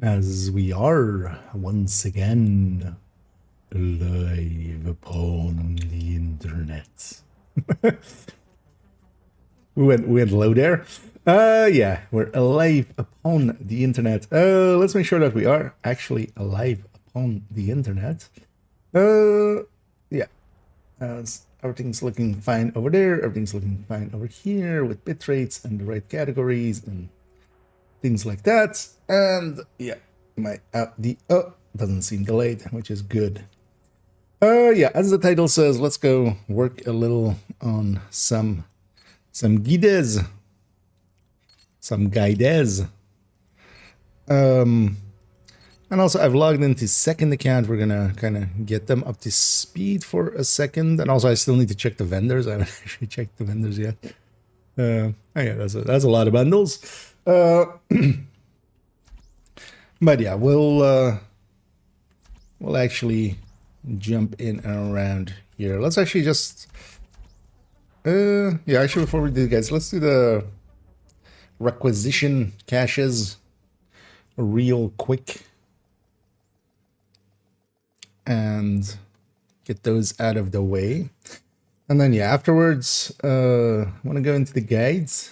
as we are once again live upon the internet. we went low there. Yeah, we're alive upon the internet. Let's make sure that we are actually alive upon the internet. Yeah, everything's looking fine over there. Everything's looking fine over here with bit rates and the right categories and things like that. And yeah, my doesn't seem delayed, which is good. Yeah, as the title says, let's go work a little on some guides. Some guides. And also I've logged into second account. We're gonna kind of get them up to speed for a second. And also I still need to check the vendors. I haven't actually checked the vendors yet. Oh yeah, that's a lot of bundles. But yeah, we'll actually jump in and around here. Let's actually just yeah, actually before we do, guys, let's do the requisition caches real quick and get those out of the way. And then yeah, afterwards I want to go into the guides.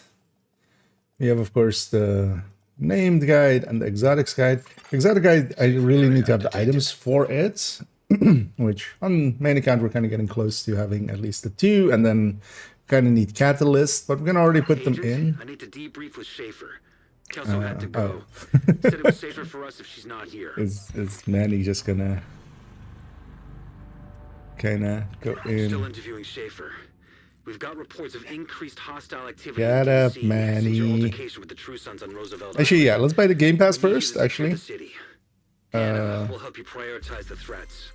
We have, of course, the named guide and the exotics guide. Exotic guide, I really need to have the items for it, which on main account we're kind of getting close to having at least the 2, and then kind of need catalyst, but we're gonna already put them in. I need to debrief with Schaefer. Kelso had to go. Said it was safer for us if she's not here. Is Manny just gonna kind of go in? Still interviewing Schaefer. We've got reports of increased hostile activity. Get up, Manny. Actually, yeah, let's buy the Game Pass first, actually. We'll help you prioritize the threats.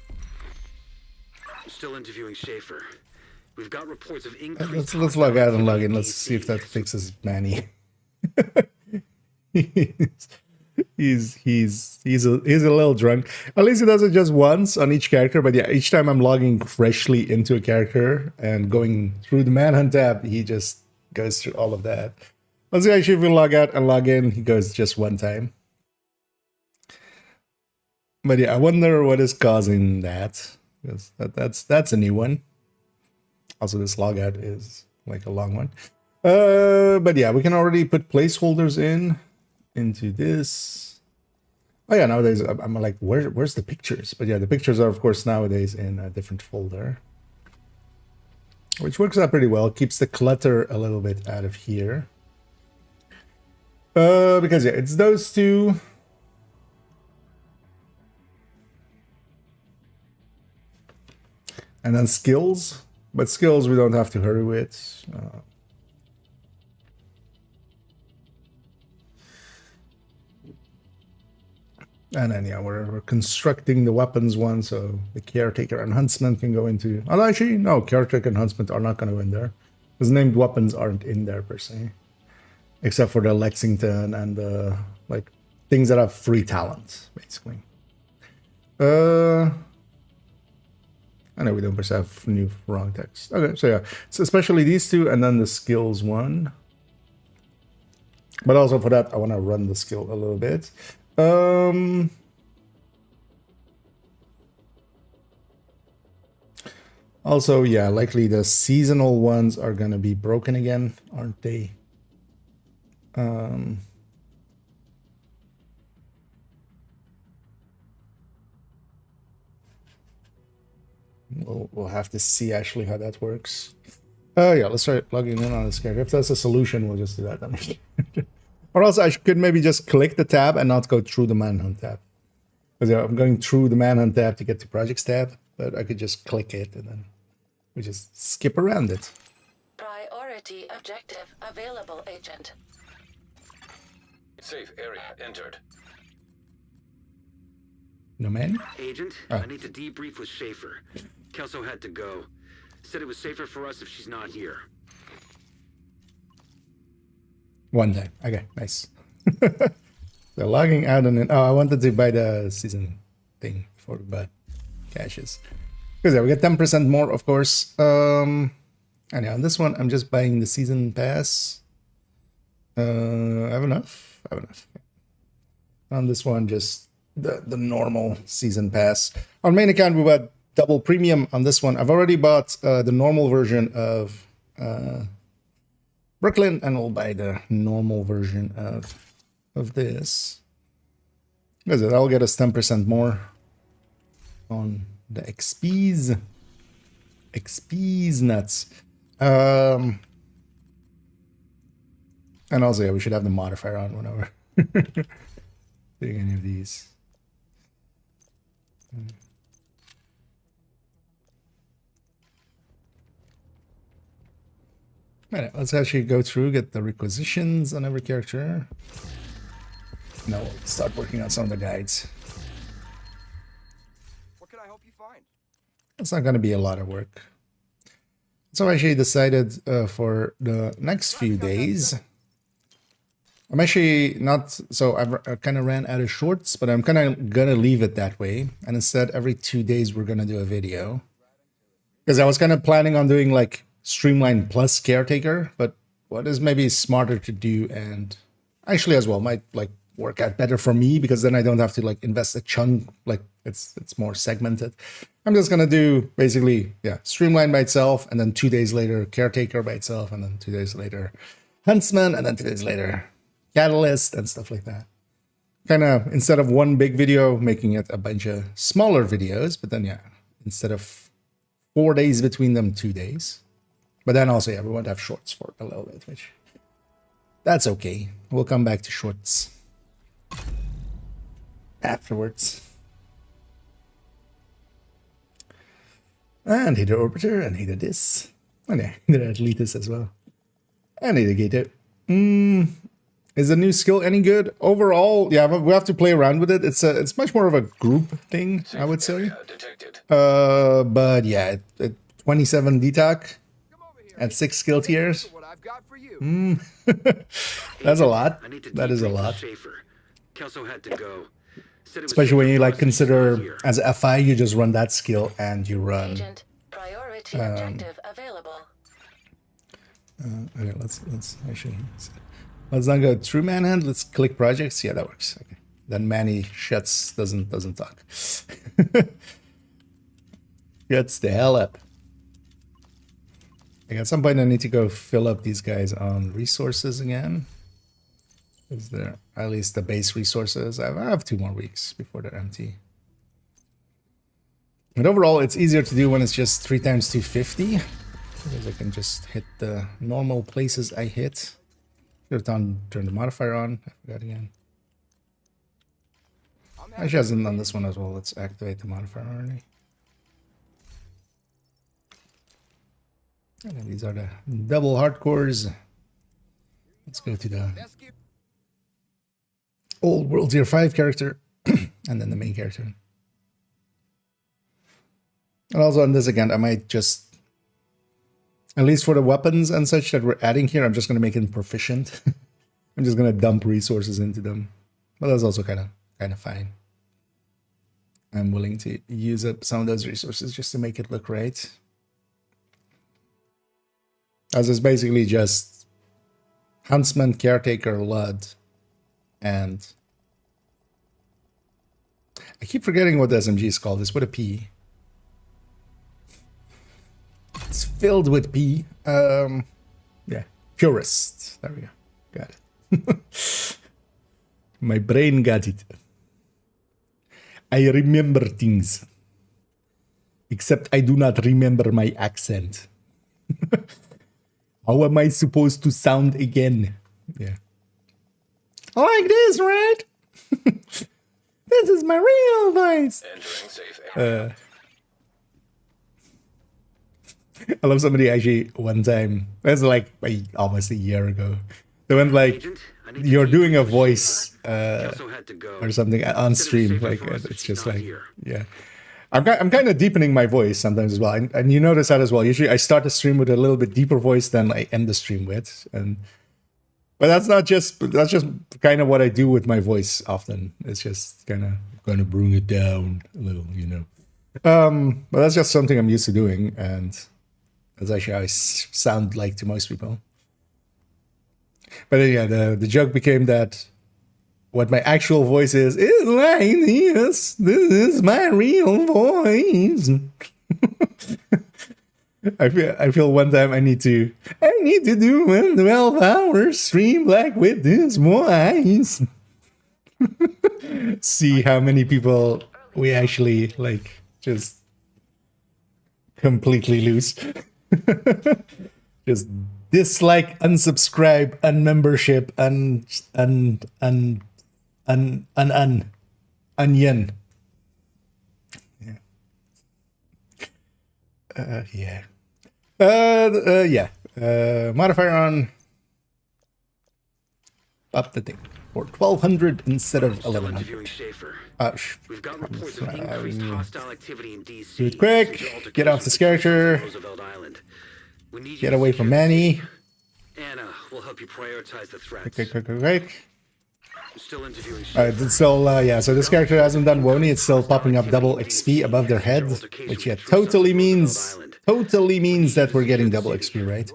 I'm still interviewing Schaefer. We've got reports of increased let's log out and log in. Let's see if that fixes Manny. He's a little drunk. At least he does it just once on each character, but yeah, each time I'm logging freshly into a character and going through the Manhunt tab, he just goes through all of that. Let's see actually if we log out and log in, he goes just one time. But yeah, I wonder what is causing that. Because that's a new one. Also, this logout is like a long one. But yeah, we can already put placeholders into this. Oh yeah, nowadays I'm like, where's the pictures? But yeah, the pictures are of course nowadays in a different folder, which works out pretty well. Keeps the clutter a little bit out of here. Because yeah, it's those two. And then skills, but skills we don't have to hurry with. And then yeah, we're constructing the weapons one, so the caretaker and huntsman can go into. Oh, actually, no, caretaker and huntsman are not going to go in there, because named weapons aren't in there per se, except for the Lexington and the like things that have free talent, basically. I know we don't have new wrong text. Okay, so yeah, so especially these two, and then the skills one. But also for that, I want to run the skill a little bit. Also, yeah, likely the seasonal ones are gonna be broken again, aren't they? We'll have to see actually how that works. Yeah, let's try logging in on this character. If that's a solution, we'll just do that then. Or else I could maybe just click the tab and not go through the Manhunt tab. Because yeah, I'm going through the Manhunt tab to get to Projects tab, but I could just click it and then we just skip around it. Priority objective available, Agent. Safe area entered. No man? Agent, I need to debrief with Schaefer. Kelso had to go. Said it was safer for us if she's not here. One day. Okay, nice. They're logging out and then. Oh, I wanted to buy the season thing for but caches. Because yeah, we get 10% more, of course. And yeah, on this one, I'm just buying the season pass. I have enough. On this one, just the normal season pass. On main account, we bought double premium. On this one, I've already bought the normal version of Brooklyn, and we'll buy the normal version of this. Because that'll get us 10% more on the XPs. XPs nuts. And also, yeah, we should have the modifier on whenever doing any of these. Alright, let's actually go through, get the requisitions on every character. Now we'll start working on some of the guides. What can I help you find? It's not going to be a lot of work. So I actually decided for the next few days, I'm actually not, so I kind of ran out of shorts, but I'm kind of going to leave it that way. And instead, every 2 days, we're going to do a video. Because I was kind of planning on doing like Streamline plus Caretaker, but what is maybe smarter to do and actually as well might like work out better for me, because then I don't have to like invest a chunk, like it's more segmented. I'm just gonna do basically, yeah, Streamline by itself, and then 2 days later Caretaker by itself, and then 2 days later Huntsman, and then 2 days later Catalyst and stuff like that. Kind of instead of one big video, making it a bunch of smaller videos, but then yeah, instead of 4 days between them, 2 days. But then also, yeah, we want to have shorts for a little bit, which that's okay. We'll come back to shorts afterwards. And hit the orbiter, and hit this. And yeah, hit Atletus as well. And hit the gator. Is the new skill any good? Overall, yeah, we have to play around with it. It's much more of a group thing, I would say. But yeah, 27 DTOC at 6 skill tiers. What I've got for you. That's a lot. That is a lot. Especially when you like consider as a FI, you just run that skill and you run. Agent, priority objective available. Okay, let's actually not go through Manhunt. Let's click projects. Yeah, that works. Okay. Then Manny shuts, doesn't talk. Gets the hell up. Like at some point I need to go fill up these guys on resources again. Is there at least the base resources? I have 2 more weeks before they're empty. But overall, it's easier to do when it's just 3 times 250. Because I can just hit the normal places I hit. Should have turned the modifier on. I forgot again. Actually hasn't done this one as well. Let's activate the modifier already. And then these are the double hardcores. Let's go to the old World Tier 5 character. And then the main character. And also on this again, I might just, at least for the weapons and such that we're adding here, I'm just going to make them proficient. I'm just going to dump resources into them. But that's also kind of fine. I'm willing to use up some of those resources just to make it look right. As it's basically just Huntsman, Caretaker, Lud, and I keep forgetting what the SMG is called. It's with a P. It's filled with P. Yeah, Purist. There we go. Got it. My brain got it. I remember things. Except I do not remember my accent. How am I supposed to sound again? Yeah. Like this, right? This is my real voice. Entering safe area. I love somebody actually one time, it was like almost a year ago. They went like, you're doing a voice or something on stream. Like it's just like, yeah. I'm kind of deepening my voice sometimes as well. And you notice that as well. Usually I start the stream with a little bit deeper voice than I end the stream with. But that's just kind of what I do with my voice often. It's just kind of going to bring it down a little, you know. But that's just something I'm used to doing. And that's actually how I sound like to most people. But yeah, the joke became that what my actual voice is like this. This is my real voice. I feel one time I need to do a 12-hour stream like with this voice. See how many people we actually like just completely lose. Just dislike, unsubscribe, unmembership, onion. Yeah. Modifier on. Up the thing for 1200 instead of Still 1100. interviewing Schaefer. We've got reports of from, increased hostile activity in DC. Do it quick. since your altercation Get off this with character. Roosevelt Island. We need you Get to away secure from the Manny. city. Anna will help you prioritize the threats. Quick. Still interviewing Alright, Schaefer. so yeah, so this character hasn't done Woni. It's still popping up double XP above their head, which yeah, totally means that we're getting double XP, right?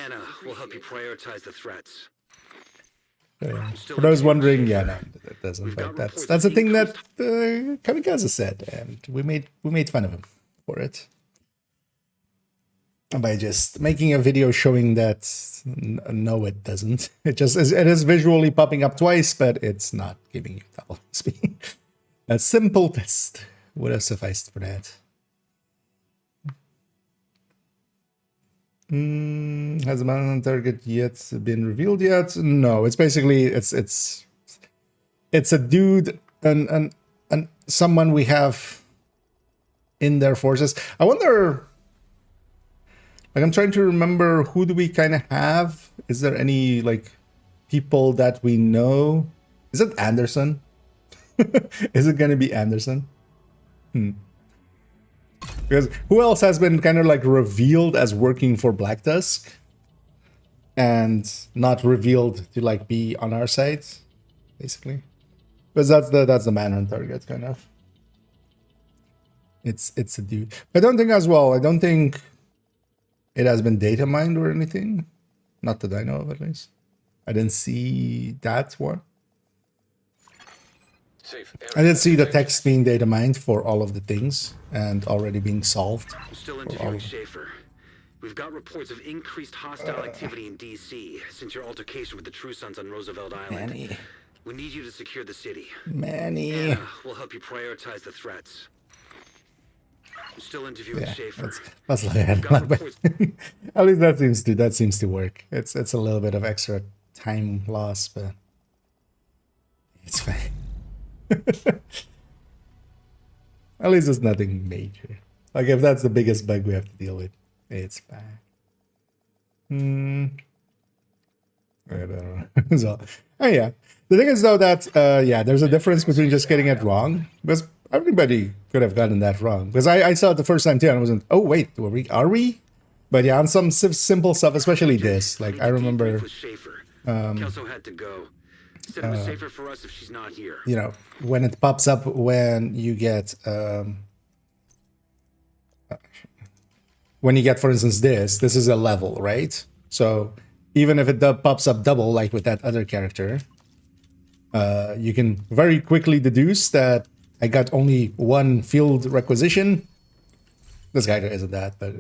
Anna will help you prioritize the threats. For those wondering, yeah, no, that doesn't. But that's the thing that Kamikaze said, and we made fun of him for it by just making a video showing that no, it doesn't. It is visually popping up twice, but it's not giving you double speed. A simple test would have sufficed for that. Has the Manhunt target yet been revealed yet? No, it's basically it's a dude and someone we have in their forces. I wonder, like, I'm trying to remember, who do we kind of have? Is there any like people that we know? Is it Anderson? Is it gonna be Anderson? Because who else has been kind of like revealed as working for Black Tusk and not revealed to like be on our side, basically? Because that's the Manhunt target, kind of. It's a dude. I don't think it has been data mined or anything. Not that I know of, at least. I didn't see that one. I did see the text being data mined for all of the things and already being solved. Still interviewing Schaefer. We've got reports of increased hostile activity in DC since your altercation with the True Sons on Roosevelt Island. Manny. We need you to secure the city. Manny. Anna will help you prioritize the threats. Still interviewing Schaefer. That's like at least that seems to work. It's a little bit of extra time loss, but it's fine. At least it's nothing major. Like, if that's the biggest bug we have to deal with, it's fine. I don't know. So, oh yeah. The thing is though that there's a difference between just getting it wrong, because everybody could have gotten that wrong. Because I saw it the first time too, and I wasn't. Oh wait, are we? But yeah, on some simple stuff, especially this. Like, I remember. Kelso had to go. Said it was safer for us if she's not here. You know, when it pops up when you get for instance, this is a level, right? So even if it pops up double, like with that other character, you can very quickly deduce that I got only one field requisition. This guy isn't that, but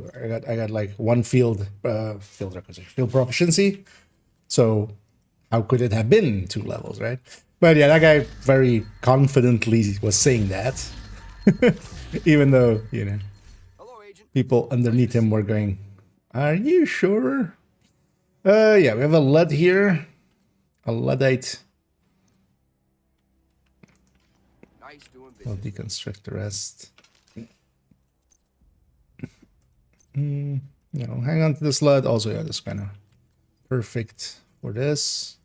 I got like one field requisition, field proficiency. So how could it have been 2 levels, right? But yeah, that guy very confidently was saying that. Even though, you know, people underneath him were going, are you sure? Yeah, we have a Lud here. A Luddite. I'll deconstruct the rest. You know, hang on to this Lud. Also, yeah, this kind of perfect for this.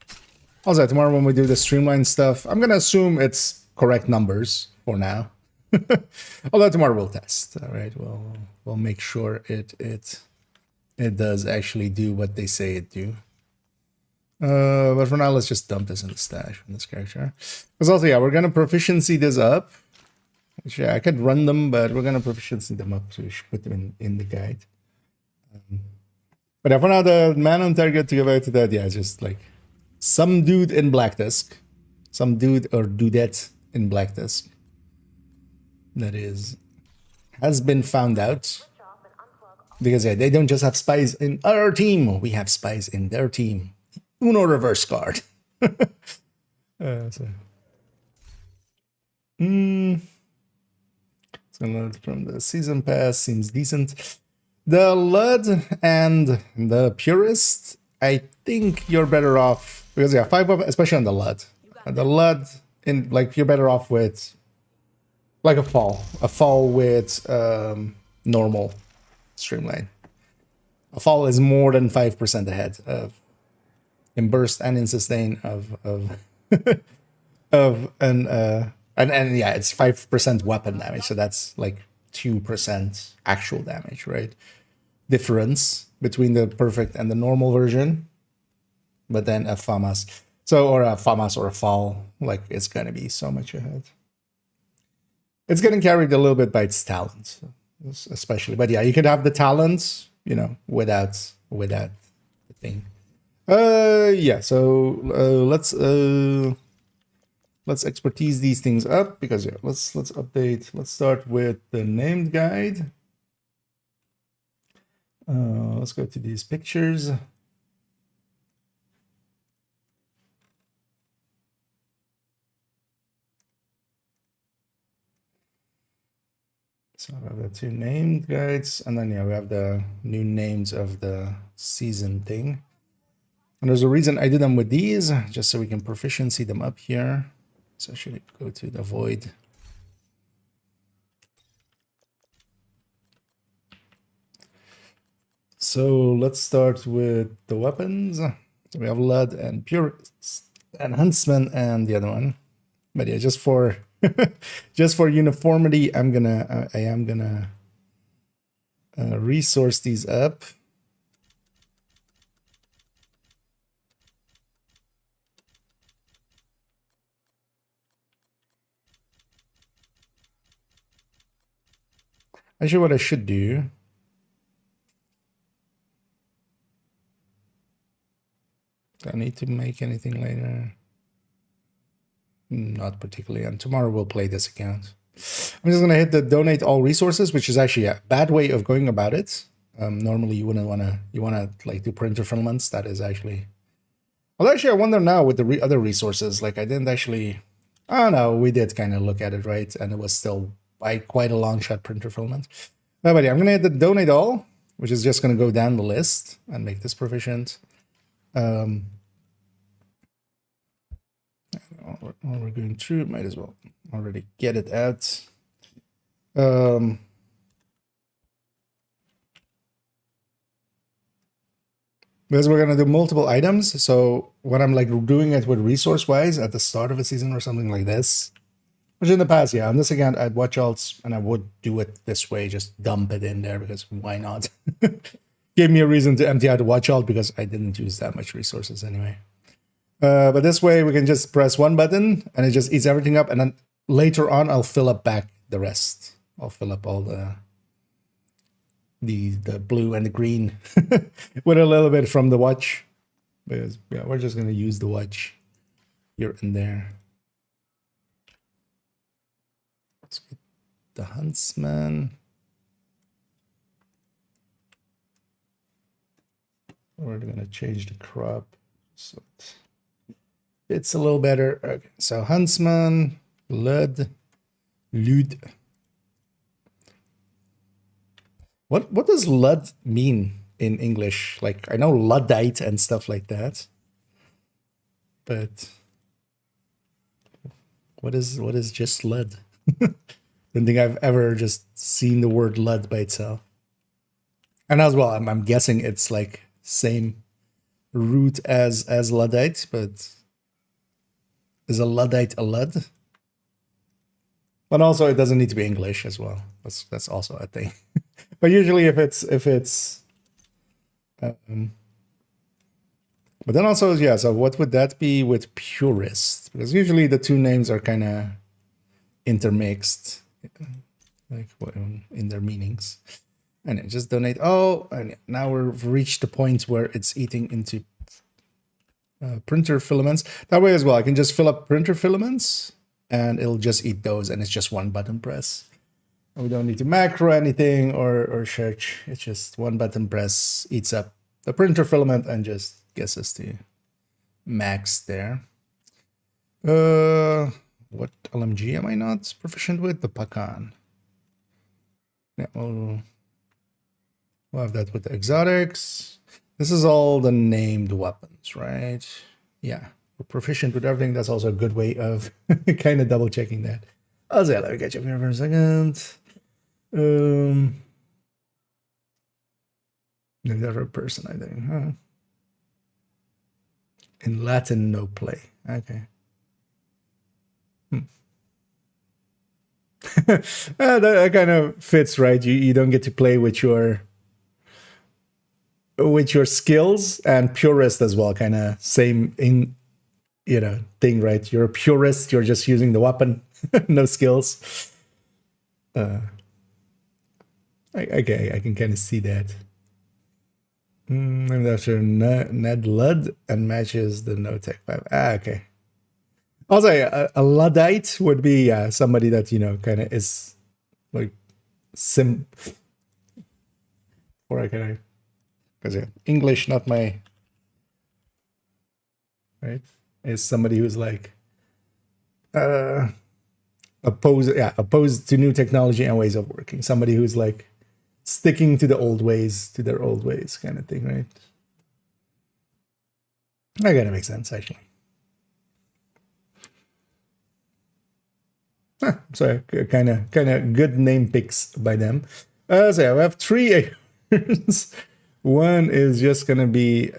Also, tomorrow when we do the streamline stuff, I'm gonna assume it's correct numbers for now. Although tomorrow we'll test. All right, we'll make sure it does actually do what they say it do. But for now, let's just dump this in the stash from this character. Because also, yeah, we're gonna proficiency this up. Which, yeah, I could run them, but we're gonna proficiency them up, so we should put them in the guide. But yeah, for now, the man on target to give out to that, yeah, it's just like some dude in Black Tusk. some dude or dudette in Black Disc that has been found out. Because yeah, they don't just have spies in our team, we have spies in their team. Uno reverse card. So. So from the season pass seems decent. The Lud and the Purist, I think you're better off because yeah, 5 of especially on the Lud. The Lud in like you're better off with like a fall with normal streamline. A fall is more than 5% ahead of in burst and in sustain of and yeah, it's 5% weapon damage, so that's like 2% actual damage, right? Difference between the perfect and the normal version, but then a FAMAS. So, or a FAMAS or a fall, like it's gonna be so much ahead. It's getting carried a little bit by its talent, especially. But yeah, you could have the talent, you know, without the thing. Yeah. So let's expertise these things up because yeah, let's update. Let's start with the named guide. Let's go to these pictures. So we have the 2 named guides, and then yeah, we have the new names of the season thing. And there's a reason I did them with these, just so we can proficiency them up here. So I should go to the void. So let's start with the weapons. So we have Lud and Purist and Huntsman and the other one. But yeah, just for just for uniformity, I am gonna resource these up. Actually, what I should do. Do I need to make anything later? Not particularly. And tomorrow we'll play this account. I'm just going to hit the donate all resources, which is actually a bad way of going about it. Normally you wouldn't want to, you want to like do printer filaments. That is actually, well, actually I wonder now with the other resources, like I didn't actually, I don't know, we did kind of look at it, right? And it was still by quite a long shot printer filament. But yeah, I'm going to hit the donate all, which is just going to go down the list and make this proficient. While we're going through, might as well already get it out. Because we're going to do multiple items. So when I'm like doing it with resource-wise at the start of a season or something like this, which in the past, yeah, on this account, I'd watch alts and I would do it this way, just dump it in there because why not? Gave me a reason to empty out the watch alt because I didn't use that much resources anyway. But this way we can just press one button and it just eats everything up. And then later on, I'll fill up back the rest. I'll fill up all the blue and the green with a little bit from the watch. Because yeah, we're just going to use the watch here and there. Let's get the Huntsman. We're going to change the crop so it's a little better. Okay, so Huntsman, Lud. What does Lud mean in English? Like I know Luddite and stuff like that, but what is just Lud? Don't think I've ever just seen the word Lud by itself. And as well, I'm guessing it's like same root as Luddite, but is a Luddite a Lud? But also, it doesn't need to be English as well. That's also a thing. But usually, if it's, but then also, yeah. So what would that be with Purist? Because usually the two names are kind of intermixed, like in their meanings. And just donate. Oh, and now we've reached the point where it's eating into printer filaments. That way as well, I can just fill up printer filaments and it'll just eat those, and it's just one button press. And we don't need to macro anything or search. It's just one button press, eats up the printer filament and just gets us to max there. What LMG am I not proficient with? The Pakan. Yeah, we'll have that with the exotics. This is all the named weapons, right? Yeah, we're proficient with everything. That's also a good way of kind of double checking that. I'll say, let me catch up here for a second. Another person, I think. Huh? In Latin, no play. Okay. That kind of fits, right? You don't get to play with your skills, and purist as well, kind of same in thing, right? You're a purist, you're just using the weapon, no skills. Okay, I can kind of see that. Named after Ned Ludd and matches the no tech 5. Okay. Also, a Luddite would be somebody that, kind of is like or I can, because English not my, right? Is somebody who's like opposed to new technology and ways of working. Somebody who's like sticking to the old ways, to their old ways, kind of thing, right? That kind of makes sense, actually. So kind of good name picks by them. So we have 3 errors. One is just gonna be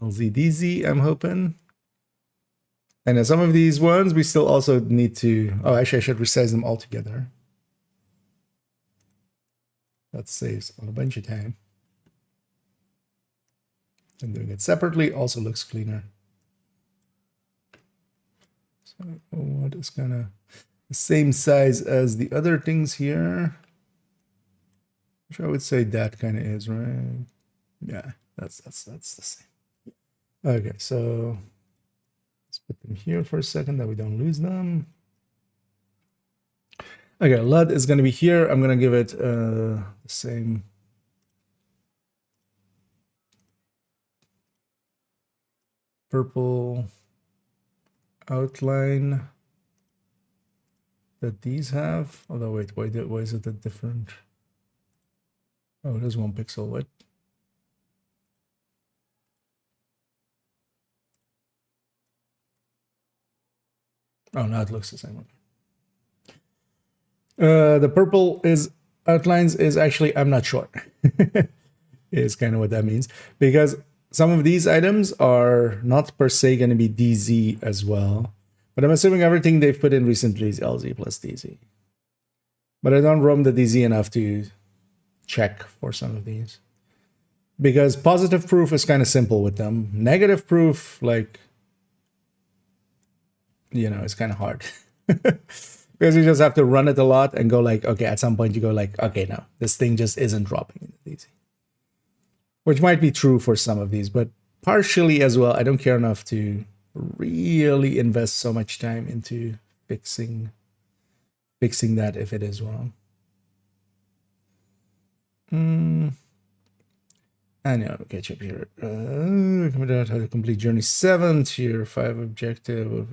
LZDZ, I'm hoping. And then some of these ones we still also need to. Oh, actually, I should resize them all together. That saves a bunch of time. And doing it separately also looks cleaner. So what is kind of the same size as the other things here? Which I would say that kind of is, right? Yeah, that's the same. Okay, so let's put them here for a second that we don't lose them. Okay, LUD is going to be here. I'm going to give it the same purple outline that these have. Although, wait, why is it a different? Oh, it is 1 pixel. What? Oh, now it looks the same. The purple outlines is actually, I'm not sure, is kind of what that means, because some of these items are not per se going to be DZ as well, but I'm assuming everything they've put in recently is LZ plus DZ. But I don't roam the DZ enough to check for some of these, because positive proof is kind of simple with them. Negative proof, like, it's kind of hard. Because you just have to run it a lot and go like, okay, at some point you go like, okay, no, this thing just isn't dropping into these. Which might be true for some of these, but partially as well, I don't care enough to really invest so much time into fixing that if it is wrong. I know, catch up here. How to complete journey 7, tier 5 objective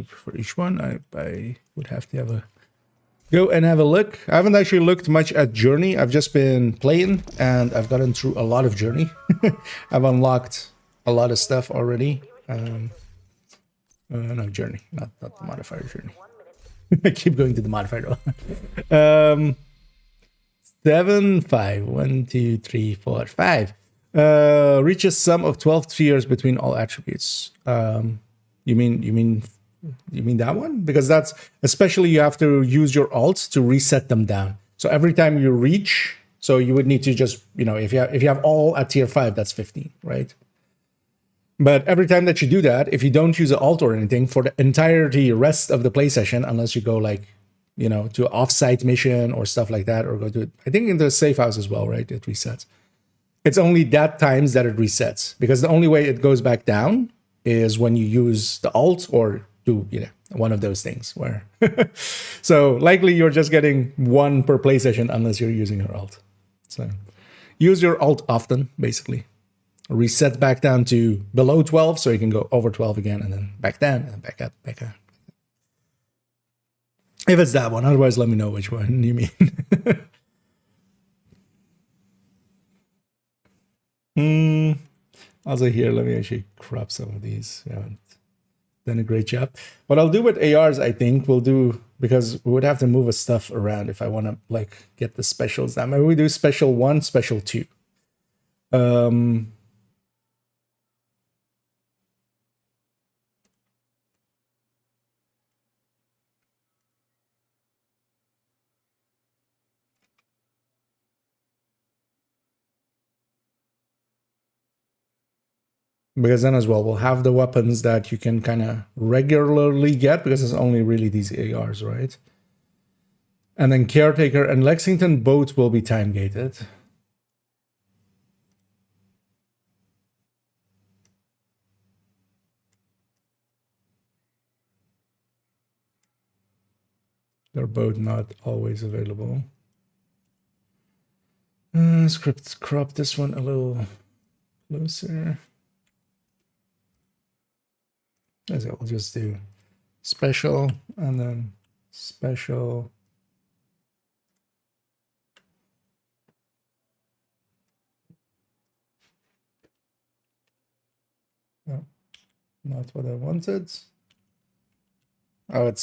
for each one. I would have to go and have a look. I haven't actually looked much at journey. I've just been playing and I've gotten through a lot of journey. I've unlocked a lot of stuff already. No, journey, not the modifier journey. I keep going to the modifier. 7, 5, 1, 2, 3, 4, 5. Reaches sum of 12 tiers between all attributes. You mean that one? Because that's, especially you have to use your alts to reset them down. So every time you reach, so you would need to just, if you have all at tier 5, that's 15, right? But every time that you do that, if you don't use an alt or anything for the entirety rest of the play session, unless you go like, to an off-site mission or stuff like that, or go to, I think in the safe house as well, right? It resets. It's only that times that it resets, because the only way it goes back down is when you use the alt or do, you know, one of those things where so likely you're just getting one per play session unless you're using your alt. So use your alt often, basically. Reset back down to below 12 so you can go over 12 again, and then back down and back up, back up. If it's that one, otherwise let me know which one you mean. Also here, let me actually crop some of these. We haven't done a great job. What I'll do with ARs, I think, we'll do, because we would have to move a stuff around if I want to like get the specials down. Maybe we do special 1, special 2. Because then as well, we'll have the weapons that you can kind of regularly get, because it's only really these ARs, right? And then Caretaker and Lexington both will be time gated. They're both not always available. Script crop this one a little closer. As it, we'll just do special and then special. No, not what I wanted. Oh, it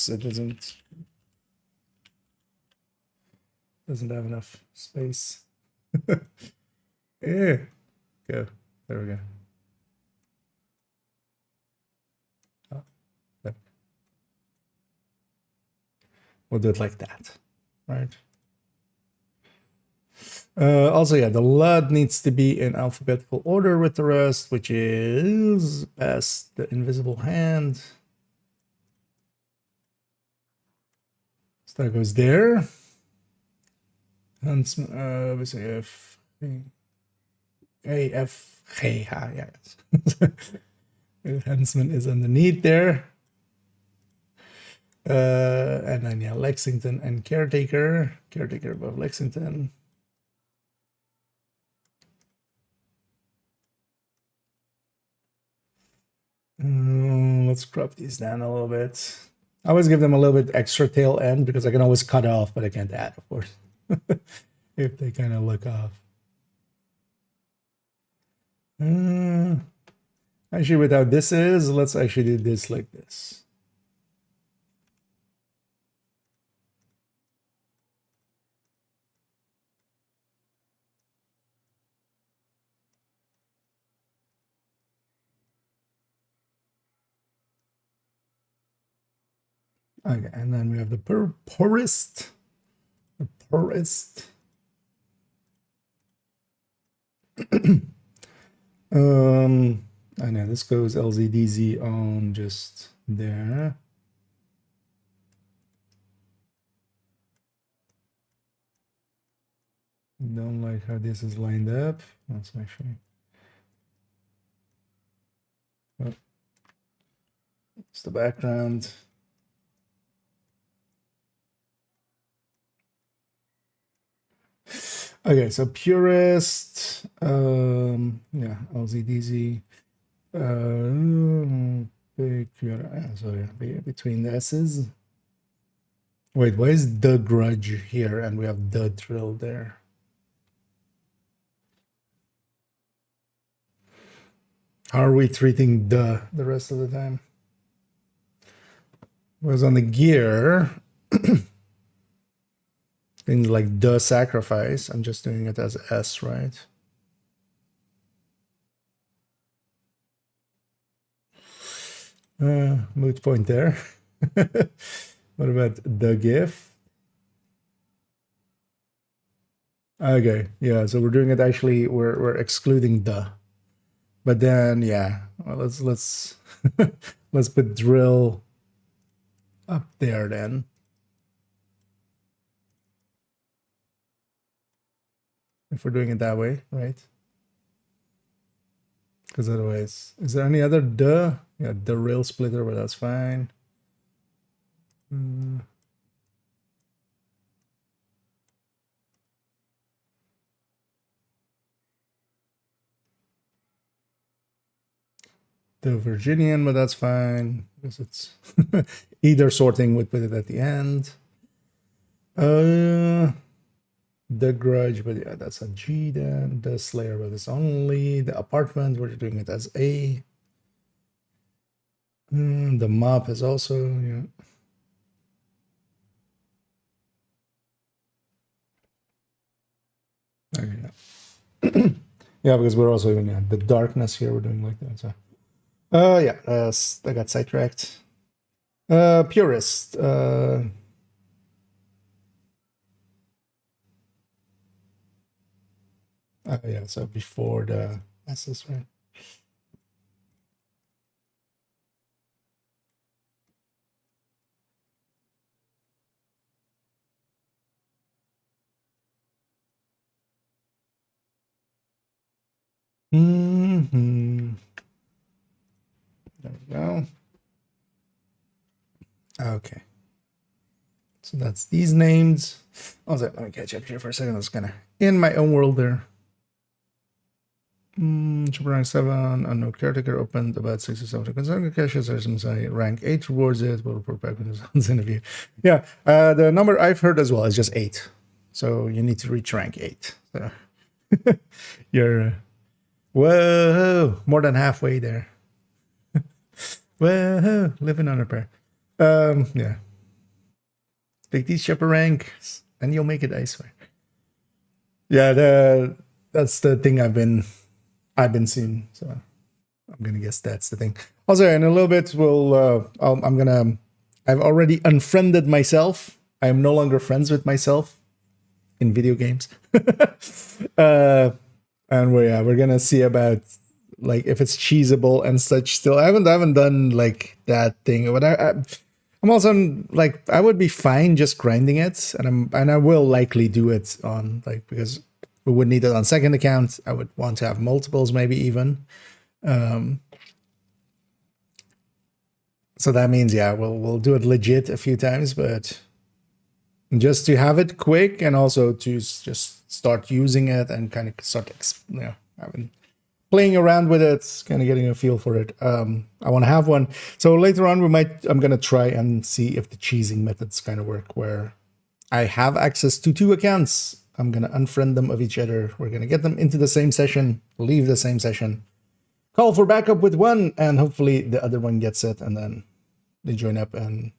doesn't have enough space. Yeah, go. There we go. We'll do it like that, right? Also, yeah, the LUD needs to be in alphabetical order with the rest, which is past the invisible hand. So that goes there. Huntsman, obviously F, A, F, G, H, yeah. Huntsman is underneath there. And then, yeah, Lexington and Caretaker. Caretaker above Lexington. Let's crop these down a little bit. I always give them a little bit extra tail end because I can always cut off, but I can't add, of course, if they kind of look off. Actually, without this is, let's actually do this like this. Okay, and then we have the poorest. The poorest. I know this goes LZDZ on just there. Don't like how this is lined up. That's actually. Oh. It's the background. Okay, so purist, yeah, LZDZ, big, so yeah, between the S's. Wait, why is the grudge here and we have the drill there? How are we treating the rest of the time? Whereas on the gear, things like the sacrifice, I'm just doing it as S, right? Moot point there. What about the gift? Okay, yeah, so we're doing it actually, we're excluding the. But then, yeah, well, let's let's put drill up there then. If we're doing it that way, right? Because otherwise, is there any other duh Yeah, the rail splitter, but that's fine. The Virginian, but that's fine because it's either sorting would put it at the end. The Grudge, but yeah, that's a G then. The Slayer, but it's only the Apartment. We're doing it as A. The Mop is also, yeah. Okay, yeah. Yeah, because we're also even the Darkness here. We're doing like that. So, yeah, I got sidetracked. Purist. Yeah, so before the S's, right? There we go. Okay. So that's these names. Also, let me catch up here for a second. That's kind of in my own world there. Super rank 7, unknown caretaker opened about 67 concerned caches. There's some say rank 8 rewards it. We'll report back when it's interview. Yeah, the number I've heard as well is just 8. So you need to reach rank 8. So you're, whoa, more than halfway there. Whoa, living on a prayer. Yeah. Take these shepherd ranks and you'll make it, I swear. Yeah, that's the thing I've been seeing, so I'm gonna guess that's the thing. Also, in a little bit, I've already unfriended myself. I am no longer friends with myself in video games. And we're gonna see about like if it's cheesable and such. Still, I haven't done like that thing, but I'm also like I would be fine just grinding it, and I will likely do it on like because we would need it on second account. I would want to have multiples, maybe even. So that means, yeah, we'll do it legit a few times, but just to have it quick and also to just start using it and kind of start, having playing around with it, kind of getting a feel for it. I want to have one. So later on, I'm going to try and see if the cheesing methods kind of work where I have access to 2 accounts. I'm going to unfriend them of each other. We're going to get them into the same session, leave the same session, call for backup with one, and hopefully the other one gets it, and then they join up, and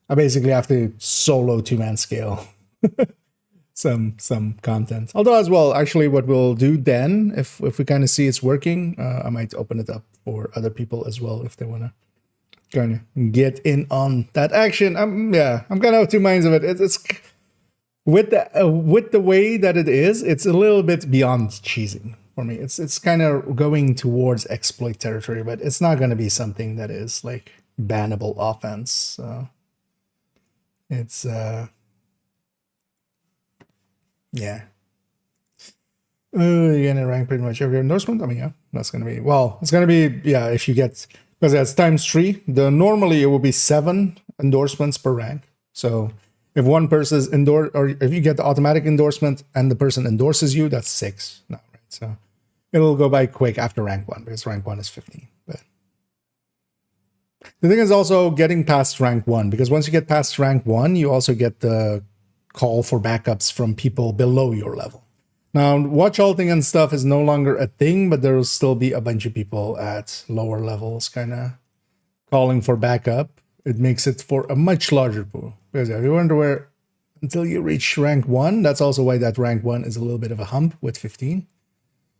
I basically have to solo 2-man scale some content. Although as well, actually what we'll do then, if we kind of see it's working, I might open it up for other people as well if they want to kind of get in on that action. I'm kind of of 2 minds of it. It's with the way that it is, it's a little bit beyond cheesing for me. It's kind of going towards exploit territory, but it's not going to be something that is like bannable offense. So it's yeah. You're gonna rank pretty much every endorsement. I mean, yeah, that's gonna be it's gonna be if you get, because that's ×3. Normally it will be 7 endorsements per rank. So if one person is endorsed, or if you get the automatic endorsement and the person endorses you, that's 6 now, right? So it'll go by quick after rank 1 because rank 1 is 15. But the thing is also getting past rank 1, because once you get past rank 1, you also get the call for backups from people below your level. Now, watch halting and stuff is no longer a thing, but there will still be a bunch of people at lower levels kind of calling for backup. It makes it for a much larger pool. Because if you wonder where, until you reach rank 1, that's also why that rank 1 is a little bit of a hump with 15.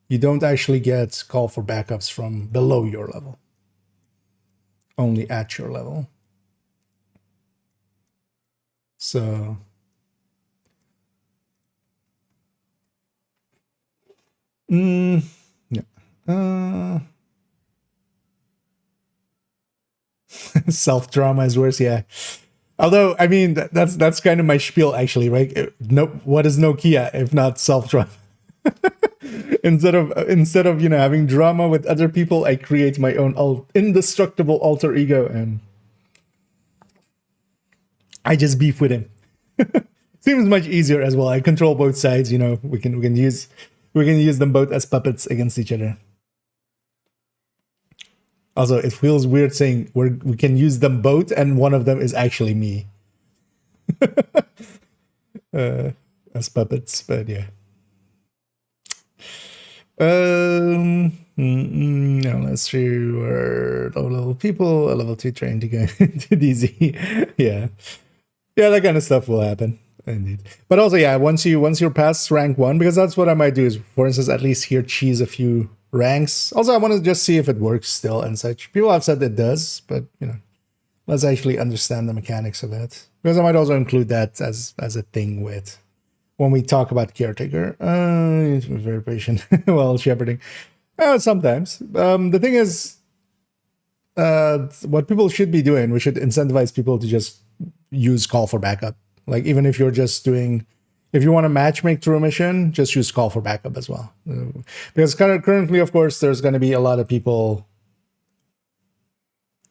You don't actually get call for backups from below your level. Only at your level. So yeah. Self-drama is worse, yeah. Although, I mean, that's kind of my spiel, actually, right? No, what is Nokia if not self-drama? instead of having drama with other people, I create my own indestructible alter ego, and I just beef with him. Seems much easier as well. I control both sides. We can use them both as puppets against each other. Also, it feels weird saying we can use them both, and one of them is actually me as puppets. But yeah. Now let's see. We're low level people, a level 2 trained to go into DZ. Yeah, that kind of stuff will happen. Indeed. But also, yeah, once you're past rank 1, because that's what I might do is, for instance, at least here cheese a few ranks. Also, I want to just see if it works still and such. People have said it does, but let's actually understand the mechanics of it, because I might also include that as a thing with when we talk about caretaker. Very patient while shepherding. Sometimes. The thing is, what people should be doing, we should incentivize people to just use call for backup. Like, even if you're just doing, if you want to matchmake through a mission, just use call for backup as well. Because currently, of course, there's going to be a lot of people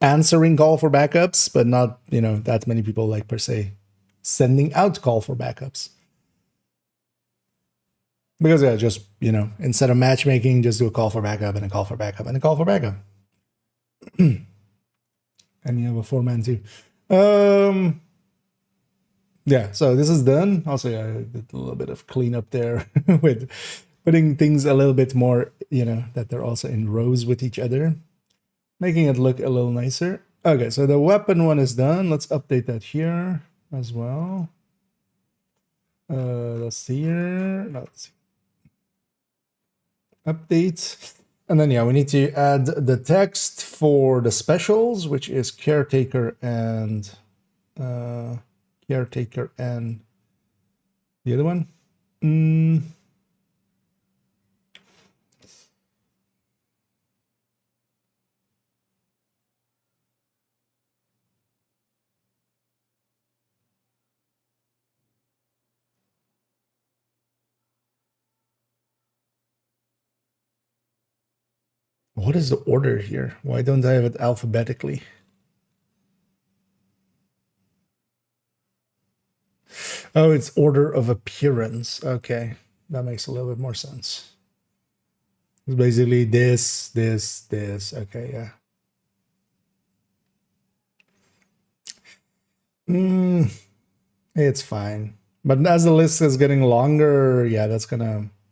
answering call for backups, but not, that many people, like, per se, sending out call for backups. Because, yeah, just, instead of matchmaking, just do a call for backup and a call for backup and a call for backup. And you have a 4-man too. Yeah, so this is done. Also, yeah, I did a little bit of cleanup there with putting things a little bit more, that they're also in rows with each other, making it look a little nicer. Okay, so the weapon one is done. Let's update that here as well. Let's see here. No, let's see. Update. And then, yeah, we need to add the text for the specials, which is caretaker and the other one. What is the order here? Why don't I have it alphabetically? Oh, it's order of appearance. Okay, that makes a little bit more sense. It's basically this. Okay, yeah. It's fine. But as the list is getting longer, yeah,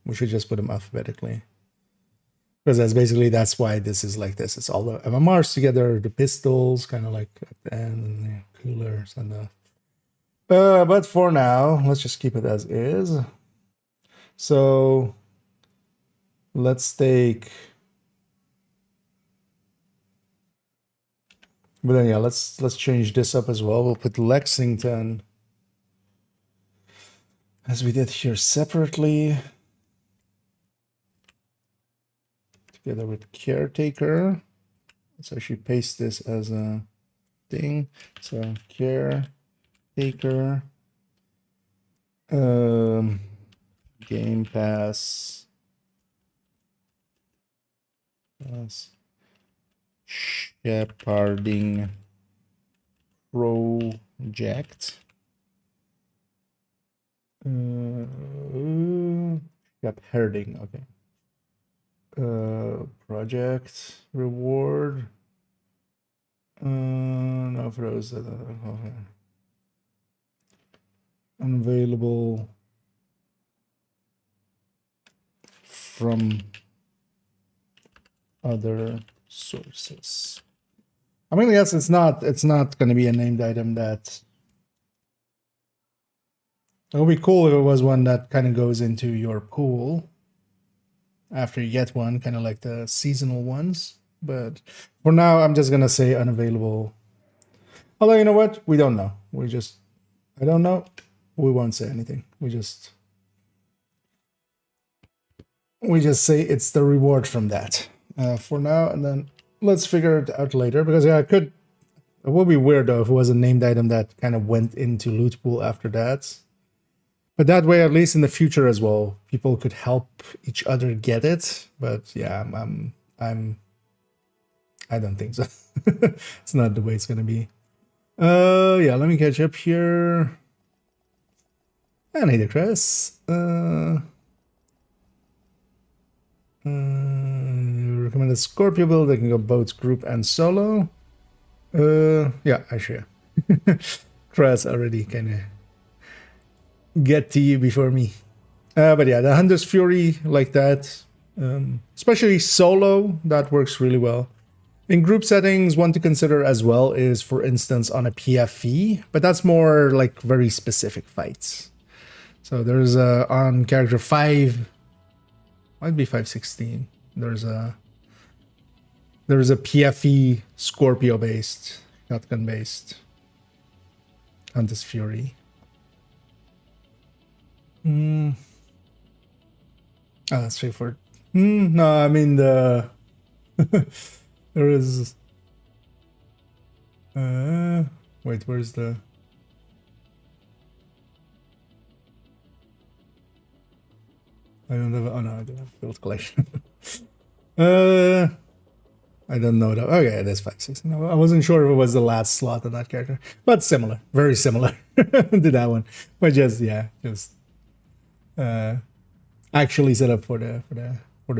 we should just put them alphabetically. Because that's why this is like this. It's all the MMRs together, the pistols, kind of like at the end, and the coolers and the... but for now, let's just keep it as is. So let's take... But then, yeah, let's change this up as well. We'll put Lexington, as we did here, separately, together with caretaker. So she pastes this as a thing. So caretaker, Game Pass, shepherding project. Shepherding, okay. Project reward. No, for those okay. Unavailable from other sources. I mean, yes, it's not going to be a named item that... It would be cool if it was one that kind of goes into your pool after you get one, kind of like the seasonal ones. But for now, I'm just going to say unavailable. Although, you know what? We don't know. I don't know. We won't say anything. We just say it's the reward from that for now, and then let's figure it out later. Because yeah, it would be weird though if it was a named item that kind of went into loot pool after that. But that way, at least in the future as well, people could help each other get it. But yeah, I don't think so. It's not the way it's gonna be. Yeah, let me catch up here. And hey there, Chris. Recommended Scorpio build. They can go both group and solo. Yeah, actually, yeah. Chris already kind of get to you before me. But yeah, the Hunter's Fury like that, especially solo, that works really well. In group settings, one to consider as well is, for instance, on a PFE, but that's more like very specific fights. So there's on character 5, might be 516. There's a PFE Scorpio based, shotgun based Hunter's Fury. Oh, that's straightforward. No, I mean the there is. Wait, where's the? I don't have. Oh no, I don't have build collection. I don't know that. Okay, that's 516. No, I wasn't sure if it was the last slot on that character, but similar, very similar to that one. But just actually set up for the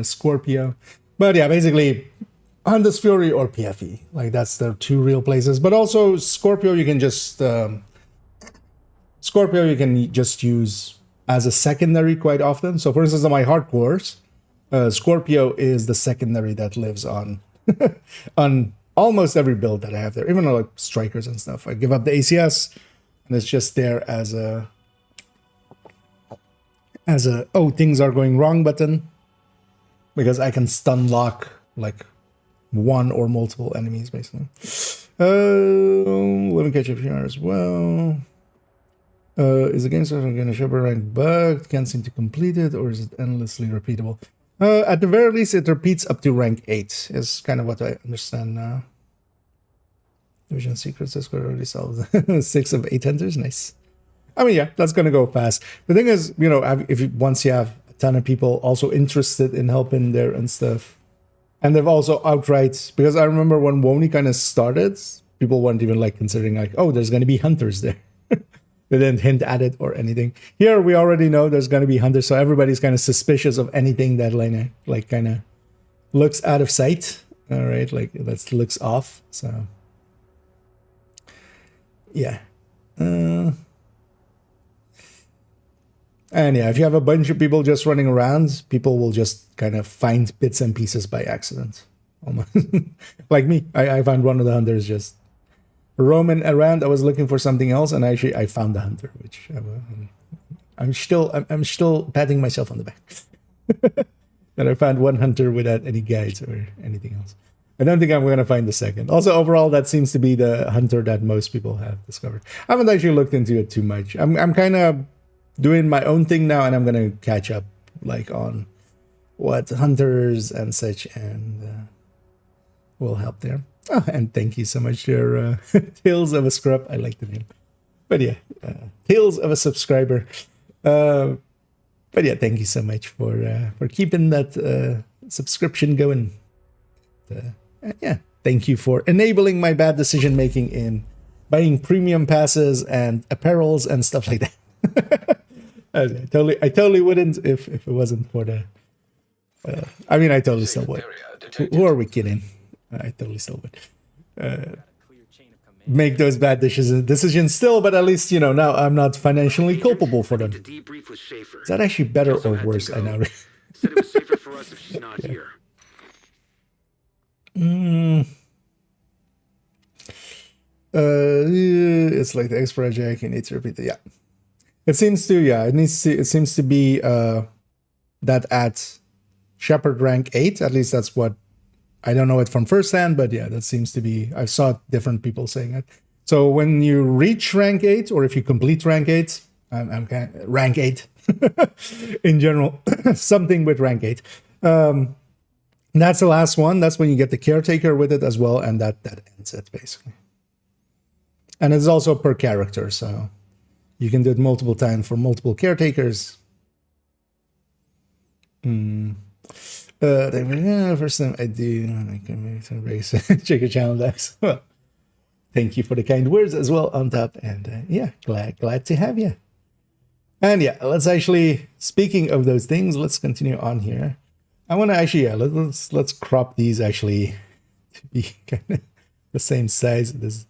Scorpio. But yeah, basically Hunter's Fury or PFE, like that's the two real places. But also Scorpio, you can just use as a secondary quite often. So for instance, on my hardcores, Scorpio is the secondary that lives on on almost every build that I have there, even like strikers and stuff. I give up the ACS and it's just there as a oh, things are going wrong button, because I can stun lock like one or multiple enemies basically. Let me catch up here as well. Is the game starting going to show a rank bugged? Can't seem to complete it, or is it endlessly repeatable? At the very least, it repeats up to rank 8 is kind of what I understand now. Division Secrets has already solved 6 of 8 hunters. Nice. I mean, yeah, that's gonna go fast. The thing is, you know, once you have a ton of people also interested in helping there and stuff, and they've also outright, because I remember when WONI kind of started, people weren't even like considering like, oh, there's gonna be hunters there. They didn't hint at it or anything. Here we already know there's gonna be hunters, so everybody's kind of suspicious of anything that like kind of looks out of sight. All right, like that looks off. So yeah. And yeah, if you have a bunch of people just running around, people will just kind of find bits and pieces by accident. Almost. Like me, I found one of the hunters just roaming around. I was looking for something else, and actually I found the hunter, which I'm still patting myself on the back. And I found one hunter without any guides or anything else. I don't think I'm going to find the second. Also, overall, that seems to be the hunter that most people have discovered. I haven't actually looked into it too much. I'm kind of doing my own thing now, and I'm gonna catch up like on what hunters and such, and will help there. Oh, and thank you so much to Tales of a Scrub. I like the name, but yeah, Tales of a Subscriber. But yeah, thank you so much for keeping that subscription going. Yeah, thank you for enabling my bad decision making in buying premium passes and apparels and stuff like that. I totally wouldn't if it wasn't for the. I mean, I totally still would. Who are we kidding? I totally still would make those bad decisions still, but at least, you know, now I'm not financially culpable for them. Is that actually better or worse? I know. Said it was safer for us if she's not here. It's like the X project. You need to repeat it. Yeah. It seems to, yeah, it seems to be that at Shepherd rank 8, at least that's what, I don't know it from first hand, but yeah, that seems to be, I saw different people saying it. So when you reach rank 8, or if you complete rank 8, I'm kind of, rank 8 in general, something with rank 8. That's the last one. That's when you get the caretaker with it as well, and that ends it basically. And it's also per character, so You can do it multiple times for multiple caretakers. First time I do, I can make some race. Check your channel, Dax. Well, thank you for the kind words as well on top. And yeah, glad to have you. And yeah, let's actually, speaking of those things, let's continue on here. I want to actually, yeah, let's crop these actually to be kind of the same size. This,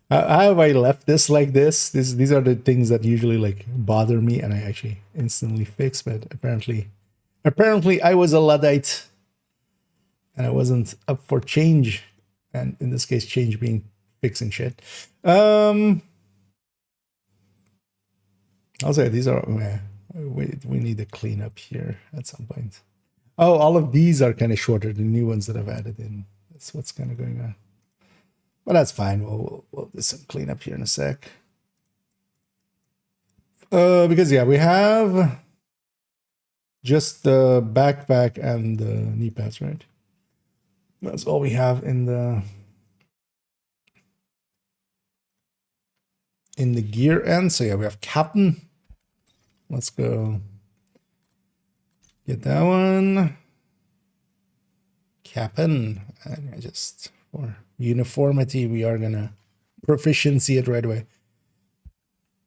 how have I left this like this? These are the things that usually like bother me, and I actually instantly fix. But apparently I was a Luddite, and I wasn't up for change. And in this case, change being fixing shit. I'll say these are. We need to clean up here at some point. Oh, all of these are kind of shorter. The new ones that I've added in. That's what's kind of going on. But that's fine. We'll do some cleanup here in a sec. Because yeah, we have just the backpack and the knee pads, right? That's all we have in the gear end. So yeah, we have Captain. Let's go get that one. Captain. And just for uniformity, we are gonna proficiency it right away.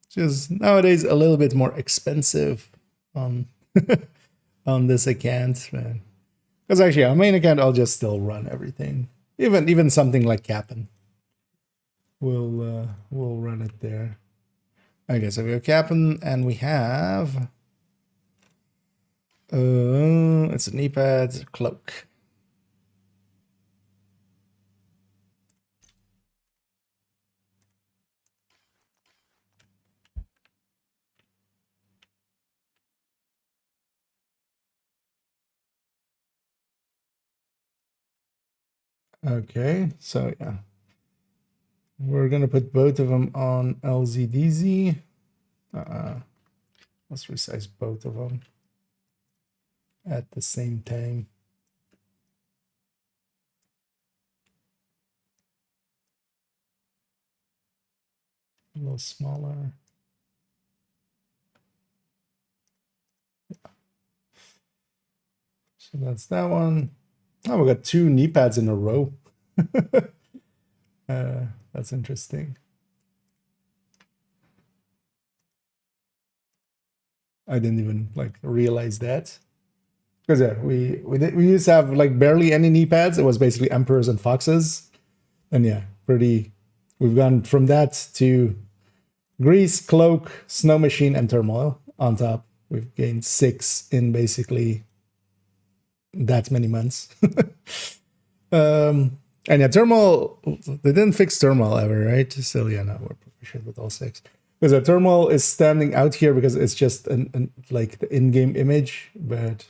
Just nowadays a little bit more expensive on on this account, man. Because actually on main account I'll just still run everything. Even something like Captain. We'll run it there. Okay, so we have Captain and we have it's a knee pad, cloak. Okay, so yeah. We're gonna put both of them on LZDZ. Let's resize both of them at the same time. A little smaller. So that's that one. Oh, we got two knee pads in a row. That's interesting. I didn't even like realize that. Because yeah, we used to have like barely any knee pads. It was basically emperors and foxes. And yeah, we've gone from that to grease, cloak, snow machine, and turmoil on top. We've gained 6 in basically that many months. And yeah, turmoil, they didn't fix turmoil ever, right? So yeah, no, we're proficient with all 6. Because the turmoil is standing out here because it's just like the in-game image, but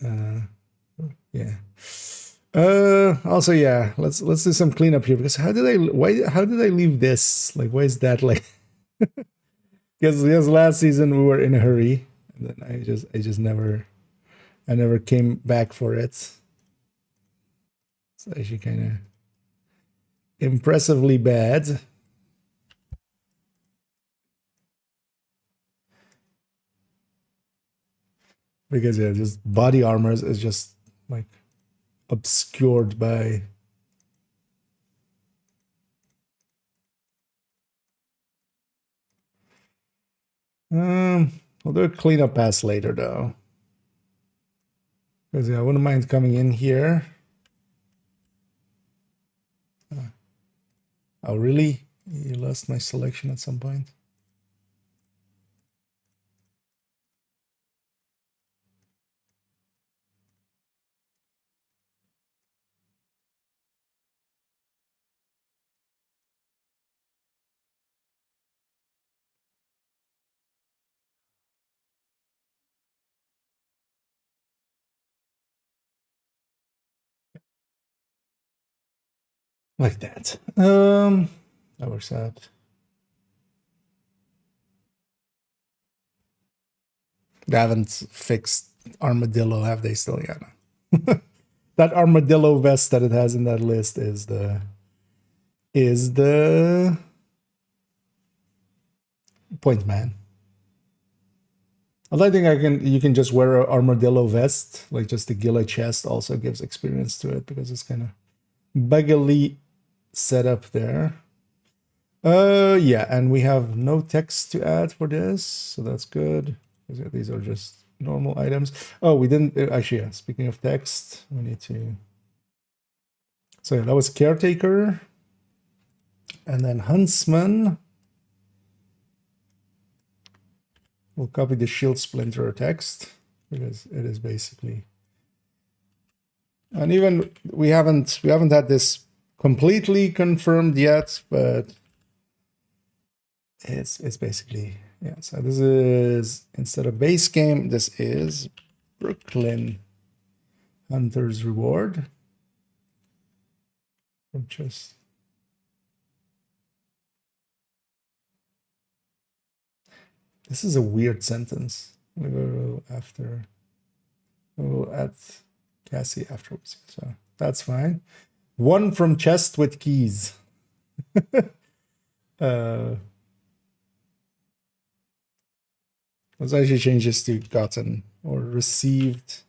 yeah. Also, yeah, let's do some cleanup here because how did I leave this? Like, why is that like? Because last season we were in a hurry, and then I just never came back for it. It's actually kind of impressively bad. Because yeah, just body armors is just like obscured by we'll do a cleanup pass later though. Because yeah, I wouldn't mind coming in here. Oh really? You lost my selection at some point. Like that. That works out. They haven't fixed armadillo, have they still? Yeah. No. That armadillo vest that it has in that list is the Point man. I think you can just wear an armadillo vest, like just the Gila chest also gives experience to it because it's kind of buggily set up there. Yeah, and we have no text to add for this, so that's good. These are just normal items. Oh, we didn't actually. Yeah, speaking of text, we need to. So yeah, that was caretaker, and then huntsman. We'll copy the shield splinter text because it is basically. And even we haven't had this completely confirmed yet, but it's basically, yeah. So this is, instead of base game, this is Brooklyn Hunter's Reward. From just this is a weird sentence. We will after we'll add Cassie afterwards. So that's fine. One from chest with keys. Let's actually change this to gotten or received.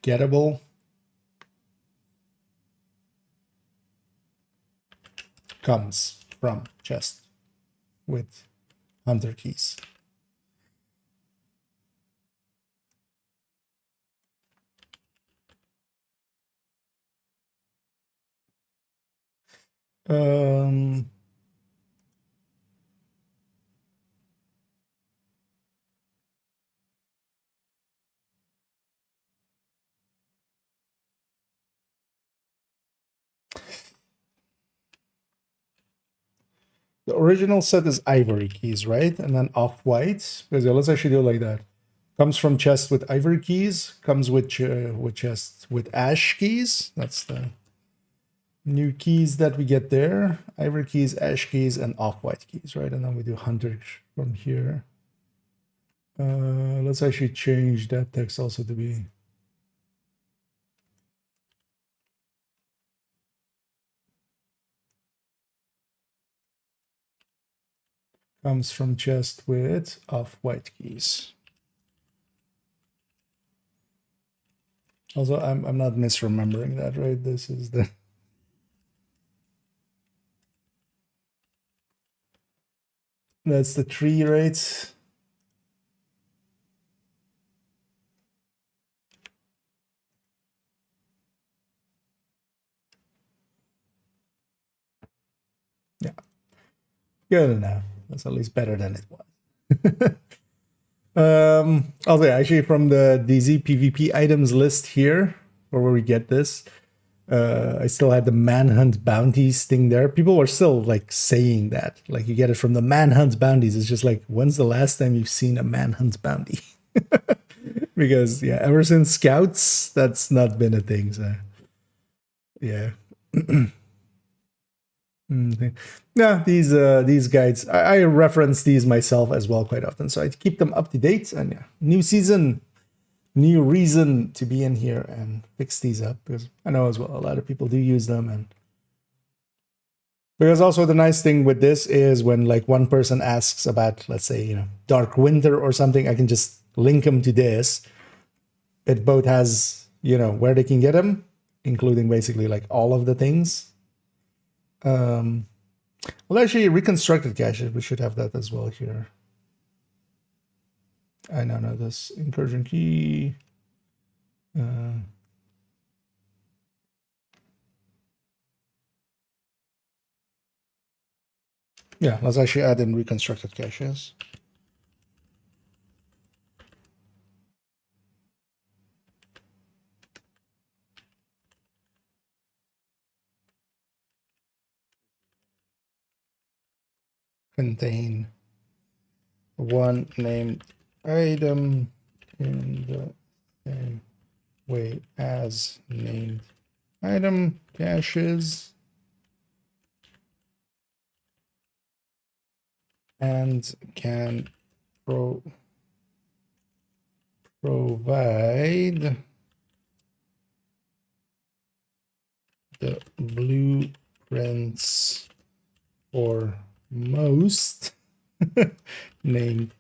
Gettable. Comes from chest with hunter keys. The original set is ivory keys, right? And then off-white. Because let's actually do it like that. Comes from chest with ivory keys. Comes with chest with ash keys. That's the new keys that we get there. Ivory keys, ash keys, and off-white keys, right? And then we do hunter from here. Let's actually change that text also to be... Comes from chest with off-white keys. Also, I'm not misremembering that, right? This is the... That's the tree, right? Yeah. Good enough. That's at least better than it was. Also, actually, from the DZ PvP items list here, or where we get this, I still had the Manhunt bounties thing there. People were still like saying that, like you get it from the Manhunt bounties. It's just like, when's the last time you've seen a Manhunt bounty? Because yeah, ever since Scouts, that's not been a thing. So yeah. Yeah, these guides, I reference these myself as well quite often, so I keep them up to date. And yeah, new season, new reason to be in here and fix these up, because I know as well a lot of people do use them. And because also the nice thing with this is when like one person asks about, let's say, you know, Dark Winter or something, I can just link them to this. It both has, you know, where they can get them, including basically like all of the things. Well, actually, reconstructed caches, we should have that as well here. I now know this incursion key. Yeah, let's actually add in reconstructed caches. Contain one named item in the same way as named item caches and can provide the blueprints for most named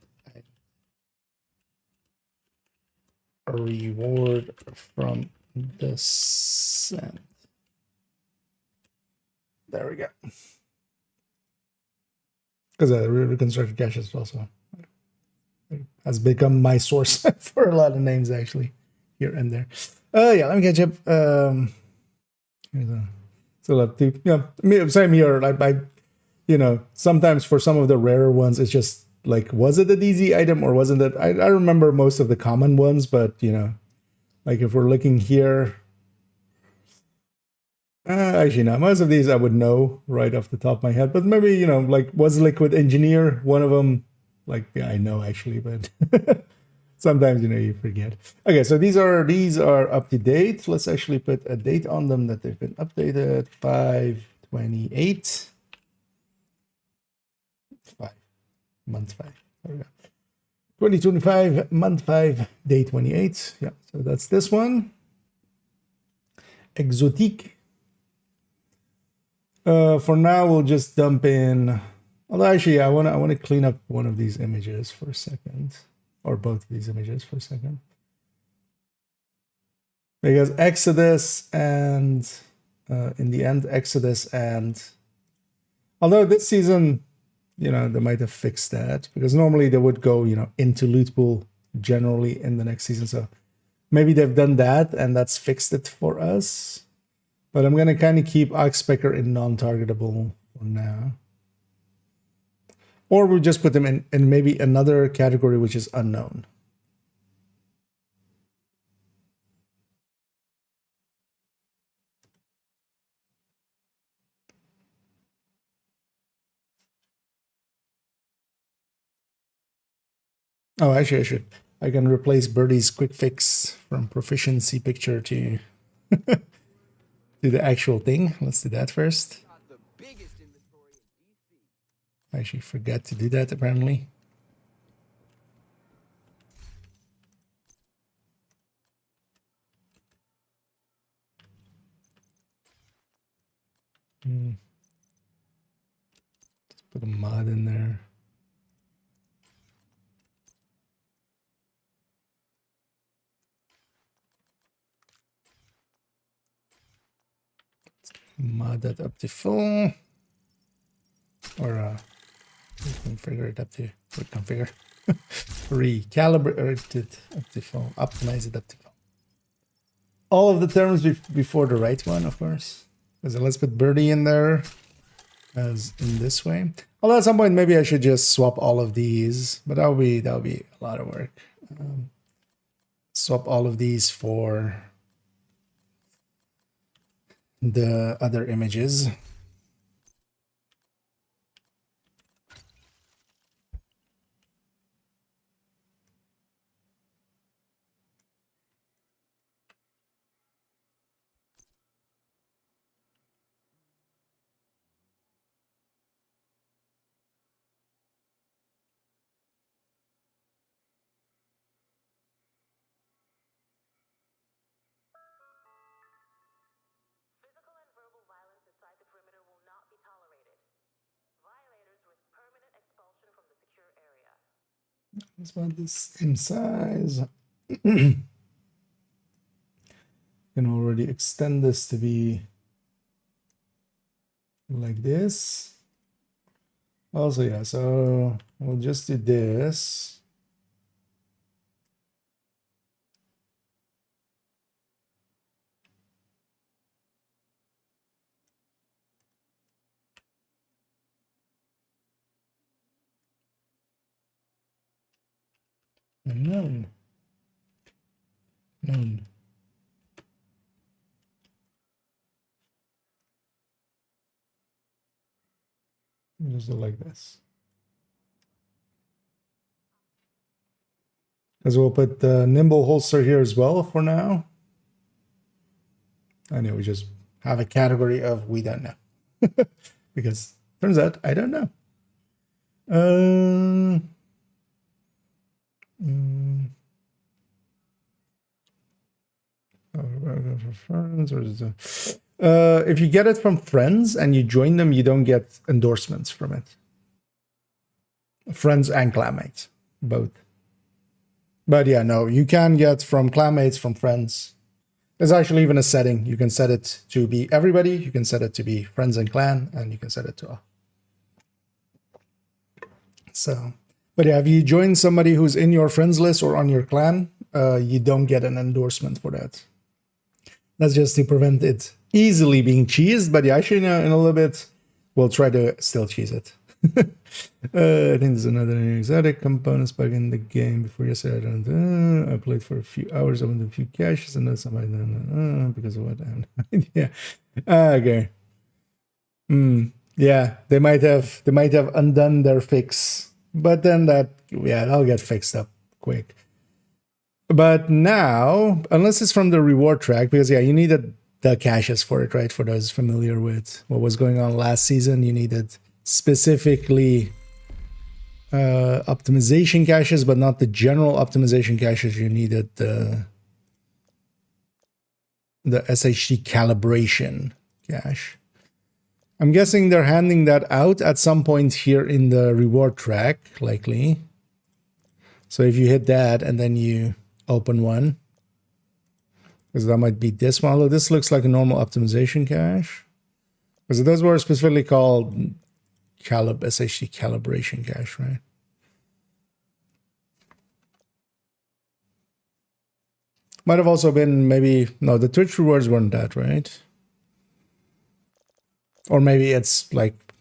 a reward from descent. There we go. Because reconstructed caches also has become my source for a lot of names actually here and there. Yeah, let me catch up. So like, yeah, same here. I you know, sometimes for some of the rarer ones, it's just like, was it a DZ item or wasn't it? I remember most of the common ones, but you know, like if we're looking here, actually no, most of these I would know right off the top of my head, but maybe, you know, like was Liquid Engineer one of them? Like, yeah, I know actually, but sometimes, you know, you forget. Okay, so these are up to date. Let's actually put a date on them that they've been updated. 5/28. 5 month 5. There we go. 2025 month 5 day 28. Yeah, so that's this one. Exotique. For now, we'll just dump in. Although actually, I want to clean up one of these images for a second, or both of these images for a second, because Exodus and in the end, Exodus and although this season, you know, they might have fixed that because normally they would go, you know, into loot pool generally in the next season. So maybe they've done that and that's fixed it for us. But I'm gonna kind of keep Oxpecker in non-targetable for now. Or we'll just put them in maybe another category which is unknown. Oh, actually, I should. I can replace Birdie's quick fix from proficiency picture to to the actual thing. Let's do that first. I actually forgot to do that apparently. Let's put a mod in there. Mod that up to full, or configure it up to configure recalibrate it up to full, optimize it up to full. All of the terms before the right one, of course. So let's put Birdie in there as in this way. Although at some point maybe I should just swap all of these, but that'll be a lot of work. Swap all of these for the other images. Let's want this in size. Can already extend this to be like this. Also, yeah, so we'll just do this. Known. Just do like this. Because we'll put the nimble holster here as well for now. I know we just have a category of we don't know. Because turns out I don't know. If you get it from friends and you join them, you don't get endorsements from it. Friends and clanmates, both. But yeah, no, you can get from clanmates, from friends. There's actually even a setting. You can set it to be everybody. You can set it to be friends and clan, and you can set it to all. So, but yeah, if you join somebody who's in your friends list or on your clan, you don't get an endorsement for that. That's just to prevent it easily being cheesed. But yeah, actually, in a little bit, we'll try to still cheese it. I think there's another exotic components bug in the game. Before yesterday, I played for a few hours. I went a few caches and then somebody because of what? Yeah. Okay. Yeah, they might have undone their fix, but then that'll get fixed up quick. But now, unless it's from the reward track, because yeah, you needed the caches for it, right? For those familiar with what was going on last season, you needed specifically optimization caches, but not the general optimization caches. You needed the SHD calibration cache. I'm guessing they're handing that out at some point here in the reward track, likely. So if you hit that and then you open one, because that might be this one, although this looks like a normal optimization cache. Because those were specifically called SHD calibration cache, right? Might have also been no, the Twitch rewards weren't that, right? Or maybe it's like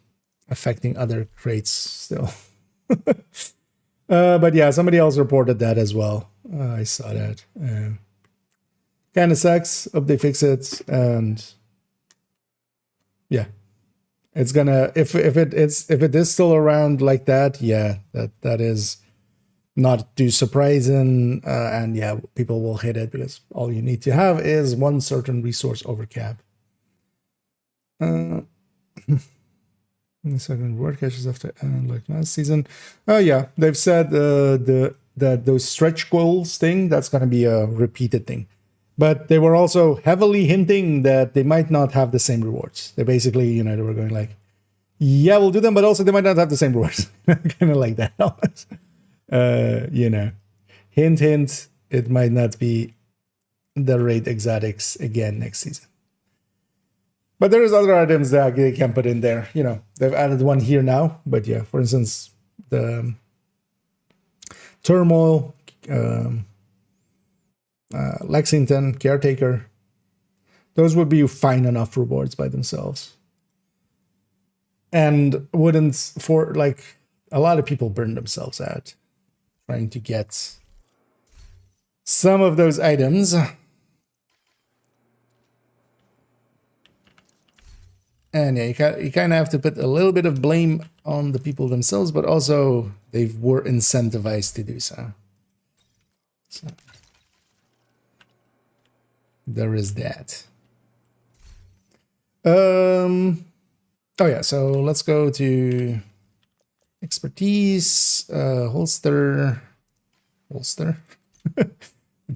affecting other crates still. But yeah, somebody else reported that as well. I saw that. Kind of sucks. Hope they fix it. And yeah, it's gonna if it is still around like that, yeah, that is not too surprising. And yeah, people will hit it because all you need to have is one certain resource over cap. Second word caches after like last season. Oh yeah, they've said that those stretch goals thing, that's gonna be a repeated thing. But they were also heavily hinting that they might not have the same rewards. They basically, they were going like, yeah, we'll do them, but also they might not have the same rewards. Kind of like that. Hint, hint, it might not be the raid exotics again next season. But there's other items that they can put in there. They've added one here now. But yeah, for instance, the Turmoil, Lexington, Caretaker, those would be fine enough rewards by themselves. And wouldn't, for like, a lot of people burn themselves out trying to get some of those items. And yeah, you kind of have to put a little bit of blame on the people themselves, but also they were incentivized to do so. So there is that. Oh yeah, so let's go to expertise, holster,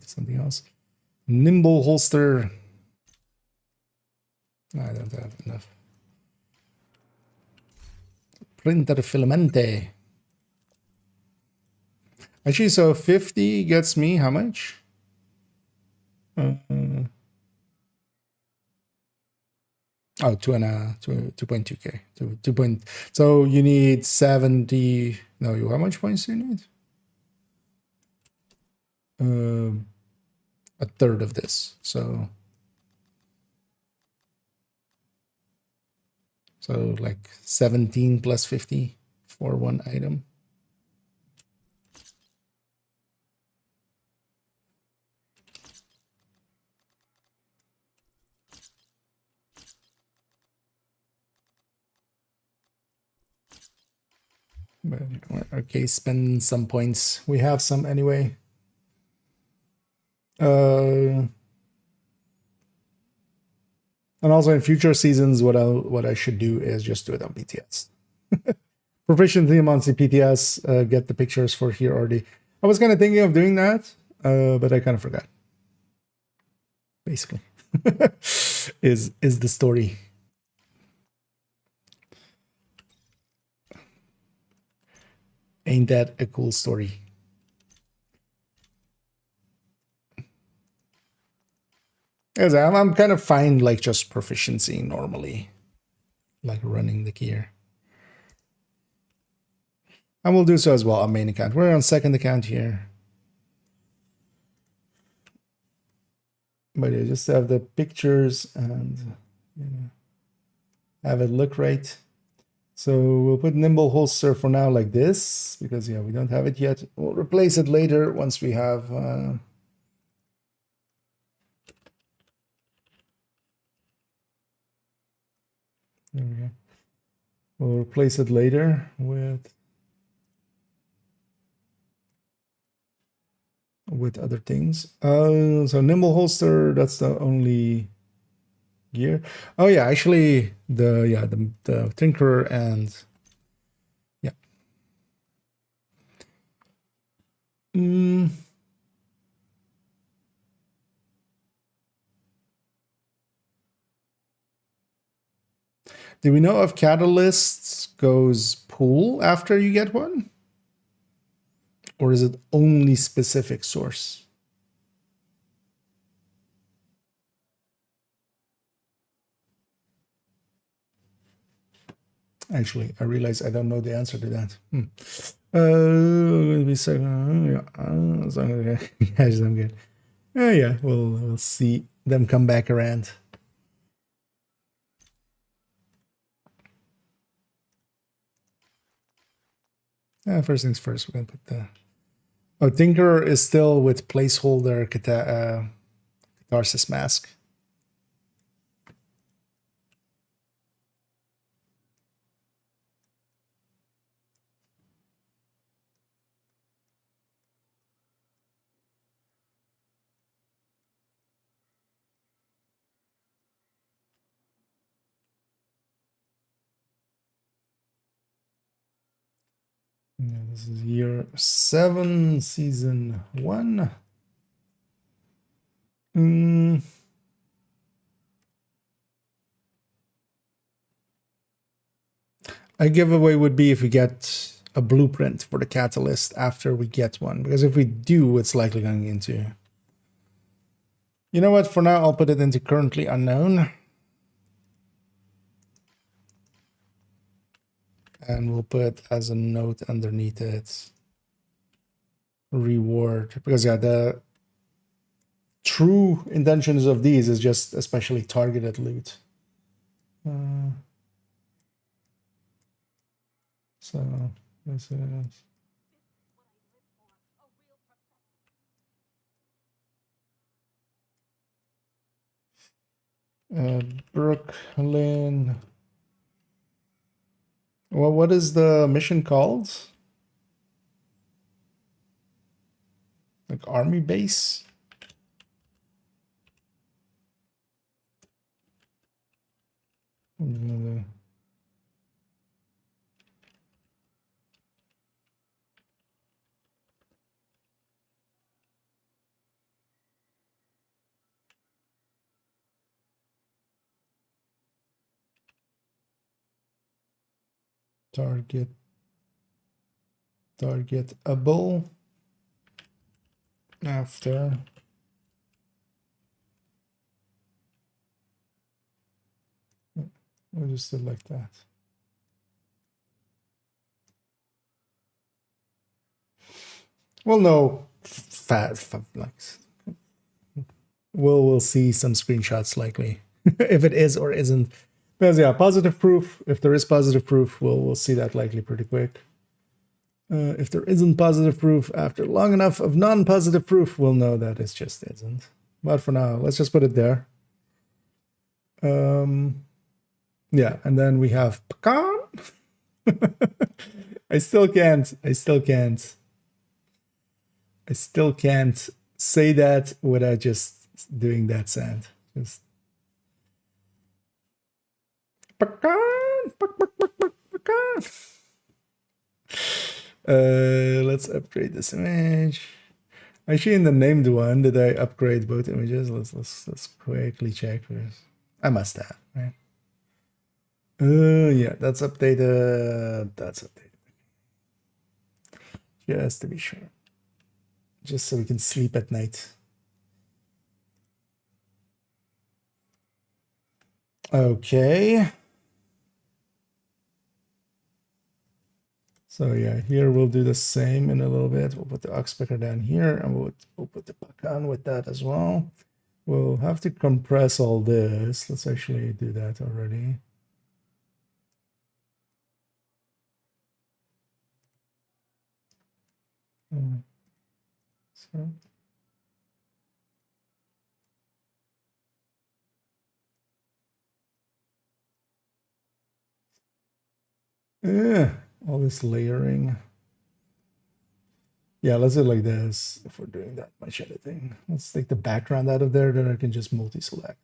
something else. Nimble holster. I don't have enough. Printer filamente. Actually, so 50 gets me how much? 2.2k. So you need 70. No, how much points do you need? A third of this. So like 17 plus 50 for one item. But okay, spend some points. We have some anyway. And also in future seasons, what I should do is just do it on PTS. Proficiency on PTS, get the pictures for here already. I was kind of thinking of doing that, but I kind of forgot. Basically. is the story. Ain't that a cool story? Yes, I'm kind of fine, like just proficiency normally, like running the gear. And we'll do so as well on main account. We're on second account here. But yeah, just have the pictures and have it look right. So we'll put nimble holster for now like this, because yeah, we don't have it yet. We'll replace it later once we have there we go. We'll replace it later with other things. So nimble holster, that's the only gear. Oh yeah, actually the tinkerer and yeah. Do we know if catalysts goes pool after you get one? Or is it only specific source? Actually, I realize I don't know the answer to that. Yes, I'm good. Oh yeah, we'll see them come back around. First things first, we're gonna put the Tinkerer is still with placeholder catharsis mask. Yeah, this is year 7, season 1. A giveaway would be if we get a blueprint for the catalyst after we get one, because if we do, it's likely going into... You know what? For now, I'll put it into currently unknown. And we'll put as a note underneath it, reward, because yeah, the true intentions of these is just especially targeted loot. So this is Brooklyn. Well, what is the mission called? Like army base? Targetable after we'll just do it like that. Well, no, like we'll see some screenshots likely if it is or isn't. Because yeah, positive proof. If there is positive proof, we'll see that likely pretty quick. If there isn't positive proof after long enough of non-positive proof, we'll know that it just isn't. But for now, let's just put it there. Yeah, and then we have pecan. I still can't say that without just doing that sound. Just pecan, pecan. Let's upgrade this image. Actually, in the named one, did I upgrade both images? Let's quickly check first. I must have, right? Yeah, that's updated. That's updated. Just to be sure. Just so we can sleep at night. Okay. So yeah, here we'll do the same in a little bit. We'll put the aux picker down here, and we'll put the puck on with that as well. We'll have to compress all this. Let's actually do that already. So. All this layering. Yeah, let's do it like this if we're doing that much editing. Let's take the background out of there, then I can just multi-select.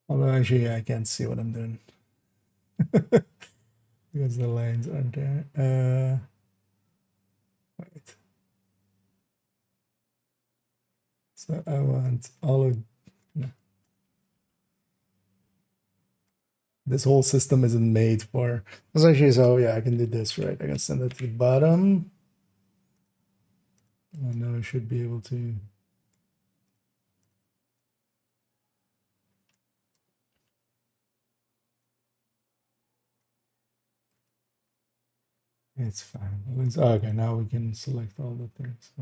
Although actually I can't see what I'm doing. Because the lines aren't there. Wait. So I want all of this whole system isn't made for this actually, so yeah, I can do this, right? I can send it to the bottom. And now I should be able to it's fine. Okay, now we can select all the things.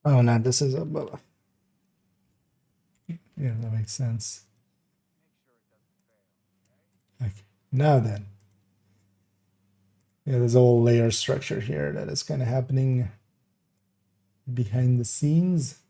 Oh no, this is a yeah, that makes sense. Okay, now then. Yeah, there's a whole layer structure here that is kind of happening behind the scenes.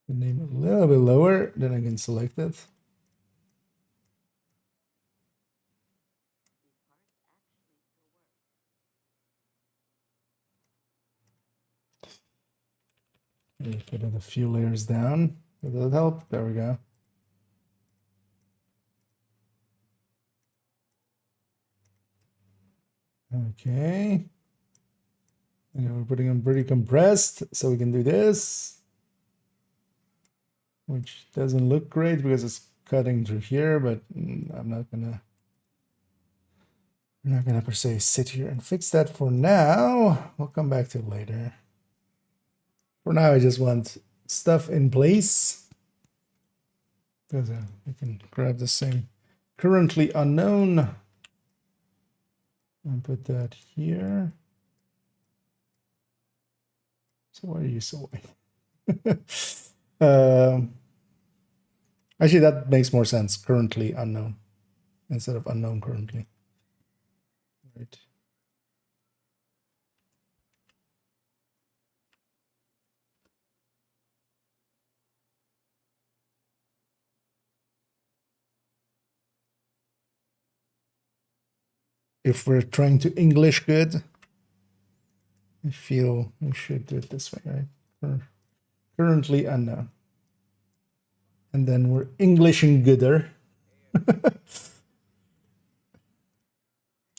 The name a little bit lower, then I can select it. Put it a few layers down. Does that help? There we go. Okay. And we're putting them pretty compressed, so we can do this, which doesn't look great because it's cutting through here, but I'm not gonna per se sit here and fix that for now. We'll come back to it later. For now, I just want stuff in place. Because we can grab the same currently unknown and put that here. So why are you so white? Actually, that makes more sense. Currently unknown instead of unknown currently. Right. If we're trying to English good, I feel we should do it this way, right? Currently unknown. And then we're Englishing gooder.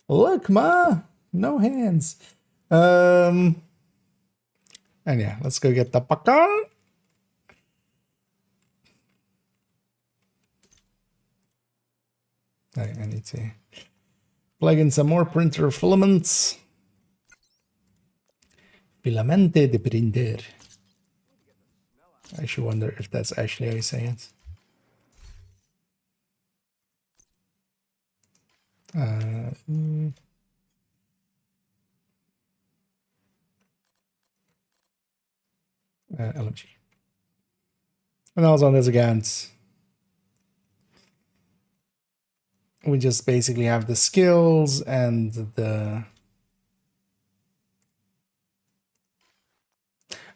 Look, ma, no hands. And yeah, let's go get the pakan. I need to plug in some more printer filaments. Filamente de printer. I should wonder if that's actually how you say it. LMG. And also on this account, we just basically have the skills and the...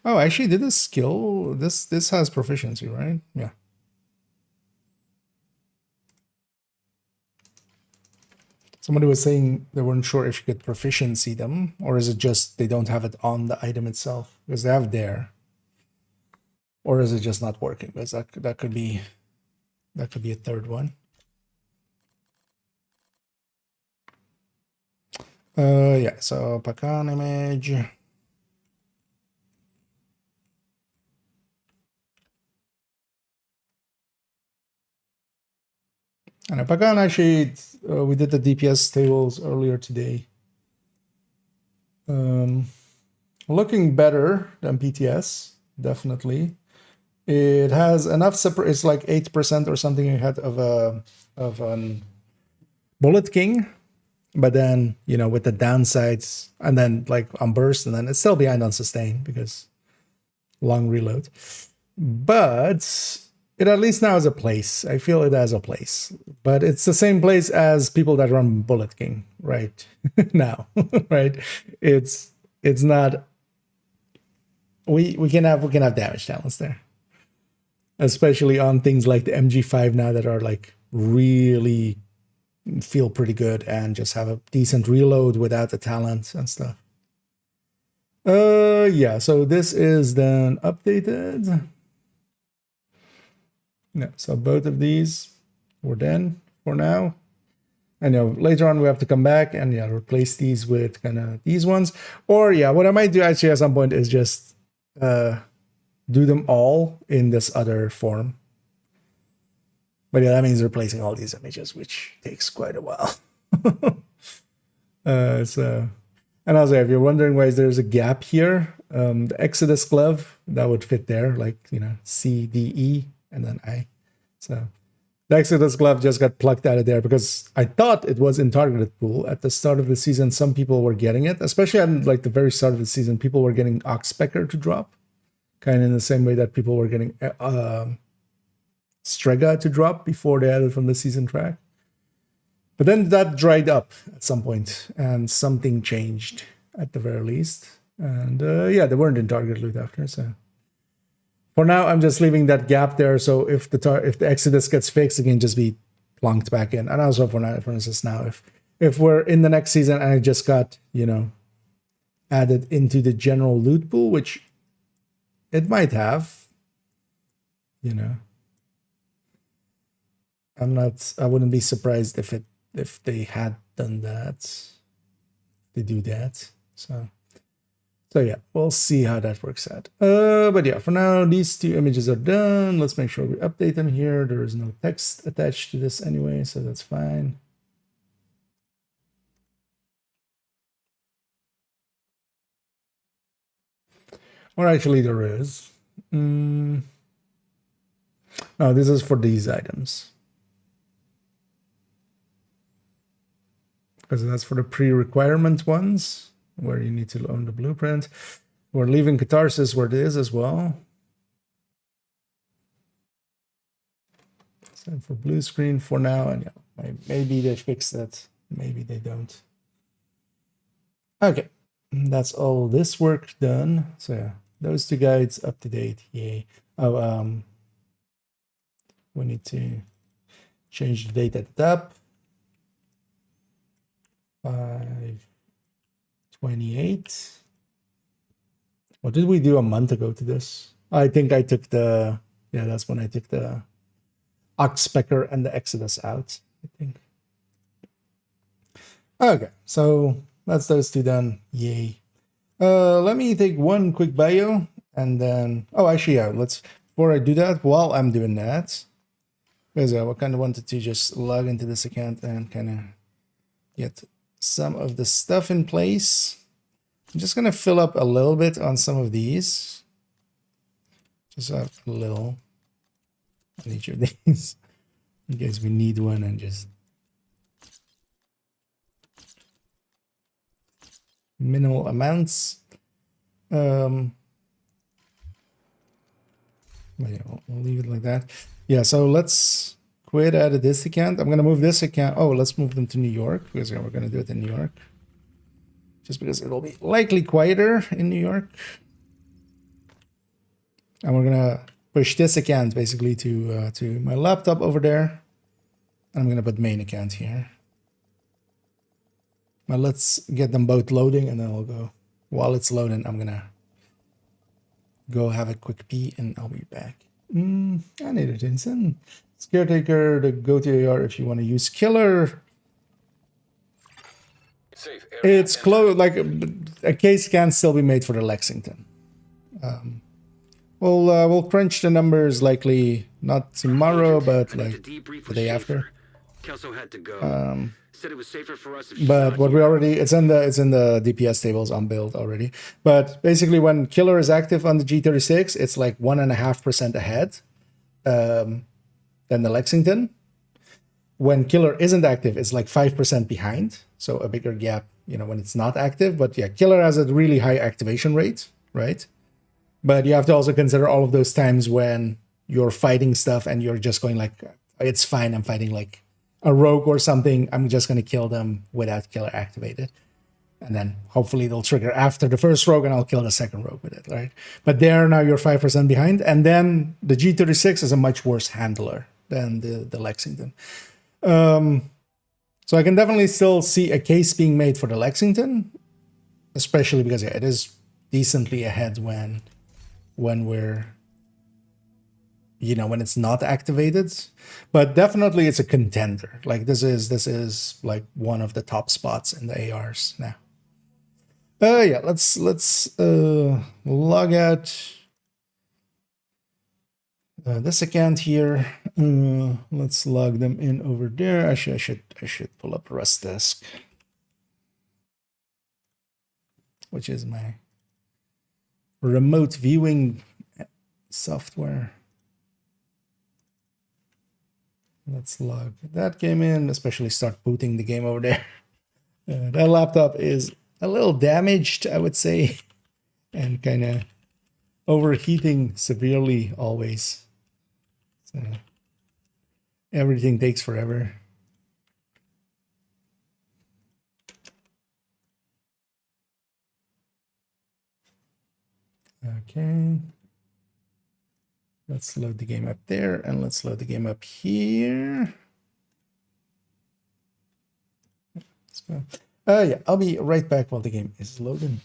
Oh, actually, did this skill... This has proficiency, right? Yeah. Somebody was saying they weren't sure if you could proficiency them, or is it just they don't have it on the item itself? Because they have there. Or is it just not working? Because that could be a third one. Yeah, so Pakan image. And Pakan actually, we did the DPS tables earlier today. Looking better than PTS, definitely. It has enough separate. It's like 8% or something ahead of a Bullet King, but then with the downsides, and then like on burst, and then it's still behind on sustain because long reload. But it at least now has a place. I feel it has a place, but it's the same place as people that run Bullet King right now, right? It's not. We can have damage talents there. Especially on things like the MG5 now that are like really feel pretty good and just have a decent reload without the talent and stuff. Yeah, so this is then updated. Yeah, so both of these were done for now. And later on we have to come back and replace these with kind of these ones. Or what I might do actually at some point is just do them all in this other form. But that means replacing all these images, which takes quite a while. And also, if you're wondering why there's a gap here, the Exodus glove, that would fit there, like, C, D, E, and then I. So the Exodus glove just got plucked out of there because I thought it was in targeted pool. At the start of the season, some people were getting it, especially at like the very start of the season, people were getting Oxpecker to drop. Kind of in the same way that people were getting Strega to drop before they added from the season track. But then that dried up at some point, and something changed at the very least. And they weren't in target loot after. So for now, I'm just leaving that gap there. So if the Exodus gets fixed, it can just be plonked back in. And also for instance, now if we're in the next season and it just got added into the general loot pool, which it might have, I wouldn't be surprised if they had done that. They do that. So yeah, we'll see how that works out. But yeah, for now, these two images are done. Let's make sure we update them here. There is no text attached to this anyway, so that's fine. Or actually there is. No, this is for these items. Because that's for the pre-requirement ones, where you need to own the blueprint. We're leaving Catharsis where it is as well. So for blue screen for now, and maybe they fix that, maybe they don't. Okay, that's all this work done. So yeah, those two guides up to date. Yay. Oh, we need to change the date at the top. 5/28. What did we do a month ago to this? I think I took that's when I took the Oxpecker and the Exodus out, I think. Okay, so that's those two done. Yay. Let me take one quick bio and then, oh, actually, yeah, let's, before I do that, while I'm doing that, because I kind of wanted to just log into this account and kind of get some of the stuff in place. I'm just going to fill up a little bit on some of these. Just a little on each of these in case we need one, and just minimal amounts. Yeah, we'll leave it like that. Yeah, so let's quit out of this account. I'm going to move this account. Oh, let's move them to New York, because we're going to do it in New York. Just because it'll be likely quieter in New York. And we're going to push this account basically to my laptop over there. I'm going to put main account here. Now let's get them both loading, and then I'll go. While it's loading, I'm going to go have a quick pee, and I'll be back. I need a Jensen. It's caretaker, the go-to AR if you want to use killer. Safe area. It's close, like a case can still be made for the Lexington. We'll crunch the numbers likely not tomorrow, but like the day after. Kelso had to go. Said it was safer for us if she's But not what we here. already, it's in the DPS tables on build already. But basically, when killer is active on the G36, it's like 1.5% ahead than the Lexington. When killer isn't active, it's like 5% behind, so a bigger gap, you know, when it's not active. But yeah, killer has a really high activation rate, right? But you have to also consider all of those times when you're fighting stuff and you're just going like, it's fine, I'm fighting like a rogue or something, I'm just going to kill them without killer activated. And then hopefully they'll trigger after the first rogue and I'll kill the second rogue with it, right? But there now you're 5% behind. And then the G36 is a much worse handler than the Lexington. So I can definitely still see a case being made for the Lexington, especially because yeah, it is decently ahead when we're, you know, when it's not activated. But definitely it's a contender. Like this is like one of the top spots in the ARs now. Yeah, let's log out this account here. Let's log them in over there. Actually, I should pull up Rust Desk, which is my remote viewing software. Let's log that game in, especially start booting the game over there. That laptop is a little damaged, I would say, and kind of overheating severely always. So everything takes forever. Okay. Let's load the game up there, and let's load the game up here. Let's go. Yeah, I'll be right back while the game is loading.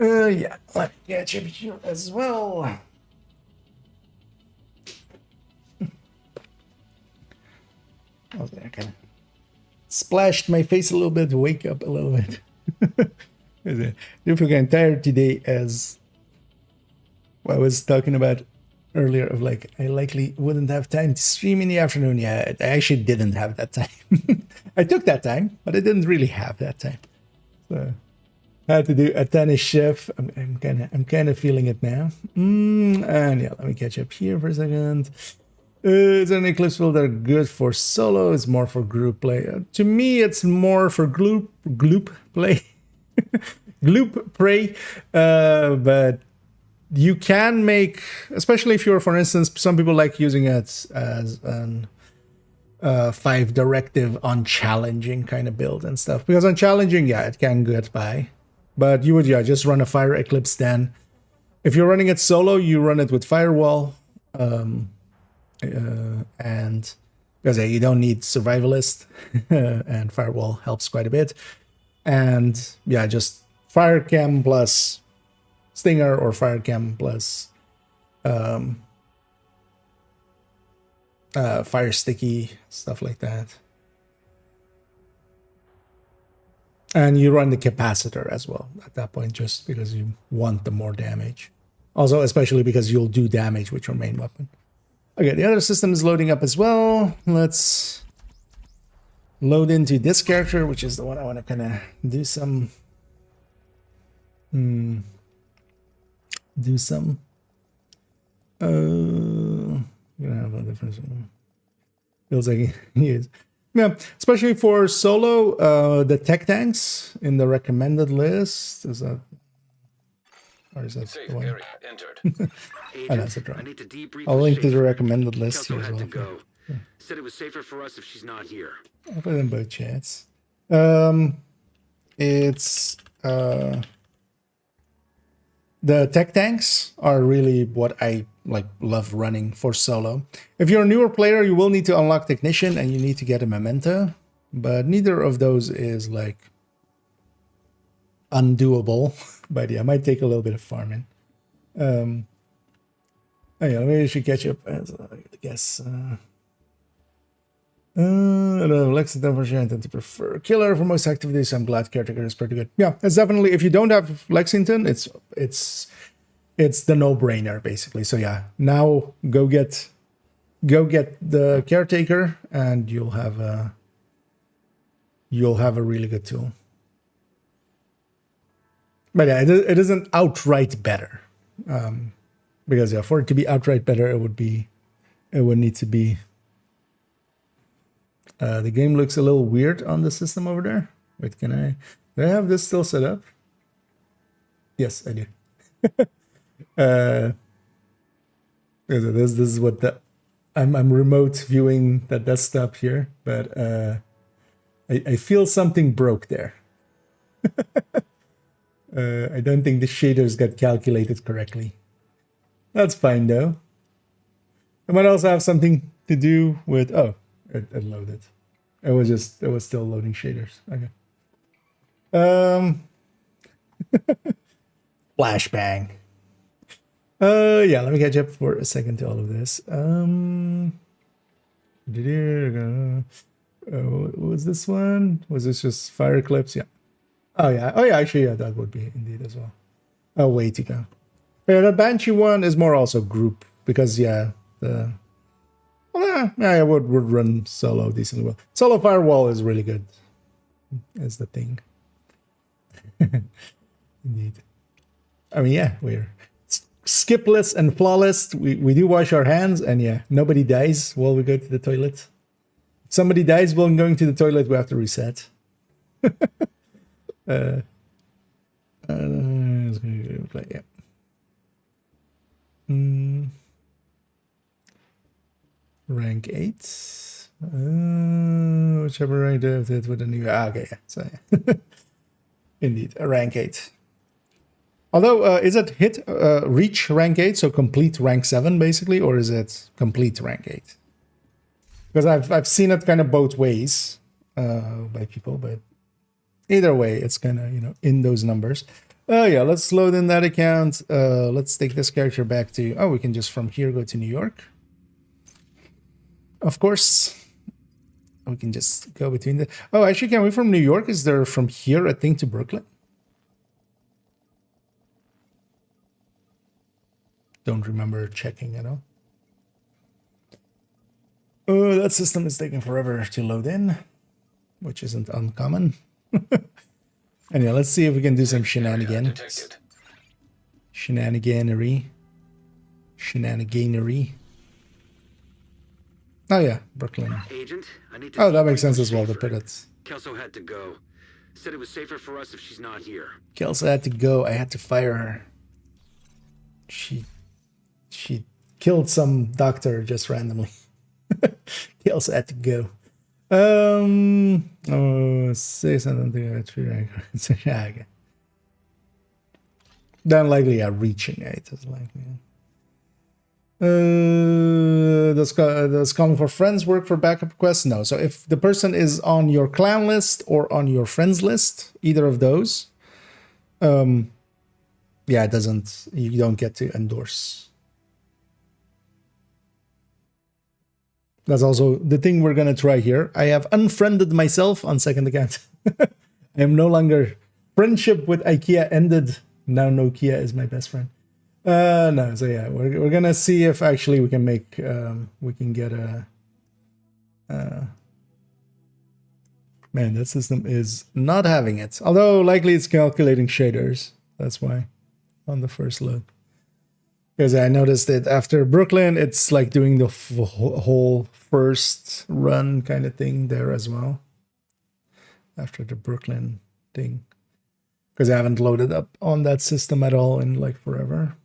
Yeah, let me get you here as well. Okay, I kind of splashed my face a little bit to wake up a little bit. Do feel kind of tired today, as I was talking about earlier, of like I likely wouldn't have time to stream in the afternoon. Yeah, I actually didn't have that time. I took that time, but I didn't really have that time. So I had to do a tennis shift. I'm kind of feeling it now. And yeah, let me catch up here for a second. Is there any clips that are good for solo? It's more for group play. To me, it's more for gloop play. Gloop play. But you can make, especially if you're, for instance, some people like using it as an 5 directive on challenging kind of build and stuff. Because on challenging, yeah, it can get by. But you would, yeah, just run a Fire Eclipse then. If you're running it solo, you run it with Firewall. And because you don't need Survivalist, and Firewall helps quite a bit. And yeah, just Fire Cam plus Stinger or Fire Cam plus Fire Sticky, stuff like that. And you run the capacitor as well at that point, just because you want the more damage. Also, especially because you'll do damage with your main weapon. Okay, the other system is loading up as well. Let's load into this character, which is the one I want to kind of do some... You know, have a difference. Feels like he is. Yeah, especially for solo, the tech tanks in the recommended list. Is that... Or is that Safe the one? area entered. Oh, that's a Agent, drop. I need to debrief I'll with link to the Schaefer. recommended list Kelso here as had well. to go. Said it was safer for us if she's not here. I'll put in both chats. It's the tech tanks are really what I love running for solo. If you're a newer player, you will need to unlock Technician and you need to get a memento, but neither of those is like undoable. But yeah, it might take a little bit of farming. Oh yeah, maybe I should catch up as I guess. I don't know, Lexington for sure, I tend to prefer Killer for most activities. I'm glad Caretaker is pretty good. Yeah, it's definitely, if you don't have Lexington, it's the no-brainer basically. So yeah, now go get the Caretaker and you'll have a really good tool. But yeah, it isn't outright better. Because yeah, for it to be outright better, it would need to be. The game looks a little weird on the system over there. Wait, do I have this still set up? Yes, I do. This is what I'm remote viewing the desktop here, but I feel something broke there. I don't think the shaders got calculated correctly. That's fine though. It might also have something to do with it loaded. It was still loading shaders. Okay. Flashbang. Yeah, let me catch up for a second to all of this. What was this one? Was this just Fire Eclipse? Yeah. Oh yeah, actually, yeah, that would be indeed as well. A way to go. Yeah, the Banshee one is more also group, because yeah, I would run solo decently well. Solo Firewall is really good. Is the thing. Indeed. I mean, yeah, we're skipless and flawless. We do wash our hands, and yeah, nobody dies while we go to the toilet. If somebody dies while going to the toilet, we have to reset. Yeah. Rank 8. Whichever rank it with a new. Okay, yeah. So yeah. Indeed, a rank 8. Although, is it reach rank 8, so complete rank 7 basically, or is it complete rank 8? Because I've seen it kind of both ways by people, but either way, it's kind of, in those numbers. Yeah, let's load in that account. Let's take this character back to... we can just from here go to New York. Of course. We can just go between the... actually, can we from New York? Is there from here a thing to Brooklyn? Don't remember checking at all. Oh, that system is taking forever to load in, which isn't uncommon. Anyway, let's see if we can do some shenanigans. Shenaniganery. Oh yeah, Brooklyn. Agent, I need to Oh, that makes debrief sense with as well to Schaefer. put it. Kelso had to go. Said it was safer for us if she's not here. Kelso had to go. I had to fire her. She killed some doctor just randomly. Kelso had to go. Say something about okay. Then likely reaching it is like. Does calling for friends work for backup requests? No. So if the person is on your clan list or on your friends list, either of those, yeah, it doesn't. You don't get to endorse. That's also the thing we're gonna try here. I have unfriended myself on second account. I am no longer friendship with IKEA ended. Now Nokia is my best friend. No, so yeah, we're gonna see if actually we can make we can get a man, that system is not having it. Although likely it's calculating shaders. That's why on the first load. Because I noticed that after Brooklyn, it's like doing the whole first run kind of thing there as well. After the Brooklyn thing. Because I haven't loaded up on that system at all in like forever.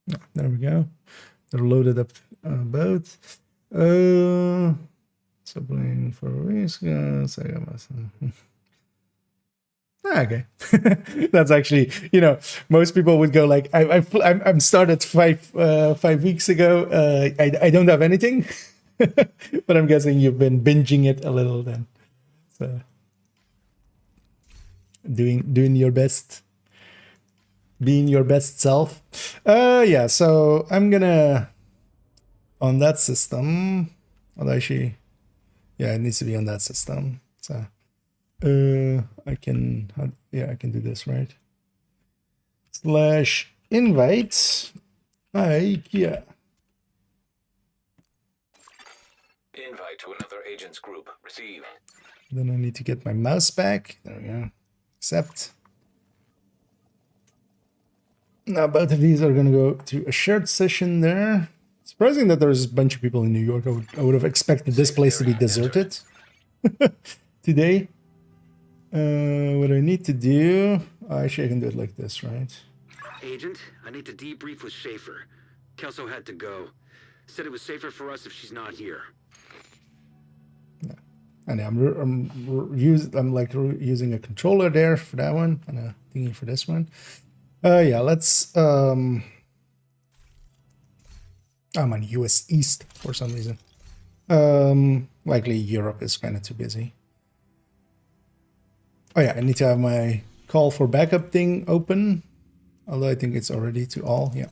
No, there we go. They're loaded up both. Sublime for risk. Okay, that's actually, you know, most people would go like, I'm started 5 weeks ago. I don't have anything, but I'm guessing you've been binging it a little then. So doing your best. Being your best self. Yeah, so I'm gonna on that system. Although actually, yeah, it needs to be on that system. So I can do this, right? /invite IKEA. Invite to another agent's group. Receive. Then I need to get my mouse back. There we go. Accept. Now both of these are going to go to a shared session there. Surprising that there's a bunch of people in New York. I would have expected this place to be deserted today. What I need to do... actually, I can do it like this, right? Agent, I need to debrief with Schaefer. Kelso had to go. Said it was safer for us if she's not here. Yeah. And I'm using a controller there for that one and a thingy for this one. Yeah, let's I'm on US East for some reason. Likely Europe is kind of too busy. Oh yeah, I need to have my call for backup thing open. Although I think it's already to all, yeah.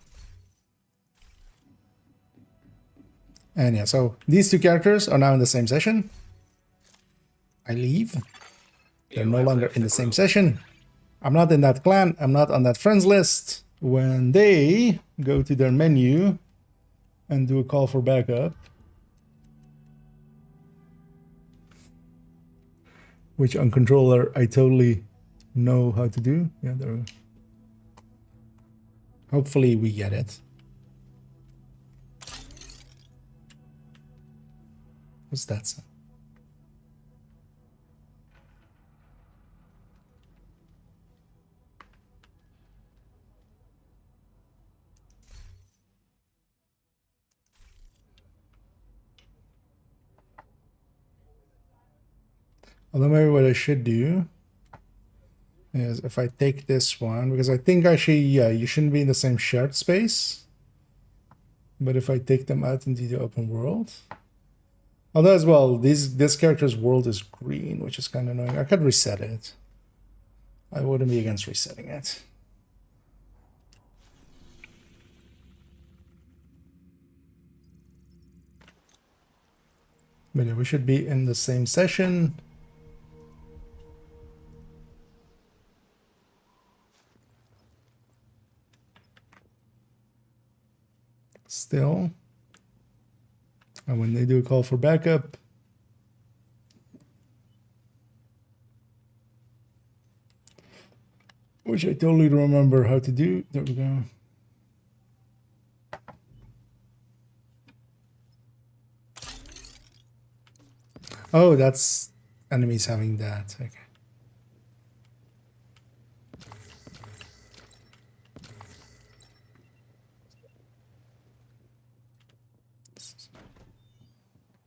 And yeah, so these two characters are now in the same session. I leave. They're no longer in the same session. I'm not in that clan. I'm not on that friends list. When they go to their menu and do a call for backup, which on controller I totally know how to do. Yeah, there we go. Hopefully we get it. What's that sound? Although maybe what I should do is if I take this one, because I think actually, yeah, you shouldn't be in the same shared space. But if I take them out into the open world, although as well, this character's world is green, which is kind of annoying. I could reset it. I wouldn't be against resetting it. But yeah, we should be in the same session. still. And when they do a call for backup, which I totally remember how to do. There we go. Oh, that's enemies having that. Okay.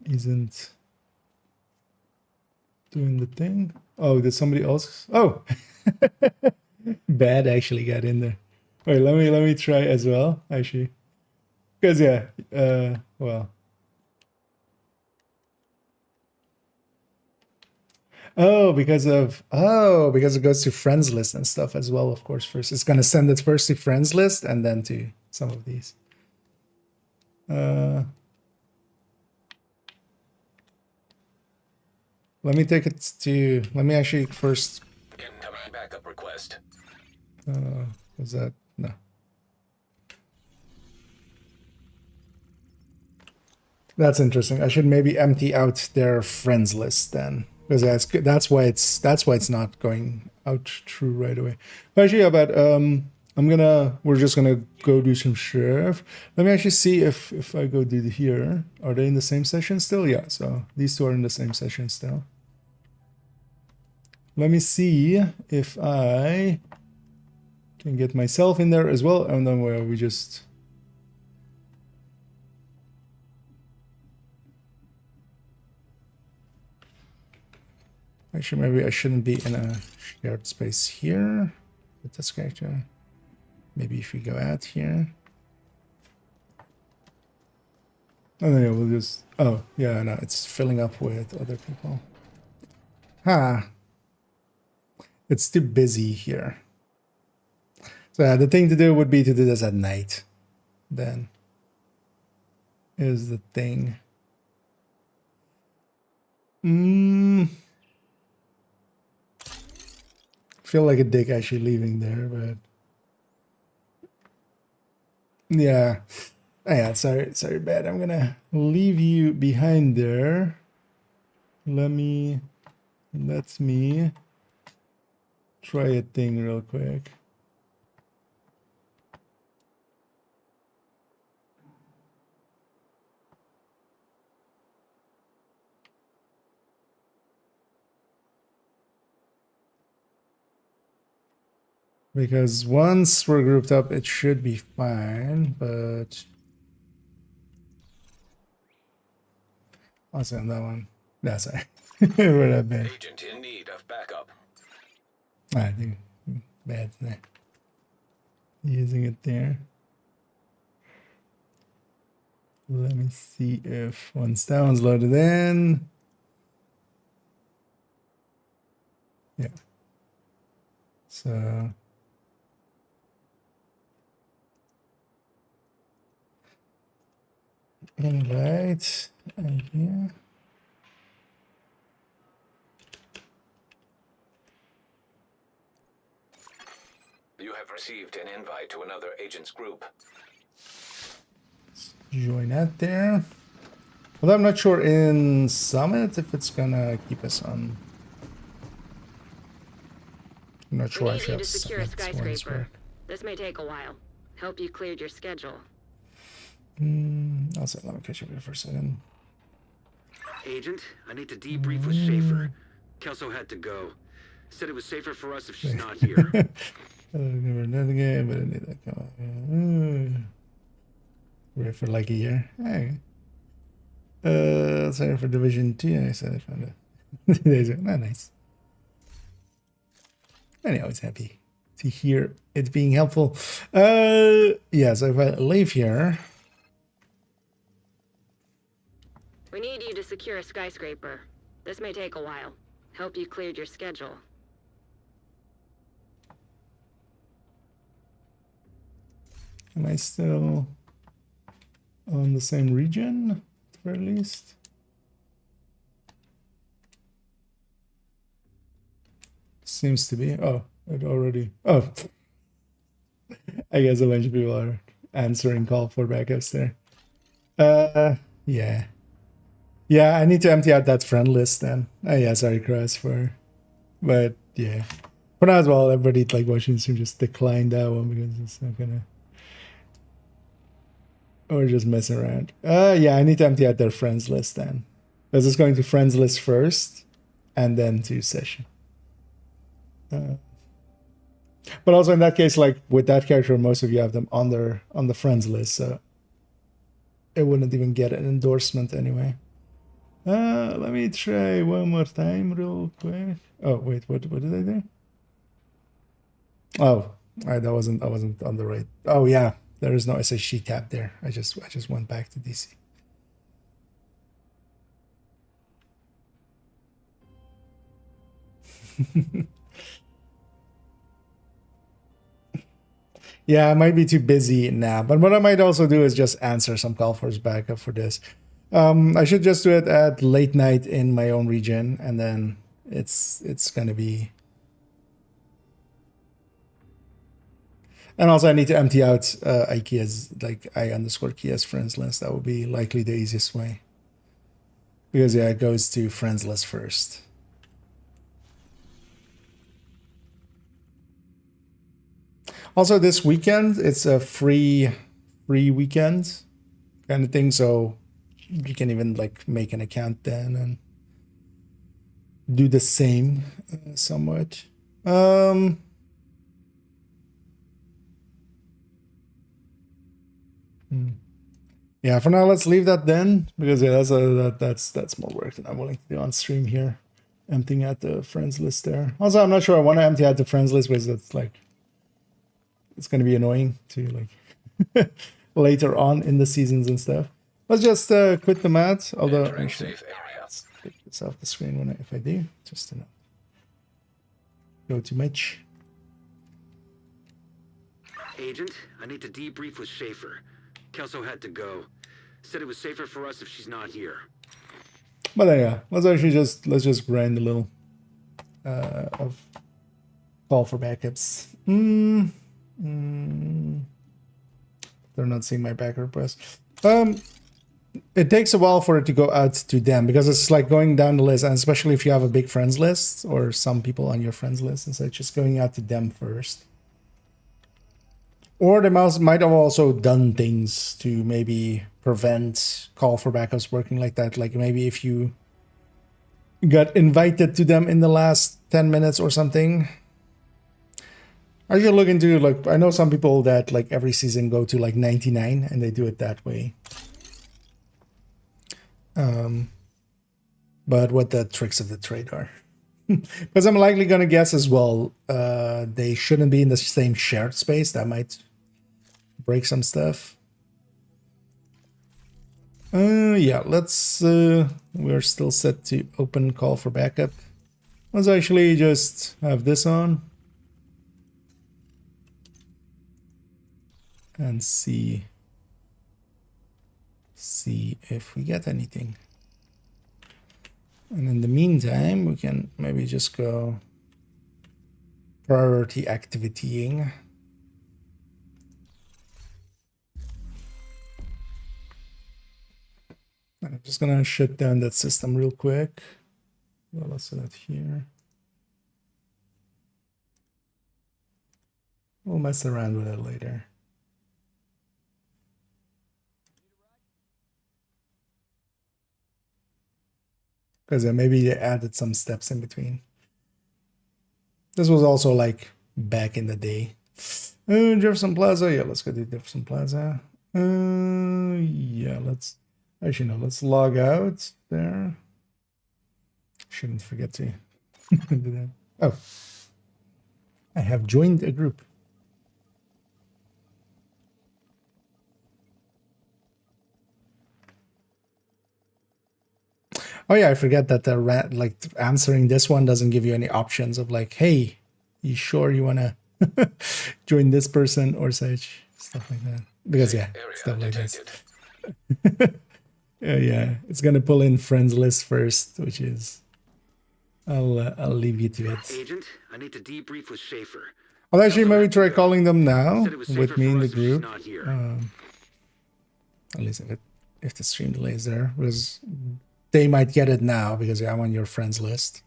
Isn't doing the thing. Oh, did somebody else? Oh, Bad actually got in there. Wait, let me try as well. Actually, because yeah, well. Because it goes to friends list and stuff as well. Of course, first it's gonna send it first to friends list and then to some of these. Let me take it to. Let me actually first. Incoming backup request. Was that no? That's interesting. I should maybe empty out their friends list then, because that's why it's not going out true right away. But actually, yeah, but we're just gonna go do some sheriff. Let me actually see if I go do here. Are they in the same session still? Yeah. So these two are in the same session still. Let me see if I can get myself in there as well, and then we just. Actually, maybe I shouldn't be in a shared space here with this character. Maybe if we go out here. Oh, yeah, we'll just. Oh, yeah, no, it's filling up with other people. It's too busy here. So yeah, the thing to do would be to do this at night. Then is the thing. Feel like a dick actually leaving there, but yeah. Sorry, Bad. I'm gonna leave you behind there. Let me try a thing real quick. Because once we're grouped up, it should be fine, but also on that one. No, sorry. We're not bad. Agent in need of backup. I think Bad there. Using it there. Let me see if once that one's loaded in. Yeah. So invite idea. You have received an invite to another agent's group. Join that there. Well, I'm not sure in Summit if it's gonna keep us on. I'm not sure. We need you to secure a skyscraper. This may take a while. Hope you cleared your schedule. Also, let me catch up here for a second. Agent, I need to debrief with Schaefer. Kelso had to go. Said it was safer for us if she's not here. Never done the game, but I need that come. Wait for like a year. Hey. Sorry for Division 2. I said I found it. 2 days ago. Not nice. I'm always happy to hear it being helpful. Yeah, so if I leave here. We need you to secure a skyscraper. This may take a while. Hope you cleared your schedule. Am I still on the same region, at the very least? Seems to be. Oh, it already. Oh, I guess a bunch of people are answering call for backups there. Yeah. Yeah, I need to empty out that friend list then. Oh yeah, sorry, Cross, but yeah. For now as well, everybody like watching the stream just decline that one because it's not gonna, or just messing around. Yeah, I need to empty out their friends list then. Because it's going to friends list first and then to session. But also in that case, like with that character, most of you have them on the friends list, so it wouldn't even get an endorsement anyway. Let me try one more time real quick. Oh wait, what did I do? Oh, I wasn't on the right. Oh yeah, there is no SHG tab there. I just went back to DC. Yeah, I might be too busy now, but what I might also do is just answer some call for's backup for this. I should just do it at late night in my own region, and then it's gonna be. And also, I need to empty out IKEA's like I_Kia's friends list. That would be likely the easiest way, because yeah, it goes to friends list first. Also, this weekend it's a free weekend kind of thing, so you can even like make an account then and do the same somewhat. Yeah, for now let's leave that then, because yeah, that's more work than I'm willing to do on stream here, emptying out the friends list there. Also, I'm not sure I want to empty out the friends list because it's like it's going to be annoying to like later on in the seasons and stuff. Let's just quit the mat. Although actually, let's take this off the screen if I do, just to go too much. Agent, I need to debrief with Schaefer. Kelso had to go. Said it was safer for us if she's not here. But yeah, let's just grind a little of call for backups. They're not seeing my back request. It takes a while for it to go out to them because it's like going down the list, and especially if you have a big friends list or some people on your friends list, and so it's just going out to them first. Or they might have also done things to maybe prevent call for backups working like that. Like maybe if you got invited to them in the last 10 minutes or something. I should look into, like, I know some people that like every season go to like 99 and they do it that way. But what the tricks of the trade are. Because I'm likely going to guess as well, they shouldn't be in the same shared space. That might break some stuff. Yeah, let's, we're still set to open call for backup. Let's actually just have this on. And see if we get anything. And in the meantime, we can maybe just go priority activitying. I'm just gonna shut down that system real quick. Well, let's do that here. We'll mess around with it later. Because maybe they added some steps in between. This was also like back in the day. Jefferson Plaza. Yeah, let's go to Jefferson Plaza. Yeah, let's actually no, let's log out there. Shouldn't forget to do that. Oh, I have joined a group. Oh yeah, I forget that the like answering this one doesn't give you any options of like, hey, you sure you wanna join this person or such stuff like that? Because yeah, stuff like this. Yeah, it's gonna pull in friends list first, which is I'll leave you to it. Agent, I need to debrief with Schaefer. I'll actually maybe try calling them now Said it was safer with me in for the us if she's group. not here. At least if the stream delay is there, because they might get it now because I'm on your friends list.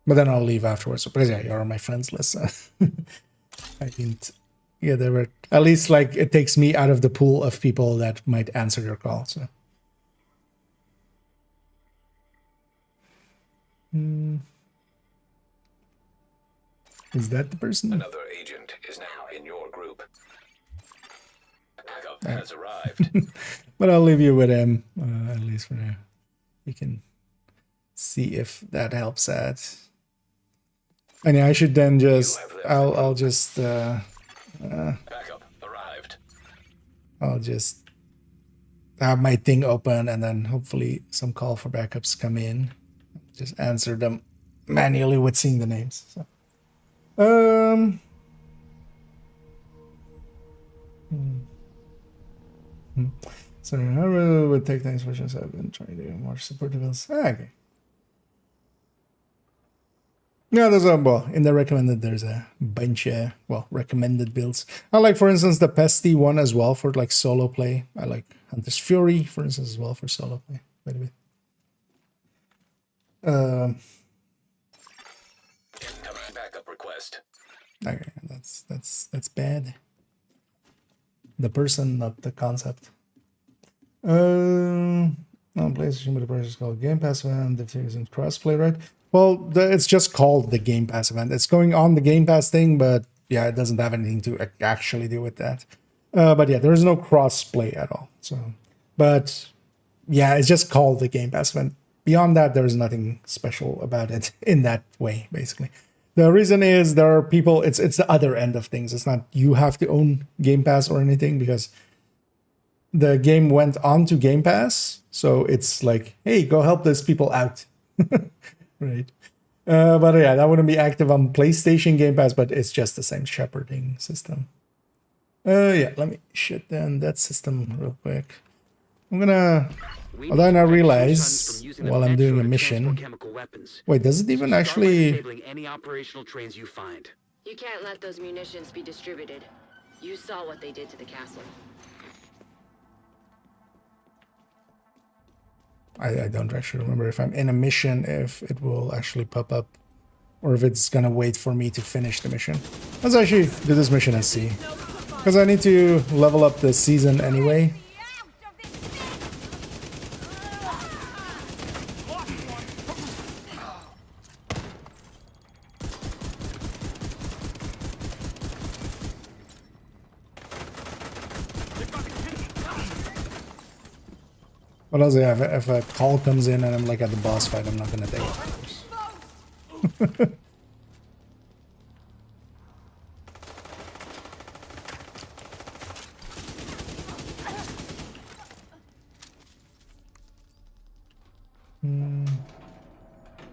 But then I'll leave afterwards because yeah, you're on my friends list. So I didn't. Yeah, they were at least like it takes me out of the pool of people that might answer your call. So. Is that the person? Another agent is now in your group. Backup has arrived. But I'll leave you with him at least for now. You can see if that helps out. And yeah, I should then just I'll just Backup arrived. I'll just have my thing open and then hopefully some call for backups come in. Just answer them manually with seeing the names. So. So I really would take things for sure. I've been trying to do more support deals. Okay. Yeah, there's a well in the recommended. There's a bunch of recommended builds. I like, for instance, the Pesty one as well for like solo play. I like Hunter's Fury, for instance, as well for solo play. By the way. Incoming backup request. Okay, that's bad. The person, not the concept. On PlayStation, but the person is called Game Pass event. The thing isn't crossplay, right? Well, it's just called the Game Pass event. It's going on the Game Pass thing, but yeah, it doesn't have anything to actually do with that. But yeah, there is no crossplay at all. So, but yeah, it's just called the Game Pass event. Beyond that, there is nothing special about it in that way, basically. The reason is there are people, it's the other end of things. It's not you have to own Game Pass or anything because the game went on to Game Pass. So it's like, hey, go help those people out. Right. But yeah, that wouldn't be active on PlayStation Game Pass, but it's just the same shepherding system. Yeah, let me shut down that system real quick. I'm gonna... Although I now realize while I'm doing a mission... Wait, does it even actually... Any operational trains you find. You can't let those munitions be distributed. You saw what they did to the castle. I don't actually remember if I'm in a mission, if it will actually pop up, or if it's gonna wait for me to finish the mission. Let's actually do this mission and see. Because I need to level up the season anyway. But also, yeah, if a call comes in and I'm like at the boss fight, I'm not gonna take it.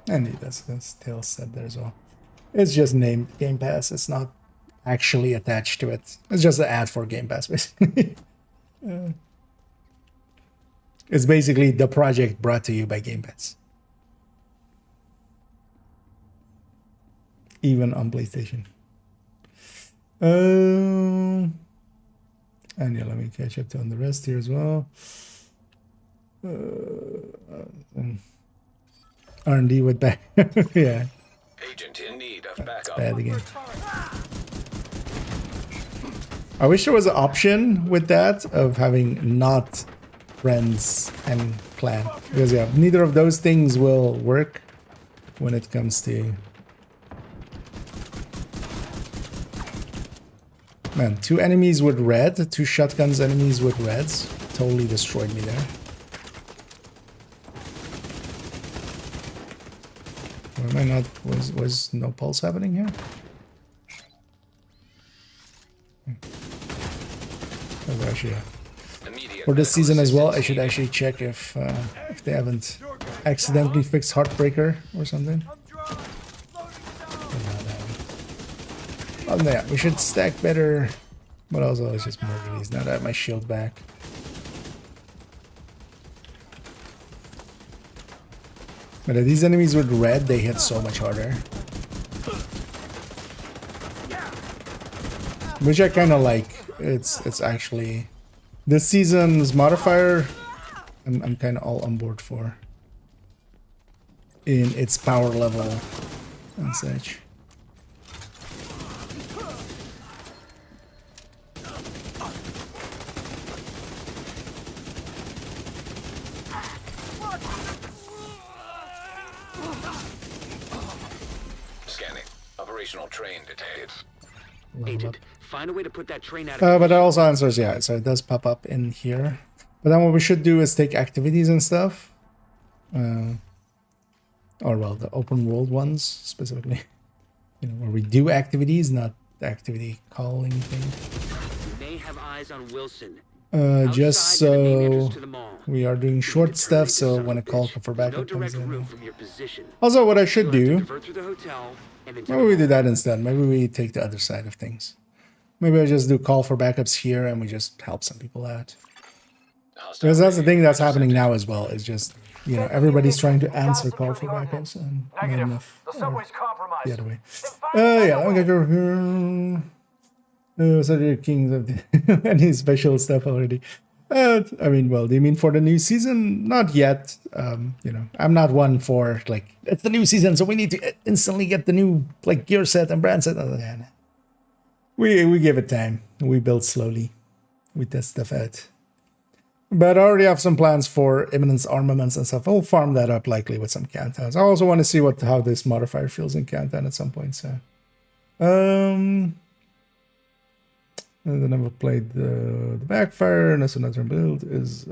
And that's still said there as well. It's just named Game Pass. It's not actually attached to it. It's just an ad for Game Pass, basically. It's basically the project brought to you by Game Pass. Even on PlayStation. And yeah, let me catch up on the rest here as well. R&D with back. Yeah. Agent in need of backup. Bad again. I wish there was an option with that of having not friends and clan, because yeah, neither of those things will work when it comes to... Man, 2 enemies with red, 2 shotguns enemies with reds, totally destroyed me there. Am I not... was no pulse happening here? Oh, actually, yeah. For this season as well, I should actually check if they haven't accidentally fixed Heartbreaker or something. Oh yeah, we should stack better, but also it's just murder these now that I have my shield back. But these enemies with red, they hit so much harder. which I kind of like. It's actually this season's modifier. I'm kind of all on board for in its power level and such. Scanning. Operational train detected. Agent, find a way to put that train out But of that also answers, yeah, so it does pop up in here. But then what we should do is take activities and stuff. Or well, the open world ones specifically. You know, where we do activities, not the activity calling thing. We may have eyes on Wilson. Just Outside near the main entrance so to the mall. we are doing We short need to stuff, terminate this so son of when a a call bitch. for There's no backup comes direct in. route from your position. Also, what I should You'll have to do, divert through the hotel and into maybe the we do mall. that instead. Maybe we take the other side of things. Maybe I just do call for backups here and we just help some people out. Because that's the thing that's happening now as well. It's just, you know, everybody's trying to answer call for backups and not enough. The subway's compromised. The other way. Then Yeah, let me get your... so you're kings of the... any special stuff already. I mean, well, do you mean for the new season? Not yet. You know, I'm not one for, like, it's the new season, so we need to instantly get the new, like, gear set and brand set. We give it time. We build slowly. We test stuff out. But I already have some plans for imminent armaments and stuff. I'll farm that up likely with some Cantons. I also want to see how this modifier feels in Canton at some point. So, and then I've played the backfire, and that's another build. Is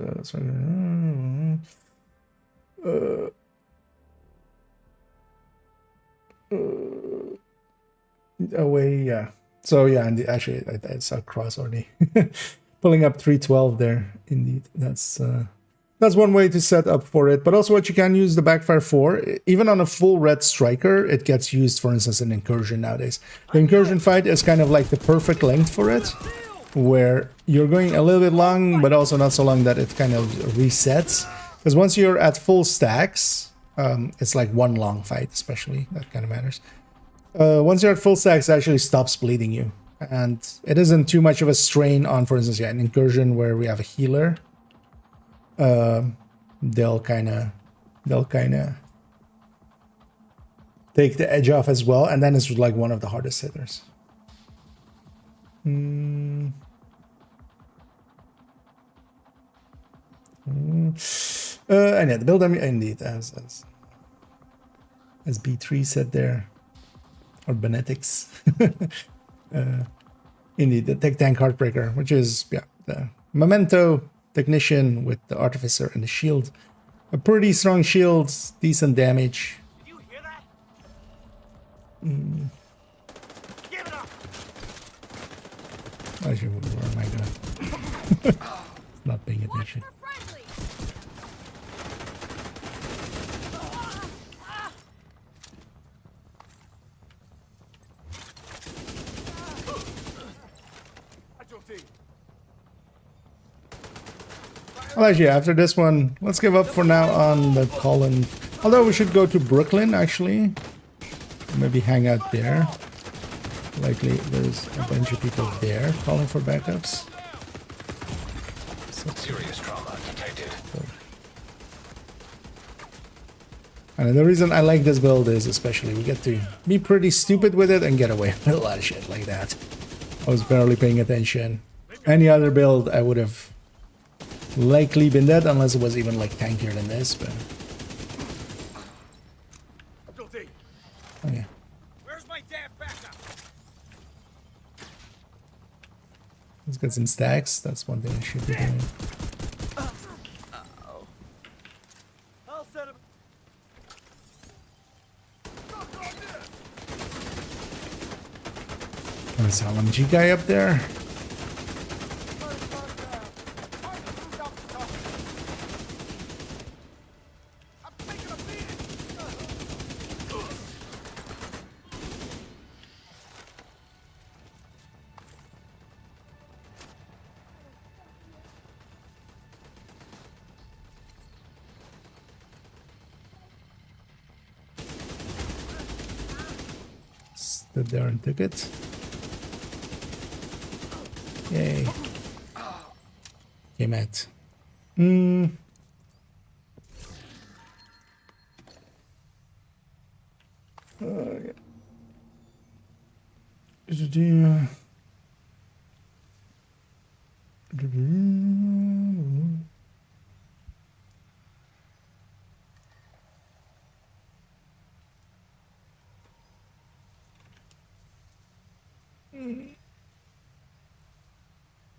away, yeah. So yeah, and actually I saw Cross already pulling up 312 there. Indeed, that's one way to set up for it. But also, what you can use the backfire for, even on a full red striker, it gets used, for instance, in incursion nowadays. The incursion fight is kind of like the perfect length for it, where you're going a little bit long, but also not so long that it kind of resets. Because once you're at full stacks, it's like one long fight, especially. That kind of matters. Once you're at full stacks, it actually stops bleeding you. And it isn't too much of a strain on, for instance, yeah, an incursion where we have a healer. They'll kind of take the edge off as well, and then it's like one of the hardest hitters. And yeah, the build, I mean, indeed, as B3 said there, or Benetics. Indeed, the Tech Tank Heartbreaker, which is, yeah, the Memento Technician with the Artificer and the shield. A pretty strong shield, decent damage. Did you hear that? Give it up. Actually, where am I going? Not paying attention. Well, actually, after this one, let's give up for now on the Colin. Although we should go to Brooklyn, actually. Maybe hang out there. Likely there's a bunch of people there calling for backups. Serious trauma detected. And the reason I like this build is especially we get to be pretty stupid with it and get away with a lot of shit like that. I was barely paying attention. Any other build, I would have likely been dead, unless it was even like tankier than this, but... Oh yeah. Where's my damn backup? Let's get some stacks. That's one thing I should be doing. I'll set him. There's an LMG guy up there. Stood there and took it. Yay. Okay, Matt. Yeah.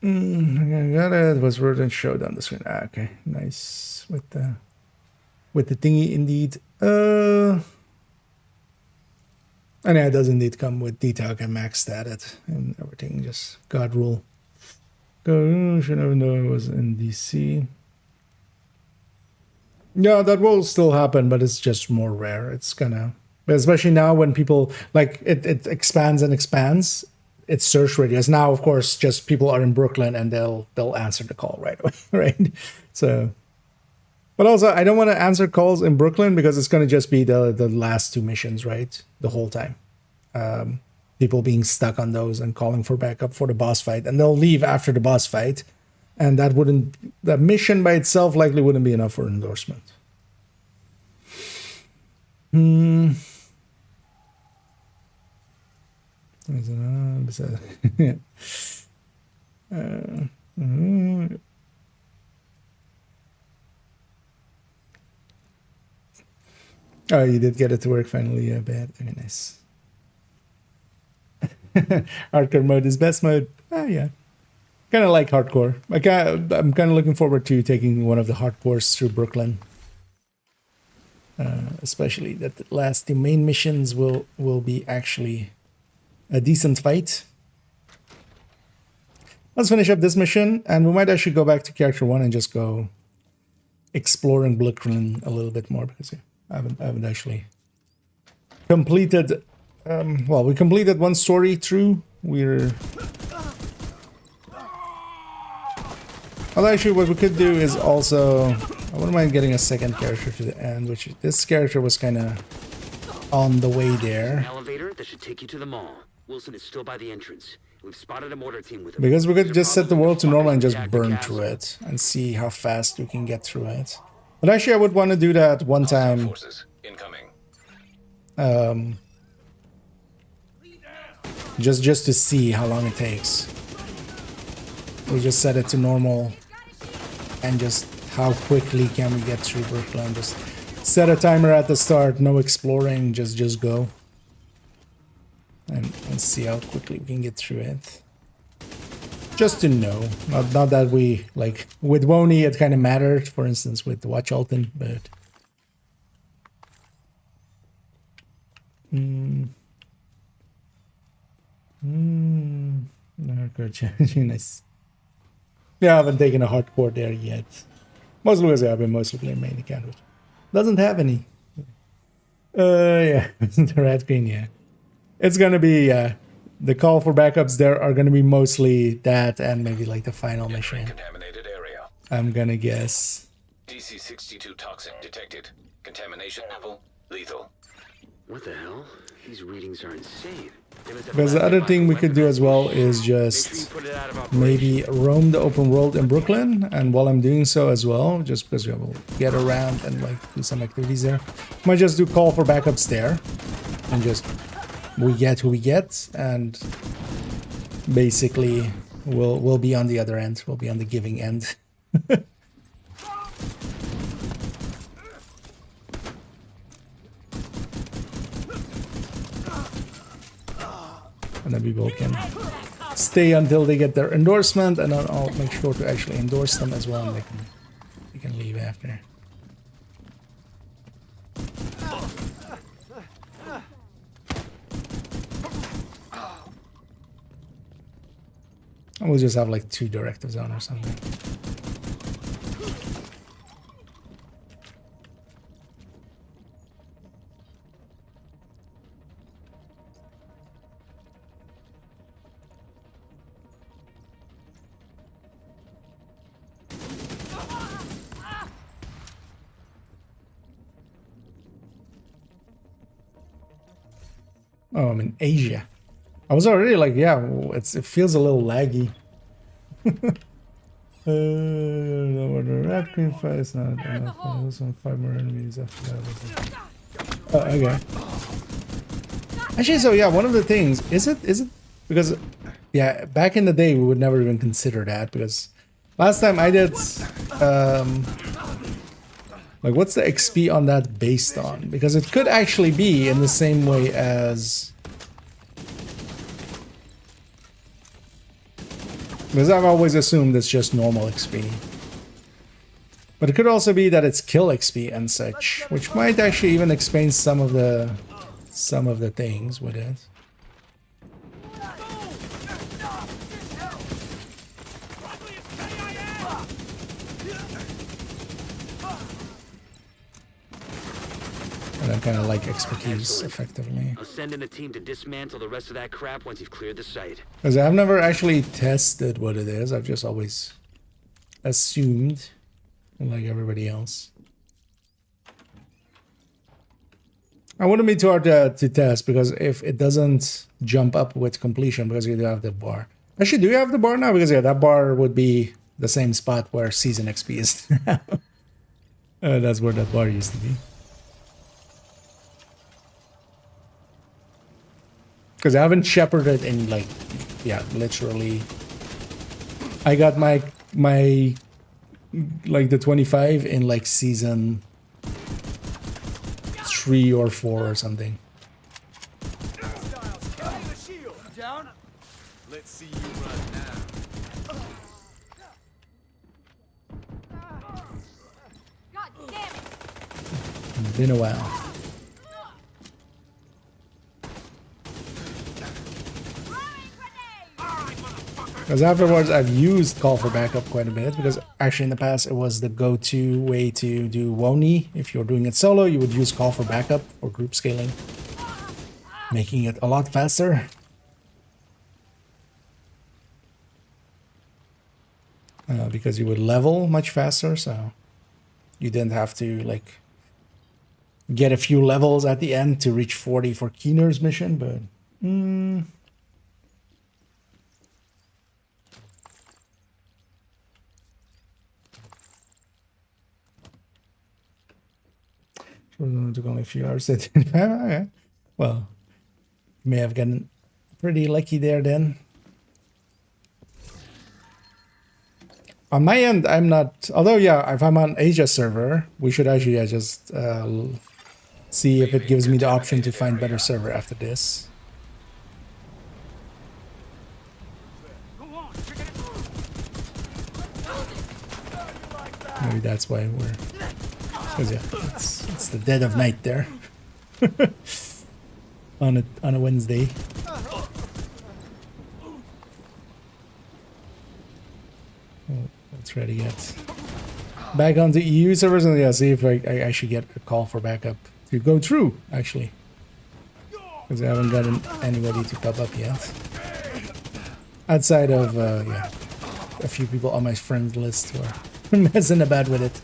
I got it. It was word and showed on the screen. Ah, okay, nice with the thingy indeed. And yeah, it does indeed come with detail and max status and everything. Just God rule. Go. Should never know it was in DC. Yeah, that will still happen, but it's just more rare. It's gonna, especially now when people like it expands and expands. It's search radius now. Of course, just people are in Brooklyn and they'll answer the call right away, right? So, but also I don't want to answer calls in Brooklyn because it's gonna just be the last two missions, right? The whole time, people being stuck on those and calling for backup for the boss fight, and they'll leave after the boss fight. And that mission by itself likely wouldn't be enough for endorsement. Oh, you did get it to work finally. Yeah, bad. Very nice. Hardcore mode is best mode. Oh, yeah. Kind of like hardcore. I'm kind of looking forward to taking one of the hardcores through Brooklyn. Especially that the main missions will be actually a decent fight. Let's finish up this mission, and we might actually go back to character 1 and just go exploring Brooklyn a little bit more, because I haven't actually completed. Well, we completed one story through. Well, actually, what we could do is also, I wouldn't mind getting a second character to the end, which this character was kind of on the way there. An elevator that should take you to the mall. Wilson is still by the entrance. We've spotted a mortar team with him. Because we could just set the world to normal and just burn through it and see how fast we can get through it. But actually, I would want to do that one time. Forces incoming. Just to see how long it takes. We just set it to normal. And just how quickly can we get through Brooklyn? Just set a timer at the start, no exploring, just go. And see how quickly we can get through it. Just to know. Not that we, like, with Wony it kind of mattered, for instance, with Watch Alton, but... Nice. Yeah, I haven't taken a hardcore there yet. Mostly because I've been mostly playing main account, which doesn't have any. Yeah, the red green, yeah. It's gonna be, the call for backups there are gonna be mostly that and maybe like the final mission. Contaminated area. I'm gonna guess. DC-62 toxic detected. Contamination level lethal. What the hell? These readings are insane. Because the other thing we could do as well is just maybe roam the open world in Brooklyn, and while I'm doing so as well, just because we will get around and like do some activities there, might just do call for backups there, and just we get who we get, and basically we'll be on the other end, we'll be on the giving end. And then people can stay until they get their endorsement, and then I'll make sure to actually endorse them as well, and they can leave after. And we'll just have like 2 directives on or something. Oh, I'm in Asia. I was already like, yeah, it feels a little laggy. The rat cream fight is not enough. There's some 5 more enemies after that. Oh, okay. Actually, so yeah, one of the things is it because yeah, back in the day we would never even consider that because last time I did like what's the XP on that based on? Because it could actually be in the same way as because I've always assumed it's just normal XP. But it could also be that it's kill XP and such, which might actually even explain some of the things with it. And I kind of like expertise effectively. I'll send in a team to dismantle the rest of that crap once you've cleared the site. Because I've never actually tested what it is. I've just always assumed, like everybody else. I wouldn't be too hard to test because if it doesn't jump up with completion because you do have the bar. Actually, do you have the bar now? Because yeah, that bar would be the same spot where season XP is now. That's where that bar used to be. Because I haven't shepherded in like, yeah, literally. I got my like the 25 in like season 3 or 4 or something. Down. Let's see you run now. God damn it! Been a while. Because afterwards I've used call for backup quite a bit because actually in the past it was the go-to way to do WONI. If you're doing it solo, you would use call for backup or group scaling, making it a lot faster. Because you would level much faster, so you didn't have to like get a few levels at the end to reach 40 for Keener's mission, but it took only a few hours. Well, may have gotten pretty lucky there then. On my end, I'm not. Although, yeah, if I'm on Asia server, we should actually just see if it gives me the option to find better server after this. Maybe that's why we're. Because yeah, it's the dead of night there. on a Wednesday. Let's try to get back onto EU servers and yeah, see if I actually get a call for backup to go through actually. Because I haven't gotten anybody to pop up yet. Outside of yeah, a few people on my friends list who are messing about with it.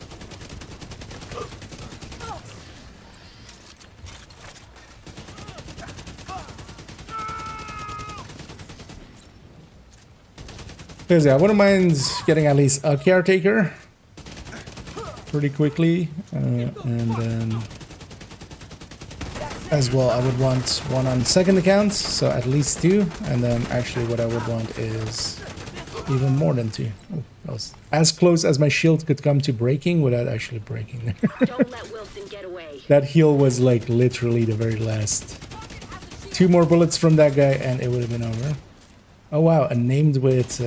Because yeah, I wouldn't mind getting at least a caretaker pretty quickly, and then as well I would want one on second account, so at least 2, and then actually what I would want is even more than 2. Oh, that was as close as my shield could come to breaking without actually breaking there. Don't let Wilson get away. That heal was like literally the very last. 2 more bullets from that guy and it would have been over. Oh wow, and named with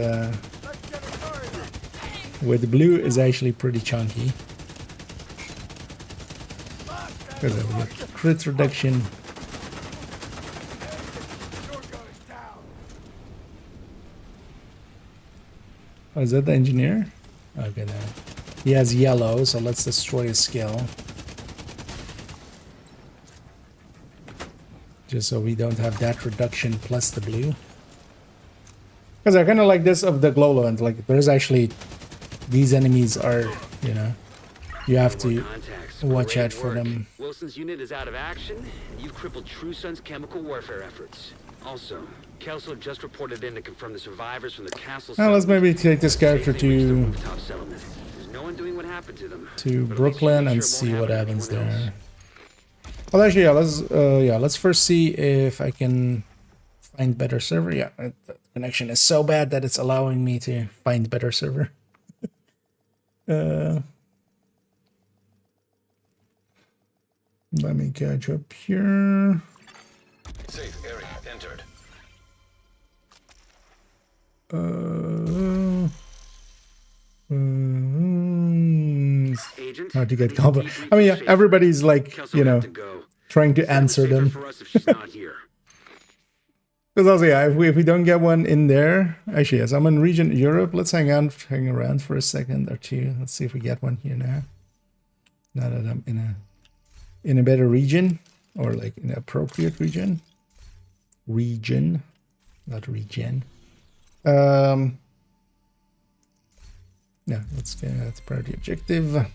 blue is actually pretty chunky. Because of the crit reduction. Oh, is that the engineer? Okay, no. He has yellow, so let's destroy his skill. Just so we don't have that reduction plus the blue. Because I kind of like this of the Glowland, like there's actually, these enemies are, you know, you have to watch out for them. Wilson's unit is out of action, and you've crippled True Sun's chemical warfare efforts. Also, Kelso just reported in to confirm the survivors from the castle. Now let's maybe take this character safely reached the to rooftop settlement. There's no one doing what happened to them. But at least Brooklyn make and sure it see won't what happen to happens anyone else. there. Well, actually, let's first see if I can find better server. Yeah, the connection is so bad that it's allowing me to find better server. Let me catch up here. Safe area entered. Agent, Hard to get I need to cover. debrief I mean, yeah, with Schaefer. everybody's like, Kelso you had know, to go. trying to Certainly answer safer them. for us if she's not here. Because also, yeah, if we don't get one in there, actually, yes, I'm in region Europe. Let's hang around for a second or two. Let's see if we get one here now. Now that I'm in a better region, or like in an appropriate region. Region, not regen. Yeah, let's priority objective.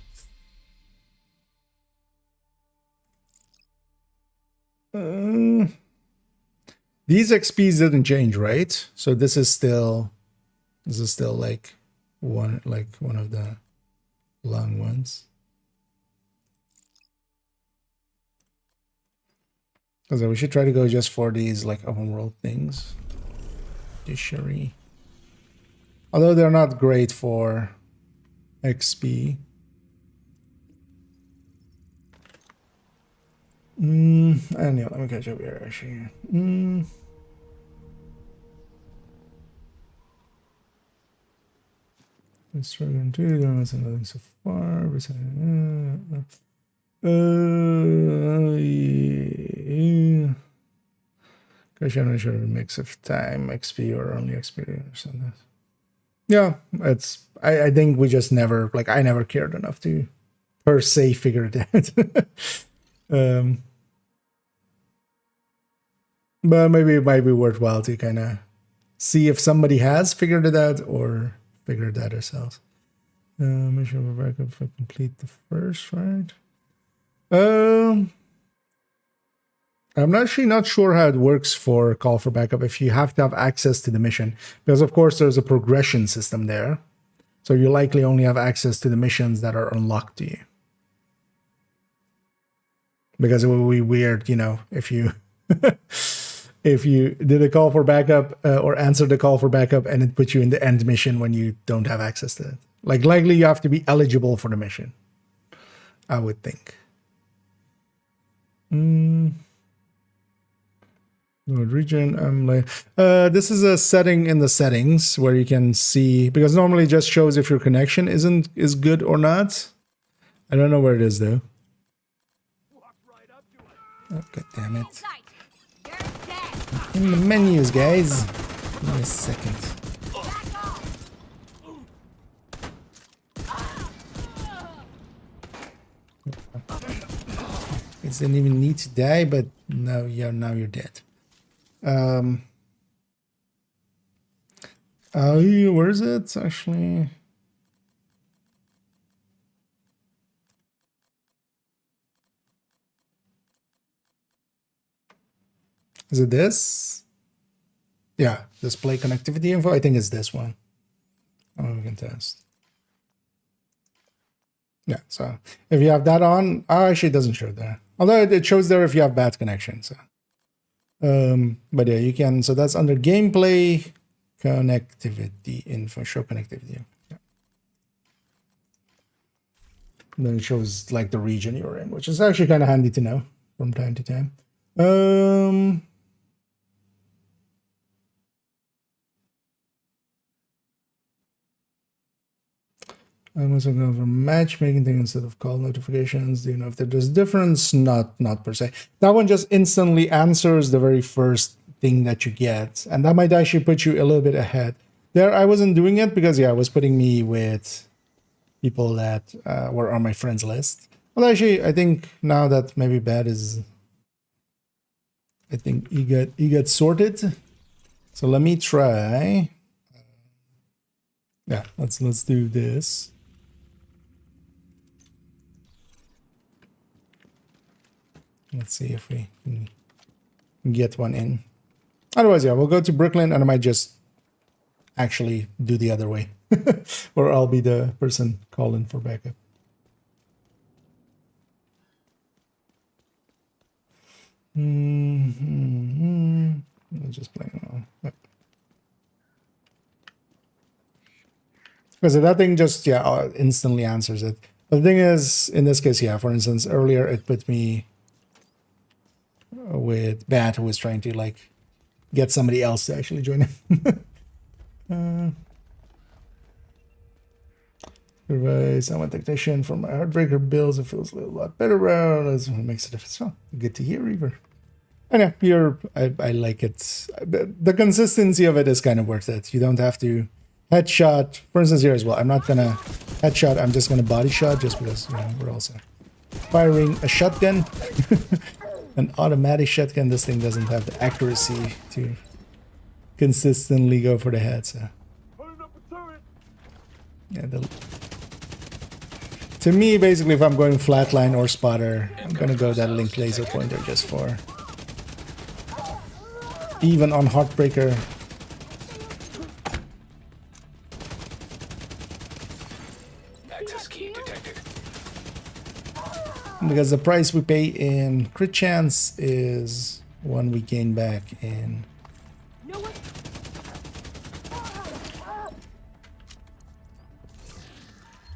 These XPs didn't change, right? So this is still like one of the long ones. So we should try to go just for these like open world things. Judiciary. Although they're not great for XP. Anyway, let me catch up here actually. Struggling to do nothing so far. Yeah. Gosh, I'm not sure a mix of time, XP, or only experience on that. Yeah, it's. I think we just never I never cared enough to per se figure it out. But maybe it might be worthwhile to kind of see if somebody has figured it out or figure it out ourselves. Mission for backup for complete the first, right? I'm actually not sure how it works for call for backup if you have to have access to the mission, because of course there's a progression system there, so you likely only have access to the missions that are unlocked to you. Because it would be weird, you know, if you if you did a call for backup or answered the call for backup and it puts you in the end mission when you don't have access to it. Like likely you have to be eligible for the mission, I would think. Region, I'm like, this is a setting in the settings where you can see, because normally it just shows if your connection is good or not. I don't know where it is though. Oh, God damn it. You're dead. In the menus, guys. Give me a second. You didn't even need to die, but now you're dead. Where is it actually? Is it this? Yeah, display connectivity info. I think it's this one. Oh, we can test. Yeah, so if you have that on, actually it doesn't show there. Although it shows there if you have bad connection. So, but yeah, you can. So that's under gameplay connectivity info. Show connectivity. Yeah. And then it shows like the region you're in, which is actually kind of handy to know from time to time. I'm also going for matchmaking thing instead of call notifications. Do you know if there's a difference? Not per se. That one just instantly answers the very first thing that you get, and that might actually put you a little bit ahead. There, I wasn't doing it because yeah, it was putting me with people that were on my friends list. Well, actually, I think now that maybe bad is, I think you get sorted. So let me try. Yeah, let's do this. Let's see if we can get one in. Otherwise, yeah, we'll go to Brooklyn, and I might just actually do the other way. Or I'll be the person calling for backup. I'll just play around. Because that thing just, yeah, instantly answers it. But the thing is, in this case, yeah, for instance, earlier it put me with Bat, who was trying to, like, get somebody else to actually join him. Revise someone technician from my Heartbreaker bills. It feels a lot better. Well, it makes a difference. Oh, good to hear, Reaver. I know I like it. The consistency of it is kind of worth it. You don't have to headshot. For instance, here as well. I'm not gonna headshot. I'm just gonna body shot, just because, you know, we're also firing a shotgun, an automatic shotgun. This thing doesn't have the accuracy to consistently go for the head. So yeah, to me, basically, if I'm going flatline or spotter, I'm gonna go that linked laser pointer just for. Even on Heartbreaker. Access key detected. Because the price we pay in crit chance is one we gain back in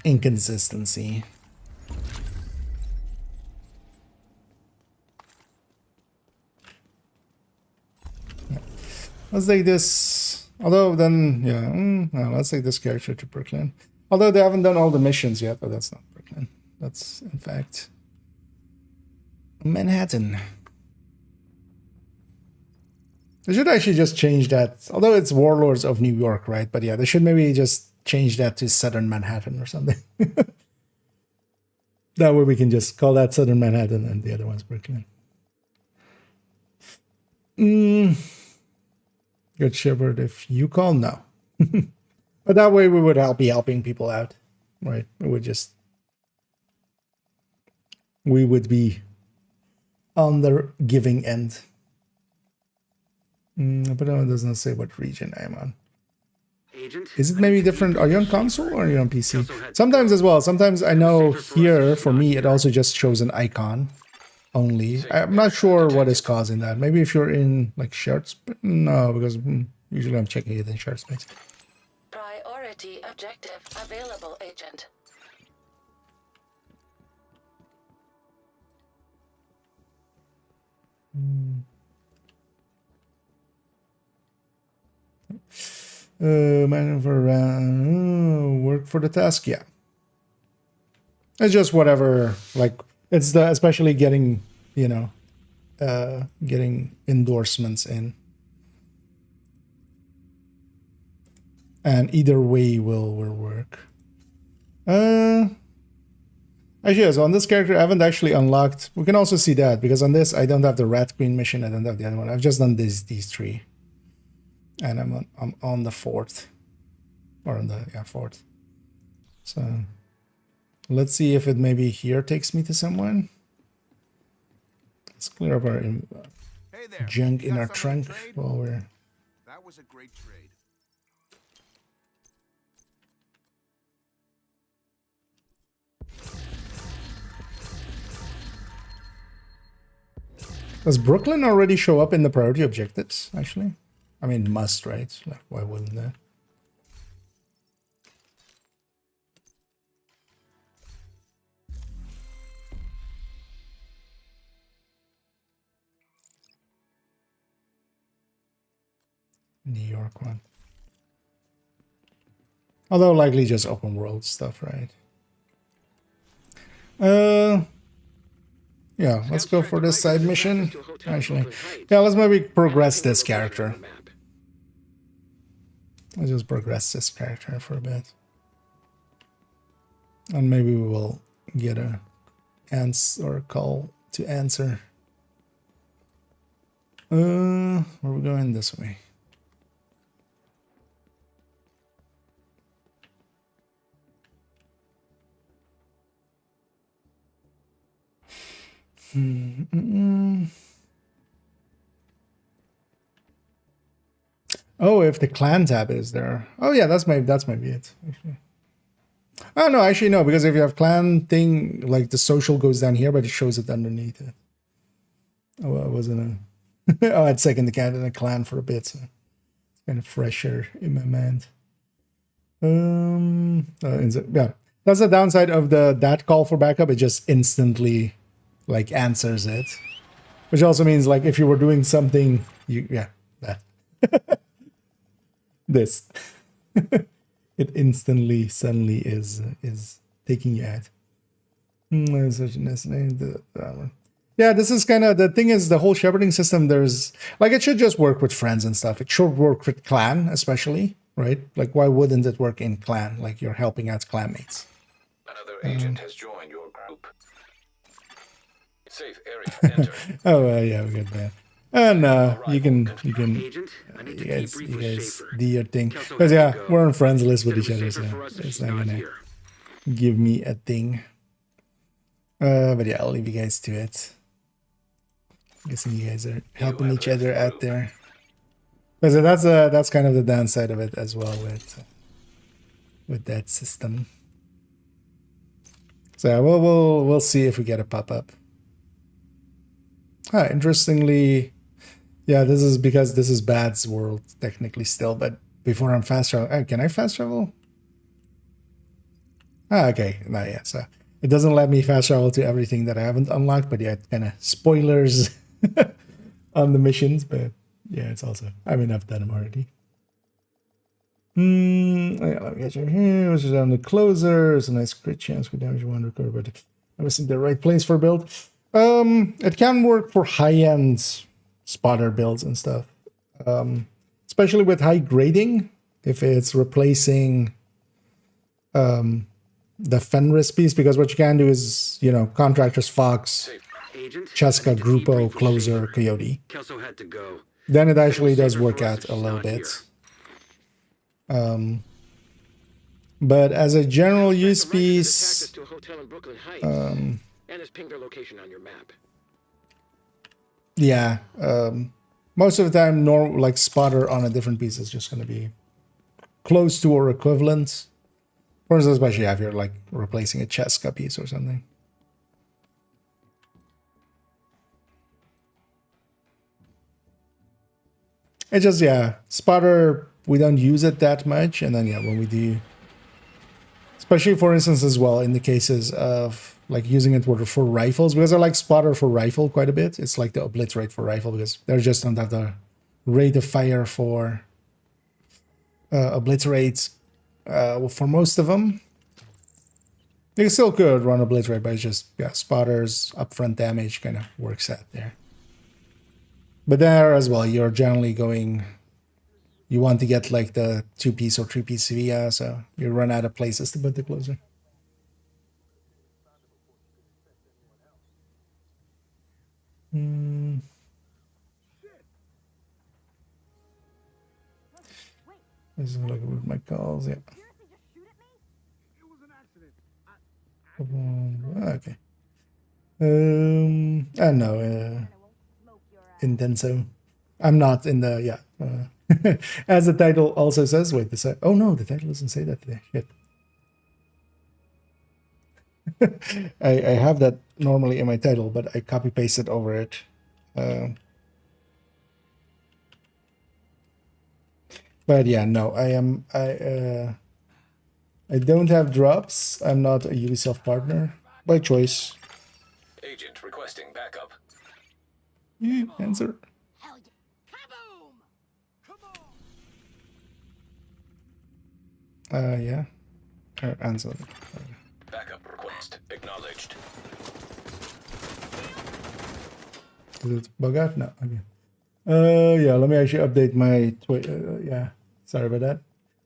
inconsistency. Let's take this. Although then, yeah, no, let's take this character to Brooklyn. Although they haven't done all the missions yet, but that's not Brooklyn. That's, in fact, Manhattan. They should actually just change that. Although it's Warlords of New York, right? But yeah, they should maybe just change that to Southern Manhattan or something. That way we can just call that Southern Manhattan and the other one's Brooklyn. Good Shepherd, if you call, no. But that way we would be helping people out, right? We would be on the giving end. But no, it doesn't say what region I'm on. Agent? Is it maybe different? Are you on console or are you on PC? Sometimes as well. Sometimes I know here, for me, it also just shows an icon only. I'm not sure what is causing that. Maybe if you're in, like, shared space? No, because usually I'm checking it in shared space. Priority objective available, Agent. Maneuver around, work for the task, yeah. It's just whatever, like, it's the, especially getting, you know, getting endorsements in. And either way will work. Actually, yeah, so on this character, I haven't actually unlocked. We can also see that, because on this, I don't have the Rat Queen mission, I don't have the other one. I've just done these three. And I'm on the fourth. Or on the, yeah, fourth. So let's see if it maybe here takes me to someone. Let's clear up our Hey there. junk You in got our something trunk to trade? while we're... That was a great trade. Does Brooklyn already show up in the priority objectives, actually? I mean, must, right? Like, why wouldn't that? New York one. Although likely just open world stuff, right? Yeah, let's go for this side mission. Actually, yeah, let's maybe progress this character. Let's just progress this character for a bit. And maybe we will get a answer or a call to answer. Where are we going this way? Oh, if the clan tab is there. Oh yeah, that's maybe it. Actually. Oh no, actually no, because if you have clan thing, like the social goes down here, but it shows it underneath it. Oh, I wasn't a. Oh, I'd second the cat in a clan for a bit, so it's kind of fresher in my mind. Yeah, that's the downside of that call for backup. It just instantly like answers it, which also means like if you were doing something, that this it instantly suddenly is taking you out. Yeah, this is kind of the thing is the whole shepherding system. There's like it should just work with friends and stuff. It should work with clan especially. Right? Like, why wouldn't it work in clan? Like, you're helping out clanmates. Another agent has joined your group. Safe area. Enter. Oh, yeah, we got that. And you can Agent, I need you to guys debrief with Schaefer. do your thing. Kelso Because had yeah, to go. we're on friends list with Said it each was other, safer so for us if it's she's not not gonna here. give me a thing. But yeah, I'll leave you guys to it. I'm guessing you guys are helping each other out there. But so that's kind of the downside of it as well with that system. So yeah, we'll see if we get a pop-up. Interestingly, yeah, this is because this is Bad's world technically still, but before I'm fast travel, can I fast travel? Okay, no, yeah, so it doesn't let me fast travel to everything that I haven't unlocked, but yeah, kind of spoilers on the missions, but yeah, it's also, I mean, I've done them already. Yeah, let me get you here, which is on the closer. It's a nice crit chance with damage 1 recover, but I was in the right place for build. It can work for high-end spotter builds and stuff. Especially with high grading, if it's replacing the Fenris piece, because what you can do is, you know, contractors, Fox, Agent, Cheska, I need to Grupo, debrief with Closer, Schaefer. Coyote. Kelso had to go. Then it Said actually was does safer work for us out if a she's little not bit. here. But as a general use Suspect allegedly attacked us piece, to a hotel in Brooklyn Heights, and has pinged their location on your map. yeah, most of the time, like spotter on a different piece is just going to be close to or equivalent. For instance, especially if you're like replacing a Cheska piece or something. It just, yeah, spotter, we don't use it that much. And then, yeah, when we do, especially for instance, as well, in the cases of like using it for rifles, because I like spotter for rifle quite a bit. It's like the obliterate for rifle because they just don't have the rate of fire for obliterate for most of them. You still could run obliterate, but it's just, yeah, spotters, upfront damage kind of works out there. But there as well, you're generally going, you want to get like the 2-piece or 3-piece via, so you run out of places to put the closer. This is like with my calls, yeah. Okay. I know, Intenso. I'm not in the, yeah. As the title also says, wait, oh no, the title doesn't say that today. Shit. I have that normally in my title, but I copy pasted over it. But yeah, no, I don't have drops. I'm not a Ubisoft partner by choice. Agent requesting backup. Answer. Hell yeah. Kaboom! Come on! Yeah. Answer. Backup request acknowledged. Is it bug out? No. Okay. Yeah, let me actually update my yeah, sorry about that.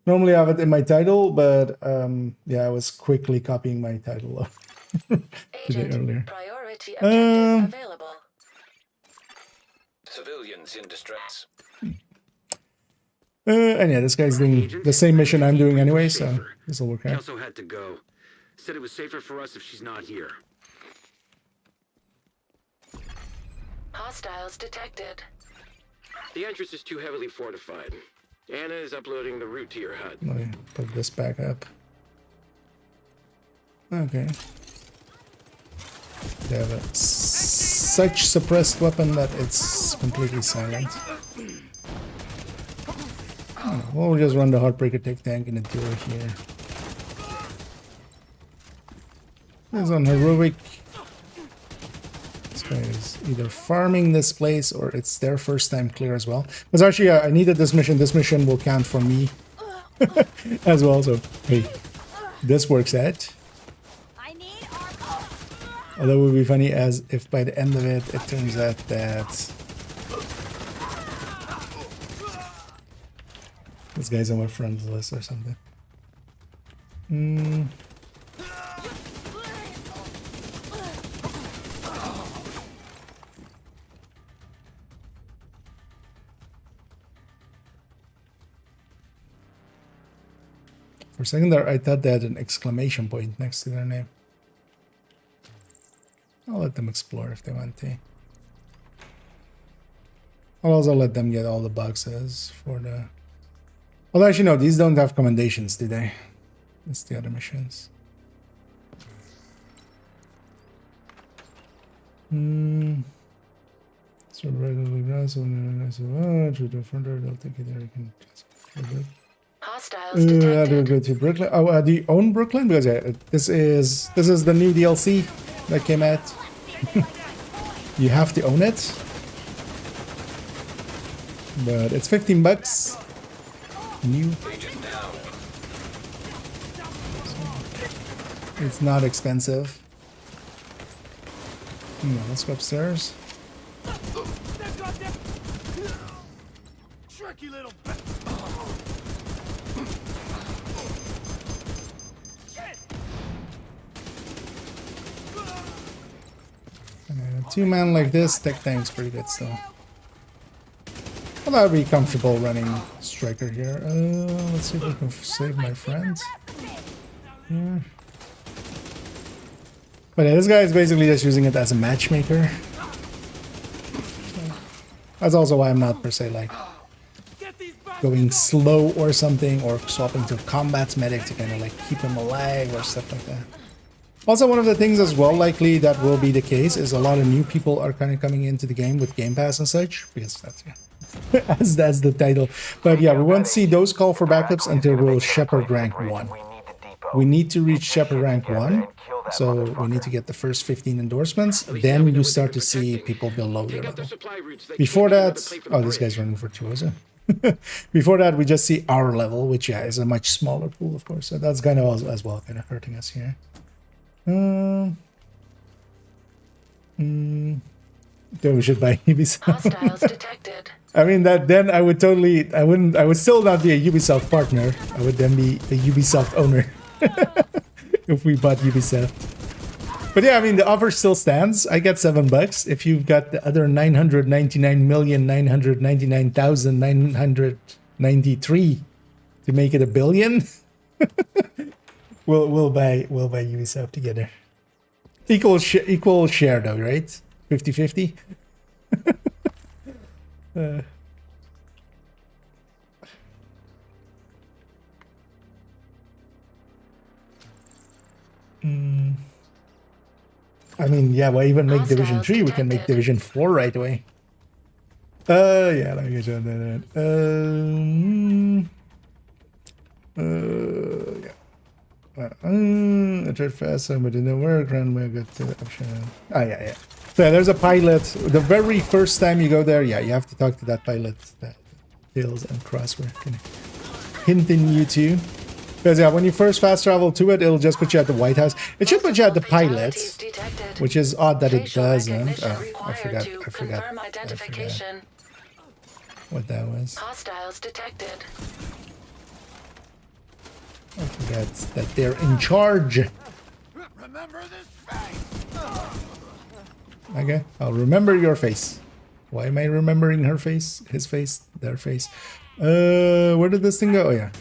Normally I have it in my title, but yeah, I was quickly copying my title today earlier. Priority objective available. Civilians in distress. And yeah, this guy's doing the same mission I'm doing anyway, so this will work out. Kelso had to go. Said it was safer for us if she's not here. Hostiles detected. The entrance is too heavily fortified. Anna is uploading the route to your HUD. Let me put this back up. Okay. They have such suppressed weapon that it's completely silent. Oh, we'll just run the Heartbreaker Tech Tank in the door here. This is on heroic. This guy is either farming this place or it's their first time clear as well. Because actually, I needed this mission. This mission will count for me as well. So, hey, this works out. Although it would be funny as if by the end of it, it turns out that this guy's on my friends list or something. For a second there, I thought they had an exclamation point next to their name. I'll let them explore if they want to. I'll also let them get all the boxes for the... Well, actually, no, these don't have commendations, do they? It's the other missions. So regularly grass to the further they'll take it there. You can Hostiles detected. how do we go to Brooklyn? Oh, do you own Brooklyn? Because this is the new DLC that came out. You have to own it, but it's $15 new. It's not expensive. Let's go upstairs. Tricky little Two man like this, tech tank's pretty good still. Well, I'd be comfortable running striker here. Let's see if I can save my friends. Yeah. But yeah, this guy is basically just using it as a matchmaker. That's also why I'm not per se like going slow or something, or swapping to combat medic to kind of like keep him alive or stuff like that. Also, one of the things as well likely that will be the case is a lot of new people are kind of coming into the game with Game Pass and such, because that's as that's the title. But yeah, we won't see those call for backups until we'll Shepherd rank 1. We need to reach Shepherd rank 1, so we need to get the first 15 endorsements. Then you start to see people below your level. Before that, oh, this guy's running for 2, is it? Before that, we just see our level, which yeah is a much smaller pool, of course. So that's kind of as well kind of hurting us here. Then we should buy Ubisoft. Hostiles detected. I mean that then I would still not be a Ubisoft partner. I would then be a Ubisoft owner if we bought Ubisoft. But yeah, I mean the offer still stands. I get $7 if you've got the other 999,999,993 to make it $1 billion. We'll buy Ubisoft together. Equal share though, right? 50-50. I mean, yeah, why even make Division 3? We can make Division 4 right away. Yeah, let me get you on that. Yeah. I tried fast, but it didn't work. Randomly, I got to the option. Ah, yeah. So yeah, there's a pilot. The very first time you go there, yeah, you have to talk to that pilot that Tails and Cross were kind of hinting you to. Because yeah, when you first fast travel to it, it'll just put you at the White House. It should put you at the pilot, which is odd that it doesn't. Oh, I forgot what that was. Hostiles detected. I forgot that they're in charge. Remember this face. Okay, I'll remember your face. Why am I remembering her face? His face? Their face? Where did this thing go? Oh yeah,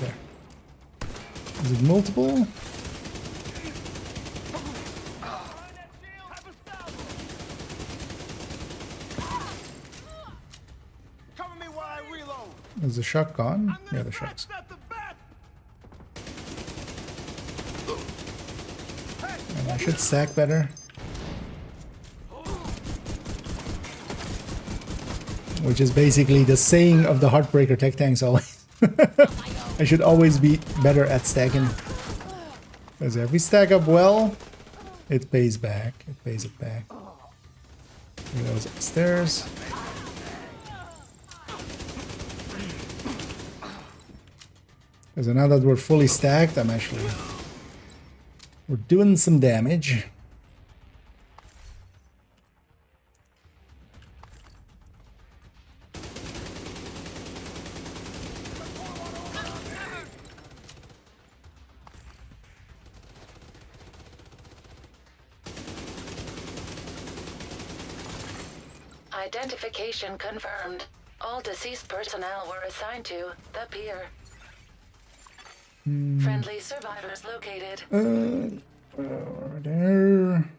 there. Is it multiple? Is the shot gone? Yeah, the shot's. And I should stack better. Which is basically the saying of the Heartbreaker tech tanks always. I should always be better at stacking. Because if we stack up well, it pays back. It pays it back. He goes upstairs. Because now that we're fully stacked, we're doing some damage. Identification confirmed. All deceased personnel were assigned to the pier. Friendly survivors located. There.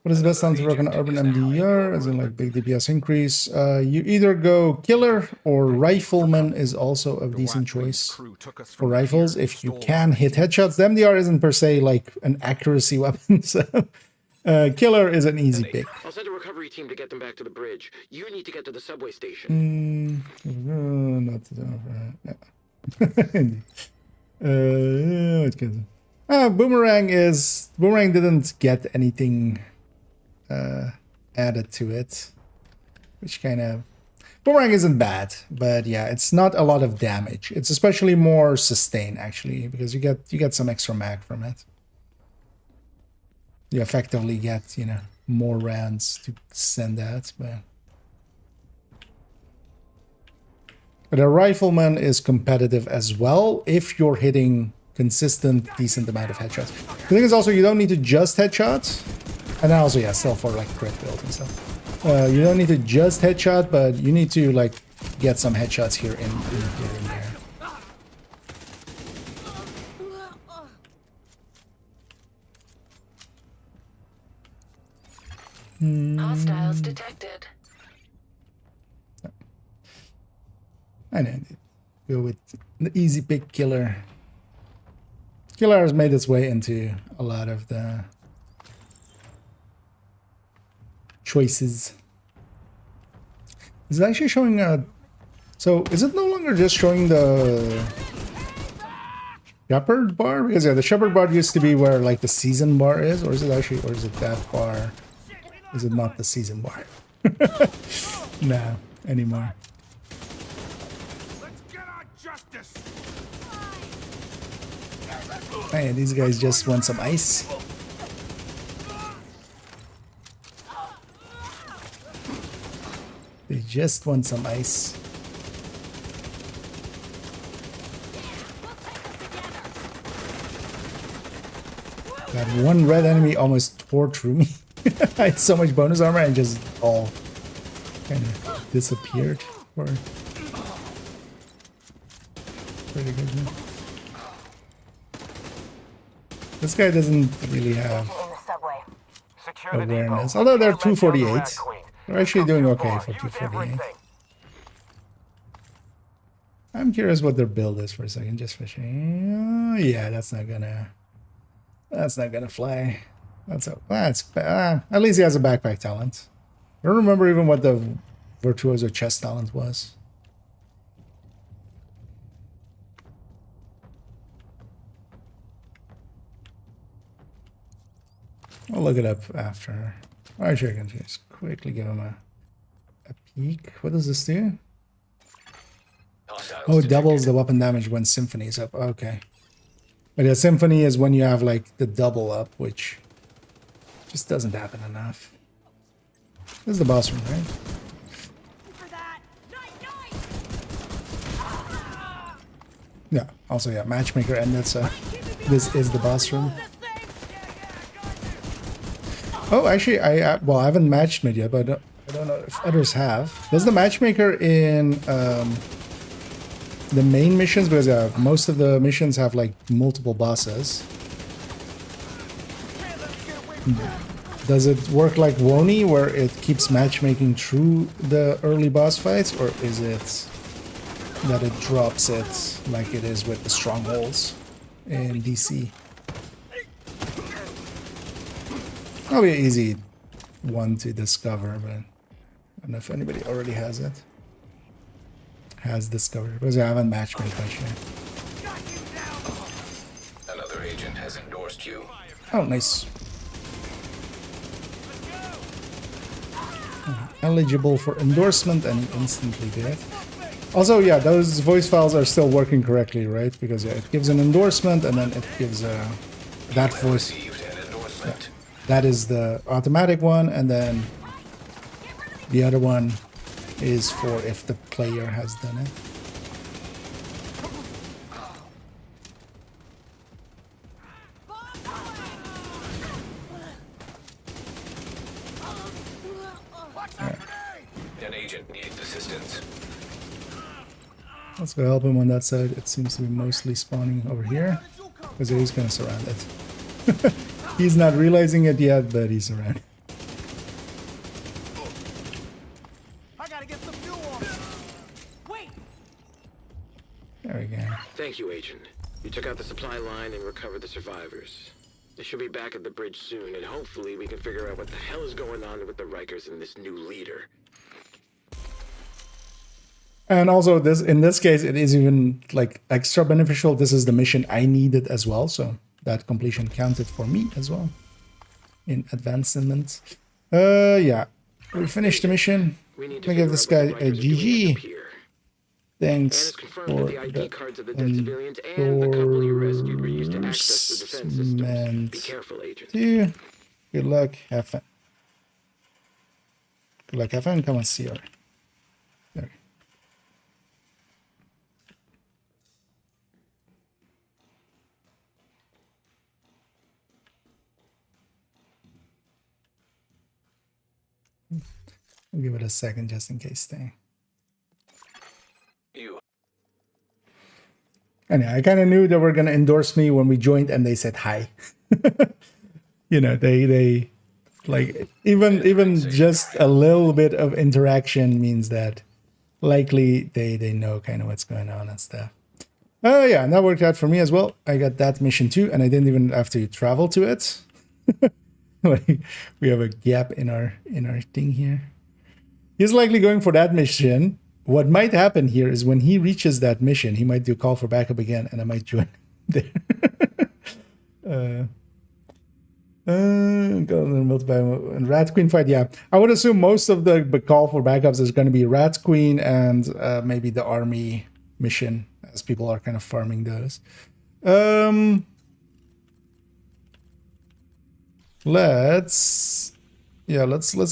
What is the best time to work on urban MDR? As in like big DPS increase. You either go killer or rifleman is also a decent choice for rifles. If you can hit headshots, the MDR isn't per se like an accuracy weapon, so killer is an easy pick. I'll send a recovery team to get them back to the bridge. You need to get to the subway station. Not to do Boomerang didn't get anything added to it, which kind of Boomerang isn't bad, but yeah, it's not a lot of damage. It's especially more sustain actually, because you get some extra mag from it. You effectively get, you know, more rounds to send out, but a rifleman is competitive as well if you're hitting consistent, decent amount of headshots. The thing is also you don't need to just headshots, and then also yeah, still for like crit build and stuff. You don't need to just headshot, but you need to like get some headshots here and there. Hostiles detected. I know. Go with the easy pick killer. Killer has made its way into a lot of the choices. Is it actually showing so is it no longer just showing the shepherd bar? Because yeah, the shepherd bar used to be where like the season bar is, or is it that bar? Is it not the season bar? No, anymore. Let's get our justice. Hey, these guys just want some ice. They just want some ice. That one red enemy almost tore through me. I had so much bonus armor and just all kind of disappeared. Pretty good. Man. This guy doesn't really have awareness. Although they're 248. They're actually doing okay for 248. I'm curious what their build is for a second, just for sure. Yeah, that's not gonna fly. At least he has a backpack talent. I don't remember even what the virtuoso chest talent was. I'll look it up after. Actually, I can just quickly give him a peek. What does this do? Oh, it doubles the weapon damage when Symphony is up. Okay. But yeah, Symphony is when you have like the double up, which just doesn't happen enough. This is the boss room, right? Yeah, also yeah, matchmaker ended, so this is the boss room. Oh, actually, I haven't matched mid yet, but I don't know if others have. Does the matchmaker in the main missions? Because most of the missions have like multiple bosses. Does it work like Woni, where it keeps matchmaking through the early boss fights, or is it that it drops it like it is with the strongholds in DC. That'll be an easy one to discover, but I don't know if anybody already has it. Has discovered, because I haven't matchmade much yet. Another agent has endorsed you. Oh, nice. Eligible for endorsement, and he instantly did it. Also, yeah, those voice files are still working correctly, right? Because yeah, it gives an endorsement, and then it gives that voice. Received an endorsement. That is the automatic one, and then the other one is for if the player has done it. An agent needs assistance. Let's go help him on that side. It seems to be mostly spawning over here, because he's gonna surround it. He's not realizing it yet, but he's surrounded. I gotta get some fuel on. Wait. There we go. Thank you, Agent. You took out the supply line and recovered the survivors. They should be back at the bridge soon, and hopefully we can figure out what the hell is going on with the Rikers and this new leader. And also, this in this case, it is even like extra beneficial. This is the mission I needed as well, so that completion counted for me as well in advancement. Yeah, we finished the mission. We need I give this guy a GG. And Thanks it's confirmed for that the ID the cards of the dead civilians and the couple you rescued were used to access the defense systems. endorsement. Be careful, Agent. Yeah. Good luck, have fun. Good luck, have fun. Come on, CR. There. I'll give it a second just in case they. You. And yeah, I kind of knew they were gonna endorse me when we joined, and they said hi. You know, they like even just a little bit of interaction means that likely they know kind of what's going on and stuff. Oh yeah, and that worked out for me as well. I got that mission too, and I didn't even have to travel to it. Like, we have a gap in our thing here. He's likely going for that mission. What might happen here is when he reaches that mission, he might do call for backup again, and I might join there. And Rat Queen fight, yeah. I would assume most of the call for backups is going to be Rat Queen and maybe the army mission, as people are kind of farming those. Let's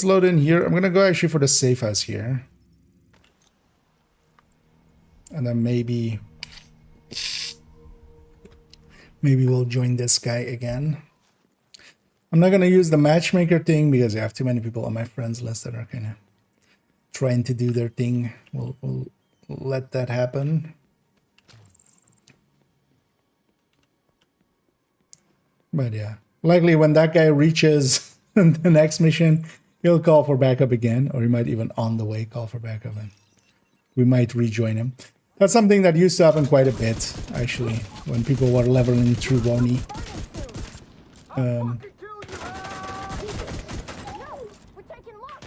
load in here. I'm gonna go actually for the safe house here, and then maybe we'll join this guy again. I'm not gonna use the matchmaker thing because I have too many people on my friends list that are kind of trying to do their thing. We'll let that happen. But yeah, likely when that guy reaches the next mission, he'll call for backup again, or he might even on the way call for backup, and we might rejoin him. That's something that used to happen quite a bit, actually, when people were leveling through Bonnie. No, we're taking lots.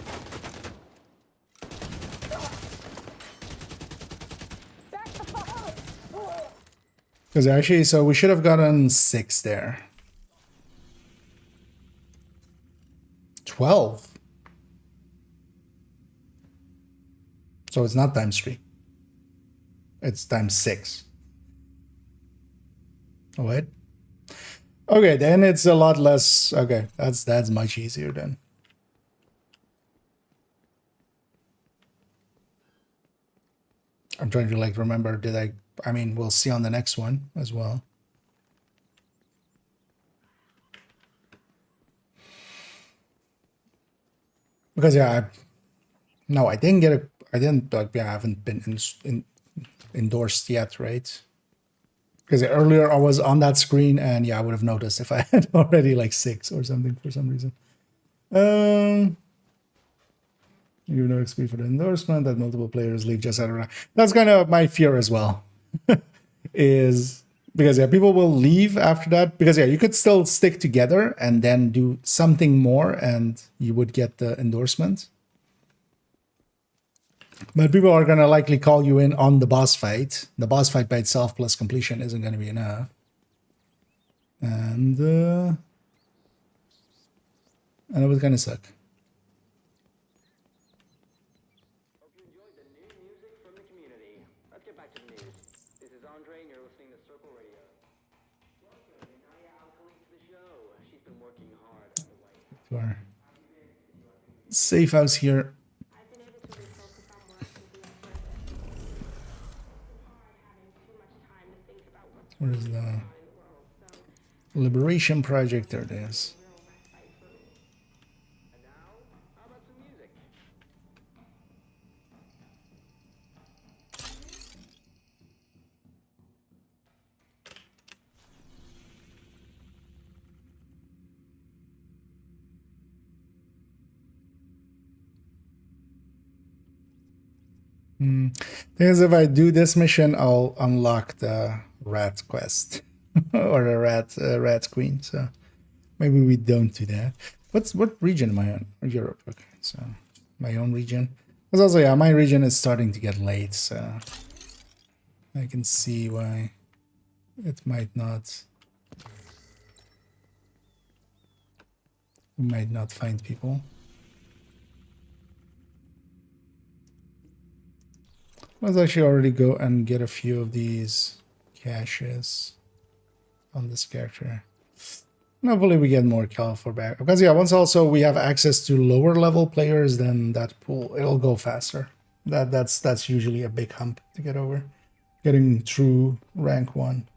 Back the fuck up. Because actually, so we should have gotten 6 there. 12. So it's not times 3. It's times 6. Oh, wait. Okay, then it's a lot less. Okay, that's much easier then. I'm trying to like remember, I mean, we'll see on the next one as well. Because yeah, I haven't been endorsed yet, right? Because earlier I was on that screen, and yeah, I would have noticed if I had already like 6 or something for some reason. You know, XP for the endorsement that multiple players leave just out of. That's kind of my fear as well. Is because yeah, people will leave after that because yeah, you could still stick together and then do something more, and you would get the endorsement. But people are gonna likely call you in on the boss fight. The boss fight by itself plus completion isn't gonna be enough, and it would kind of suck. Hope you enjoyed the new music from the community. Let's get back to the news. This is Andre, and you're listening to Circle Radio. Welcome, Naya Alkali, to the show. She's been working hard on the way. To our safe house here. I've been able to refocus on work and being service. It's hard having too much time to think about what's Where is the going on in the world. So Liberation Project? There it is. real respite for me. And now, how about some music? Thing is, if I do this mission, I'll unlock the rat quest or the rat queen. So maybe we don't do that. What region am I on? Europe. Okay, so my own region. Because also, yeah, my region is starting to get late, so I can see why it might not. We might not find people. Let's actually already go and get a few of these caches on this character. And hopefully we get more cal for back. Because yeah, once also we have access to lower level players, then that pool, it'll go faster. That's usually a big hump to get over. Getting through rank 1.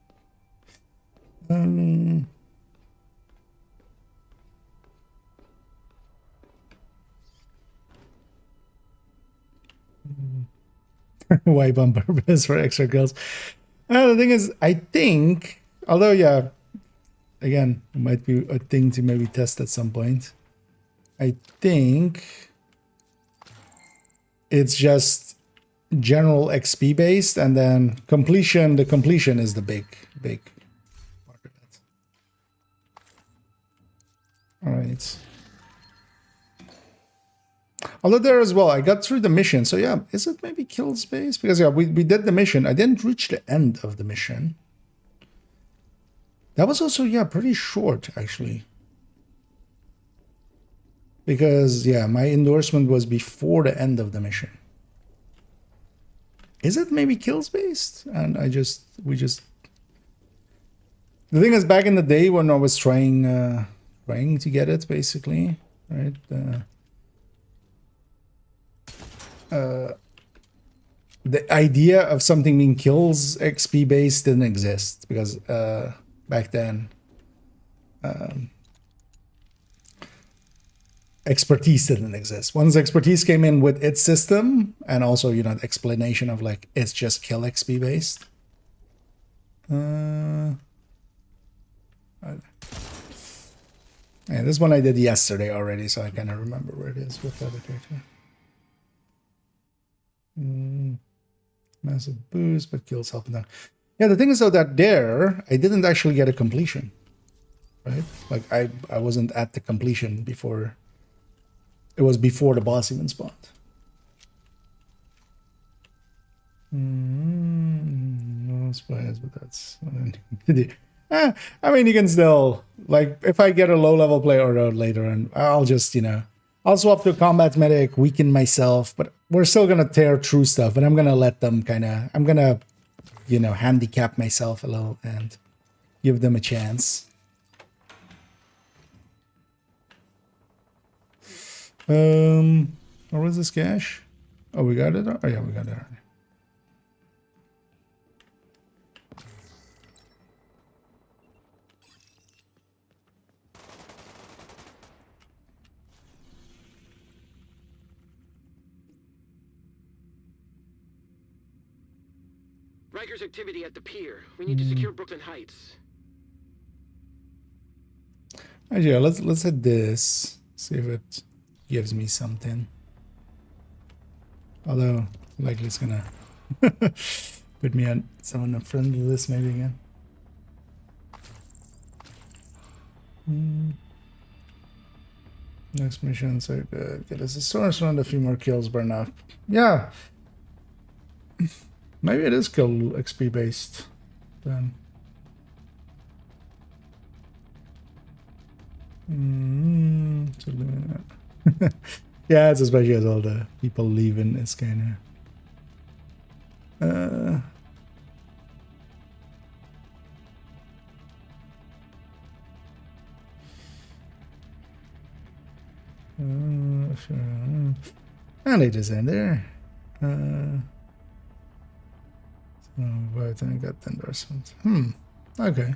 Wipe on purpose for extra kills. The thing is, I think, although yeah, again, it might be a thing to maybe test at some point. I think it's just general XP based, and then completion. The completion is the big part of it. All right. Although there as well, I got through the mission. So yeah, is it maybe kill space? Because yeah, we did the mission. I didn't reach the end of the mission. That was also, yeah, pretty short actually. Because yeah, my endorsement was before the end of the mission. Is it maybe kills based? And we just. The thing is, back in the day when I was trying to get it, basically, right? The idea of something being kills XP based didn't exist because back then expertise didn't exist. Once expertise came in with its system, and also, you know, the explanation of like it's just kill XP based. Yeah, this one I did yesterday already, so I kind of remember where it is with the other character. Massive boost, but kills helping down. Yeah, the thing is though that there, I didn't actually get a completion. Right? Like I wasn't at the completion before. It was before the boss even spawned. No spies, but that's what I need to do. I mean, you can still, like, if I get a low level player later, and I'll just, you know, I'll swap to a combat medic, weaken myself, but we're still gonna tear through stuff, and I'm gonna let them I'm gonna, you know, handicap myself a little and give them a chance. Where was this cache? Oh, we got it? Oh yeah, we got it already. Riker's activity at the pier. We need to secure Brooklyn Heights. Actually, yeah, let's hit this. See if it gives me something. Although, likely it's gonna put me on someone on a friendly list maybe again. Next mission, so good. Get us a source round, a few more kills burn up. Yeah. Maybe it is kill XP based then. Yeah, it's especially as all the people leaving is kind of sure. And it is in there. So but I got the endorsement. Okay.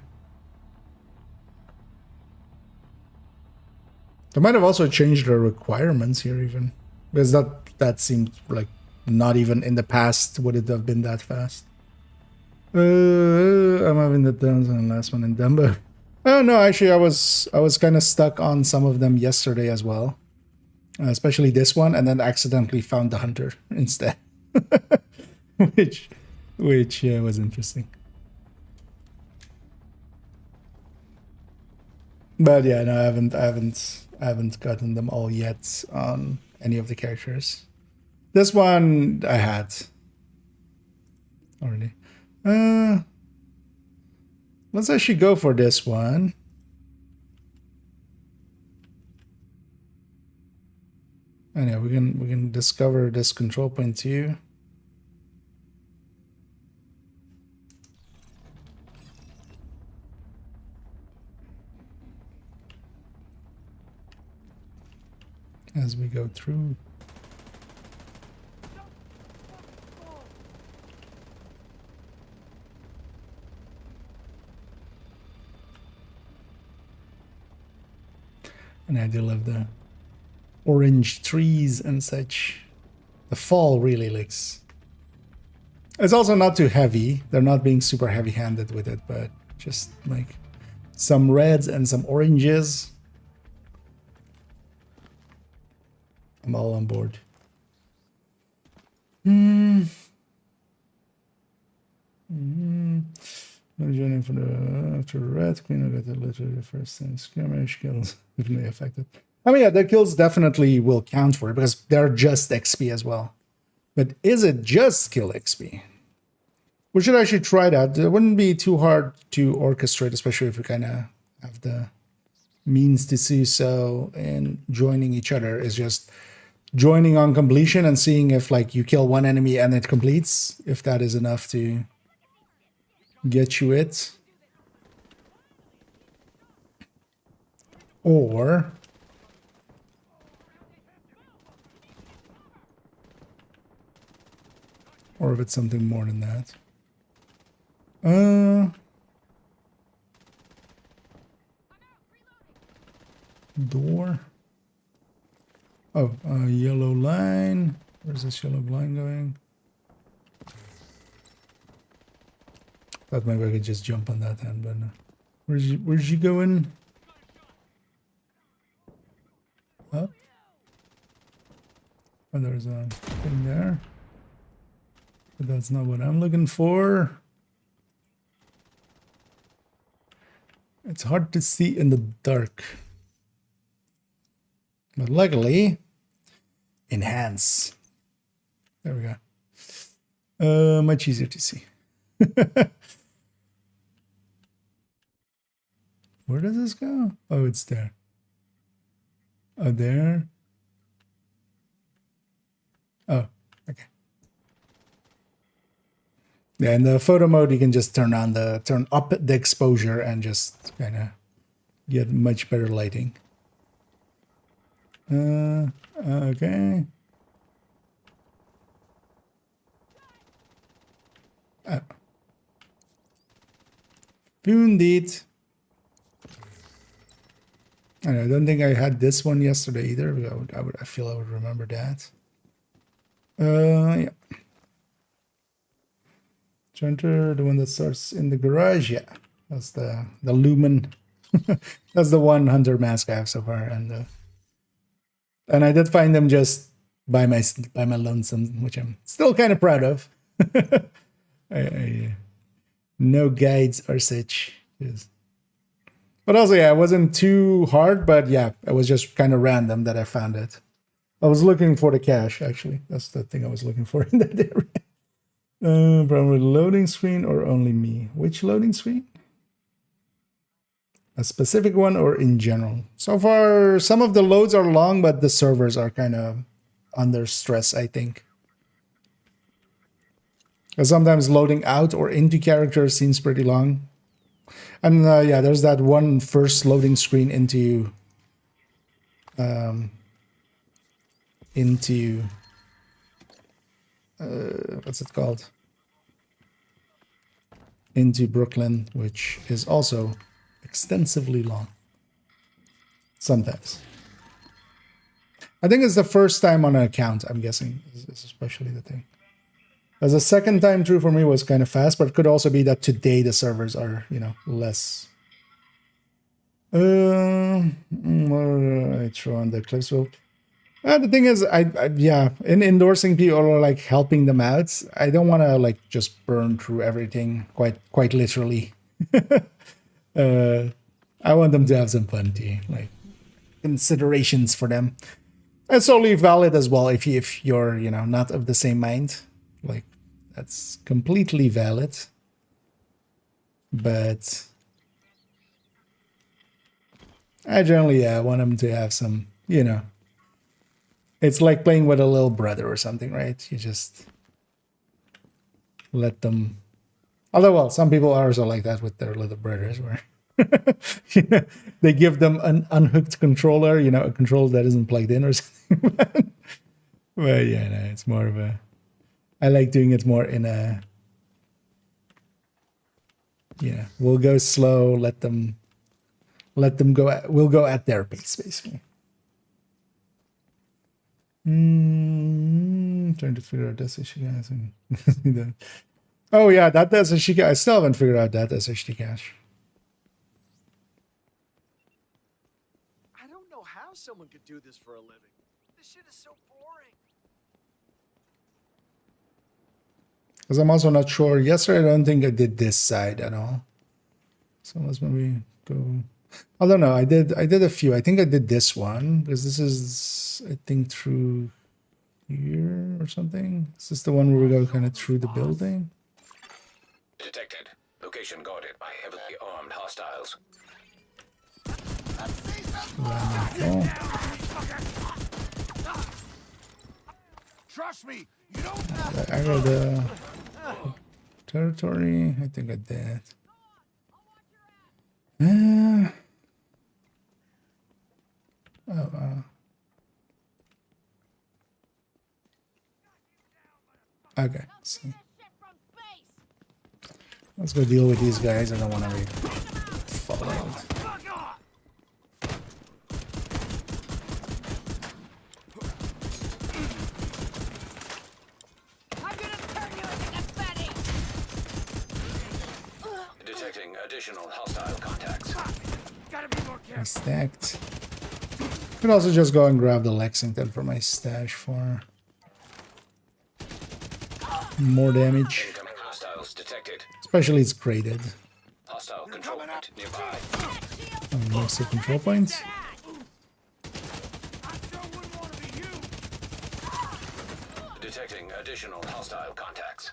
They might have also changed the requirements here even. Because that seemed like not even in the past would it have been that fast. I'm having the downs on the last one in Dumbo. Oh no, actually I was kind of stuck on some of them yesterday as well. Especially this one, and then accidentally found the hunter instead. which was interesting. But yeah, no, I haven't gotten them all yet on any of the characters. This one I had already. Let's actually go for this one. And yeah, we can discover this control point too. As we go through. And I do love the orange trees and such. The fall really looks. It's also not too heavy. They're not being super heavy-handed with it, but just like some reds and some oranges. I'm all on board. I'm joining for the after red queen. I got the literally first thing skirmish kills definitely affected. I mean, yeah, the kills definitely will count for it because they're just XP as well. But is it just kill XP? We should actually try that. It wouldn't be too hard to orchestrate, especially if we kind of have the means to do so. And joining each other is just joining on completion and seeing if like you kill one enemy and it completes, if that is enough to get you it. Or if it's something more than that. Door. Oh, yellow line. Where's this yellow line going? Thought maybe I could just jump on that hand, but no. Where's you going? Up. Oh, there's a thing there. But that's not what I'm looking for. It's hard to see in the dark. But luckily, enhance. There we go. Much easier to see. Where does this go? Oh, it's there. Oh, there. Oh, okay. Yeah, in the photo mode, you can just turn up the exposure and just kind of get much better lighting. Okay. Oh. Found it. And I don't think I had this one yesterday either. I feel I would remember that. Yeah. Enter the one that starts in the garage. Yeah, that's the Lumen. That's the one hunter mask I have so far, and I did find them just by my lonesome, which I'm still kind of proud of. No guides or such. Yes. But also, yeah, it wasn't too hard, but yeah, it was just kind of random that I found it. I was looking for the cache, actually. That's the thing I was looking for in that area. Problem with loading screen or only me? Which loading screen? A specific one or in general? So far, some of the loads are long, but the servers are kind of under stress, I think. Sometimes loading out or into characters seems pretty long. And yeah, there's that one first loading screen into what's it called? Into Brooklyn, which is also extensively long. Sometimes. I think it's the first time on an account, I'm guessing, is especially the thing. As a second time through for me was kind of fast, but it could also be that today the servers are, you know, less. What do I throw on the clips? Well, the thing is, yeah, in endorsing people or like helping them out, I don't want to like just burn through everything quite literally. I want them to have some fun too, like considerations for them. It's only valid as well if you're, you know, not of the same mind. Like, that's completely valid. But I generally, yeah, want them to have some, you know. It's like playing with a little brother or something, right? You just let them. Although, well, some people are also like that with their little brothers, where you know, they give them an unhooked controller, you know, a controller that isn't plugged in or something. But yeah, no, it's more of a. I like doing it more in a. Yeah, we'll go slow. Let them go. We'll go at their pace, basically. Trying to figure out this issue, guys. Oh yeah, that SSD. I still haven't figured out that SSD cache. I don't know how someone could do this for a living. This shit is so boring. Because I'm also not sure. Yesterday, I don't think I did this side at all. So let's maybe go. I don't know. I did a few. I think I did this one because this is, I think, through here or something. Is this the one where we go kind of through the building? Detected. Location guarded by heavily armed hostiles. Trust me, you don't I got the territory. I think I did. Okay. See. Let's go deal with these guys. I don't want to be followed. Detecting additional hostile contacts. I stacked. Could also just go and grab the Lexington for my stash for more damage. Incoming hostiles detected. Especially it's graded. Hostile control point nearby. Most of control points. Detecting additional hostile contacts.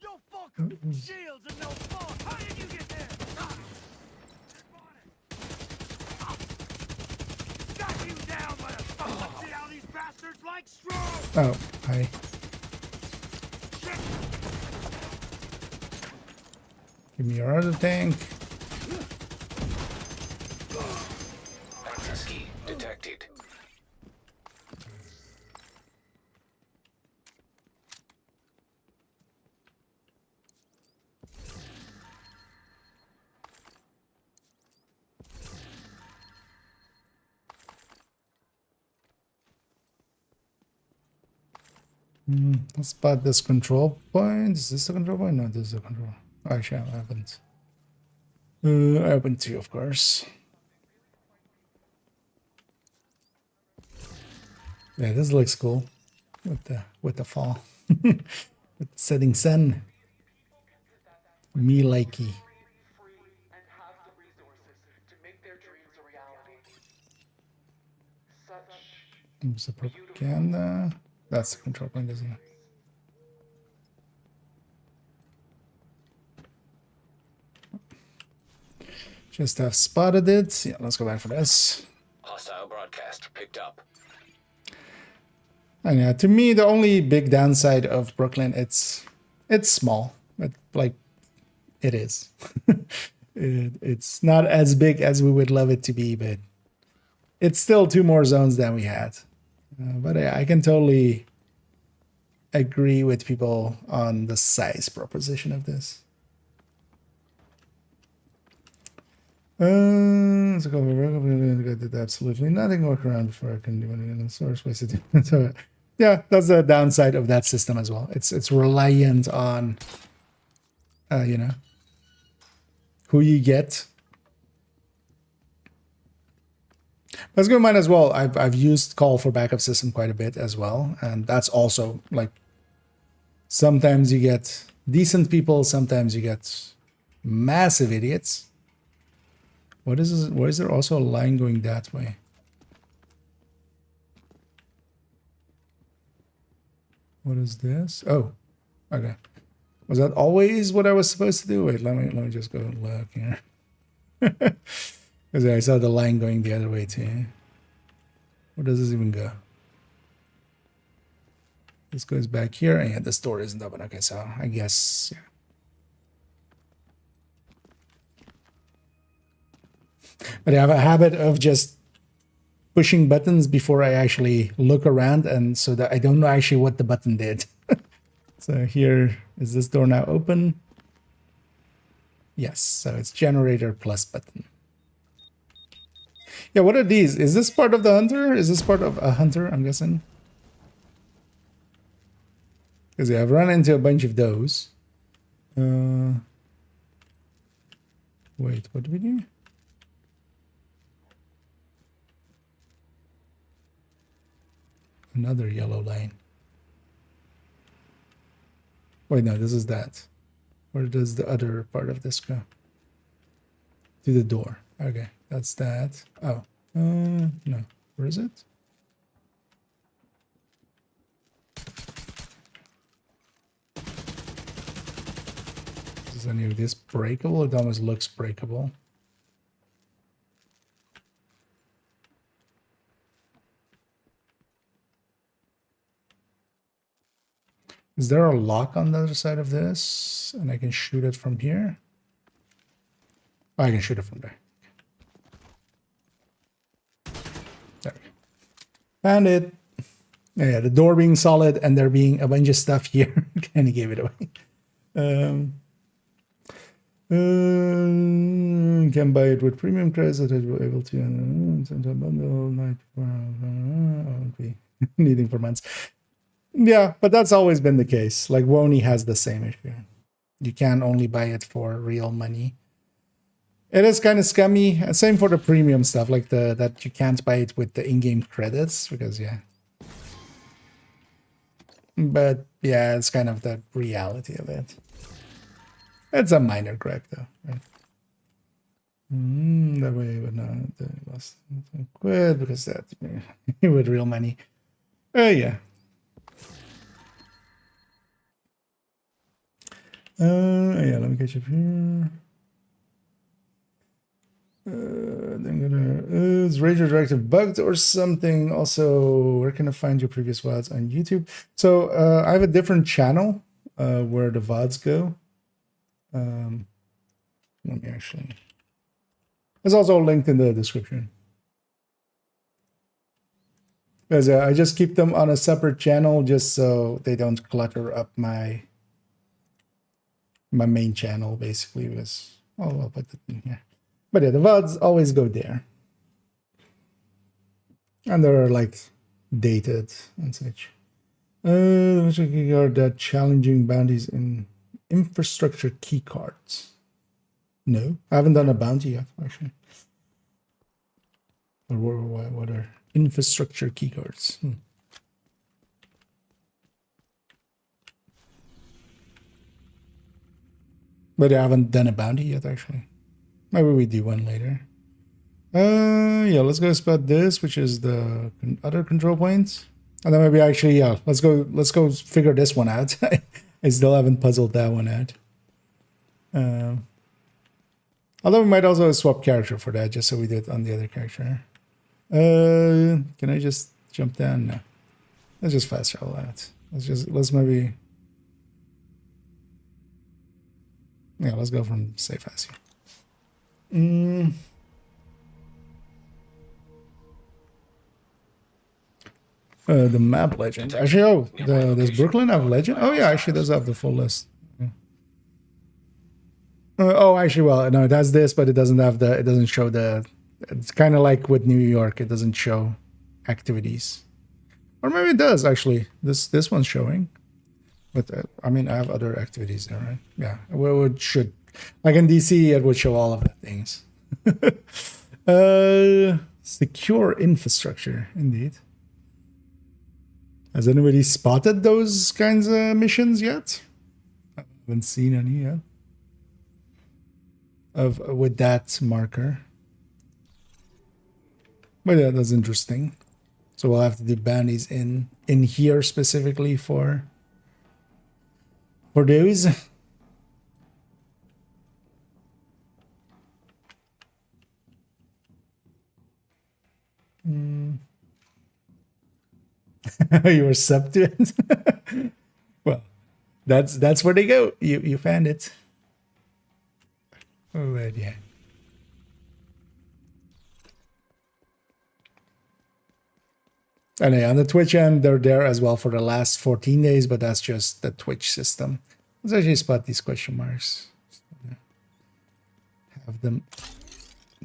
Yo, fuck! Shields and no fault! How did you get there? Got you down, motherfucker! See how these bastards like straw? Oh, hi. Give me your other tank. Access key detected. Let's spot this control point. Is this the control point? No, this is the control. Actually, I haven't. I haven't too, of course. Yeah, this looks cool with the fall. With the setting sun. Me likey. And have the resources to make their dreams a reality. Such There's the propaganda. That's the control point, isn't it? Just have spotted it. Yeah, let's go back for this. Hostile broadcast picked up. And yeah, to me, the only big downside of Brooklyn, it's small. Like it is. It's not as big as we would love it to be, but it's still 2 more zones than we had. But I can totally agree with people on the size proposition of this. So did absolutely nothing. Walk around before I can do anything in the source space. So yeah, that's the downside of that system as well. It's reliant on you know, who you get. Let's go in mind as well. I've used call for backup system quite a bit as well, and that's also like sometimes you get decent people, sometimes you get massive idiots. What is this? Why is there also a line going that way? What is this? Oh, okay. Was that always what I was supposed to do? Wait, let me just go look here. Because I saw the line going the other way too. Where does this even go? This goes back here, and yeah, this door isn't open. Okay, so I guess, yeah. But I have a habit of just pushing buttons before I actually look around, and so that I don't know actually what the button did. So here, is this door now open? Yes, so it's generator plus button. Yeah, what are these? Is this part of the hunter? Is this part of a hunter, I'm guessing? Because yeah, I've run into a bunch of those. Wait, what do we do? Another yellow line. Wait, no, this is that. Where does the other part of this go? To the door. Okay, that's that. Oh, no. Where is it? Is any of this breakable? It almost looks breakable. Is there a lock on the other side of this? And I can shoot it from here? Oh, I can shoot it from there. There we go. Found it. Yeah, the door being solid and there being a bunch of stuff here kind of gave it away. Can buy it with premium credits that I will able to bundle night. I'll be needing for months. Yeah, but that's always been the case. Like Wony has the same issue. You can only buy it for real money. It is kind of scummy. Same for the premium stuff, like that you can't buy it with the in-game credits because yeah. But yeah, it's kind of the reality of it. It's a minor gripe though, right? That way, but no, lost quit because that with real money. Yeah. Yeah, let me catch up here. Is Rager Directive bugged or something? Also, where can I find your previous VODs on YouTube? So I have a different channel where the VODs go. Let me actually. It's also linked in the description. Because I just keep them on a separate channel just so they don't clutter up my main channel, basically. Because I'll put it in here. But yeah, the VODs always go there. And they're like dated and such. Which are the challenging bounties in infrastructure key cards? No, I haven't done a bounty yet, actually. Or what are infrastructure key cards? But I haven't done a bounty yet, actually. Maybe we do one later. Yeah, let's go spot this, which is the other control points. And then maybe actually, yeah, let's go figure this one out. I still haven't puzzled that one out. Although we might also swap character for that, just so we do it on the other character. Can I just jump down? No. Let's just fast travel out. Let's maybe... Yeah, let's go from safe as here. The map legend. Actually, does Brooklyn have legend? Oh yeah, actually does have the full list. Yeah. Oh, actually, well, no, it has this, but it doesn't have the. It doesn't show the. It's kind of like with New York. It doesn't show activities, or maybe it does actually. This one's showing, but I mean, I have other activities there, right? Yeah, well, it should. Like in DC, it would show all of the things. Secure infrastructure, indeed. Has anybody spotted those kinds of missions yet? I haven't seen any yet. With that marker. But yeah, that's interesting. So we'll have to do bounties in here specifically for those. You were sub to it. Well, that's where they go. You found it. Oh yeah. And on the Twitch end, they're there as well for the last 14 days, but that's just the Twitch system. Let's actually spot these question marks. Have them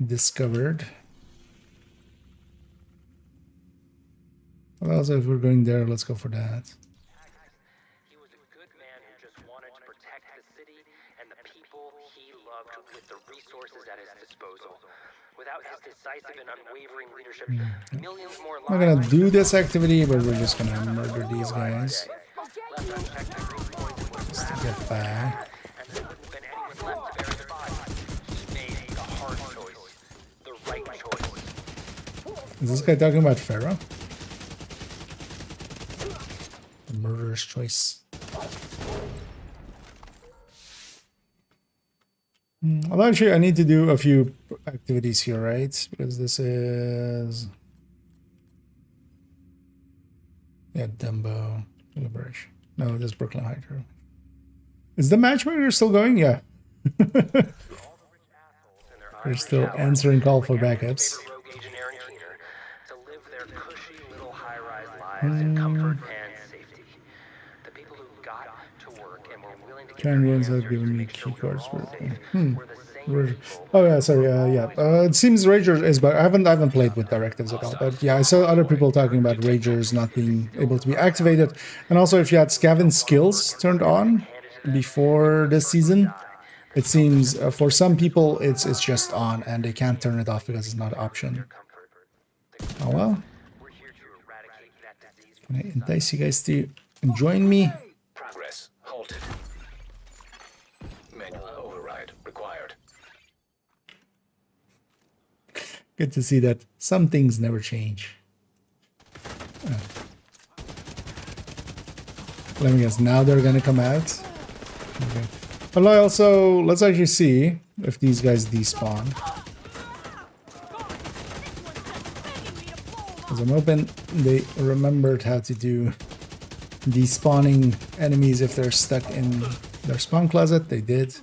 discovered. Well, also, if we're going there, let's go for that. He was a good man who just wanted to protect the city and the people he loved with the resources at his disposal. Without his decisive and unwavering leadership, millions more lives... I'm not gonna do this activity, but we're just gonna murder these guys. Just to get back. And there wouldn't have been anyone left to bury their bodies. He made the hard choice. The right choice. Is this guy talking about Pharaoh? The murderer's choice. Well, actually, I need to do a few activities here, right? Because this is... Yeah, Dumbo, Liberation. No, this is Brooklyn Hydro. Is the matchmaker still going? Yeah. They're still answering call for backups. To live their cushy little high-rise lives in comfort and safety. The people who got to work and were willing to Canadians have given me key cards for oh yeah, sorry, yeah. It seems Rager is, but I haven't played with directives at all. But yeah, I saw other people talking about Ragers not being able to be activated, and also if you had Scavenge skills turned on before this season, it seems for some people it's just on and they can't turn it off because it's not an option. Oh well. Can I entice you guys to join me? Progress halted. Manual override required. Good to see that some things never change. Let me guess, now they're gonna come out. Okay. But also, let's actually see if these guys despawn. Because I'm hoping they remembered how to do despawning enemies if they're stuck in their spawn closet. They did.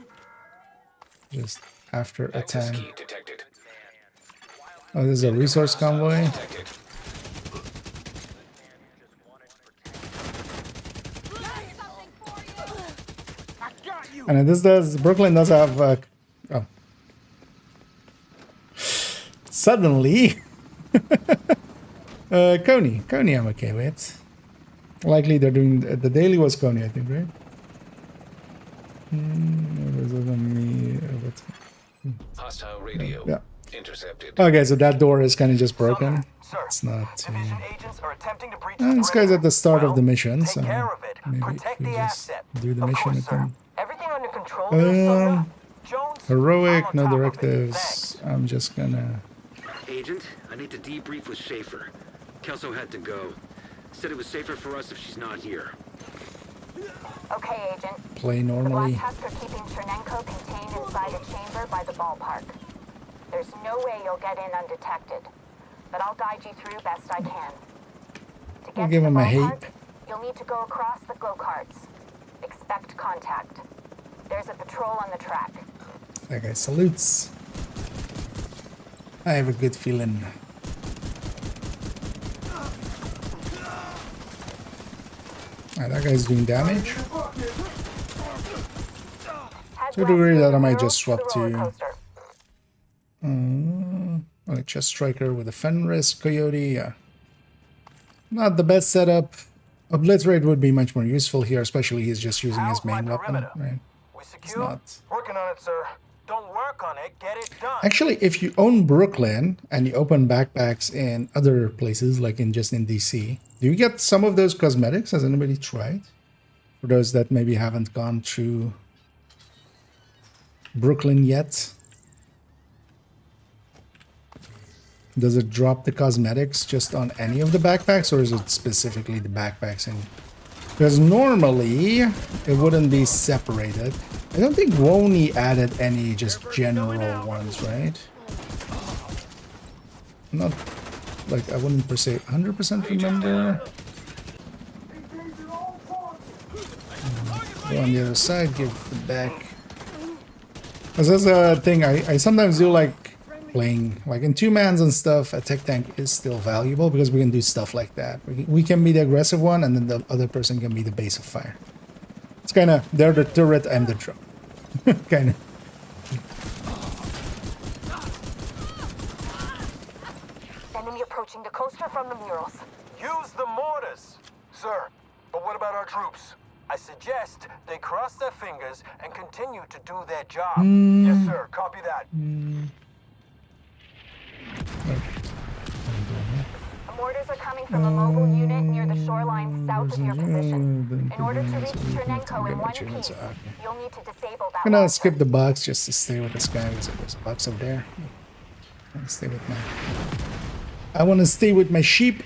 Just after a time. Oh, this is a resource convoy. And this does, Brooklyn does have, oh. Suddenly, Coney I'm okay with. Likely they're doing, the daily was Coney, I think, right? Hostile radio. Yeah. Intercepted. Okay, so that door is kind of just broken. It's not too... this guy's at the start of the mission, so maybe if we just do the mission with him. Everything on under control there, Soda? Jones? Heroic, I'm no on top of it. directives. Thanks. I'm just gonna... Agent, I need to debrief with Schaefer. Kelso had to go. Said it was safer for us if she's not here. Okay, Agent. play The normally. Black Tusk are keeping Chernenko contained inside a chamber by the ballpark. There's no way you'll get in undetected, but I'll guide you through best I can. To get I'll to give the him a ballpark, hate. you'll need to go across the glow carts. Expect contact. There's a patrol on the track. That guy salutes. I have a good feeling. Ah, that guy's doing damage. Head To a west degree through that I the might murals just swap the roller to coaster. like chest striker with a Fenris Coyote. Yeah. Not the best setup. Obliterate would be much more useful here, especially he's just using his How's my main weapon. perimeter? Right? We It's secure? not. Working on it, sir. Don't work on it, get it done. Actually, if you own Brooklyn and you open backpacks in other places, like in DC, do you get some of those cosmetics? Has anybody tried? For those that maybe haven't gone through Brooklyn yet. Does it drop the cosmetics just on any of the backpacks, or is it specifically the backpacks? Because normally it wouldn't be separated. I don't think Wony added any just general ones, right? Not like I wouldn't per se 100% remember. Go on the other side, give it back. Because that's a thing I sometimes do, like playing like in 2-mans and stuff. A tech tank is still valuable because we can do stuff like that. We can be the aggressive one, and then the other person can be the base of fire. It's kind of, they're the turret, I'm the drone. Kind of. Enemy approaching the coaster from the murals. Use the mortars. Sir, but what about our troops? I suggest they cross their fingers and continue to do their job. Yes, sir. Copy that. The mortars are coming from a mobile unit near the shoreline south of your position. In order to reach Chernenko in one piece, you'll need to disable that I'm gonna launcher. skip the box just to stay with this guy. There's a box up there. I want to stay with my... I want to stay with my sheep.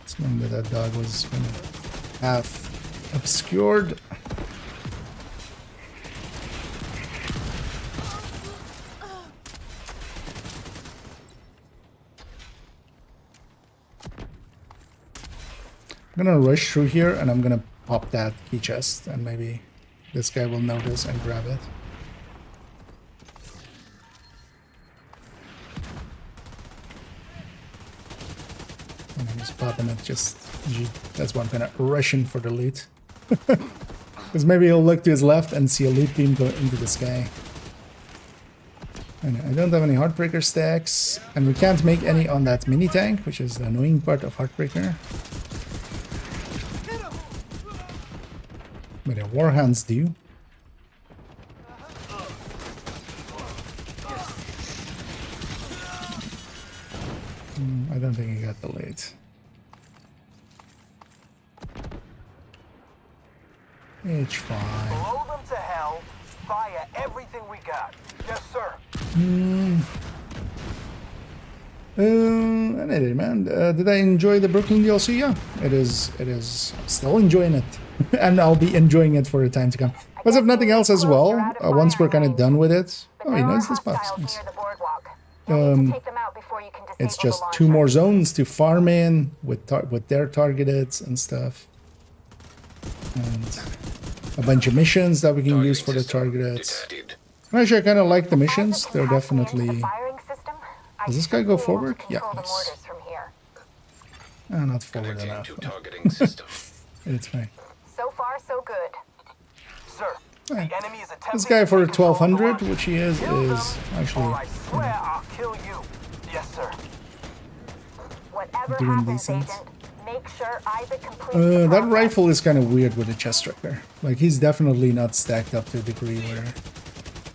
It's knowing that that dog was kind of half obscured. I'm gonna rush through here and I'm gonna pop that key chest, and maybe this guy will notice and grab it. And I'm just popping it, just that's why I'm kind of rushing for the loot. Because maybe he'll look to his left and see a loot beam go into the sky. And I don't have any Heartbreaker stacks, and we can't make any on that mini tank, which is the annoying part of Heartbreaker. But the Warhounds do. I don't think he got the lead. It's fine. Blow them to hell. Fire everything we got. Yes, sir. Anyway, man, did I enjoy the Brooklyn DLC? Yeah, it is. It is. Still enjoying it, and I'll be enjoying it for the time to come. Because if nothing else, as well, once we're kind of done with it. Oh, he knows this box. Nice. It's just 2 more zones to farm in with their targeted and stuff, and a bunch of missions that we can use for the targeted. Actually, I kind of like the missions. They're definitely. Does this guy go forward? Yeah. Nice. Not forward enough. It's fine. So far, so good. Sir, the enemy is attempting This guy to for take control of the 1200, launcher. which he is actually. Or I swear I'll kill you. Yes, sir. Whatever Doing happens, decent. Agent, make sure Isaac completes the That process. rifle is kind of weird with a chest striker. Like, he's definitely not stacked up to a degree where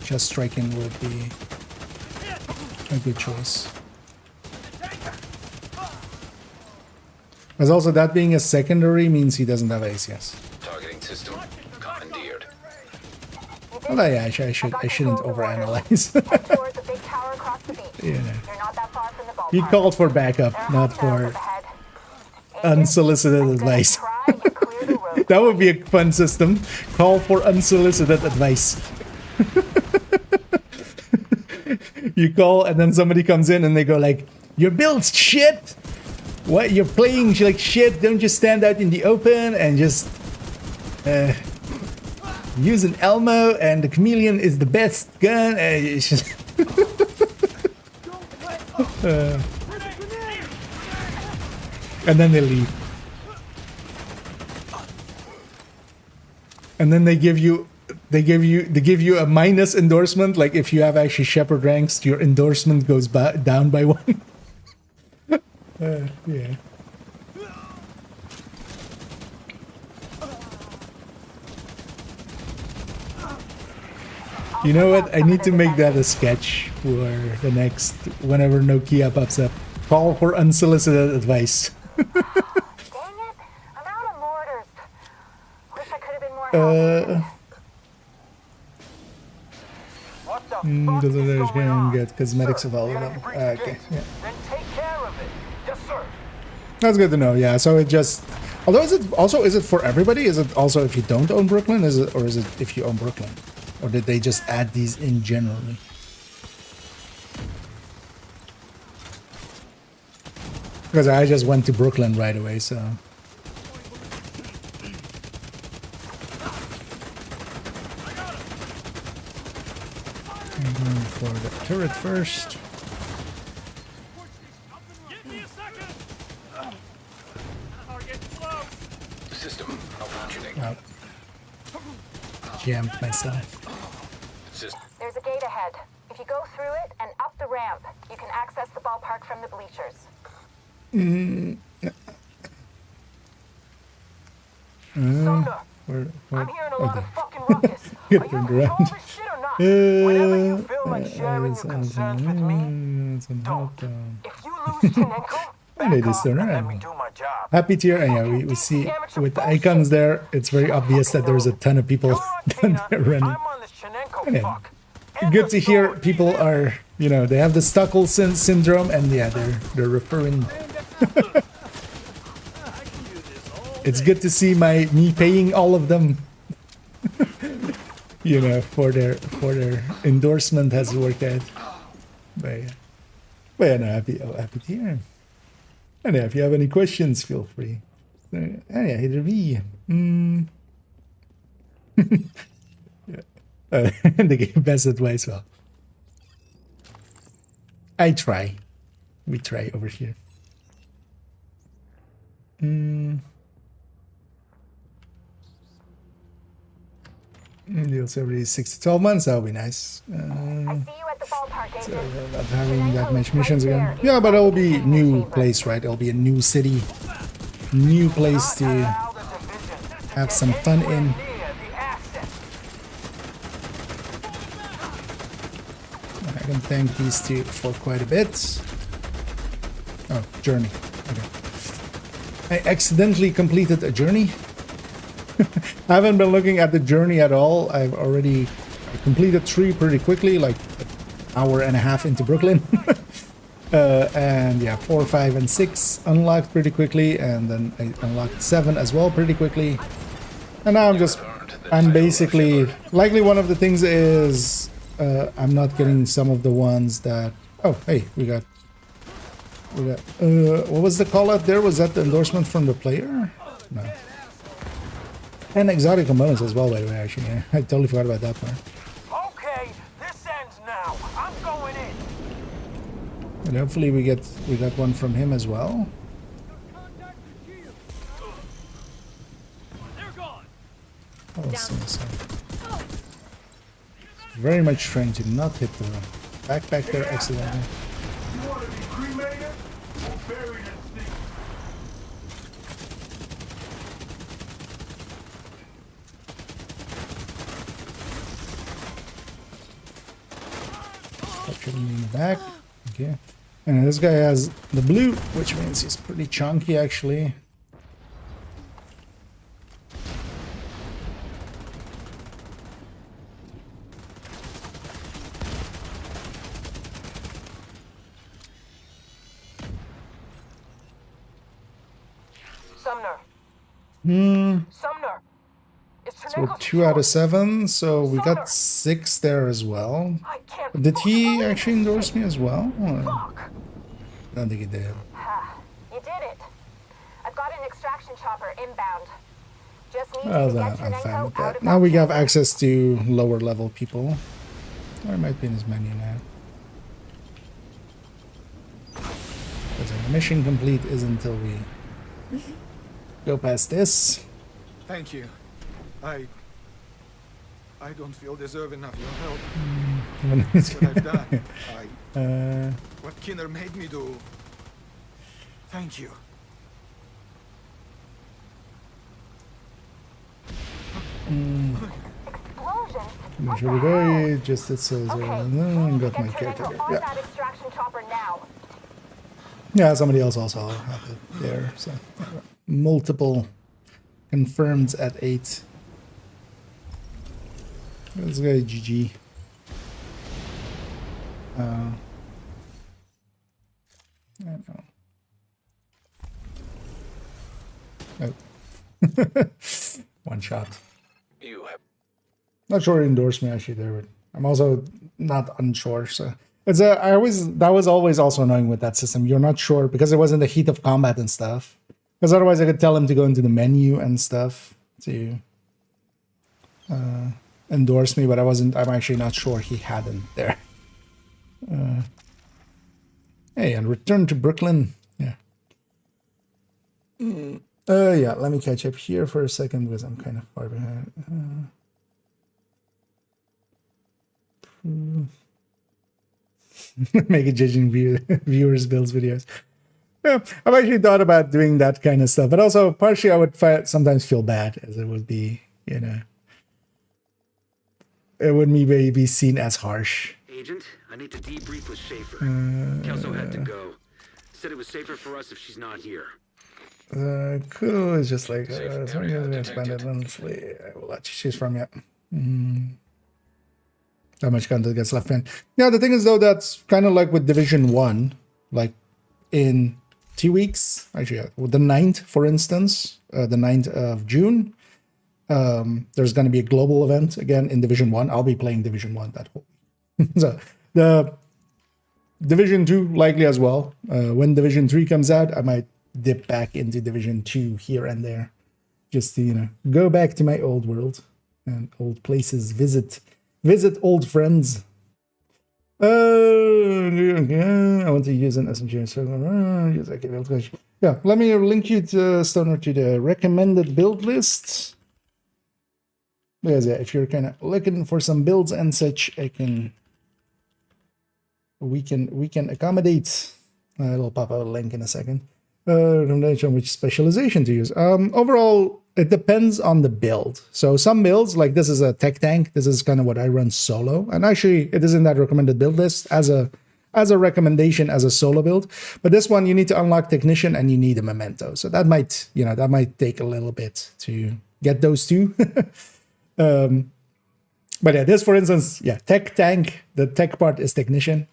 chest striking would be a good choice. Because also that being a secondary means he doesn't have ACS. Targeting system commandeered. Well, yeah, I shouldn't overanalyze. Head toward the big tower across the beach. Yeah. You're not that far from the ballpark. He called for backup, There are not hostiles for up ahead. unsolicited I'm gonna advice. try and clear the road. That would be a fun system. Call for unsolicited advice. You call and then somebody comes in and they go like, "Your build's shit. What? You're playing like shit. Don't just stand out in the open and just use an Elmo and the chameleon is the best gun." It's just and then they leave. And then they give you a minus endorsement. Like if you have actually Shepherd ranks, your endorsement goes down by 1. Yeah. You know what? I need to make that a sketch for the next whenever Nokia pops up. Call for unsolicited advice. Dang it! I'm out of mortars. Wish I could have been more helpful. What the Doesn't fuck is going on? get cosmetics Sir, available. the enemy breached the Okay, gates. yeah. Then take care of it. Yes, sir. That's good to know. Yeah, so it just. Although is it for everybody? Is it also if you don't own Brooklyn? Is it if you own Brooklyn, or did they just add these in generally? Because I just went to Brooklyn right away, so. I'm going for the turret first. System malfunctioning. Oh. Jammed myself. System. There's a gate ahead. If you go through it and up the ramp, you can access the ballpark from the bleachers. Sumner, Where, I'm hearing a lot okay. of fucking ruckus. Get Are you turned into all around. this shit or not? Whenever you feel like sharing your concerns with me, don't. If you lose Chinenko, back Ladies, off turn and let around. me do my job. Happy tier, and yeah, we see with the icons there, it's very obvious that there's a ton of people down there running. I'm on this Chinenko Yeah. fuck. Good to hear people are, you know, they have the Stockholm syndrome, and yeah, they're referring. It's good to see me paying all of them, you know, for their endorsement has worked out. But yeah, no, happy to hear. And yeah, if you have any questions, feel free. Yeah, either me. They gave best advice. Well, I try. We try over here. Deals every 6 to 12 months. That would be nice. I see you at the ballpark, So Agent. not having that much missions again. Yeah, but it'll be new place, right? It'll be a new city, new place to have some fun in. I can thank these two for quite a bit. Oh, journey. Okay. I accidentally completed a journey. I haven't been looking at the journey at all. I've already completed 3 pretty quickly, like an hour and a half into Brooklyn. And yeah, 4, 5, and 6 unlocked pretty quickly, and then I unlocked 7 as well pretty quickly. And now I'm basically, likely one of the things is I'm not getting some of the ones that, oh, hey, we got, what was the call out there? Was that the endorsement from the player? No. And exotic components as well, by the way, actually. Yeah, I totally forgot about that part. Okay, this ends now. I'm going in. And hopefully we got one from him as well. Oh, so. Very much trying to not hit the backpack there accidentally. You want to be cremated or buried in sea? Capturing in the back. Okay. And this guy has the blue, which means he's pretty chunky actually. Sumner. Sumner. So we're 2 out of 7, so we got 6 there as well. Did he actually endorse me as well? Or? I don't think he did. You did it. I've got an extraction chopper inbound. Just need Well, you to get I'm your fine with info out that. of Now we have access to lower level people. Or it might be in his menu now. Because the mission complete is until we go past this. Thank you. I don't feel deserving of your help. That's what I've done. What Kinner made me do. Thank you. explosions. Here we go. Just it says, got my caretaker. On Yeah. that extraction chopper now. Yeah, somebody else also had it there. So multiple confirmed at 8. Let's go GG. I don't know. Oh. One shot. You have Not sure he endorsed me actually there, but I'm also not unsure. So it's that was always also annoying with that system. You're not sure because it was in the heat of combat and stuff. Because otherwise I could tell him to go into the menu and stuff to endorse me, but I'm actually not sure he had him there. Hey, and return to Brooklyn. Yeah. Yeah, let me catch up here for a second because I'm kind of far behind. Make a judging viewers builds videos. Yeah, I've actually thought about doing that kind of stuff, but also partially I would sometimes feel bad as it would be, you know, it would maybe be seen as harsh. Agent, I need to debrief with Schaefer. Kelso had to go. Said it was safer for us if she's not here. Cool. It's just like something has been expanded endlessly. I will let you choose from yet. How much content gets left in? Yeah, the thing is though, that's kind of like with Division 1, like in 2 weeks, actually, with the 9th, for instance, the 9th of June, there's going to be a global event again in Division 1. I'll be playing Division 1 that whole week. So the Division 2 likely as well. When Division 3 comes out, I might dip back into Division 2 here and there, just to, you know, go back to my old world and old places, visit old friends. I want to use an SMG server. Yeah, let me link you to Stoner to the recommended build list. Because yeah, if you're kind of looking for some builds and such, we can accommodate. It'll pop out a link in a second. Which specialization to use. Overall, it depends on the build. So some builds, like this is a tech tank. This is kind of what I run solo. And actually, it is in that recommended build list as a recommendation as a solo build. But this one, you need to unlock technician and you need a memento. So that might, you know, that might take a little bit to get those two. But yeah, this, for instance, yeah, tech tank. The tech part is technician.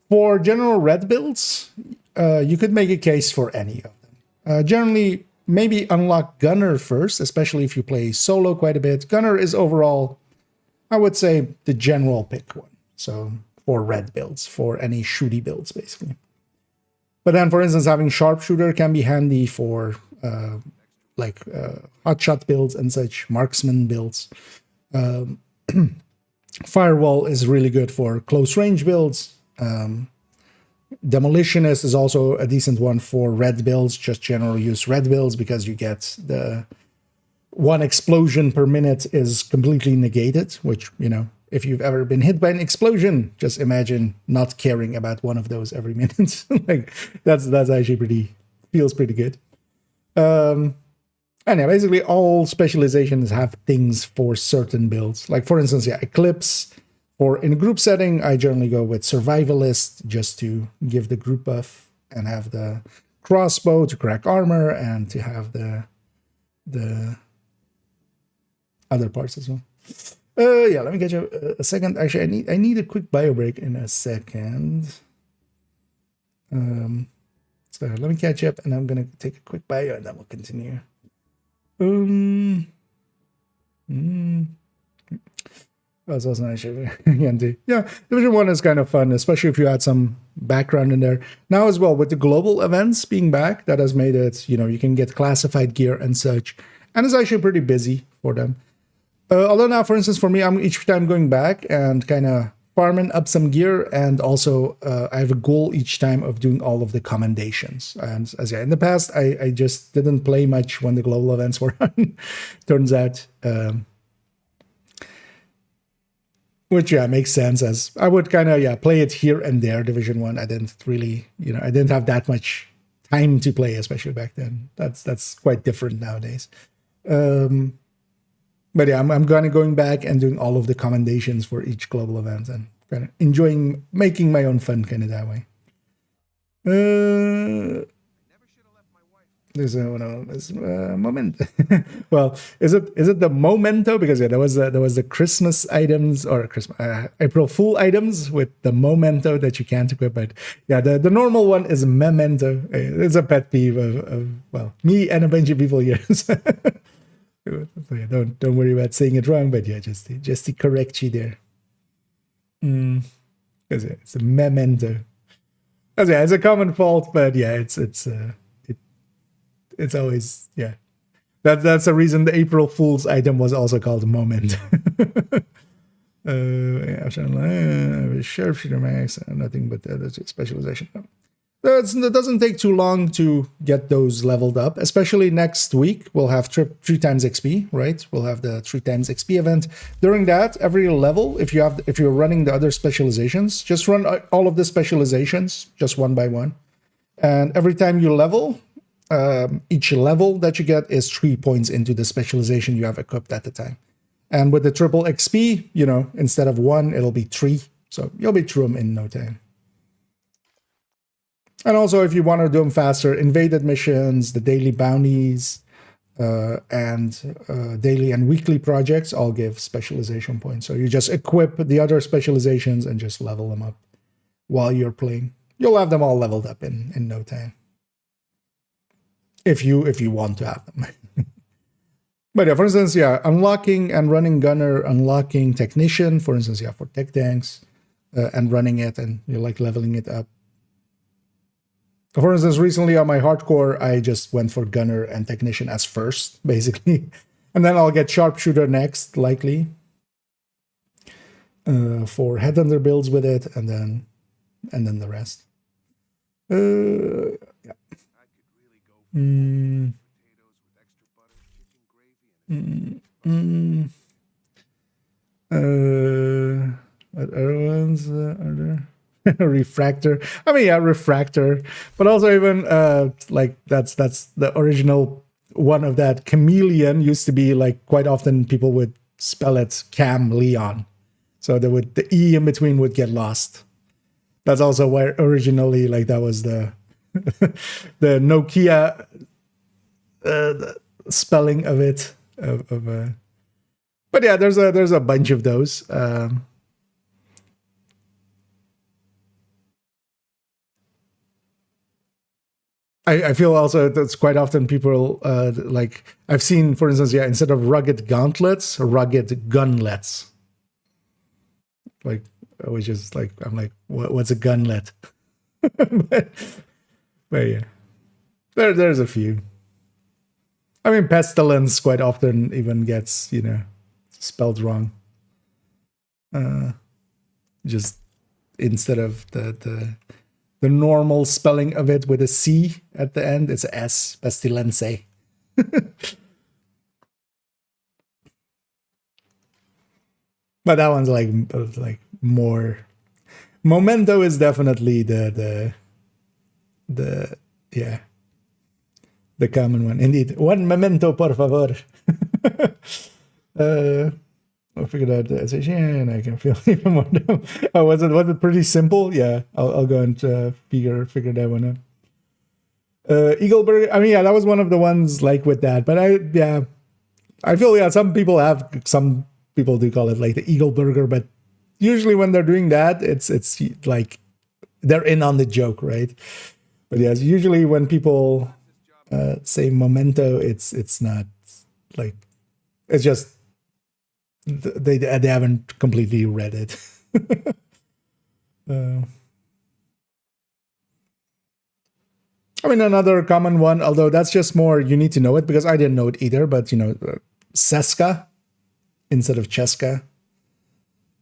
For general red builds, you could make a case for any of them. Generally, maybe unlock Gunner first, especially if you play solo quite a bit. Gunner is overall, I would say, the general pick one. So for red builds, for any shooty builds, basically. But then, for instance, having sharpshooter can be handy for hotshot builds and such, marksman builds. Firewall is really good for close range builds. Demolitionist is also a decent one for red builds, just general use red builds, because you get the 1 explosion per minute is completely negated, which, you know, if you've ever been hit by an explosion, just imagine not caring about one of those every minute. Like that's actually feels pretty good. And yeah, basically all specializations have things for certain builds. Like for instance, yeah, Eclipse in a group setting, I generally go with survivalist just to give the group buff and have the crossbow to crack armor and to have the other parts as well. Yeah, let me get you a second. Actually, I need a quick bio break in a second. So let me catch up, and I'm gonna take a quick bio, and then we'll continue. That's also nice. Yeah, Division 1 is kind of fun, especially if you add some background in there. Now as well, with the global events being back, that has made it, you can get classified gear and such. And it's actually pretty busy for them. Although now, for instance, for me, I'm each time going back and kind of farming up some gear. And also, I have a goal each time of doing all of the commendations. And as in the past, I just didn't play much when the global events were on. Turns out... which, yeah, makes sense, as I would kind of, play it here and there, Division 1. I didn't really, I didn't have that much time to play, especially back then. That's quite different nowadays. But yeah, I'm kind of going back and doing all of the commendations for each global event and kind of enjoying making my own fun kind of that way. There's a moment. Well, is it the memento? Because there was the Christmas items or April Fool items with the memento that you can't equip. But yeah, the normal one is memento. It's a pet peeve of me and a bunch of people here. So yeah, don't worry about saying it wrong. But yeah, just to correct you there. Because it's a memento. Yeah, it's a common fault, but yeah, it's always, yeah. That's the reason the April Fool's item was also called Moment. Sharpshooter max, nothing but specialization. That doesn't take too long to get those leveled up, especially next week. We'll have 3 times XP, right? We'll have the 3 times XP event. During that, every level, if you're running the other specializations, just run all of the specializations just one by one. And every time you level, each level that you get is 3 points into the specialization you have equipped at the time. And with the triple XP, instead of 1, it'll be 3. So you'll be through them in no time. And also, if you want to do them faster, invaded missions, the daily bounties, and daily and weekly projects all give specialization points. So you just equip the other specializations and just level them up while you're playing. You'll have them all leveled up in no time. If you want to have them. But yeah, for instance, unlocking and running gunner, unlocking technician, for instance, for tech tanks, and running it and leveling it up. For instance, recently on my hardcore, I just went for gunner and technician as first, basically. And then I'll get sharpshooter next, likely. For headhunter builds with it, and then the rest. Yeah. What other ones are there? Refractor. I mean, yeah, refractor. But also even that's the original one of that. Chameleon used to be quite often people would spell it Cam Leon. So the E in between would get lost. That's also where originally that was the the Nokia the spelling of it. But yeah, there's a bunch of those. I feel also that's quite often people I've seen, for instance, instead of rugged gauntlets, rugged gunlets. Which is I'm like, what's a gunlet? but yeah, there's a few. I mean, pestilence quite often even gets spelled wrong. Just instead of the normal spelling of it with a C at the end, it's a S, pestilence. But that one's more. Memento is definitely the common one. Indeed, one memento, por favor. I'll figure out the SHN. I can feel even more dumb. Oh, was it pretty simple? Yeah, I'll go and figure that one out. Eagle Burger. I mean, yeah, that was one of the ones like with that. But I feel some people do call it like the Eagle Burger. But usually when they're doing that, it's like they're in on the joke, right? But yes, usually when people say memento, it's not like, it's just they haven't completely read it. I mean, another common one, although that's just more you need to know it because I didn't know it either. But Seska instead of Cheska.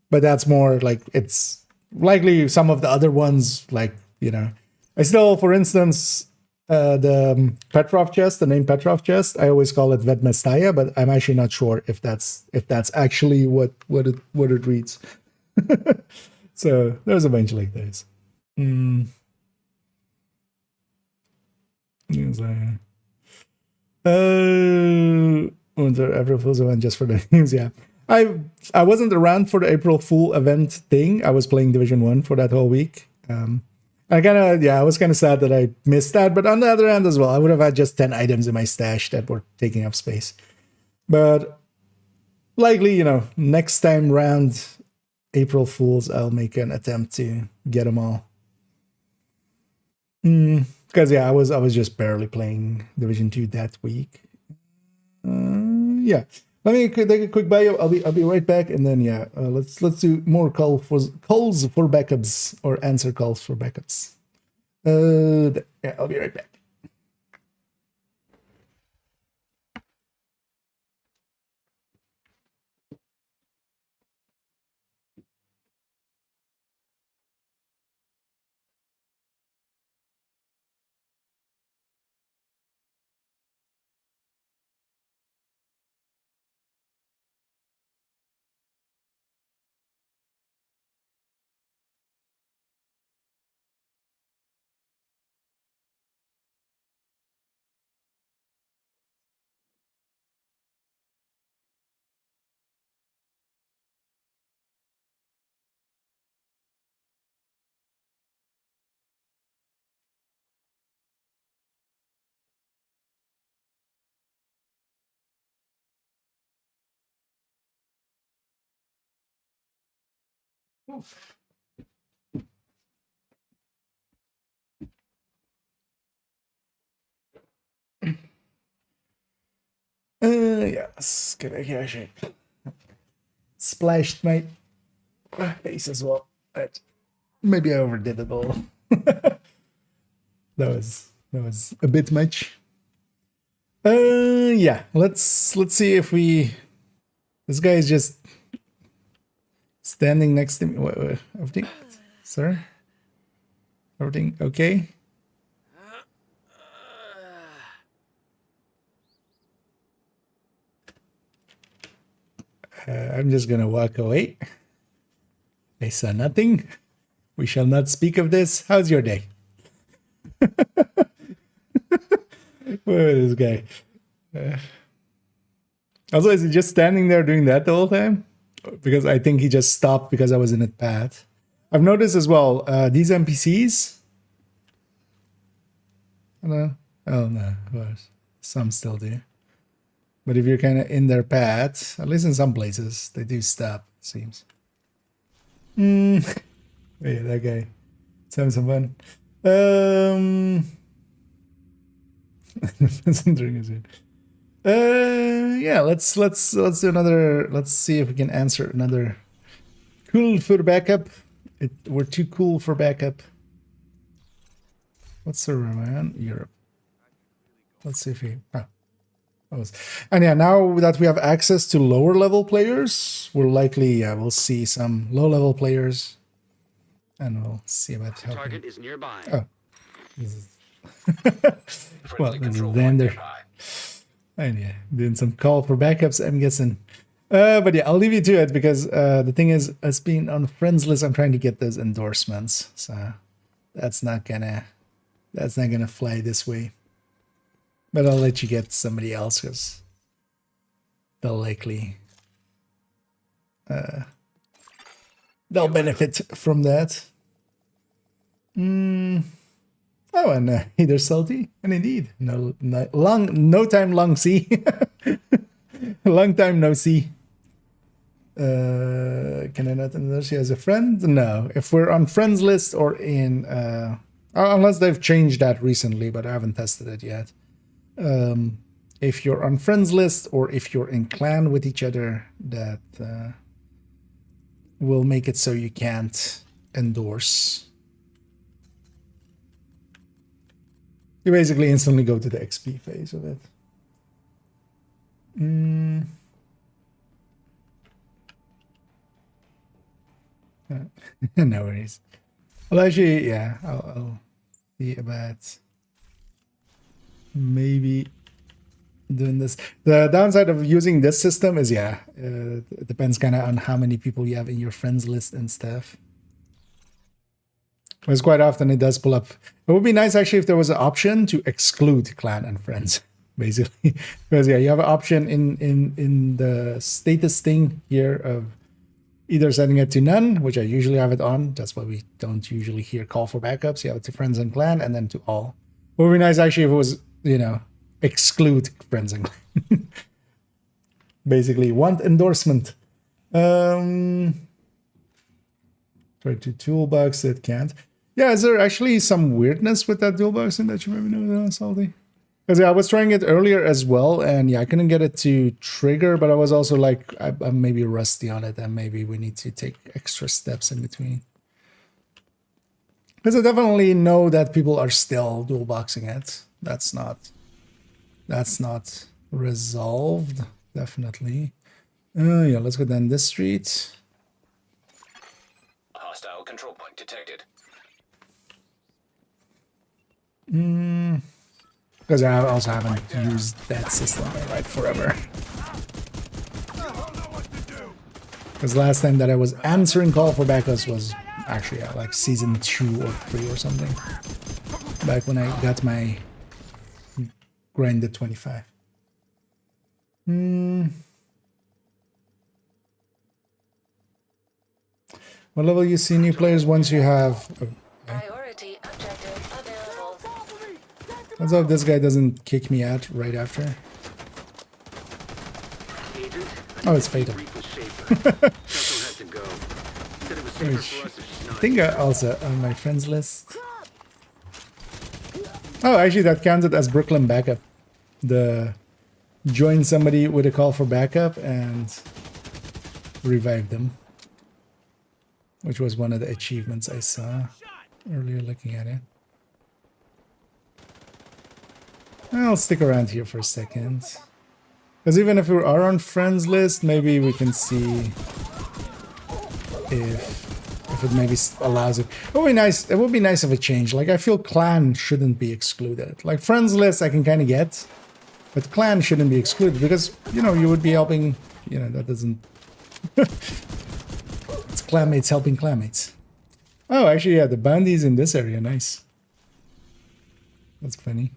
But that's more like, it's likely some of the other ones, like, I still, for instance, the Petrov chest, the name Petrov chest, I always call it Vedmestaya, but I'm actually not sure if that's actually what it reads. So there's a bunch like this. April Fool's event just for the news. Yeah, I wasn't around for the April Fool event thing. I was playing Division 1 for that whole week. I was kind of sad that I missed that. But on the other hand as well, I would have had just 10 items in my stash that were taking up space. But likely, next time round, April Fools, I'll make an attempt to get them all. Because I was just barely playing Division 2 that week. Yeah. Let me take a quick bio. I'll be right back, and then let's do more calls for backups, or answer calls for backups. I'll be right back. Yes, get a cash. Splashed my face as well. But maybe I overdid it all. that was a bit much. Let's see if we. This guy is just standing next to me. What, everything, sir? Everything okay? I'm just gonna walk away. I saw nothing. We shall not speak of this. How's your day? Where is this guy? Also, is he just standing there doing that the whole time? Because I think he just stopped because I was in a path. I've noticed as well, these NPCs. Hello? Oh no, of course. Some still do. But if you're kind of in their path, at least in some places, they do stop, it seems. Yeah, that guy. Let's have some fun. Yeah, let's do another. Let's see if we can answer another. Cool for backup. We're too cool for backup. What server am I on? Europe. Let's see if we. And yeah, now that we have access to lower level players, we're likely, we'll see some low level players, and we'll see about helping. Target is nearby. Oh, this is well, this is Xander. And yeah, doing some call for backups, I'm guessing. But yeah, I'll leave you to it because the thing is, us being on the friends list, I'm trying to get those endorsements, so that's not gonna fly this way. But I'll let you get somebody else because they'll likely they'll benefit from that. Oh, and either salty, and indeed, no time long see. Long time no see. Can I not know she has a friend? No. If we're on friends list or in unless they've changed that recently, but I haven't tested it yet. If you're on friends list or if you're in clan with each other, that will make it so you can't endorse. You basically instantly go to the XP phase of it. No worries. Well, actually, yeah, I'll see about maybe doing this. The downside of using this system is, yeah, it depends kind of on how many people you have in your friends list and stuff. Because quite often it does pull up. It would be nice actually if there was an option to exclude clan and friends, basically. Because yeah, you have an option in the status thing here of either setting it to none, which I usually have it on. That's why we don't usually hear call for backups. You have it to friends and clan, and then to all. It would be nice actually if it was, you know, exclude friends and clan. Basically, want endorsement. Try to toolbox that can't. Yeah, is there actually some weirdness with that toolboxing that you maybe know, Salty? Because yeah, I was trying it earlier as well, and yeah, I couldn't get it to trigger, but I was also like, I'm maybe rusty on it, and maybe we need to take extra steps in between. Because I definitely know that people are still toolboxing it. That's not resolved, definitely. Yeah, let's go down this street. Hostile control point detected. Because I also haven't used that system right forever. Because last time that I was answering call for backups was actually like season 2 or 3 or something. Back when I got my grinded 25. What level you see new players once you have... Priority objective available. Let's hope this guy doesn't kick me out right after. Oh, it's fatal. I think I also on my friends list. Oh, actually that counted as Brooklyn backup. The join somebody with a call for backup and revive them. Which was one of the achievements I saw earlier looking at it. I'll stick around here for a second. Because even if we are on friends list, maybe we can see if it maybe allows it. It would be nice. It would be nice if it changed. Like I feel clan shouldn't be excluded. Like friends list I can kind of get, but clan shouldn't be excluded because you know you would be helping. You know that doesn't. It's clanmates helping clanmates. Oh, actually, yeah, the bounty's in this area. Nice. That's funny.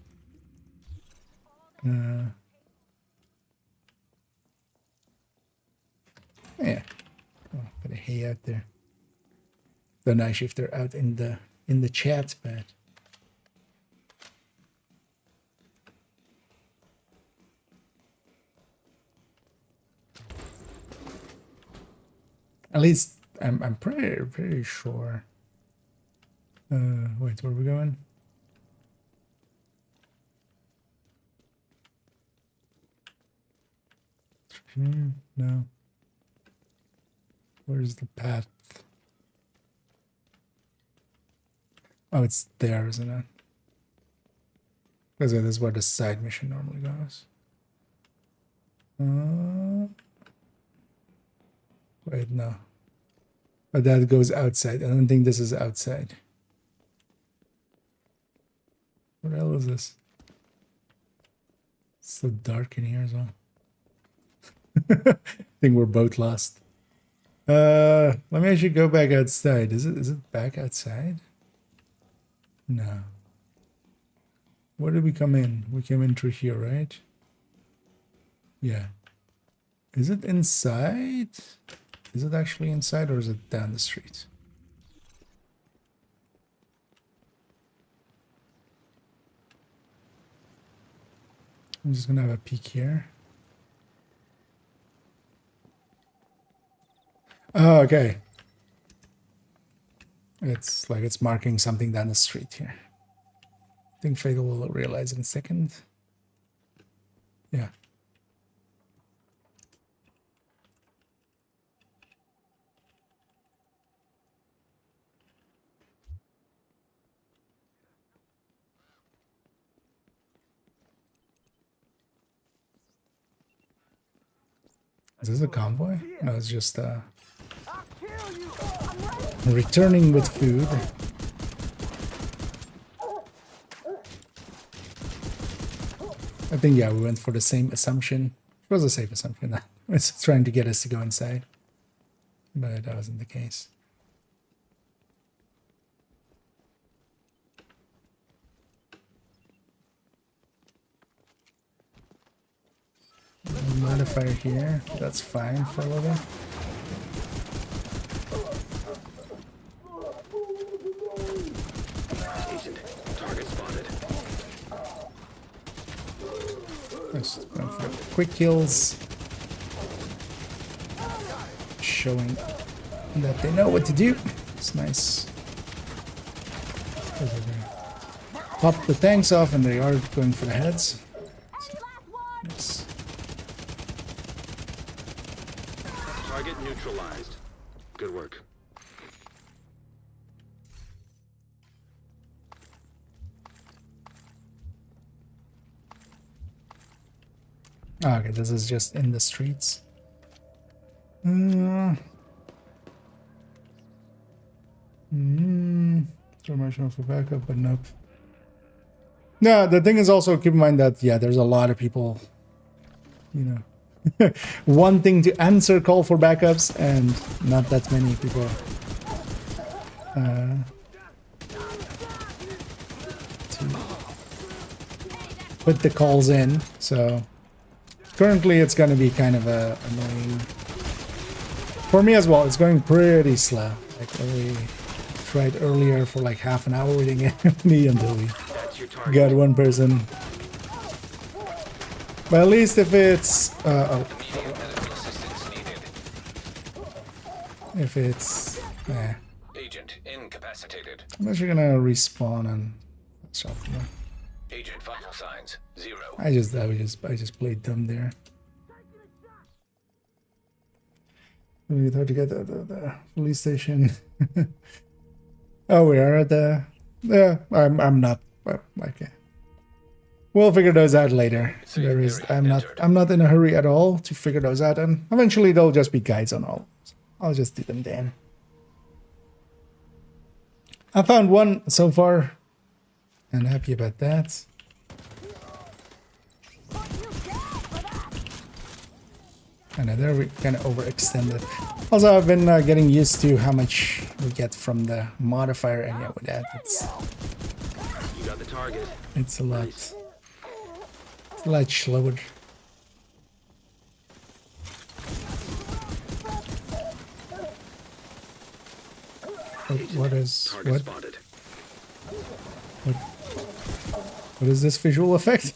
Yeah. Oh, bit of hay out there. Don't know if they're out in the chat, but at least I'm pretty sure. Wait, where are we going? No. Where's the path? Oh, it's there, isn't it? Because this is where the side mission normally goes. Wait, no. But that goes outside. I don't think this is outside. What the hell is this? It's so dark in here as well. I think we're both lost. Let me actually go back outside. Is it back outside? No. Where did we come in? We came in through here, right? Yeah. Is it inside? Is it actually inside or is it down the street? I'm just gonna have a peek here. Oh, okay. It's like it's marking something down the street here. I think Fatal will realize in a second. Yeah. Is this a convoy? No, it's just returning with food. I think, yeah, we went for the same assumption. It was a safe assumption. It's trying to get us to go inside. But that wasn't the case. Modifier here. That's fine for a little bit. Agent, target spotted. Just going for quick kills. Showing that they know what to do. It's nice. Pop the tanks off and they are going for the heads. Nice. Target neutralized. Good work. Okay, this is just in the streets. Information for backup, but nope. No, the thing is also keep in mind that, yeah, there's a lot of people, you know, wanting to answer call for backups and not that many people to put the calls in. So currently it's going to be kind of annoying. For me as well, it's going pretty slow. Like we tried earlier for like half an hour waiting me until we got one person. But at least if it's Agent incapacitated. I'm actually gonna respawn and shop. Agent vital signs 0. I just played dumb there. We had to get the police station. Oh, we are at the. Yeah, I'm not. Okay. We'll figure those out later. I'm not in a hurry at all to figure those out, and eventually there'll just be guides on all. I'll just do them then. I found one so far, and happy about that. And there we kind of overextended. Also, I've been getting used to how much we get from the modifier, and yeah, with that, You got the target. It's a lot. It's a lot slower. What is Target spotted. What is this visual effect?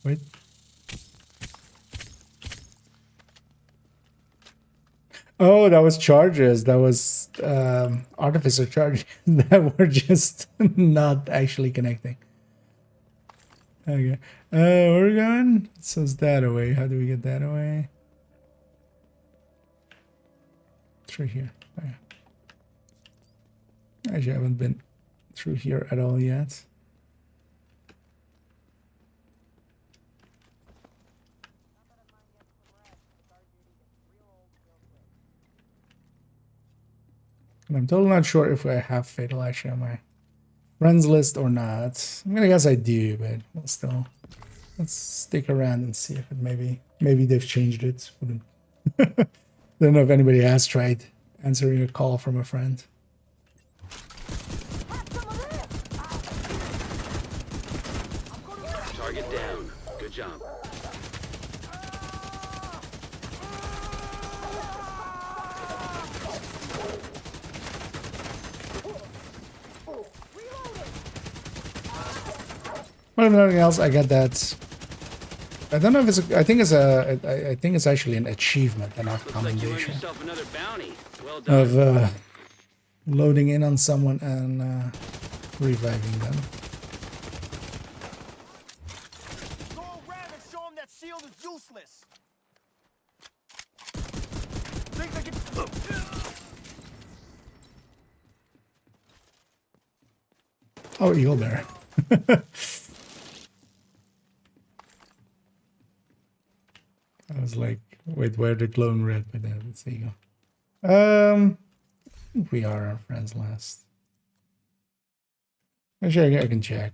Wait. Oh, that was charges. That was artificer charges that were just not actually connecting. Okay. Where are we going? It says that away. How do we get that away? Through here. Okay. Actually, I haven't been through here at all yet. And I'm totally not sure if I have Fatal actually on my friends list or not. I'm gonna guess I do, but we'll still. Let's stick around and see if it maybe they've changed it. Don't know if anybody has tried answering a call from a friend. Target down. Good job. But if nothing else, I get that. I don't know if it's. I think it's a. I think it's actually an achievement, and not commendation. Another bounty. Well done. Of loading in on someone and reviving them. Go around and show them that shield is useless. Think they can... Oh, Eagle Bear. I was like, wait, where the glowing red? But then let's see. I think we are our friends last. Actually, I can check.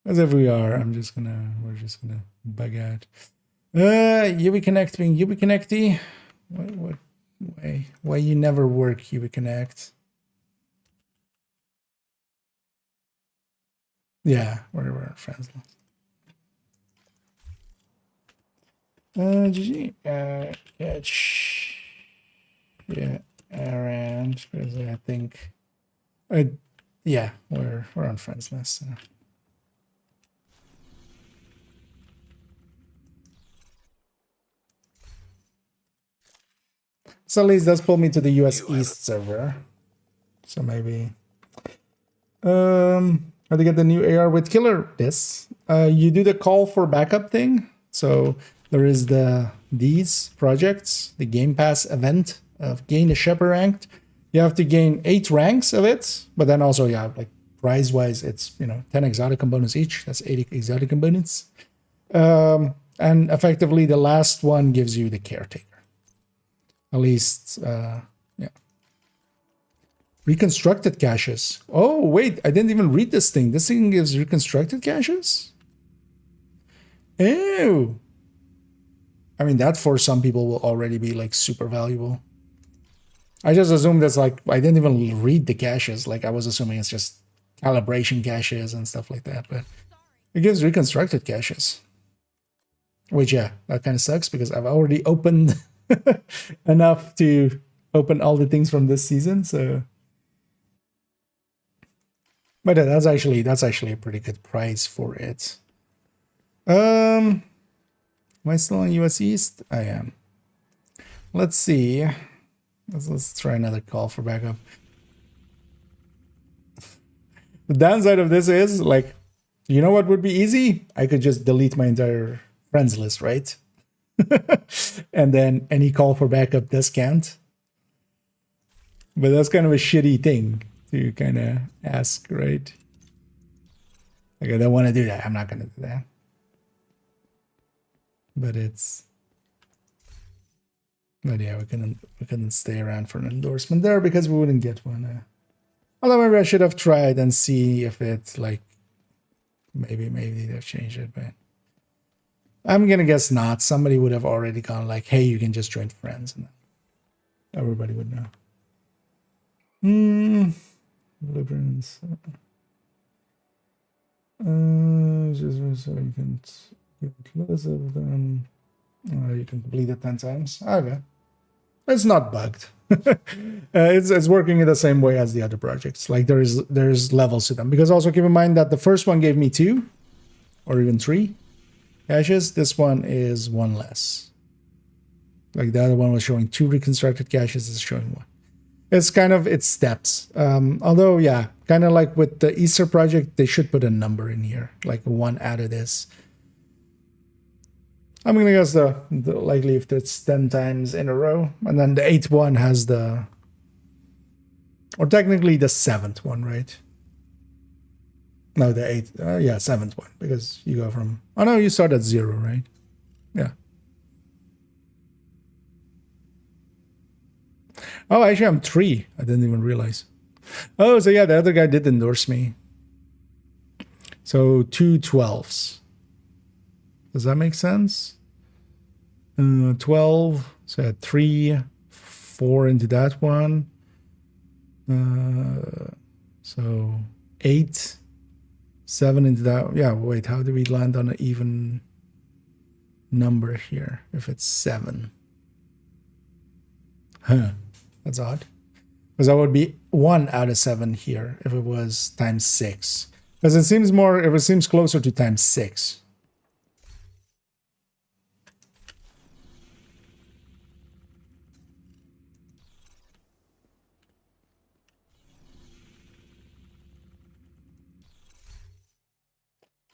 As if we are, we're just gonna bug out. UV Connect being UV Connecty. What why you never work, UV Connect? Yeah, we're friends last. GG. Catch. Yeah, around because I think. Yeah, we're on friends list. So. So at least that's pulled me to the US East server. So maybe. How to get the new AR with killer discs? You do the call for backup thing. So there is these projects, the Game Pass event of gain a Shepherd ranked. You have to gain 8 ranks of it, but then also, yeah, like prize wise, it's 10 exotic components each. That's 80 exotic components. And effectively, the last one gives you the caretaker. At least, yeah. Reconstructed caches. Oh, wait, I didn't even read this thing. This thing gives reconstructed caches? Ew. I mean, that for some people will already be like super valuable. I just assumed that's like, I didn't even read the caches. Like I was assuming it's just calibration caches and stuff like that, but it gives reconstructed caches. Which, yeah, that kind of sucks because I've already opened enough to open all the things from this season, so. But that's actually a pretty good price for it. Am I still on US East? I am. Let's see. Let's try another call for backup. The downside of this is, like, you know what would be easy? I could just delete my entire friends list, right? And then any call for backup discount. But that's kind of a shitty thing to kind of ask, right? Like, I don't want to do that. I'm not going to do that. But yeah, we couldn't stay around for an endorsement there because we wouldn't get one. Although maybe I should have tried and see if it's like maybe they've changed it, but I'm gonna guess not. Somebody would have already gone like, "Hey, you can just join friends," and then everybody would know. Deliverance. Just so you can get less of them. You can complete it 10 times. Okay. It's not bugged. It's working in the same way as the other projects. Like there's levels to them. Because also keep in mind that the first one gave me 2 or even 3 caches. This one is 1 less. Like the other one was showing 2 reconstructed caches, it's showing 1. It's steps. Although, yeah, kind of like with the Easter project, they should put a number in here, like 1 out of this. I'm gonna guess the likely if it's 10 times in a row, and then the 8th one has or technically the 7th one, right? No, the 8th, yeah, 7th one, because you go from, oh no, you start at 0, right? Yeah. Oh, actually, I'm 3. I didn't even realize. Oh, so yeah, the other guy did endorse me. So 2 12s. Does that make sense? 12. So I had 3, 4 into that one. So 8, 7 into that. Yeah, wait, how do we land on an even number here if it's 7? Huh, that's odd. Because that would be 1 out of 7 here if it was times 6. Because it seems more, if it seems closer to times 6.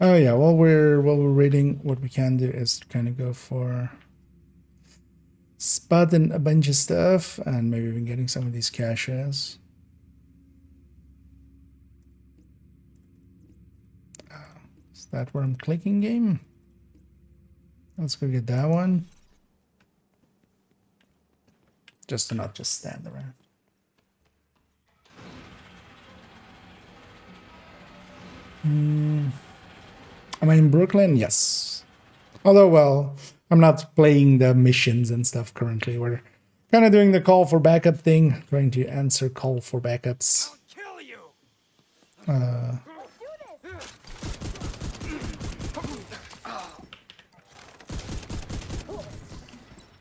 Oh yeah, while we're reading, what we can do is kind of go for spotting a bunch of stuff and maybe even getting some of these caches. Is that where I'm clicking game? Let's go get that one. Just to not just stand around. Am I in Brooklyn? Yes. Although, well, I'm not playing the missions and stuff currently. We're kind of doing the call for backup thing, trying to answer call for backups.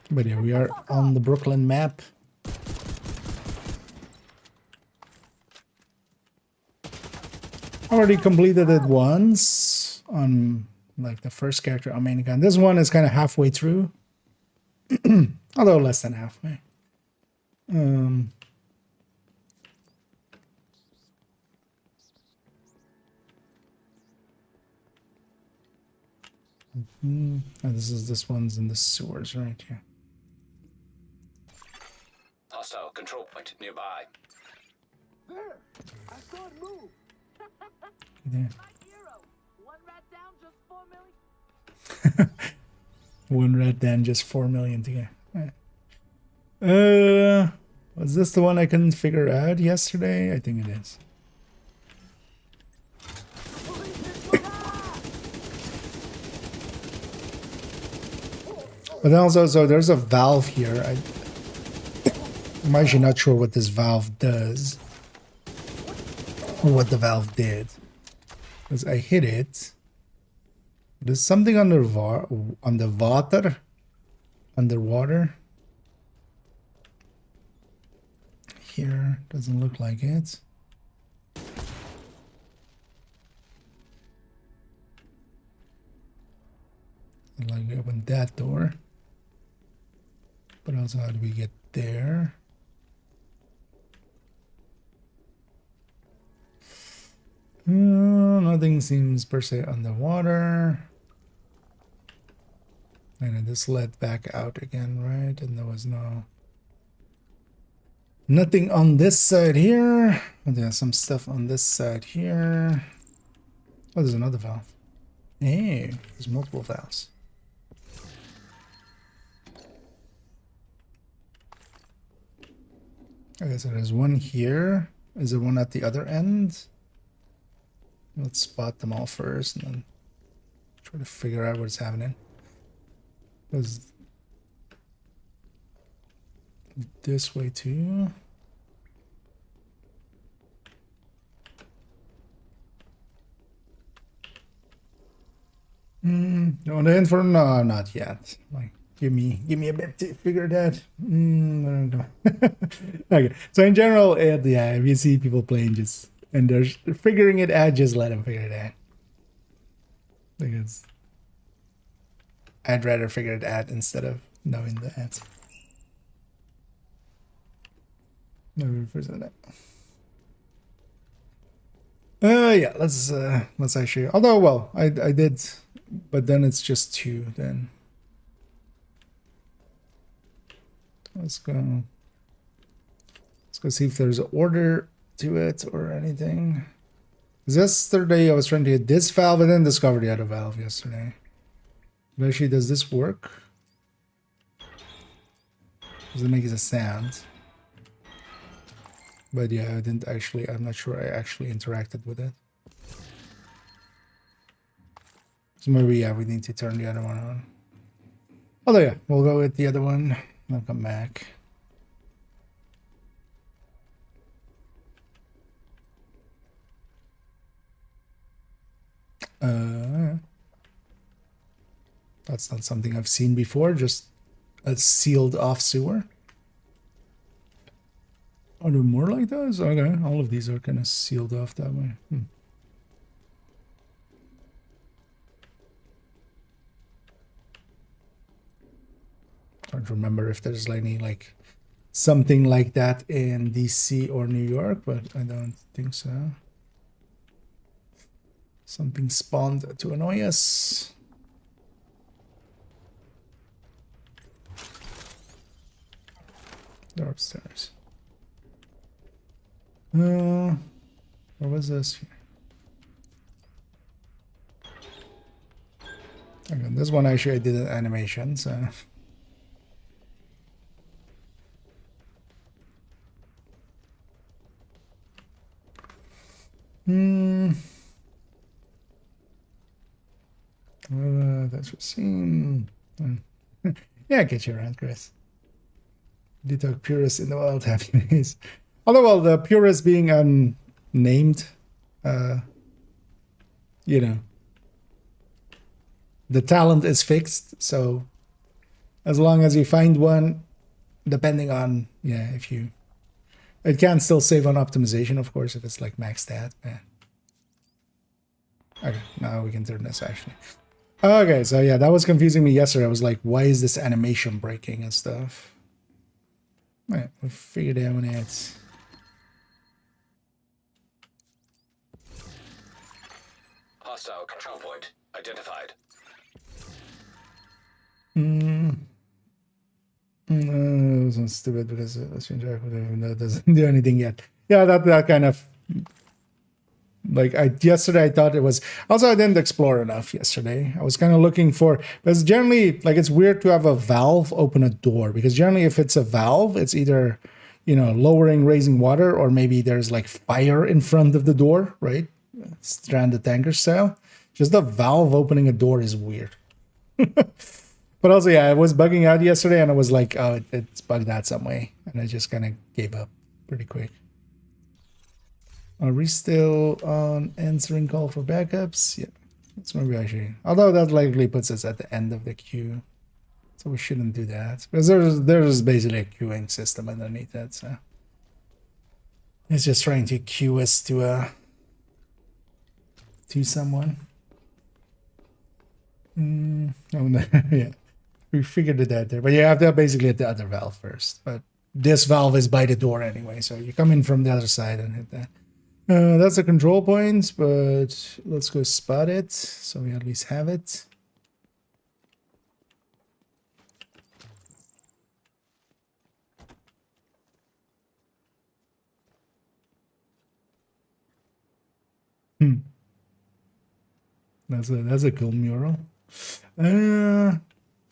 But yeah, we are on the Brooklyn map. Already completed it once on like the first character on main account. This one is kind of halfway through, although less than halfway. And this one's in the sewers right here. Hostile control point nearby. There! I saw it move! There. My hero! One rat down, just 4 million? One rat down, just 4 million to get. Was this the one I couldn't figure out yesterday? I think it is. But also, so there's a valve here. I'm actually not sure what this valve does. Or what the valve did. Because I hit it. There's something underwater. Underwater. Here. Doesn't look like it. I'd like to open that door. But also, how do we get there? Nothing seems per se underwater. And this led back out again, right? And there was nothing on this side here. But there's some stuff on this side here. Oh, there's another valve. Hey, there's multiple valves. Okay, so there's one here. Is there one at the other end? Let's spot them all first and then try to figure out what's happening. Goes this way too. No, the info? No, not yet. Like, give me a bit to figure that. No. Okay, so in general, yeah, if you see people playing and they're figuring it out, just let them figure it out. Because I'd rather figure it out instead of knowing the answer. No, first that. Yeah, let's actually. Although, well, I did, but then it's just 2. Then let's go see if there's an order to it or anything. Yesterday I was trying to hit this valve and then discovered the other valve yesterday. But actually, does this work? Does it make a sound? But yeah, I didn't actually, I'm not sure I actually interacted with it. So maybe, yeah, we need to turn the other one on. Although, yeah, we'll go with the other one. I'll come back. That's not something I've seen before, just a sealed off sewer. Are there more like those? Okay, all of these are kind of sealed off that way. I don't remember if there's any like something like that in DC or New York, but I don't think so. Something spawned to annoy us. They're upstairs. What was this here? Okay, this one actually I did an animation, so. That's what seen. Yeah, get your around, Chris. Detox purists in the world have days. Although, well, the purist being unnamed, you know, the talent is fixed. So, as long as you find one, depending on, yeah, if you, it can still save on optimization, of course, if it's like max stat. Yeah. Okay, now we can turn this actually. Okay, so yeah, that was confusing me yesterday. I was like, why is this animation breaking and stuff? Alright, we figured out it. Hostile control point identified. It wasn't stupid because that doesn't do anything yet. Yeah, that kind of like yesterday I thought it was. Also, I didn't explore enough yesterday. I was kind of looking for, because generally, like, it's weird to have a valve open a door, because generally if it's a valve, it's either, you know, lowering, raising water, or maybe there's like fire in front of the door, right? Stranded tanker style. Just the valve opening a door is weird. But also, yeah, I was bugging out yesterday and I was like, oh, it's bugged out some way. And I just kind of gave up pretty quick. Are we still on answering call for backups? Yeah, that's maybe actually. Although that likely puts us at the end of the queue. So we shouldn't do that. Because there's basically a queuing system underneath that, so. It's just trying to queue us to someone. Oh no, yeah. We figured it out there. But you have to basically hit the other valve first. But this valve is by the door anyway, so you come in from the other side and hit that. That's the control point, but let's go spot it so we at least have it. That's a cool mural. Yeah,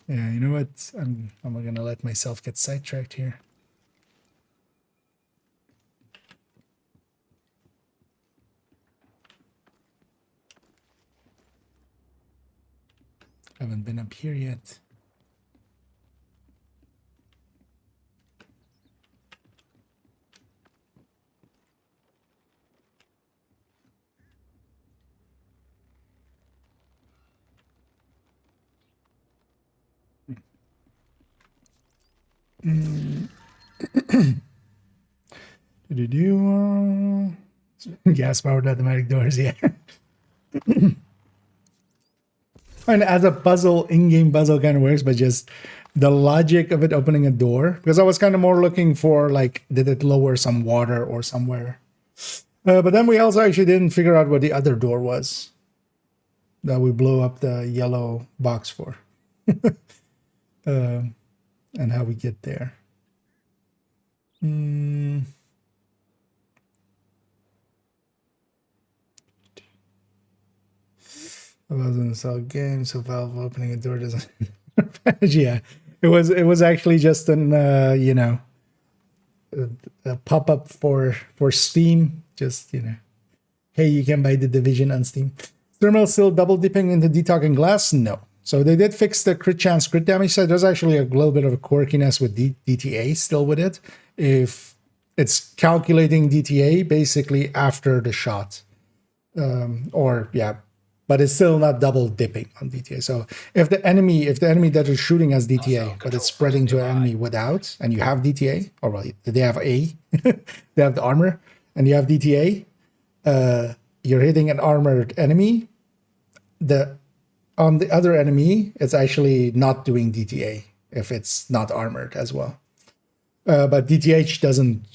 you know what? I'm gonna let myself get sidetracked here. Haven't been up here yet. Gas powered automatic doors, yeah. And as a puzzle, in-game puzzle kind of works, but just the logic of it opening a door, because I was kind of more looking for, like, did it lower some water or somewhere? But then we also actually didn't figure out what the other door was that we blew up the yellow box for. And how we get there. I wasn't install game, so Valve opening a door doesn't. Yeah, it was actually just an you know, a pop up for Steam. Just, you know, hey, you can buy the Division on Steam. Thermal still double dipping into detoxing glass? No. So they did fix the crit chance, crit damage side. There's actually a little bit of a quirkiness with DTA still with it. If it's calculating DTA basically after the shot, or yeah, but it's still not double dipping on DTA. So if the enemy that is shooting has DTA, but it's spreading to an enemy without, and you have DTA, or well, they have A, they have the armor, and you have DTA, you're hitting an armored enemy. On the other enemy, it's actually not doing DTA if it's not armored as well. But DTH doesn't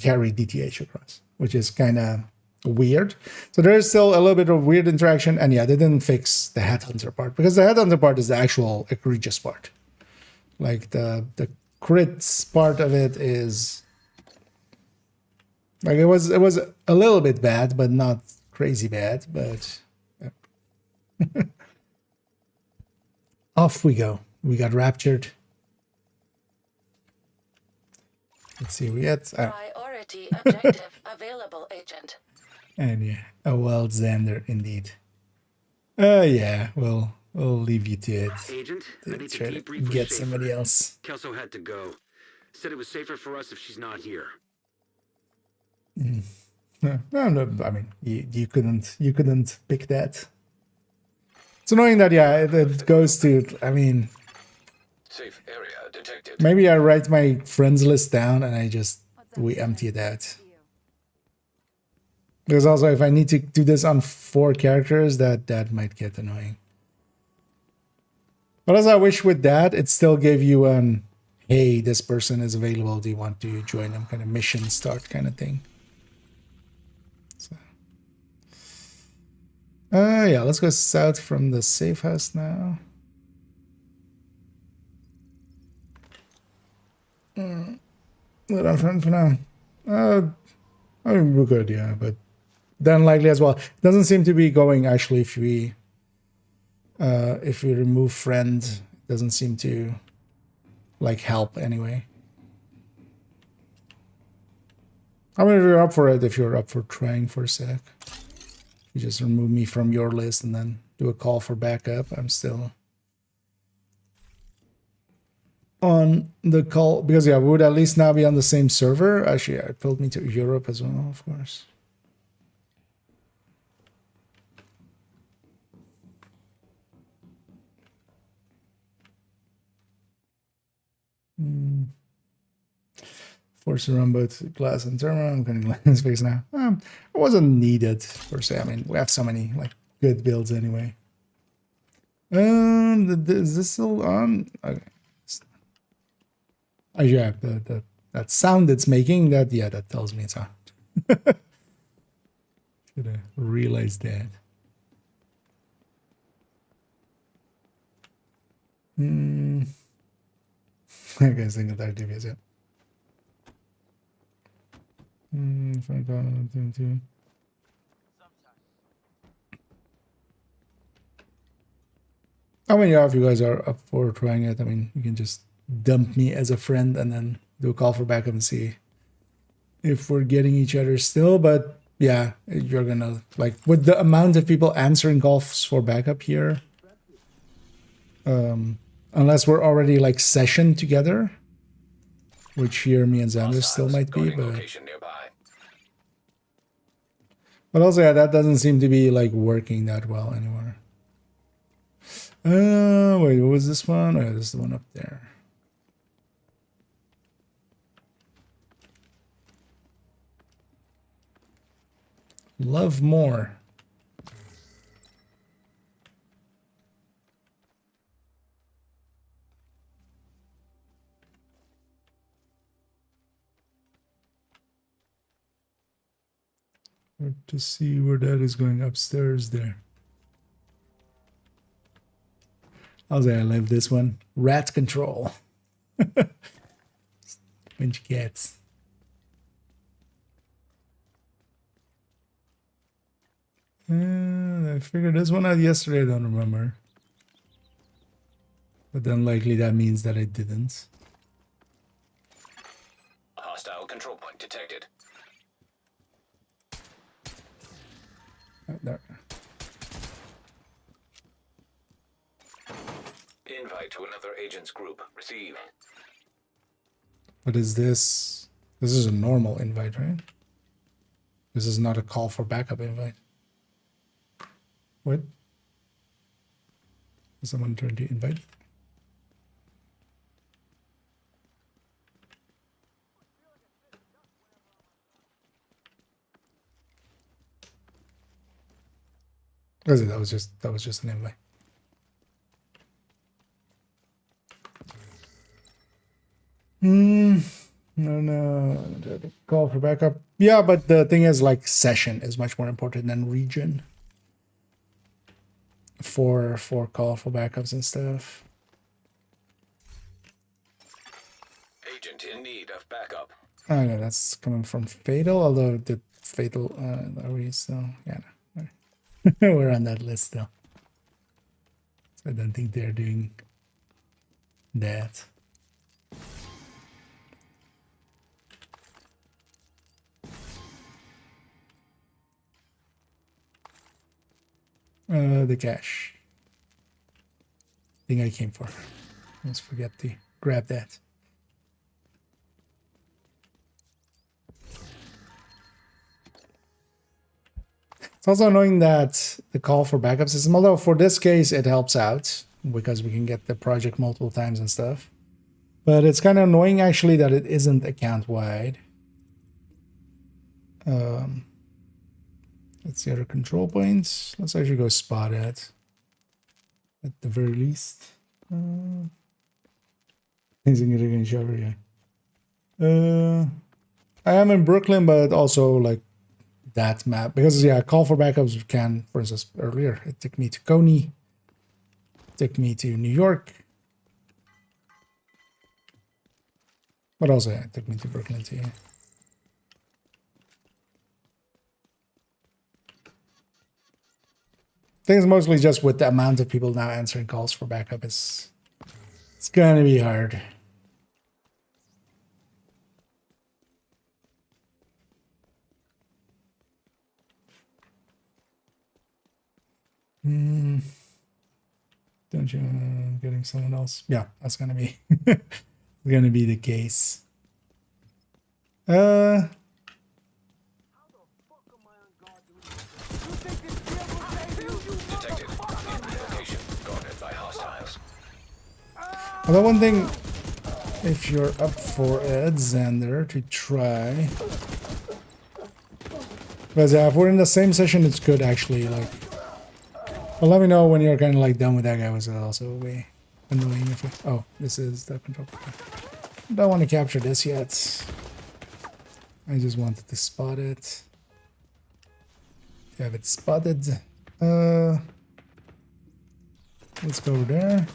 carry DTH across, which is kind of weird. So there is still a little bit of weird interaction, and yeah, they didn't fix the headhunter part, because the headhunter part is the actual egregious part. Like the crits part of it is like it was a little bit bad, but not crazy bad. But yeah. Off we go. We got raptured. Let's see. We had Priority objective available, Agent. and yeah, a wild Xander indeed. Yeah, we'll leave you to it. Agent, I need to Try to debrief with get Schaefer. somebody else. Kelso had to go. Said it was safer for us if she's not here. No, I mean, you couldn't pick that. It's annoying that it goes to. I mean, Safe area detected. maybe I write my friends list down and we empty it out. Because also, if I need to do this on 4 characters, that might get annoying. But as I wish with that, it still gave you hey, this person is available. Do you want to join them? Kind of mission start kind of thing. So, yeah, let's go south from the safe house now. What I'm trying for now. I mean, we're good, yeah, but then likely as well. It doesn't seem to be going actually if we remove friend, it doesn't seem to like help anyway. I mean, if you're up for it, if you're up for trying for a sec, you just remove me from your list and then do a call for backup. I'm still on the call because yeah, we would at least now be on the same server. Actually, yeah, it pulled me to Europe as well, of course. Force around both glass and thermal. I'm going to glass space now. It wasn't needed per se. I mean, we have so many like good builds anyway. Is this still on? Okay. Oh yeah, that sound it's making. That tells me it's on. Should have realized that. I guess single target DPS, yeah. I mean, yeah, if you guys are up for trying it, I mean, you can just dump me as a friend and then do a call for backup and see if we're getting each other still. But yeah, you're gonna, like, with the amount of people answering calls for backup here, unless we're already like session together, which here me and Xander still might be, but also yeah, that doesn't seem to be like working that well anymore. Wait, what was this one? Oh yeah, this is the one up there. Love more. To see where that is going upstairs there. I'll say I love this one. Rat control. Bunch of cats. I figured this one out yesterday, I don't remember. But then likely that means that I didn't. Hostile control point detected. There. Invite to another agent's group. Receive. What is this? This is a normal invite, right? This is not a call for backup invite. What? Is someone trying to invite? Was it? That was just an invite. No. Call for backup. Yeah, but the thing is, like, session is much more important than region for call for backups and stuff. Agent in need of backup. I know that's coming from Fatal, although the Fatal are we still? Yeah, no. We're on that list still. So I don't think they're doing that. The cash. Thing I came for. Let's forget to grab that. It's also annoying that the call for backup system, although for this case it helps out because we can get the project multiple times and stuff. But it's kind of annoying actually that it isn't account wide. Let's see other control points. Let's actually go spot it at the very least. Using it against Shower, yeah. I am in Brooklyn, but also like that map because yeah, call for backups can, for instance, earlier it took me to Coney, it took me to New York, but also yeah, it took me to Brooklyn too. Yeah. I think it's mostly just with the amount of people now answering calls for backup, it's gonna be hard. Don't you getting someone else? Yeah, that's gonna be gonna be the case. Detected. Location guarded by hostiles. Although one thing, if you're up for it, Xander, to try. Because yeah, if we're in the same session, it's good actually. Like, well, let me know when you're kind of like done with that guy. Was also way annoying if we, oh, this is the control. Don't want to capture this yet. I just wanted to spot it. Have it spotted. Let's go there.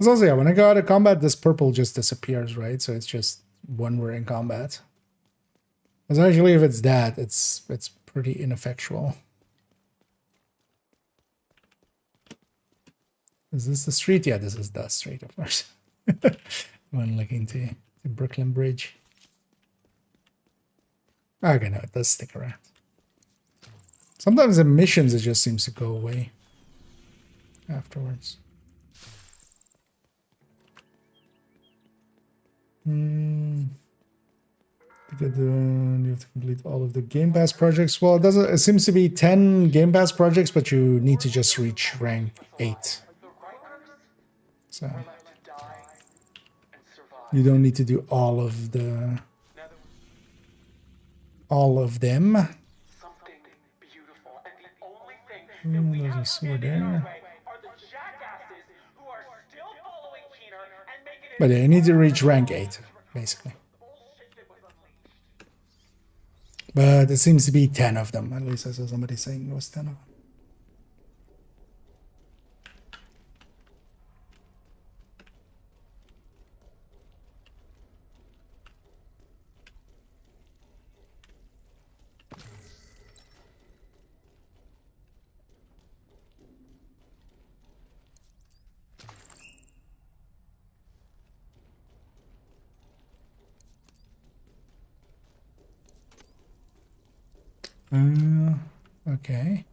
Also, yeah, when I go out of combat, this purple just disappears, right? So it's just when we're in combat. Because actually, if it's that, it's pretty ineffectual. Is this the street? Yeah, this is the street, of course. When looking to the Brooklyn Bridge. Okay, no, it does stick around. Sometimes the missions, it just seems to go away afterwards. You have to complete all of the Game Pass projects. Well, it seems to be 10 Game Pass projects, but you need to just reach rank 8. So you don't need to do all of them. There's a sword there. But yeah, you need to reach rank 8, basically. But it seems to be 10 of them. At least I saw somebody saying it was 10 of them. Okay.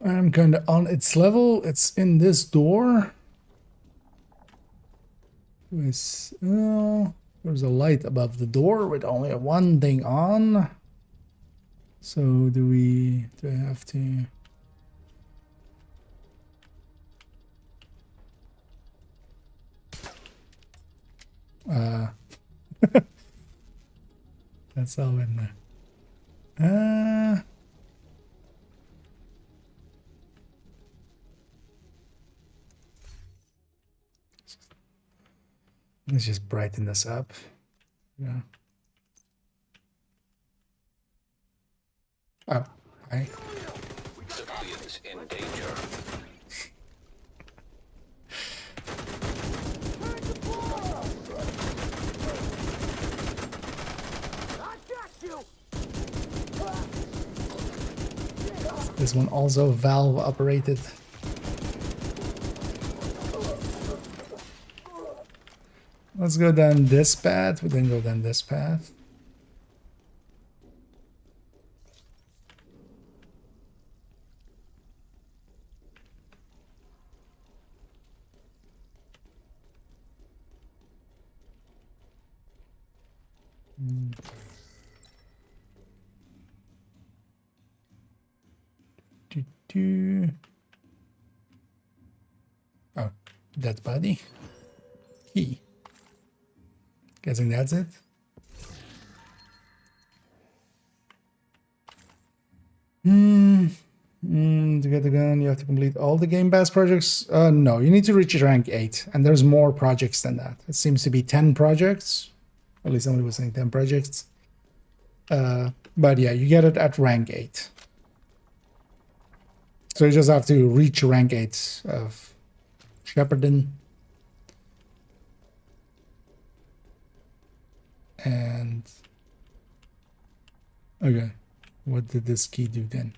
I'm kind of on its level. It's in this door. There's a light above the door with only one thing on. So do I have to... That's all in there. Let's just brighten this up. Yeah. Oh, hi. Civilians in danger. This one also valve operated. Let's go down this path. We then go down this path. Oh, dead body. Key. Guessing that's it. To get the gun, you have to complete all the Game Pass projects. No, you need to reach rank 8, and there's more projects than that. It seems to be 10 projects. At least somebody was saying 10 projects. But yeah, you get it at rank 8. So you just have to reach rank 8 of Shepherdin. And okay, what did this key do then?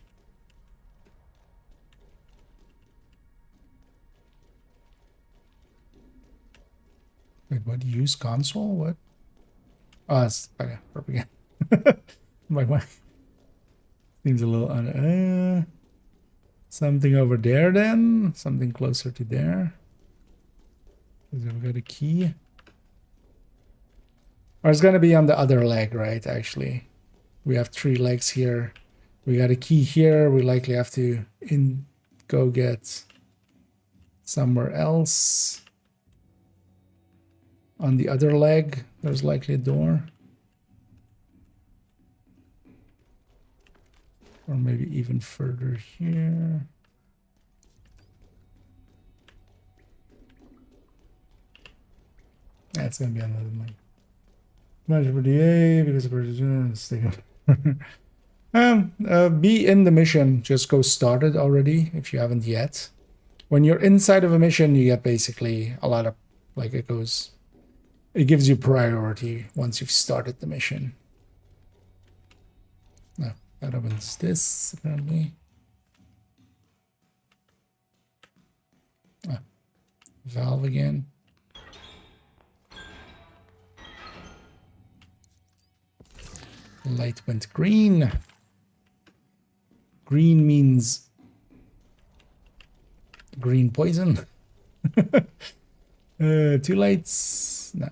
Wait, what? Use console? What? Oh, it's okay. Propaganda. My mind seems a little something over there then. Something closer to there. Because we've got a key. Or it's gonna be on the other leg, right? Actually, we have 3 legs here. We got a key here. We likely have to go get somewhere else. On the other leg, there's likely a door. Or maybe even further here. That's gonna be another leg. Measure for DA because be in the mission. Just go started already if you haven't yet. When you're inside of a mission, you get basically a lot of it gives you priority once you've started the mission. No, that opens this apparently. Valve again. Light went green. Green means green poison. 2 lights. No.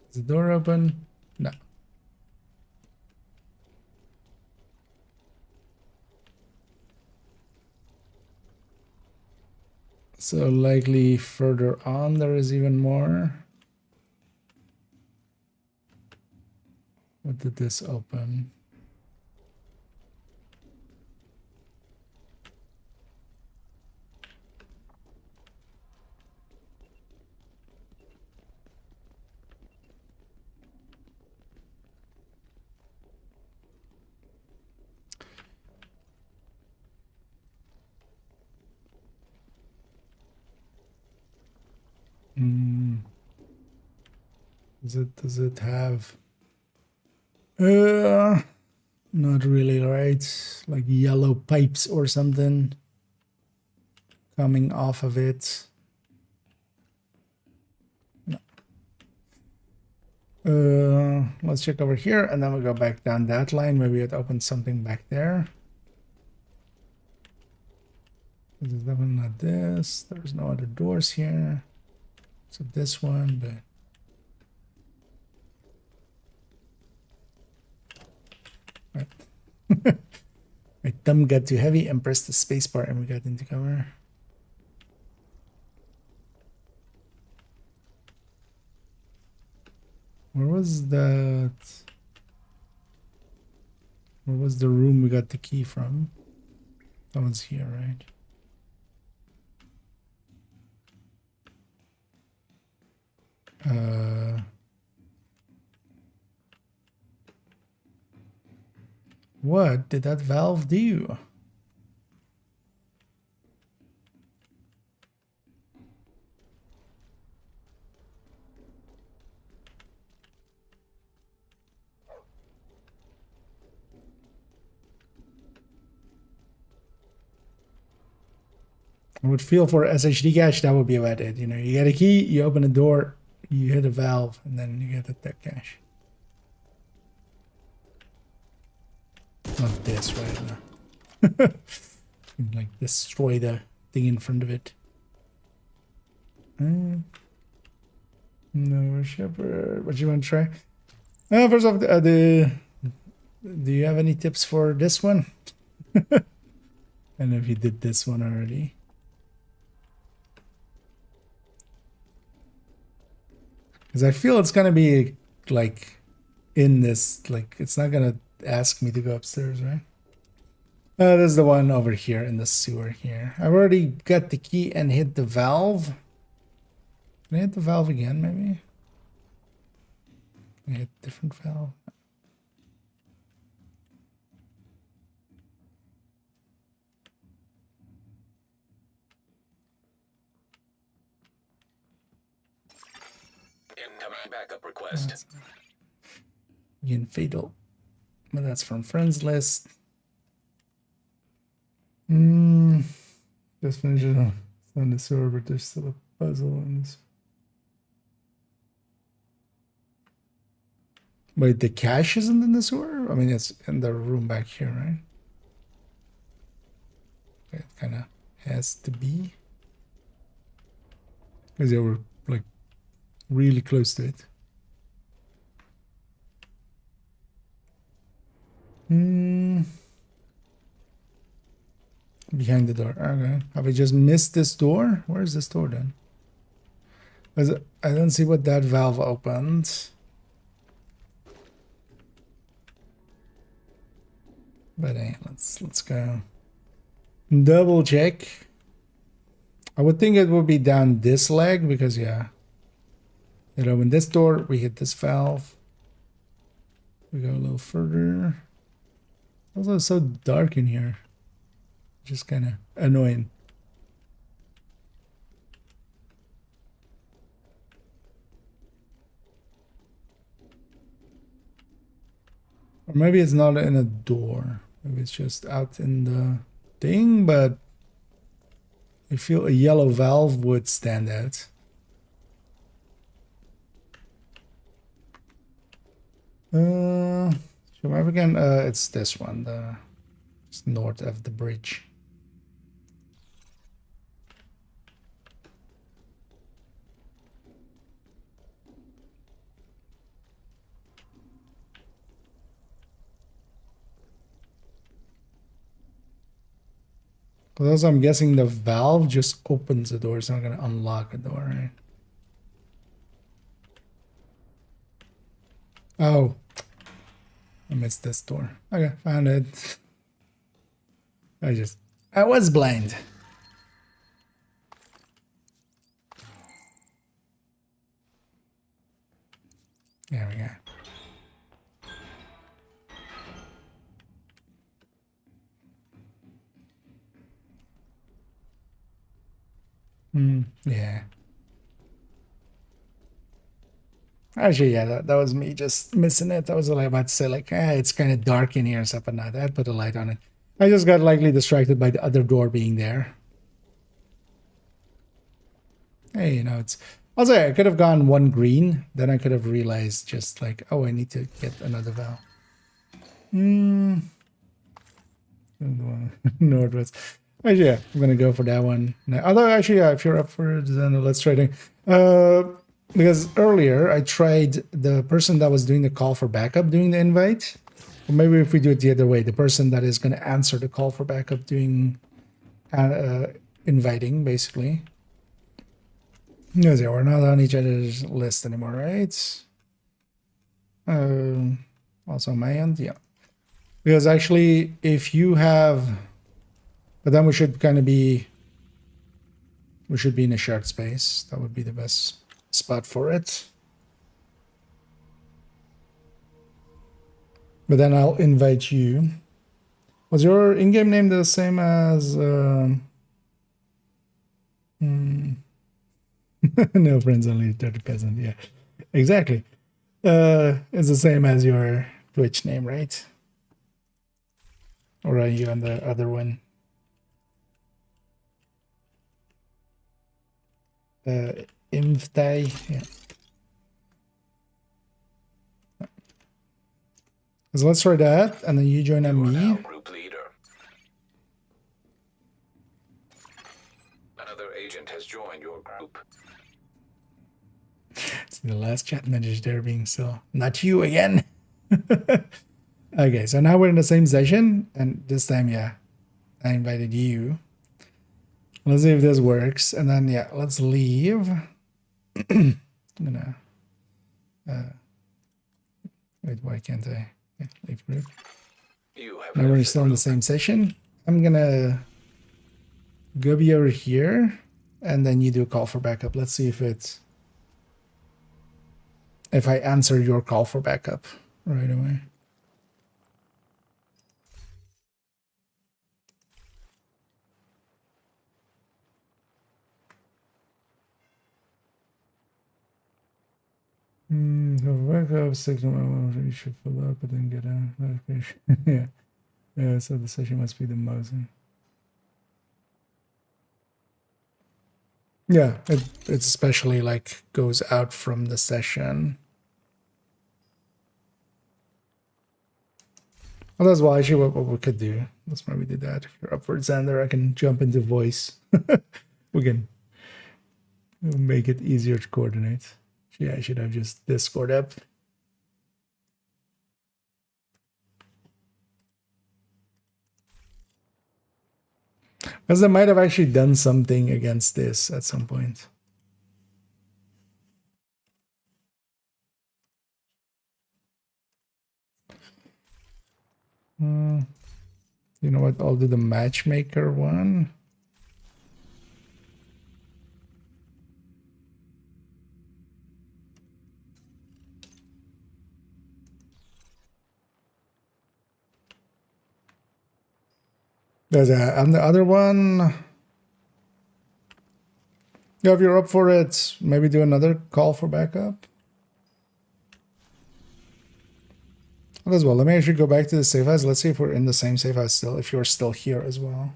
Is the door open? No. So likely further on there is even more. What did this open? Does it have not really, right? Like yellow pipes or something coming off of it. No. Let's check over here and then we'll go back down that line. Maybe it opens something back there. This is definitely not this. There's no other doors here. Except this one, but... Right. My thumb got too heavy and pressed the spacebar and we got into cover. Where was that? Where was the room we got the key from? That one's here, right? What did that valve do? I would feel for SHD cache that would be about it. You know, you get a key, you open a door, you hit a valve, and then you get that cache. Not this right now. Like destroy the thing in front of it. No shepherd. What you want to try? First off, do you have any tips for this one? I don't know if you did this one already. Because I feel it's gonna be like in this, like it's not gonna ask me to go upstairs, right? There's the one over here in the sewer here. I've already got the key and hit the valve. Can I hit the valve again, maybe? Can I hit different valve? Incoming backup request. Again, fatal. But that's from friends list. Just finished it on the sewer, but there's still a puzzle in this. Wait, the cache isn't in the sewer? I mean, it's in the room back here, right? It kind of has to be. Because they were like really close to it. Behind the door. Okay. Have I just missed this door? Where's this door then? Because I don't see what that valve opened. But hey, let's go. Double check. I would think it would be down this leg because yeah. It opened this door, we hit this valve. We go a little further. Also, it's so dark in here. Just kind of annoying. Or maybe it's not in a door. Maybe it's just out in the thing, but I feel a yellow valve would stand out. Show map again. It's this one. It's north of the bridge. Because I'm guessing the valve just opens the door. It's not going to unlock a door, right? Oh. I missed this door. Okay, found it. I was blind. There we go. Yeah. Actually, yeah, that was me just missing it. I was like about to say, like, it's kind of dark in here and stuff, but not. I put a light on it. I just got likely distracted by the other door being there. Hey, you know, it's... Also, I could have gone one green. Then I could have realized just like, oh, I need to get another valve. Northwest. Actually, yeah, I'm gonna go for that one. Now, although, actually, yeah, if you're up for it, then let's try it. Because earlier I tried the person that was doing the call for backup doing the invite. Or maybe if we do it the other way, the person that is going to answer the call for backup doing inviting, basically. No, yeah, we're not on each other's list anymore, right? Also my end, yeah. Because actually, if you have, but then we should kind of be, we should be in a shared space. That would be the best spot for it. But then I'll invite you. Was your in-game name the same as... no friends, only 30%. Yeah, exactly. It's the same as your Twitch name, right? Or are you on the other one? Imftai, yeah. So let's try that, and then you join on me. Group leader. Another agent has joined your group. See the last chat message there being so not you again. Okay, so now we're in the same session, and this time, yeah, I invited you. Let's see if this works, and then yeah, let's leave. I'm gonna wait, why can't I? Yeah, leave group. Now we're still in the same session. I'm gonna go be over here, and then you do a call for backup. Let's see if it's if I answer your call for backup right away. Backup signal, you should follow up, but then get a notification. Yeah. Yeah, so the session must be the most. Yeah, it's especially like goes out from the session. Well, that's why actually what we could do. Let's maybe do that. If you're up for Xander, I can jump into voice. We can make it easier to coordinate. Yeah, I should have just Discord up. Because they might have actually done something against this at some point. You know what? I'll do the matchmaker one. There's and the other one. Yeah, if you're up for it, maybe do another call for backup. As well, let me actually go back to the safe house. Let's see if we're in the same safe house still, if you're still here as well.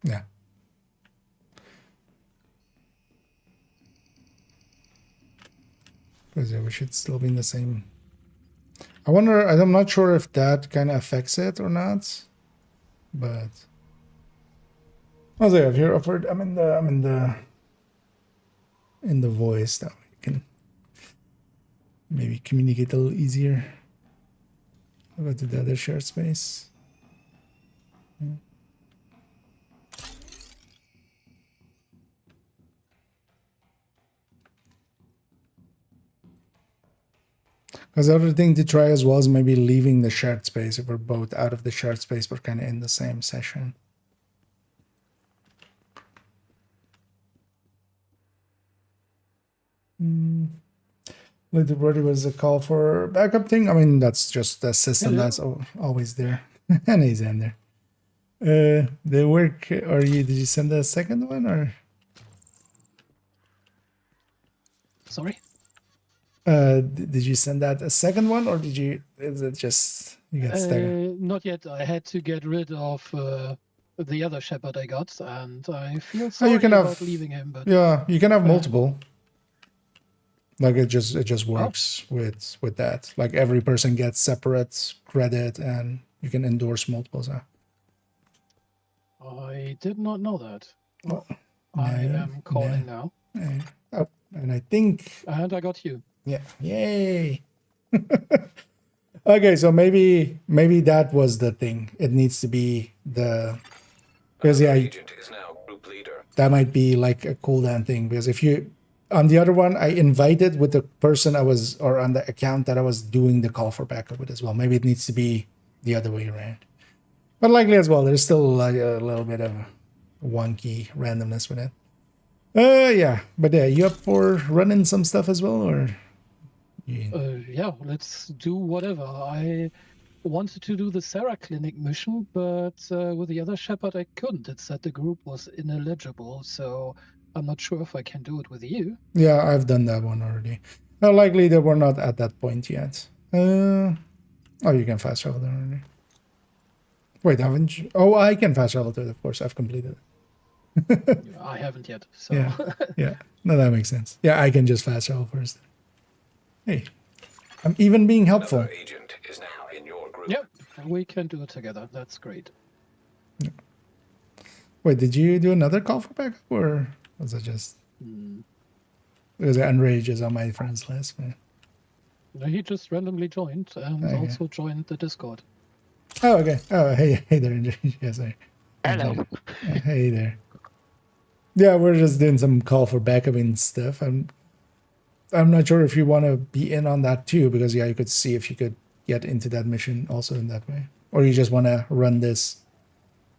Yeah. Because yeah, we should still be in the same. I wonder, I'm not sure if that kind of affects it or not, but also, if you're offered, I'm in the voice that we can maybe communicate a little easier. I'll go to the other shared space. Because the other thing to try as well is maybe leaving the shared space. If we're both out of the shared space, but kind of in the same session. Later Brody was a call for backup thing. I mean, that's just the system that's always there. And he's in there. The work, or did you send a second one or? Sorry? Did you send that a second one, or is it just you got stuck? Not yet. I had to get rid of the other shepherd I got, and I feel sorry you can about have, leaving him. But yeah, you can have multiple. Like it just works with that. Like every person gets separate credit, and you can endorse multiples. I did not know that. Well, I am calling now. Oh, and I think. And I got you. Yeah. Yay. Okay, so maybe that was the thing. It needs to be the, because yeah, Agent is now group leader. that might be like a cooldown thing. Because if you on the other one, I invited with the person I was, or on the account that I was doing the call for backup with as well. Maybe it needs to be the other way around. But likely as well, there's still like a little bit of wonky randomness with it. Yeah, but yeah, you up for running some stuff as well, or? Yeah, let's do whatever. I wanted to do the Sarah Clinic mission, but with the other Shepherd I couldn't. It said the group was ineligible, so I'm not sure if I can do it with you. Yeah, I've done that one already. Likely that we're not at that point yet. Oh, you can fast travel there already. Wait, haven't you? Oh, I can fast travel to it, of course. I've completed it. I haven't yet, so... Yeah, yeah. No, that makes sense. Yeah, I can just fast travel first. Hey, I'm even being helpful. Another agent is now in your group. Yep, we can do it together. That's great. Yeah. Wait, did you do another call for backup, or was it just... Because Unrage is on my friends list, man. No, he just randomly joined and also joined the Discord. Oh, okay. Oh, hey there. Yeah, sorry. Hello. Hey there. Yeah, we're just doing some call for backup and stuff. I'm not sure if you want to be in on that too, because yeah, you could see if you could get into that mission also in that way, or you just want to run this.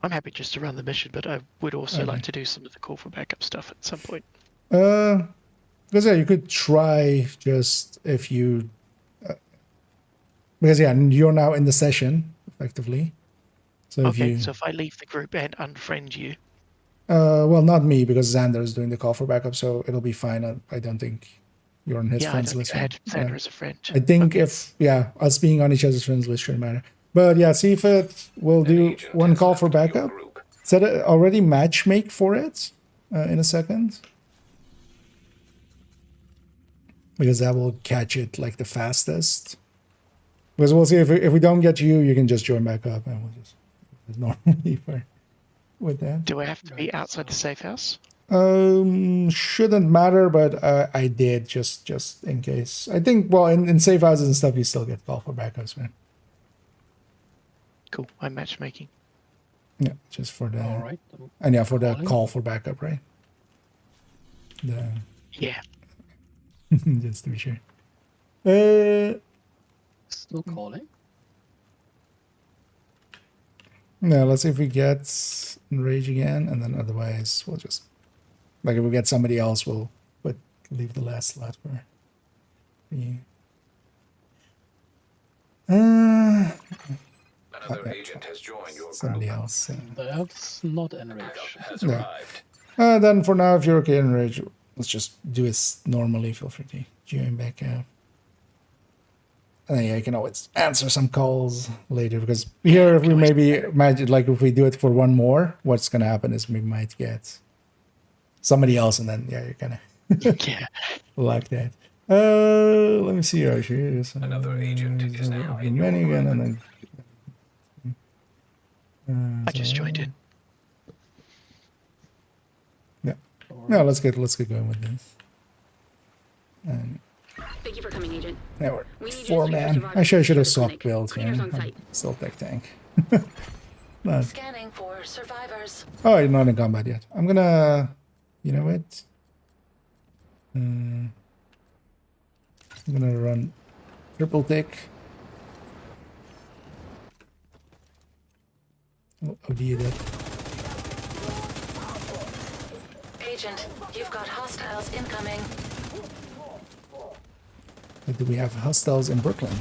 I'm happy just to run the mission, but I would also Okay. like to do some of the call for backup stuff at some point. Because yeah, you could try just if you, because yeah, you're now in the session effectively. So if Okay, you, so if I leave the group and unfriend you, well, not me, because Xander is doing the call for backup, so it'll be fine. I don't think you're on his yeah, I friends don't list. think I had right? Xander as a friend. I think if, yeah, us being on each other's friends list shouldn't matter. But yeah, see if it will do one call for backup. Set it already matchmake for it in a second. Because that will catch it like the fastest. Because we'll see if we don't get you, you can just join back up and we'll just normally for with that. Do I have to be outside the safe house? Shouldn't matter, but I did just in case. I think, well, in safe houses and stuff, you still get call for backups, man. Cool, I'm matchmaking. Yeah, just for the... All right. And yeah, for the call for backup, right? Yeah. Just to be sure. Still calling? No, let's see if we get Enrage again, and then otherwise we'll just... Like if we get somebody else, we'll leave the last slot for you. Another agent has joined your Somebody group. else. That's not Enrage. Has No. arrived. Then for now, if you're okay, Enrage, let's just do it normally. Feel free to join back out. And then, yeah, you can always answer some calls later, because here if we maybe imagine, like if we do it for one more, what's gonna happen is we might get somebody else, and then yeah, you're gonna Yeah. like that. Let me see right here. Another agent is now in your menu again, group. and then I just joined in. yeah. No, let's get going with this. And Thank you for coming, Agent. now we're We need you to 4 secure man. survivors Actually, I should have to the swapped clinic. build here. Cleaners on site. Still tech tank. No. Scanning for survivors. Oh, you're not in combat yet. I'm gonna, you know what? I'm gonna run triple tick. Oh, OD that. Agent, you've got hostiles incoming. But do we have hostiles in Brooklyn?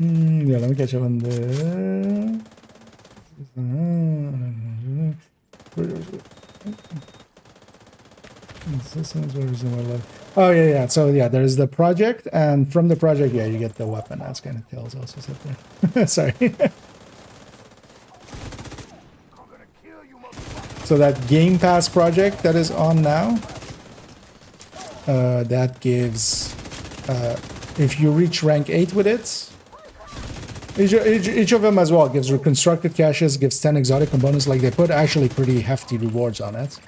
Yeah, let me catch up on the. Oh yeah. So yeah, there's the project, and from the project, yeah, you get the weapon. That's kind of kills also sit there. Sorry. So that Game Pass project that is on now, that gives, if you reach rank 8 with it, each of them as well gives reconstructed caches, gives 10 exotic components. Like, they put actually pretty hefty rewards on it.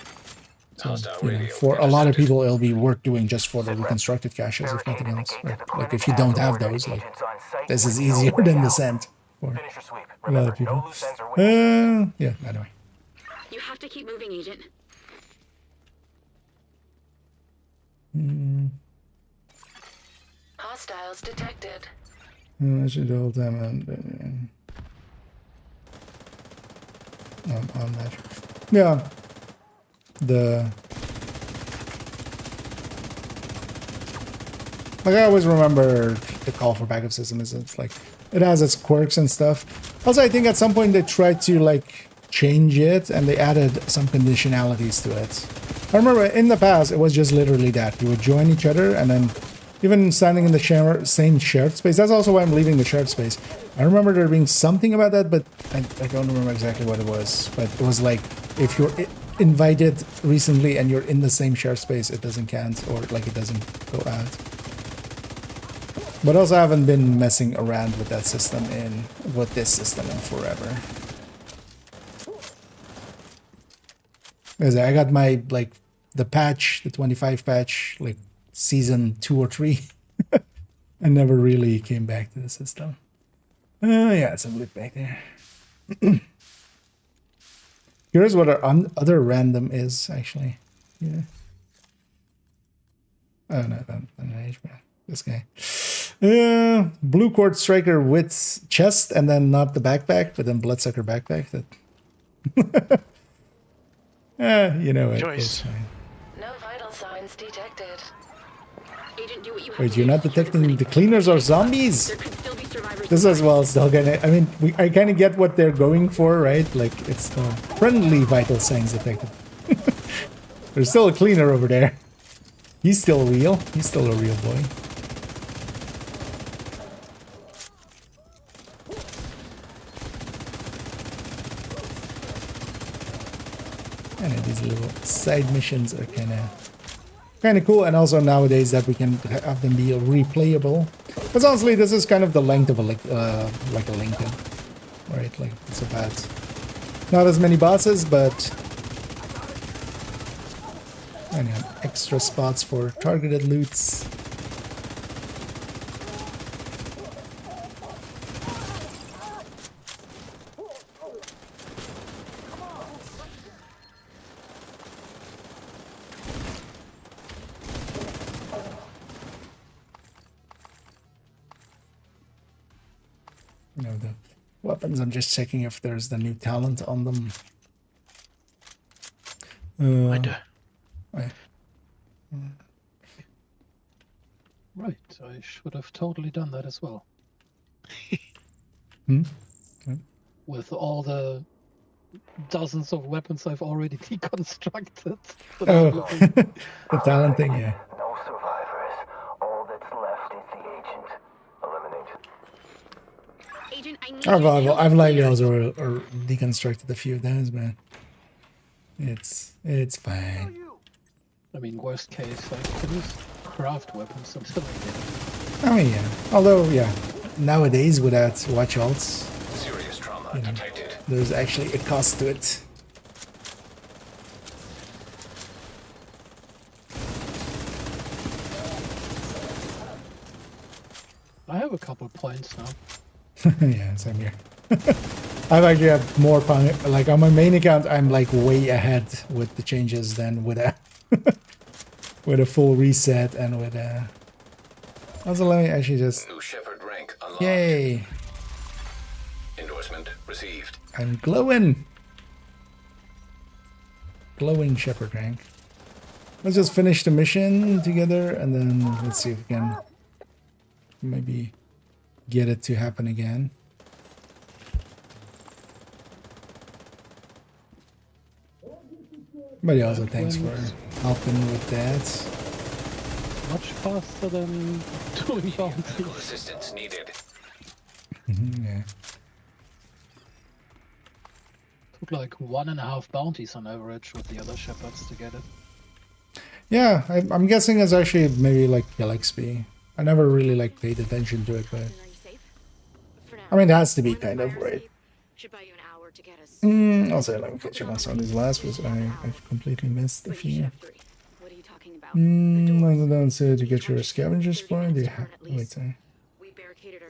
So, you know, for a lot of people, it'll be worth doing just for the reconstructed caches, if nothing else. Like if you don't have those, like, this is easier than Descent for a lot of people. Yeah, anyway. You have to keep moving, Agent. Hostiles detected. I should hold them on that. Yeah. Like, I always remember the call for backup system is it's like it has its quirks and stuff. Also, I think at some point they tried to like change it and they added some conditionalities to it. I remember in the past it was just literally that you would join each other and then even standing in the same shared space. That's also why I'm leaving the shared space. I remember there being something about that, but I don't remember exactly what it was. But it was like if you're invited recently and you're in the same shared space, it doesn't count, or like it doesn't go out. But also I haven't been messing around with that system with this system in forever. Because I got my, like, the patch, the 25 patch, like, season 2 or 3. I never really came back to the system. Yeah, some loot back there. Here's what our other random is, actually. Yeah. Oh, no, this guy. Blue Cord Striker with chest, and then not the backpack, but then Bloodsucker backpack. That, you know it. It's fine. No vital signs detected. Agent, do what you have Wait, to you're do not to secure detecting the the cleaners or zombies? There could still be survivors. This as well is still gonna. I mean, I kind of get what they're going for, right? Like, it's the friendly vital signs detected. There's still a cleaner over there. He's still real. He's still a real boy. And these little side missions are kind of cool, and also nowadays that we can have them be replayable. Because honestly, this is kind of the length of a like a Lincoln, right? Like, it's about not as many bosses, but anyway, extra spots for targeted loots. You know, the weapons, I'm just checking if there's the new talent on them. I do. Right, I should have totally done that as well. With all the dozens of weapons I've already deconstructed. Oh, the talent thing, yeah. No survivors. All that's left is the agent. Eliminate. Agent, I need I've likely also deconstructed a few of those, but it's fine. I mean, worst case, I can just craft weapons until I get it. I mean, yeah. Although, yeah, nowadays without watch alts, Serious trauma you know, detected. there's actually a cost to it. I have a couple points now. Yeah, same here. I've actually have more like on my main account. I'm like way ahead with the changes than with a with a full reset and with a. Also, let me actually just. New Shepherd rank unlocked. Yay! Endorsement received. I'm glowing. Glowing Shepherd rank. Let's just finish the mission together, and then let's see if we can maybe get it to happen again. But also thanks for helping with that. Much faster than doing bounties. Medical assistance needed. Yeah. Took like 1.5 bounties on average with the other shepherds to get it. Yeah, I'm guessing it's actually maybe like kill XP. I never really like paid attention to it, but I mean it has to be kind of right. Also, let me catch up on some of these last ones. I've completely missed a few. Don't say to get your scavengers point. You have wait.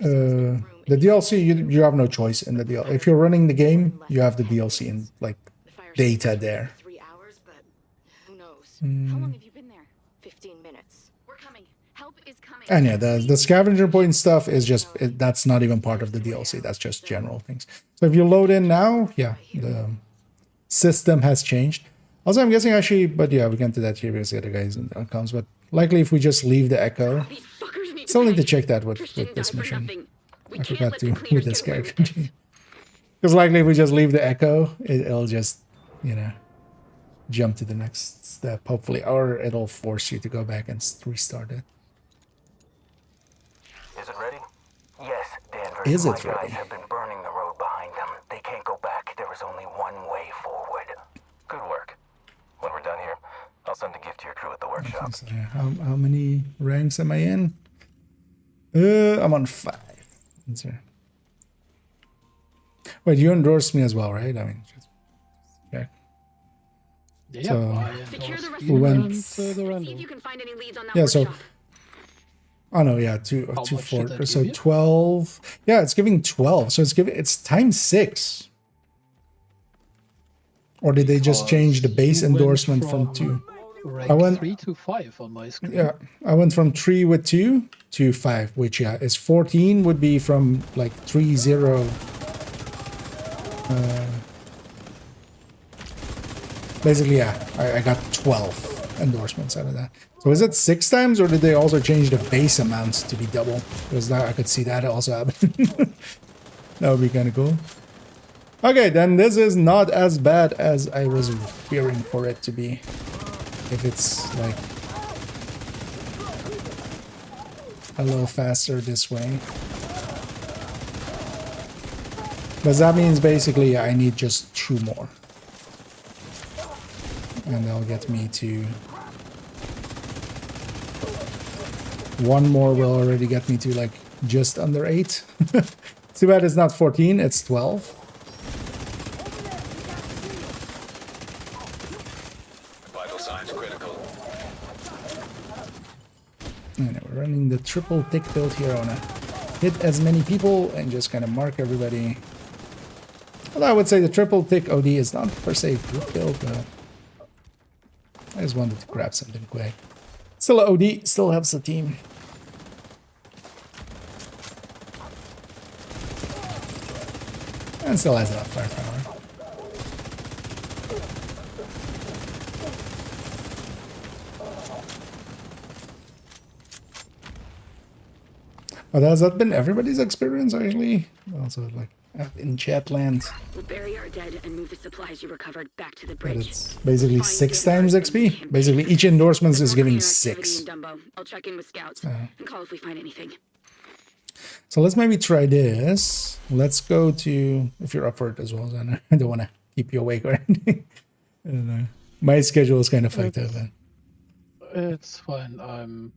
The DLC you have no choice in the DLC. If you're running the game, you have the DLC and like data there. And yeah, the scavenger point stuff is just that's not even part of the DLC. That's just general things. So if you load in now, yeah, the system has changed. Also, I'm guessing actually, but yeah, we can do that here because the other guys in the accounts. But likely, if we just leave the echo, still need to check that with this mission. I forgot to with this character. Because likely, if we just leave the echo, it'll just, you know, jump to the next step, hopefully, or it'll force you to go back and restart it. Is it ready? Yes, Danvers. Is it My ready? guys have been burning the road behind them. They can't go back. There is only one way forward. Good work. When we're done here, I'll send a gift to your crew at the workshop. So, how many ranks am I in? I'm on 5. Wait, you endorsed me as well, right? I mean, just check. Yeah, So, I Secure the rest we of went. the random. See if you can find any leads on that Yeah, so. workshop. Oh no, yeah, two How much should 4. that So give you? 12. Yeah, it's giving 12. So it's times 6. Or did they just change the base You went endorsement from 2? Rank I went 3 to 5 on my screen. Yeah, I went from 3 with 2 to 5, which yeah is 14 would be from like 3-0. Basically, yeah, I got 12 endorsements out of that. So is it 6 times, or did they also change the base amounts to be double? Because now I could see that also happen. That would be kind of cool. Okay, then this is not as bad as I was fearing for it to be. If it's like a little faster this way. But that means basically I need just 2 more. And that'll get me to... 1 more will already get me to like just under 8. Too bad it's not 14, it's 12. Vital signs critical. And we're running the triple tick build here. I want to hit as many people and just kind of mark everybody. Well, I would say the triple tick OD is not per se a good build, but I just wanted to grab something quick. Still OD, still helps the team. And still has enough firepower. But has that been everybody's experience, actually? Also, like, in chat land. We'll bury our dead and move the supplies you recovered back to the But bridge. it's basically 6 times XP. Basically, each endorsement is giving 6. I'll check in with scouts and call if we find anything. So let's maybe try this. Let's go to, if you're up for it as well, then I don't want to keep you awake or anything. I don't know. My schedule is kind of fucked up. It's fine. I'm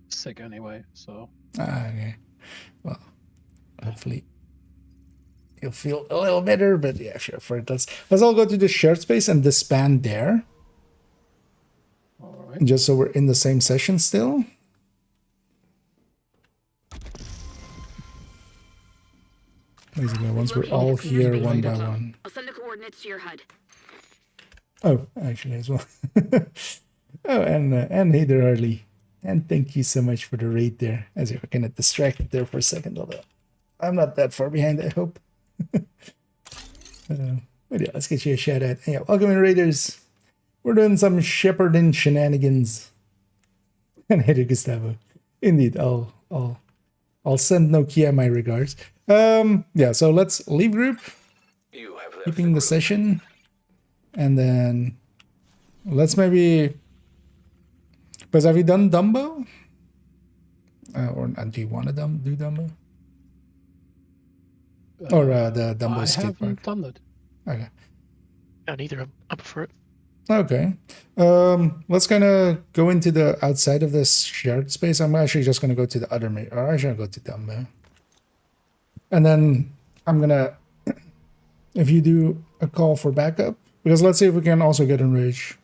sick anyway, so. Okay. Well, hopefully you'll feel a little better, but yeah, sure. For it, let's all go to the shared space and disband there. All right. Just so we're in the same session still. Basically, once we're all here one by one. I'll send the coordinates to your HUD. Oh, actually as well. Oh, and hey there, Harley. And thank you so much for the raid there. As you were kind of distracted there for a second, although I'm not that far behind, I hope. But yeah, let's get you a shout out. Yeah, welcome in, Raiders. We're doing some shepherding shenanigans. And hey there, Gustavo. Indeed, I'll send Nokia my regards. Yeah, so let's leave group. Keeping the session. And then let's maybe... Because have you done Dumbo? Or do you want to do Dumbo? Or the Dumbo I skate park? haven't done it. Okay. No, neither. I prefer it. Okay. Let's kind of go into the outside of this shared space. I'm actually just going to go to the other or actually I'll go to them. And then I'm going to, if you do a call for backup, because let's see if we can also get Enrage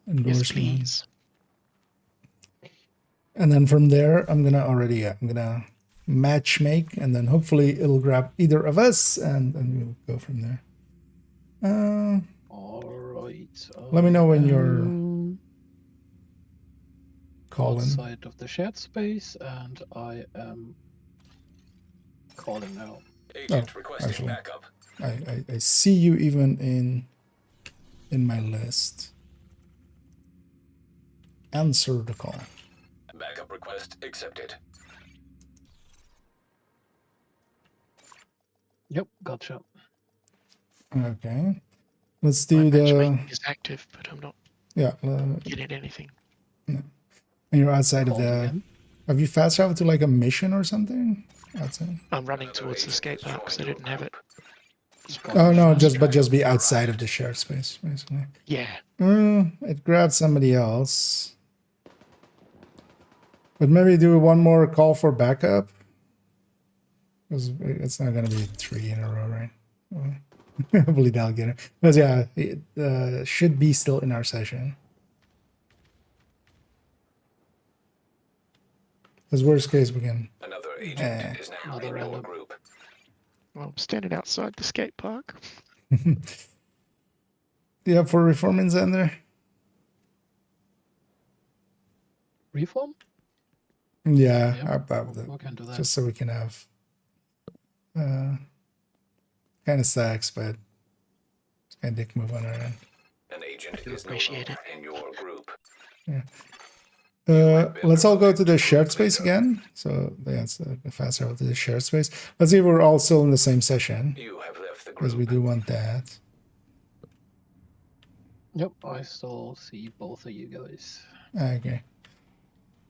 endorsement. Yes, please. And then from there, I'm going to match make, and then hopefully it'll grab either of us, and we'll go from there. All right. Let me know when you're calling. Outside of the shared space, and I am calling now. Agent requesting actually, backup. I see you even in my list. Answer the call. Backup request accepted. Yep, gotcha. Okay. Let's do My the... matchmaking is active, but I'm not getting anything. No. And you're outside of Call the... again. Have you fast traveled to like a mission or something? Outside? I'm running towards the skate park because I didn't have it. Oh no, just be outside of the shared space, basically. Yeah. It grabbed somebody else. But maybe do one more call for backup. Because it's not going to be 3 in a row, right? Well, hopefully that'll get it. Because yeah, it should be still in our session. Because worst case we can... Another agent is now in your group. Well, I'm standing outside the skate park. Do you have 4 reformings in there? Reform? Yeah, Yep. We can do that. just so we can have kind of stacks, but it's kind of dick move on our end. An agent is no Appreciate longer in your group. Yeah. Let's all go to the shared space again. So yeah, it's a fast travel to the shared space. Let's see if we're all still in the same session. You have left the Because we group. do want that. Yep, I still see both of you guys. Okay.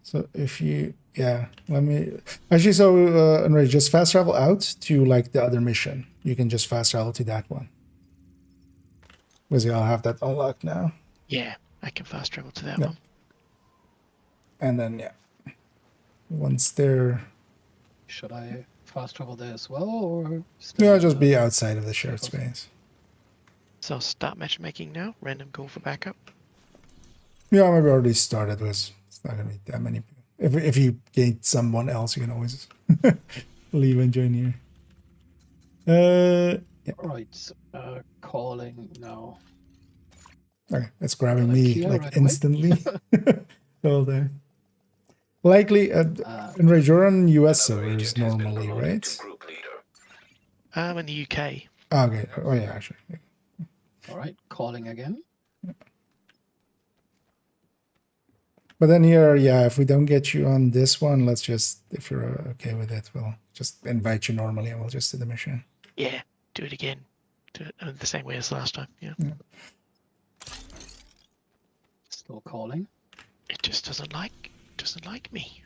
So if you, yeah, let me, actually, so Enrage, just fast travel out to like the other mission. You can just fast travel to that one. Because I'll have that unlocked now. Yeah, I can fast travel to that Yep. one. And then, yeah, once they're, Should I fast travel there as well, or stay yeah, in just the- be outside of the shared space. So I'll start matchmaking now. Random call for backup. Yeah, maybe already started because it's not going to be that many. If you gain someone else, you can always leave and join here. Yeah. Right, calling now. Okay, it's grabbing Like me here like right away? instantly. All there. Likely, Enrage, you're on US servers normally, right? Group leader. I'm in the UK. Okay. Oh yeah, actually. All right, calling again. But then here, yeah, if we don't get you on this one, let's just, if you're okay with it, we'll just invite you normally and we'll just do the mission. Yeah, do it again. Do it the same way as last time. Yeah. Still calling. It just doesn't like me.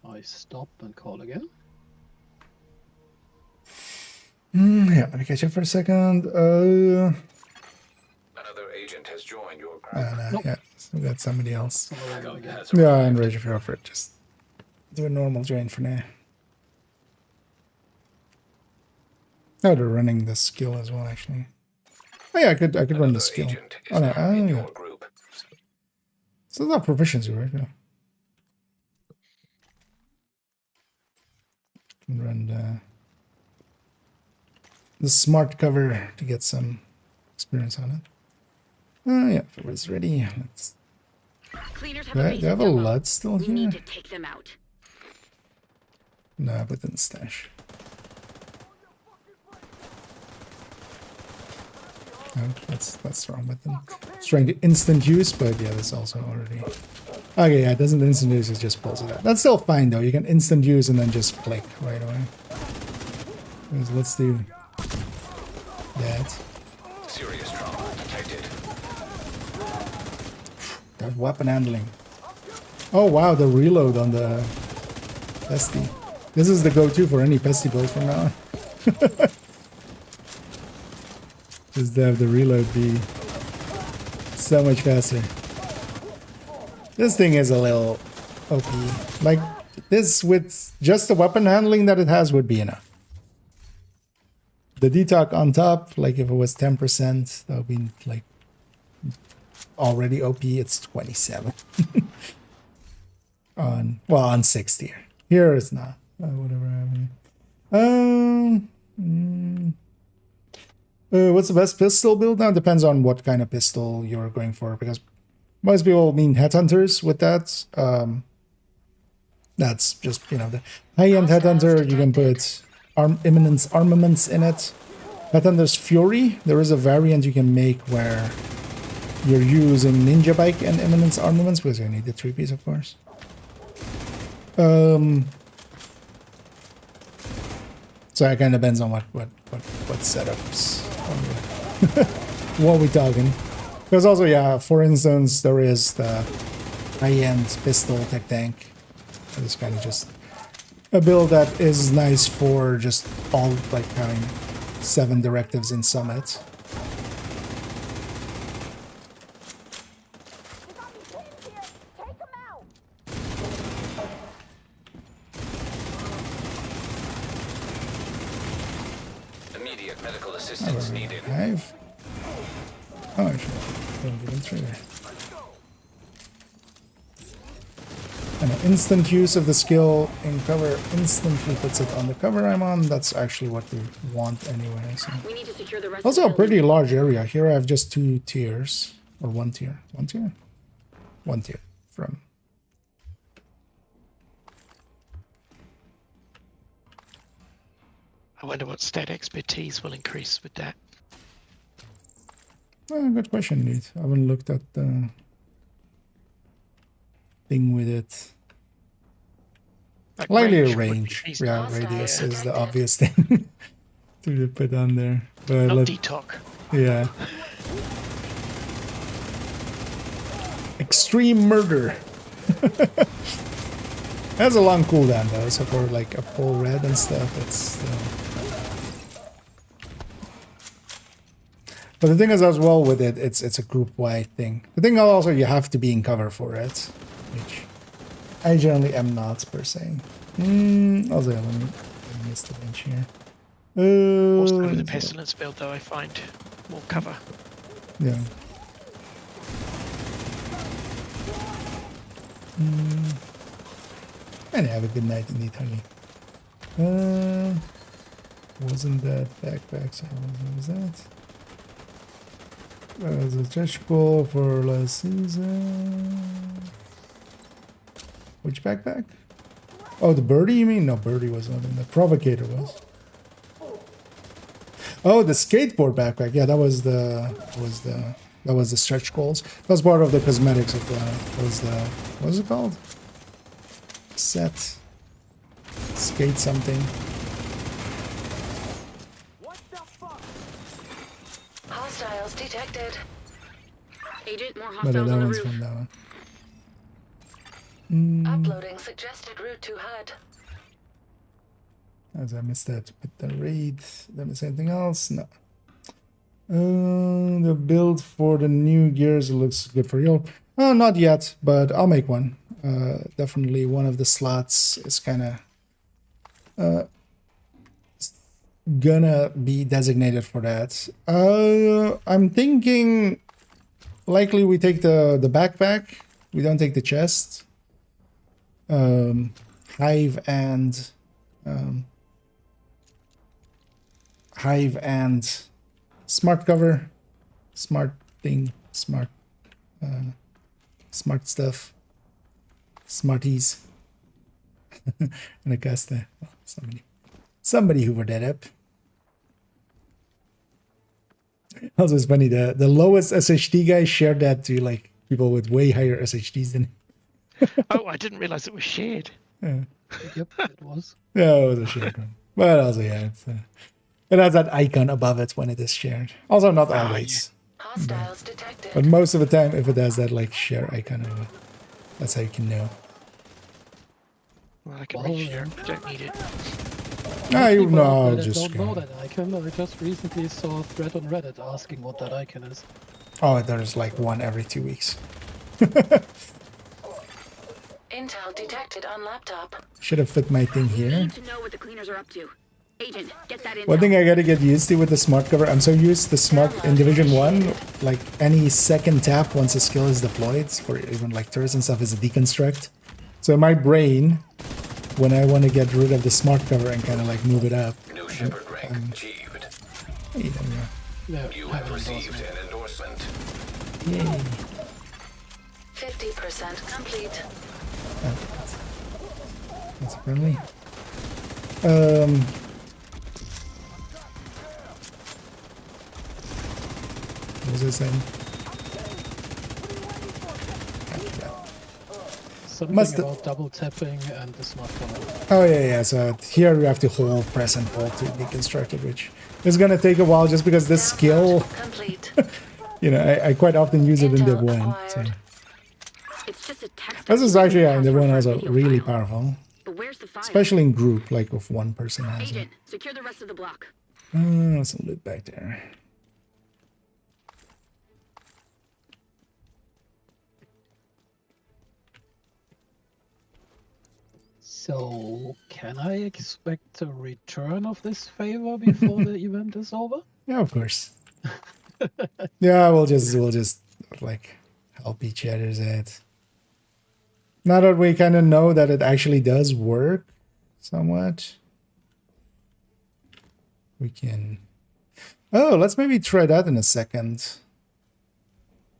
I stop and call again. Yeah, let me catch up for a second. Another agent has joined your group. Yeah, so we got somebody else. Still calling again. Has Yeah, arrived. Enrage, if you're up for it, just do a normal join for now. Oh, they're running the skill as well, actually. Oh yeah, I could run the Another skill. agent is Oh no, now in yeah. your group. So it's not proficiency, right? Yeah. Can run the smart cover to get some experience on it. Oh yeah, if it was ready. Let's... Cleaners have Do a I base have a demo. LUT still We here? need to take them out. No, but in the stash. No, that's wrong with them. It's trying to instant use, but yeah, that's also already. Okay, yeah, it doesn't instant use, it just pulls it out. That's still fine though. You can instant use and then just click right away. Let's do that. Serious trauma detected. That weapon handling. Oh wow, the reload on the pesty. This is the go-to for any pesty build from now on. Just to have the reload be so much faster. This thing is a little OP. Like, this with just the weapon handling that it has would be enough. The detox on top, like if it was 10%, that would be like already OP. It's 27. on 6 tier. Here it's not. Whatever happened. What's the best pistol build now? Depends on what kind of pistol you're going for, because most people mean headhunters with that. That's just, you know, the high-end headhunter. You can put imminence armaments in it. Headhunter's Fury. There is a variant you can make where you're using ninja bike and imminence armaments, because you need the 3-piece, of course. So it kind of depends on what setups. What we talking? Because also, yeah, for instance, there is the high-end pistol tech tank. It's kind of just a build that is nice for just all, like, having 7 directives in Summit. Immediate medical assistance needed. Oh, I should don't get through there. And an instant use of the skill in cover instantly puts it on the cover I'm on. That's actually what we want anyway. So. We need to secure the rest Also of a pretty large area. Here I have just 2 tiers. Or 1 tier. 1 tier? 1 tier from. I wonder what stat expertise will increase with that. Good question, indeed. I haven't looked at the thing with it. Like Likely a range would be range. decent. Yeah, radius is the obvious thing to put on there. But Not detox. Yeah. Extreme murder. That's a long cooldown though, so for like a full red and stuff, it's But the thing is as well with it, it's a group-wide thing. The thing also, you have to be in cover for it, which I generally am not per se. Also, let me miss the bench here. Also with the pestilence build though, I find more cover. Yeah. And have a good night indeed, honey. Wasn't that backpack? So what was that? That was a stretch goal for last season. Which backpack? Oh, the birdie you mean? No, birdie was not in the provocator was. Oh, the skateboard backpack. Yeah, that was the stretch goals. That was part of the cosmetics of the what was it called? Set skate something. Hostiles detected. Agent, more But hostiles that on the one's roof. from that one. Uploading suggested route to HUD. As I missed that with the raid. Did I miss anything else? No. The build for the new gears looks good for you. Oh, not yet, but I'll make one. Definitely one of the slots is kind of gonna be designated for that. I'm thinking likely we take the backpack. We don't take the chest. Hive and smart cover, smart thing, smart stuff, smarties. And I guess somebody hoovered that up. Also, it's funny, the lowest SHD guy shared that to like people with way higher SHDs than him. Oh, I didn't realize it was shared. Yeah. Yep, it was. Yeah, it was a shared one. But also, yeah, it has that icon above it when it is shared. Also, not always. Hostiles detected. But most of the time, if it has that like share icon, that's how you can know. Well, I can reshare. Don't need it. I People out know, there that just don't know that icon. I just recently saw a thread on Reddit asking what that icon is. oh, there's like one every 2 weeks. Intel detected on laptop. Should have fit my thing here. Need to know what the cleaners are up to. Agent, get that intel. One thing I gotta get used to with the smart cover, I'm so used to smart in Division 1, like any second tap once a skill is deployed, or even like turrets and stuff, is a deconstruct. So in my brain, when I want to get rid of the smart cover and kind of like move it up. New Shepard rank achieved. You have received an endorsement. Yay. 50% complete. That's friendly. What was I saying? Something about double tapping and the smart cover. Oh yeah. So here you have to hold, press and hold to deconstruct it, which is gonna take a while just because this skill, you know, I quite often use it in Div 1. So. This is actually in Div 1 also really powerful, especially in group, like if one person has it. Secure the rest of the block. Some loot back there. So, can I expect a return of this favor before the event is over? Yeah, of course. Yeah, we'll just like help each other's out. Now that we kind of know that it actually does work somewhat, we can. Oh, let's maybe try that in a second.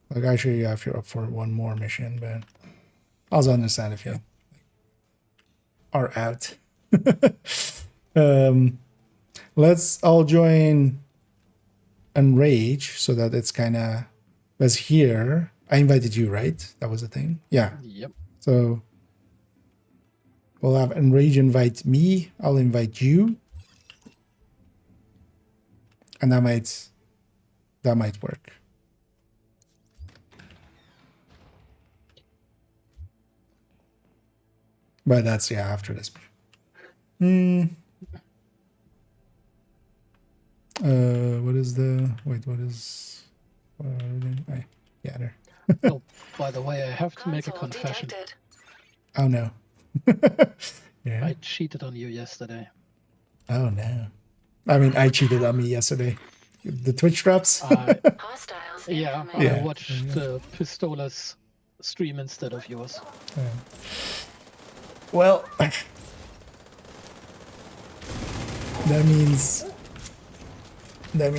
Like actually, if you're up for one more mission, but I also understand if you are out. Let's all join Enrage so that it's kind of, because here I invited you, right? That was the thing. Yeah. Yep. So we'll have Enrage invite me. I'll invite you, and that might work. But that's after this. What is the what is yeah, there. Oh, by the way, I have to make a confession. Oh no. Yeah. I cheated on you yesterday. Oh no. I mean, I cheated on me yesterday. The Twitch drops. Yeah, I watched Pistola's stream instead of yours. Well, that means that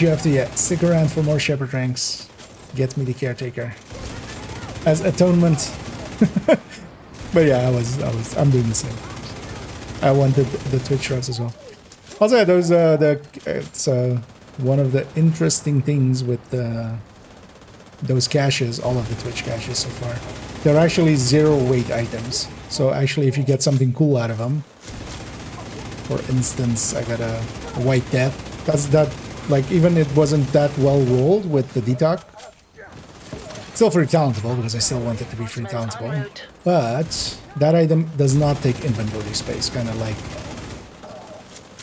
you have to stick around for more Shepherd ranks. Get me the caretaker as atonement. But yeah, I'm doing the same. I wanted the Twitch drops as well. Also, those it's one of the interesting things with those caches, all of the Twitch caches so far. They're actually 0 weight items. So actually, if you get something cool out of them, for instance, I got a white death. That's that. Like even it wasn't that well rolled with the detox. Still free talentable because I still want it to be free talentable. But that item does not take inventory space. Kind of like.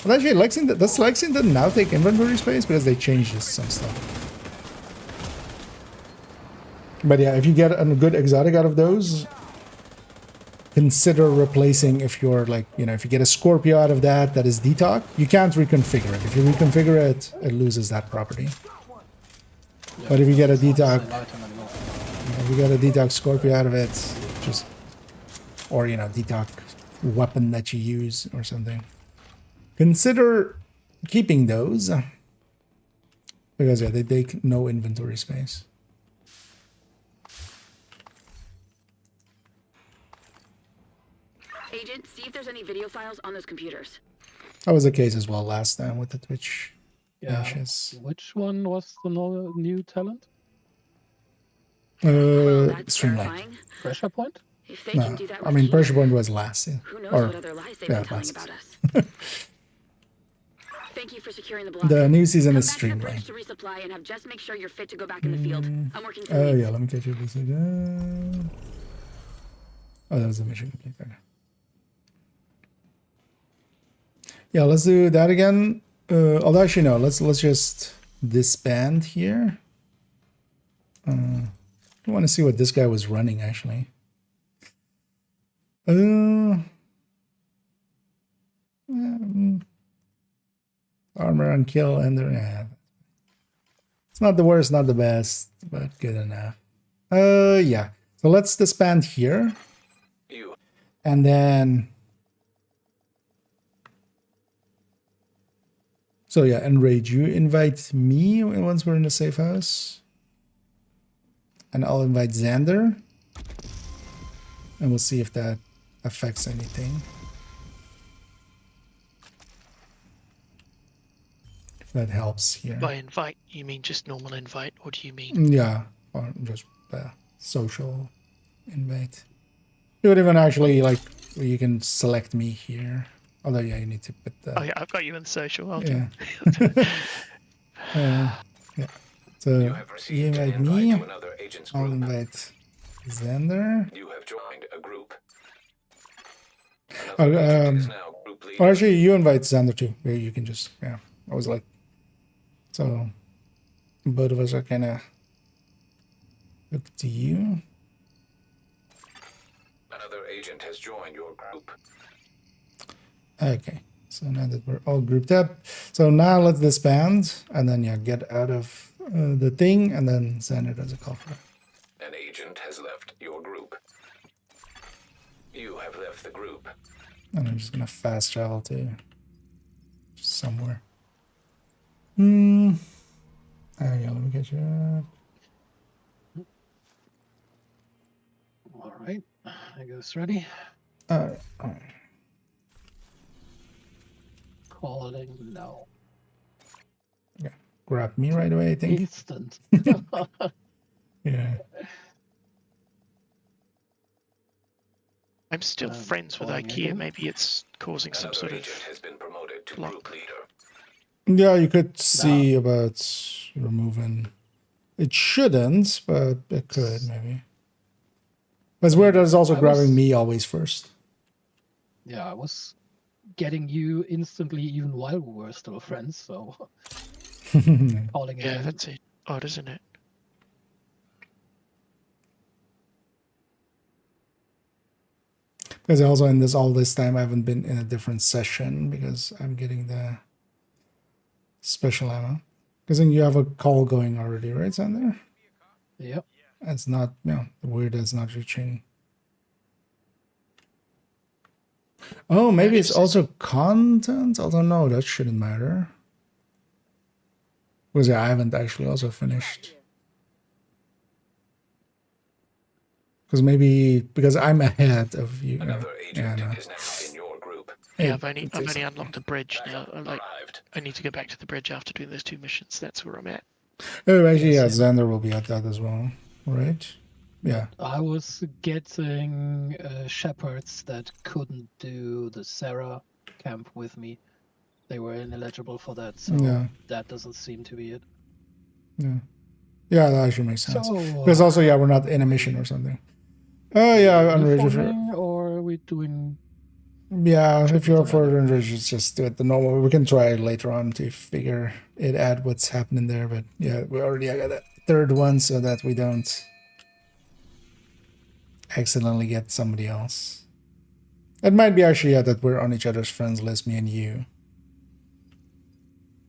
Well, actually, does Lexington now take inventory space because they changed some stuff. But yeah, if you get a good exotic out of those, consider replacing if you're like, if you get a Scorpio out of that is detox, you can't reconfigure it. If you reconfigure it, it loses that property. Yeah, but if you get a detox, Scorpio out of it, just, or, detox weapon that you use or something, consider keeping those because they take no inventory space. Agent, see if there's any video files on those computers. That was the case as well last time with the Twitch. Yeah. Which one was the new talent? Streamline. Pressure point? If they can do that, I mean, Pressure point was last. Who knows what other lies they've been telling about us? Thank you for securing the block. The new season is Streamline. To resupply and have just make sure you're fit to go back in the field. I'm working. Oh yeah, let me catch you this again. Oh, that was a mission complete. Okay. Yeah, let's do that again. Although actually no, let's just disband here. I want to see what this guy was running actually. Armor and kill and it's not the worst, not the best, but good enough. Yeah. So let's disband here. And then so yeah, Enrage, you invite me once we're in the safe house. And I'll invite Xander. And we'll see if that affects anything. If that helps here. By invite, you mean just normal invite? What do you mean? Yeah, or just social invite. You would even actually, like, you can select me here. Although, yeah, you need to put the... Oh, yeah, I've got you in social. I'll yeah. do Yeah. So, you invite me. I'll invite Xander. You have joined a group. Or actually, you invite Xander too. You can just, yeah. I was like... So, both of us are kind of hooked to you. Another agent has joined your group. Okay, so now that we're all grouped up, so now let's disband and then yeah, get out of the thing, and then send it as a call for. An agent has left your group. You have left the group. And I'm just gonna fast travel to just somewhere. Oh yeah, let me get you up. All right, I guess ready. All right. Calling now. Yeah, grab me right away, I think. Instant. Yeah. I'm still friends with IKEA. Maybe it's causing some sort of has been promoted to group leader. Yeah, you could see about removing. It shouldn't, but it could maybe. But it's weird that it's also grabbing me always first. Yeah, I was getting you instantly even while we were still friends, so calling it. Yeah, that's it. Odd, isn't it? Because also in all this time I haven't been in a different session because I'm getting the special ammo. Because then you have a call going already, right, Sander? Yep. It's not, weird it's not reaching. Oh, maybe it's also content? Although no, that shouldn't matter. Because yeah, I haven't actually also finished. Because because I'm ahead of you. Another agent is now in your group. Yeah, I've only unlocked the bridge now. I need to go back to the bridge after doing those 2 missions. That's where I'm at. Oh, actually, yeah, Xander will be at that as well, right? Yeah. I was getting shepherds that couldn't do the Sarah camp with me. They were ineligible for that, so that doesn't seem to be it. Yeah. Yeah, that actually makes sense. So, because also, yeah, we're not in a mission or something. Oh, yeah, unregistered. Or are we doing... Yeah, if you're for unregistered, just do it the normal way. We can try it later on to figure it out what's happening there, but yeah, we already got that third one so that we don't accidentally get somebody else. It might be actually that we're on each other's friends list, me and you.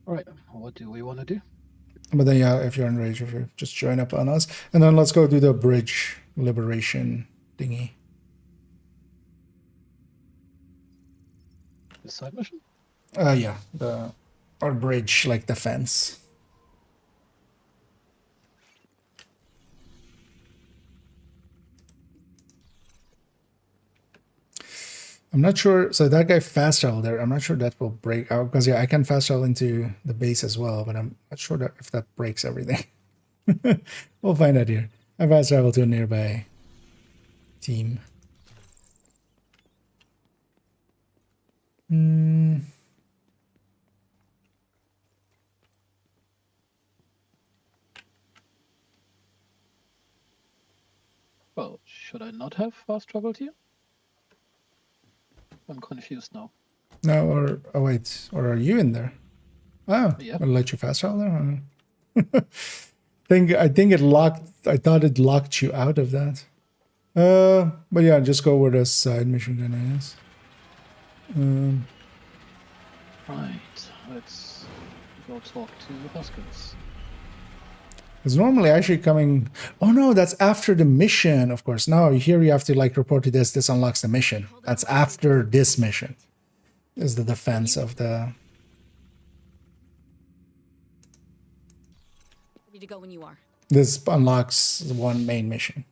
Alright, what do we want to do? But then yeah, if you're enraged, if you just join up on us. And then let's go do the bridge liberation thingy. The side mission? Yeah, or bridge, like the fence. I'm not sure. So that guy fast travel there. I'm not sure that will break out because yeah, I can fast travel into the base as well, but I'm not sure that if that breaks everything. We'll find out here. I fast travel to a nearby team. Well, should I not have fast traveled here? I'm confused now. No, or oh wait, or are you in there? Oh, Yep. I'll let you fast travel there. I think it locked. I thought it locked you out of that. But yeah, just go where the side mission gonna is. Right, let's go talk to Hoskins. It's normally actually coming. Oh no, that's after the mission, of course. Now here you have to like report to this. This unlocks the mission. That's after this mission. Is the defense of the. Ready to go when you are. This unlocks one main mission,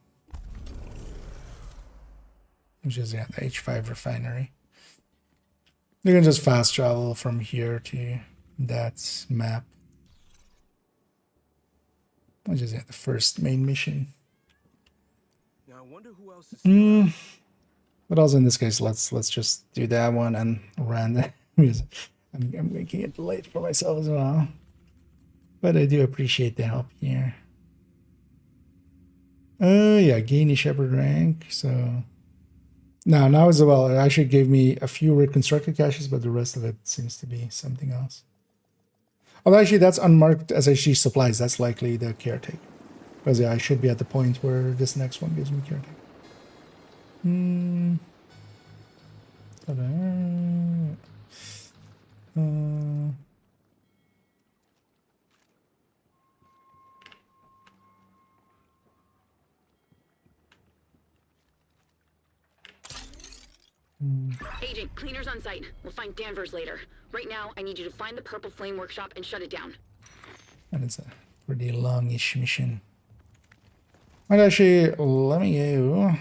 which is yeah, the H5 refinery. You can just fast travel from here to that map, which is yeah, the first main mission. Now I wonder who else is But also in this case, let's just do that one and run that. Because I'm making it late for myself as well. But I do appreciate the help here. Yeah, gain a shepherd rank. So now as well, it actually gave me a few reconstructed caches, but the rest of it seems to be something else. Although actually that's unmarked SHG supplies. That's likely the caretaker. Because yeah, I should be at the point where this next one gives me caretaker. Agent, cleaners on site. We'll find Danvers later. Right now, I need you to find the Purple Flame workshop and shut it down. And it's a pretty longish mission. But actually, let me go.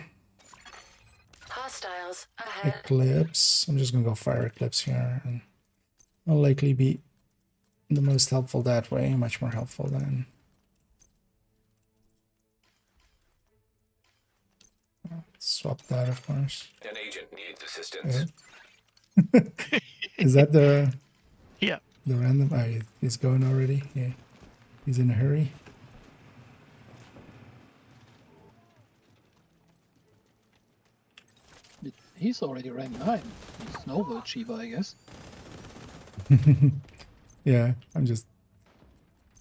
Hostiles ahead. Eclipse. I'm just gonna go fire Eclipse here, and I'll likely be the most helpful that way. Much more helpful than. Swap that, of course. An agent needs assistance. Yeah. Is that the? Yeah. The random. Oh, he's going already. Yeah. He's in a hurry. He's already rank 9. He's no Chiba, I guess. Yeah, I'm just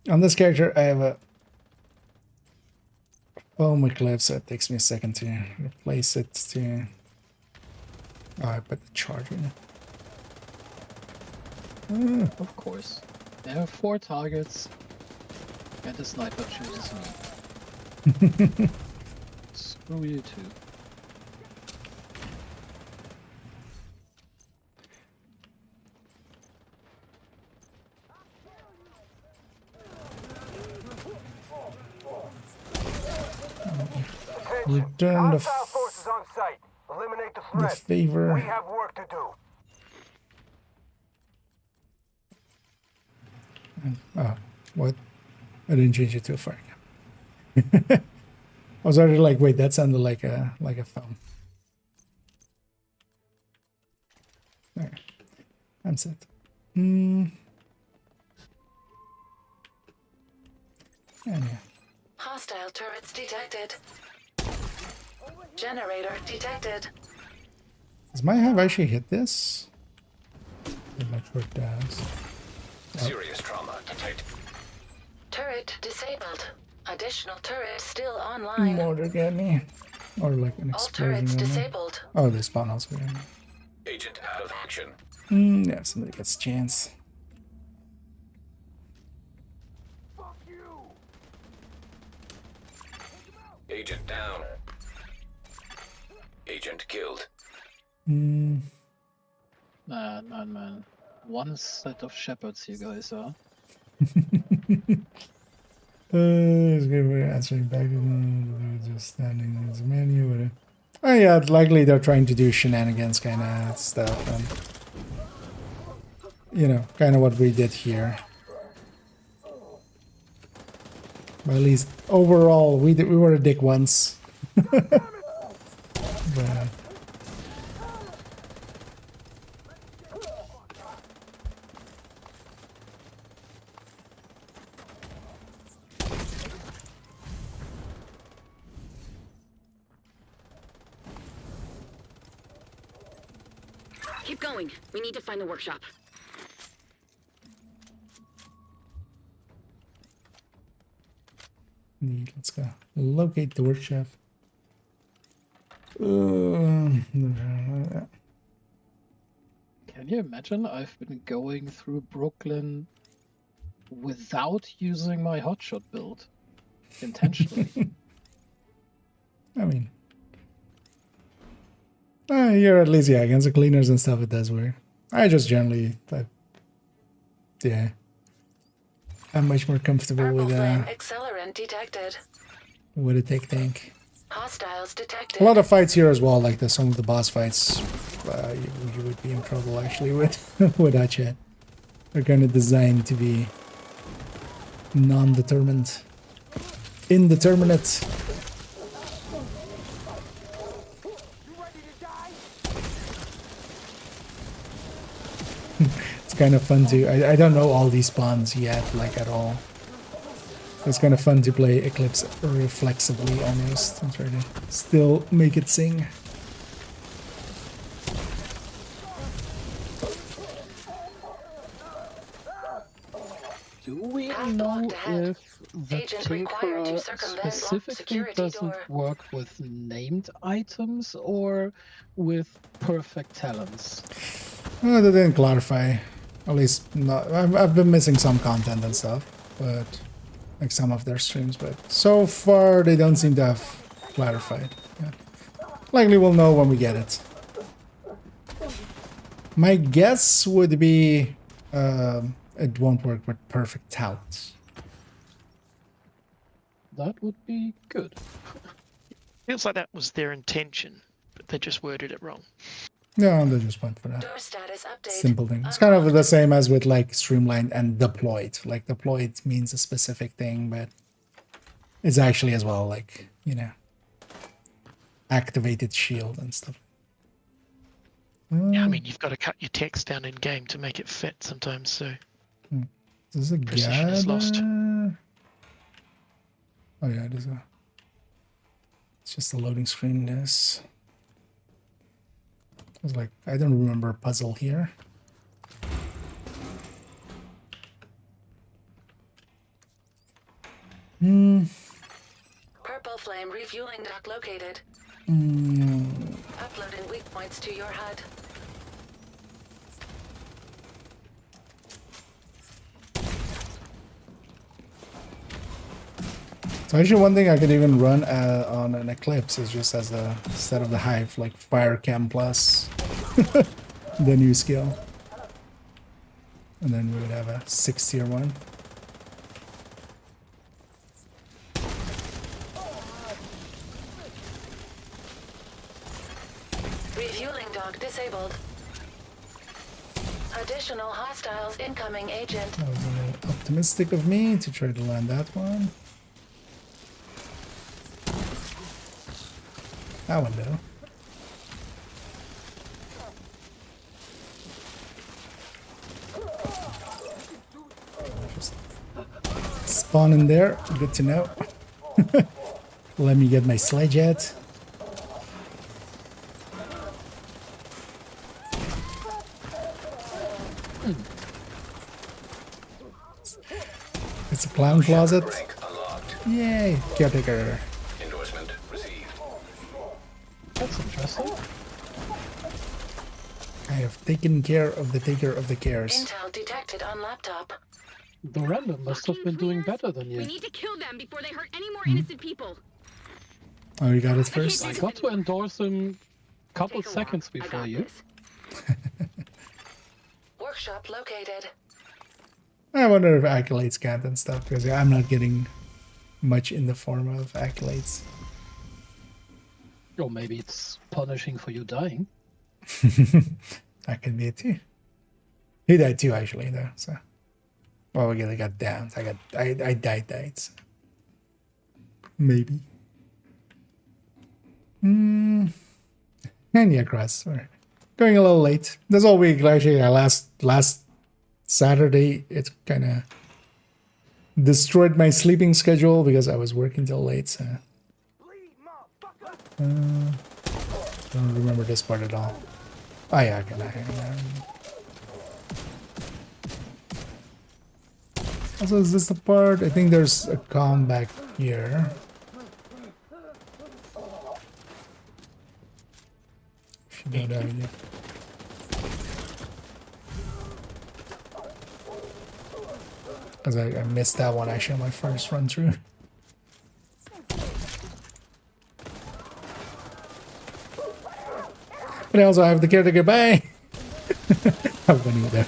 on this character. I have a foam eclipse, so it takes me a second to replace it. To I put the charger in. Of course. There are 4 targets, and the sniper chooses me. Screw you too. Return the forces on site. Eliminate the the threat. favor. We have work to do. Oh, what? I didn't change it to a fire cam. I was already like, wait, that sounded like a phone. There, I'm set. And yeah. Hostile turrets detected. Generator detected. Does my have actually hit this? I'm not sure it does. Serious trauma detected. Turret disabled. Additional turret still online. Mortar get me. Or like an All explosion. turrets in there. disabled. Oh, they spawn elsewhere. Agent out of action. Yeah, somebody gets a chance. Agent down. Agent killed. Man. One set of shepherds you guys are. It's good for answering back. Just standing in the menu. Whatever. Oh yeah, likely they're trying to do shenanigans kind of stuff, and you know, kind of what we did here. But at least overall, we were a dick once. But, Keep going. We need to find the workshop. Let's go. Locate the workshop. Can you imagine? I've been going through Brooklyn without using my hotshot build intentionally. I mean, you're at least, yeah, against the cleaners and stuff, it does work. I just generally, yeah, I'm much more comfortable with accelerant detected. With a tank. Hostiles detected. A lot of fights here as well, like some of the boss fights, you would be in trouble actually with with that chat. They're kind of designed to be non-determined, indeterminate. It's kind of fun to. I don't know all these spawns yet, like at all. It's kind of fun to play Eclipse reflexively almost and try to still make it sing. Do we know if the Tinkerer specifically doesn't work with named items or with perfect talents? Well, they didn't clarify. At least, not. I've been missing some content and stuff, but like some of their streams. But so far, they don't seem to have clarified. Yeah. Likely, we'll know when we get it. My guess would be it won't work with perfect talents. That would be good. Feels like that was their intention, but they just worded it wrong. No, they just went for that simple thing. It's kind of the same as with like streamlined and deployed. Like deployed means a specific thing, but it's actually as well like, you know, activated shield and stuff. Yeah, I mean, you've got to cut your text down in game to make it fit sometimes, so Is it precision is lost. Oh yeah, it is a. It's just a loading screen. Yes. I was like, I don't remember a puzzle here. Purple flame refueling dock located. Uploading weak points to your HUD. So actually one thing I could even run on an Eclipse is just as a instead of the Hive, like Fire Cam Plus, the new skill. And then we would have a 6 tier one. Refueling dock disabled. Additional hostiles incoming, agent. That was a little optimistic of me to try to land that one. That one though. Just spawn in there. Good to know. Let me get my sledge out. It's a clown closet. Yay, caretaker. Endorsement received. That's interesting. I have taken care of the taker of the cares. Intel detected on laptop. The random must have been doing better than you. We need to kill them before they hurt any more innocent people. Oh, you got it first? I got to endorse him a couple seconds before you. Workshop located. I wonder if accolades count and stuff, because I'm not getting much in the form of accolades. Or maybe it's punishing for you dying. That could be it too. He died too, actually, though. So, well, I got downed. I died. So. Maybe. And yeah, Cross. We're going a little late. This whole week, actually, last Saturday, it kind of destroyed my sleeping schedule because I was working till late. So. Don't remember this part at all. Oh yeah, I can. Also, is this the part? I think there's a comm back here. Should go down here. Because I missed that one actually on my first run through. But I also have the caretaker. Bye. How funny with that.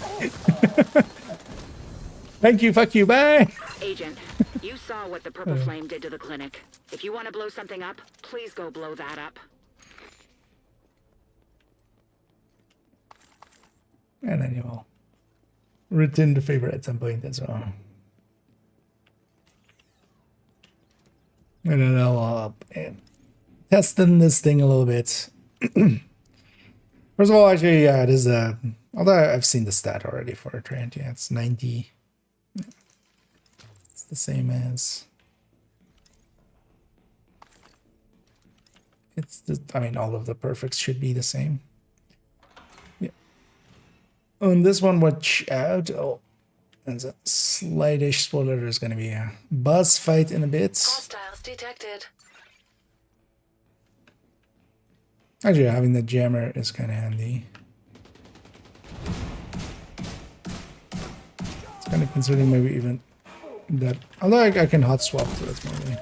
Thank you. Fuck you. Bye. Agent, you saw what the purple flame did to the clinic. If you want to blow something up, please go blow that up. And then you will return the favor at some point as well. And then I'll testing this thing a little bit. First of all, actually, yeah, it is a. Although I've seen the stat already for a trend, yeah, it's 90. It's the same as. It's the. I mean, all of the perfects should be the same. Yeah. On this one, watch out. Oh, there's a slightish spoiler. There's going to be a boss fight in a bit. Hostiles detected. Actually, having the jammer is kind of handy. It's kind of considering maybe even that. Although I can hot swap to it maybe.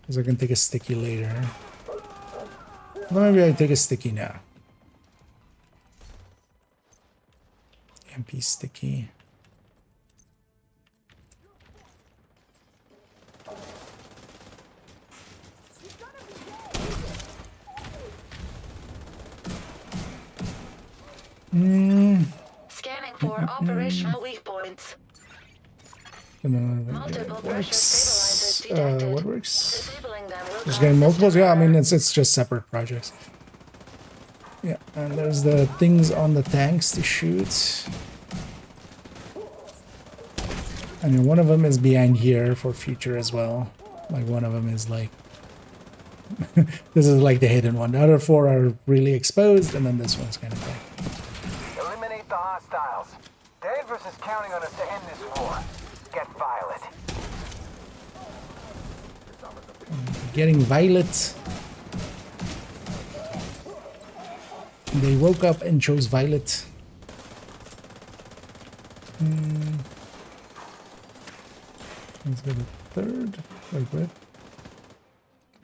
Because I can take a sticky later. Although maybe I take a sticky now. MP sticky. Scanning for operational weak points. Multiple pressure stabilizers detected. What works? Disabling them will Just getting multiples? Yeah, I mean it's just separate projects. Yeah, and there's the things on the tanks to shoot. I mean, one of them is behind here for future as well. Like one of them is like this is like the hidden one. The other four are really exposed, and then this one's kind of like. Eliminate the hostiles. Danvers is counting on us to end this war. Get Violet. Getting Violet. They woke up and chose Violet. Let's go to third. Wait, what?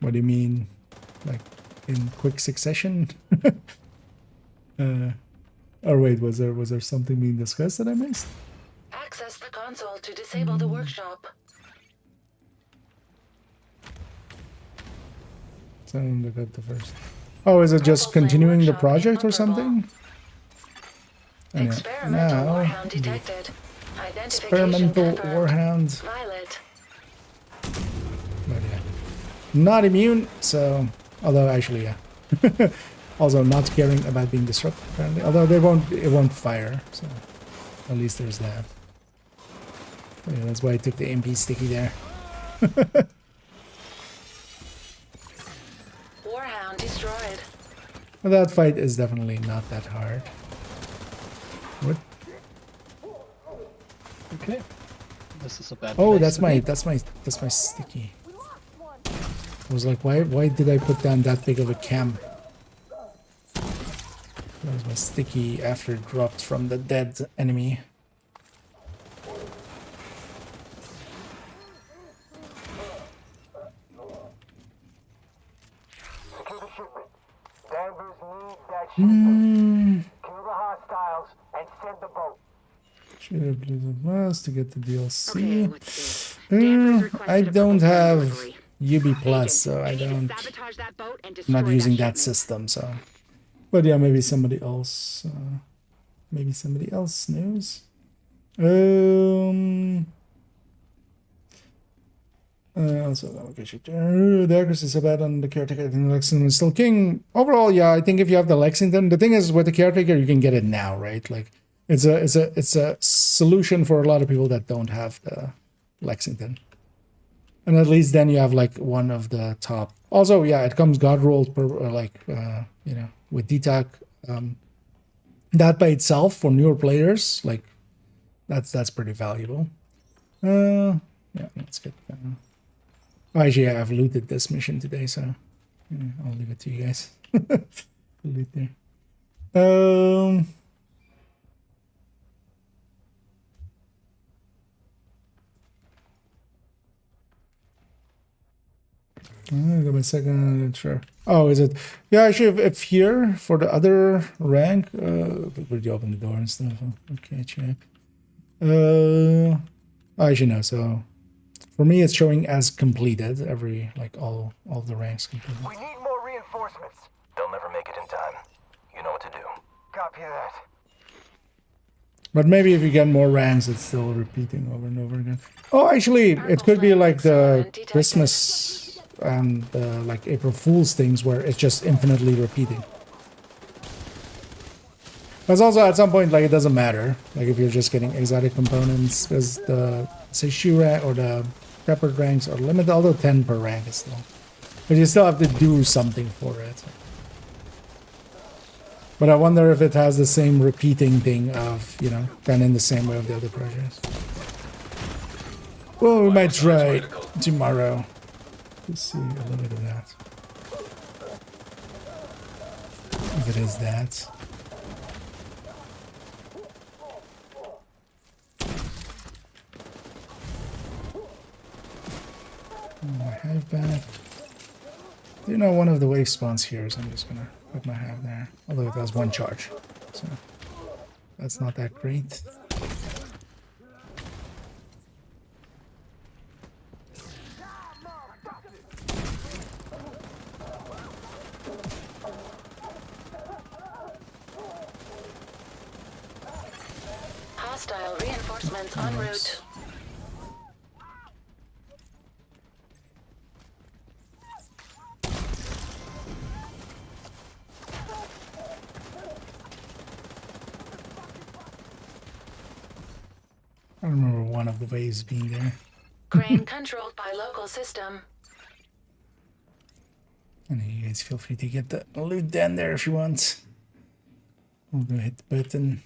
What do you mean? Like in quick succession? Or wait, was there something being discussed that I missed? access the console to disable the workshop. So look at the first. Oh, is it just continuing the project or something? Now, experimental warhound. But yeah, not immune. So, although actually, yeah. Also, not caring about being disrupted. Apparently, although it won't fire. So, at least there's that. Yeah, that's why I took the MP sticky there. Warhound destroyed. But that fight is definitely not that hard. What? Okay. This is a bad. Oh, place that's my sticky. I was like, why did I put down that big of a camp? That was my sticky after it dropped from the dead enemy. Kill the hostiles and send the boat. Should have Blizzard Plus to get the DLC. I don't have UB Plus, so I don't. I'm not using that system, so. But yeah, maybe somebody else. Maybe somebody else knows. Also, the accuracy is so bad on the caretaker. I think Lexington is still king. Overall, yeah, I think if you have the Lexington, the thing is with the caretaker, you can get it now, right? Like, it's a solution for a lot of people that don't have the Lexington, and at least then you have like one of the top. Also, yeah, it comes god rolled per like you know, with DTAC, that by itself for newer players, like that's pretty valuable. Yeah, let's get. Actually, I've looted this mission today, so yeah, I'll leave it to you guys. Loot there. I got my second, sure. Oh, is it? Yeah, actually, if here for the other rank, where you open the door and stuff. Okay, check. Actually, no. So for me, it's showing as completed. Every like all the ranks completed. We need more reinforcements. They'll never make it in time. You know what to do. Copy that. But maybe if you get more ranks, it's still repeating over and over again. Oh, actually, it could be like the Christmas and like April Fool's things where it's just infinitely repeating. But also at some point, like it doesn't matter. Like if you're just getting exotic components, because the say shoe rank or the peppered ranks are limited, although 10 per rank is still. But you still have to do something for it. But I wonder if it has the same repeating thing of, you know, done in the same way of the other projects. Well, we might try tomorrow. Let's see a little bit of that. If it is that. I have back. You know, one of the wave spawns here, so I'm just gonna put my have there. Although it has one charge, so that's not that great. Hostile reinforcements en route. I remember one of the waves being there. Crane controlled by local system. And you guys feel free to get the loot down there if you want. I'll go hit the button.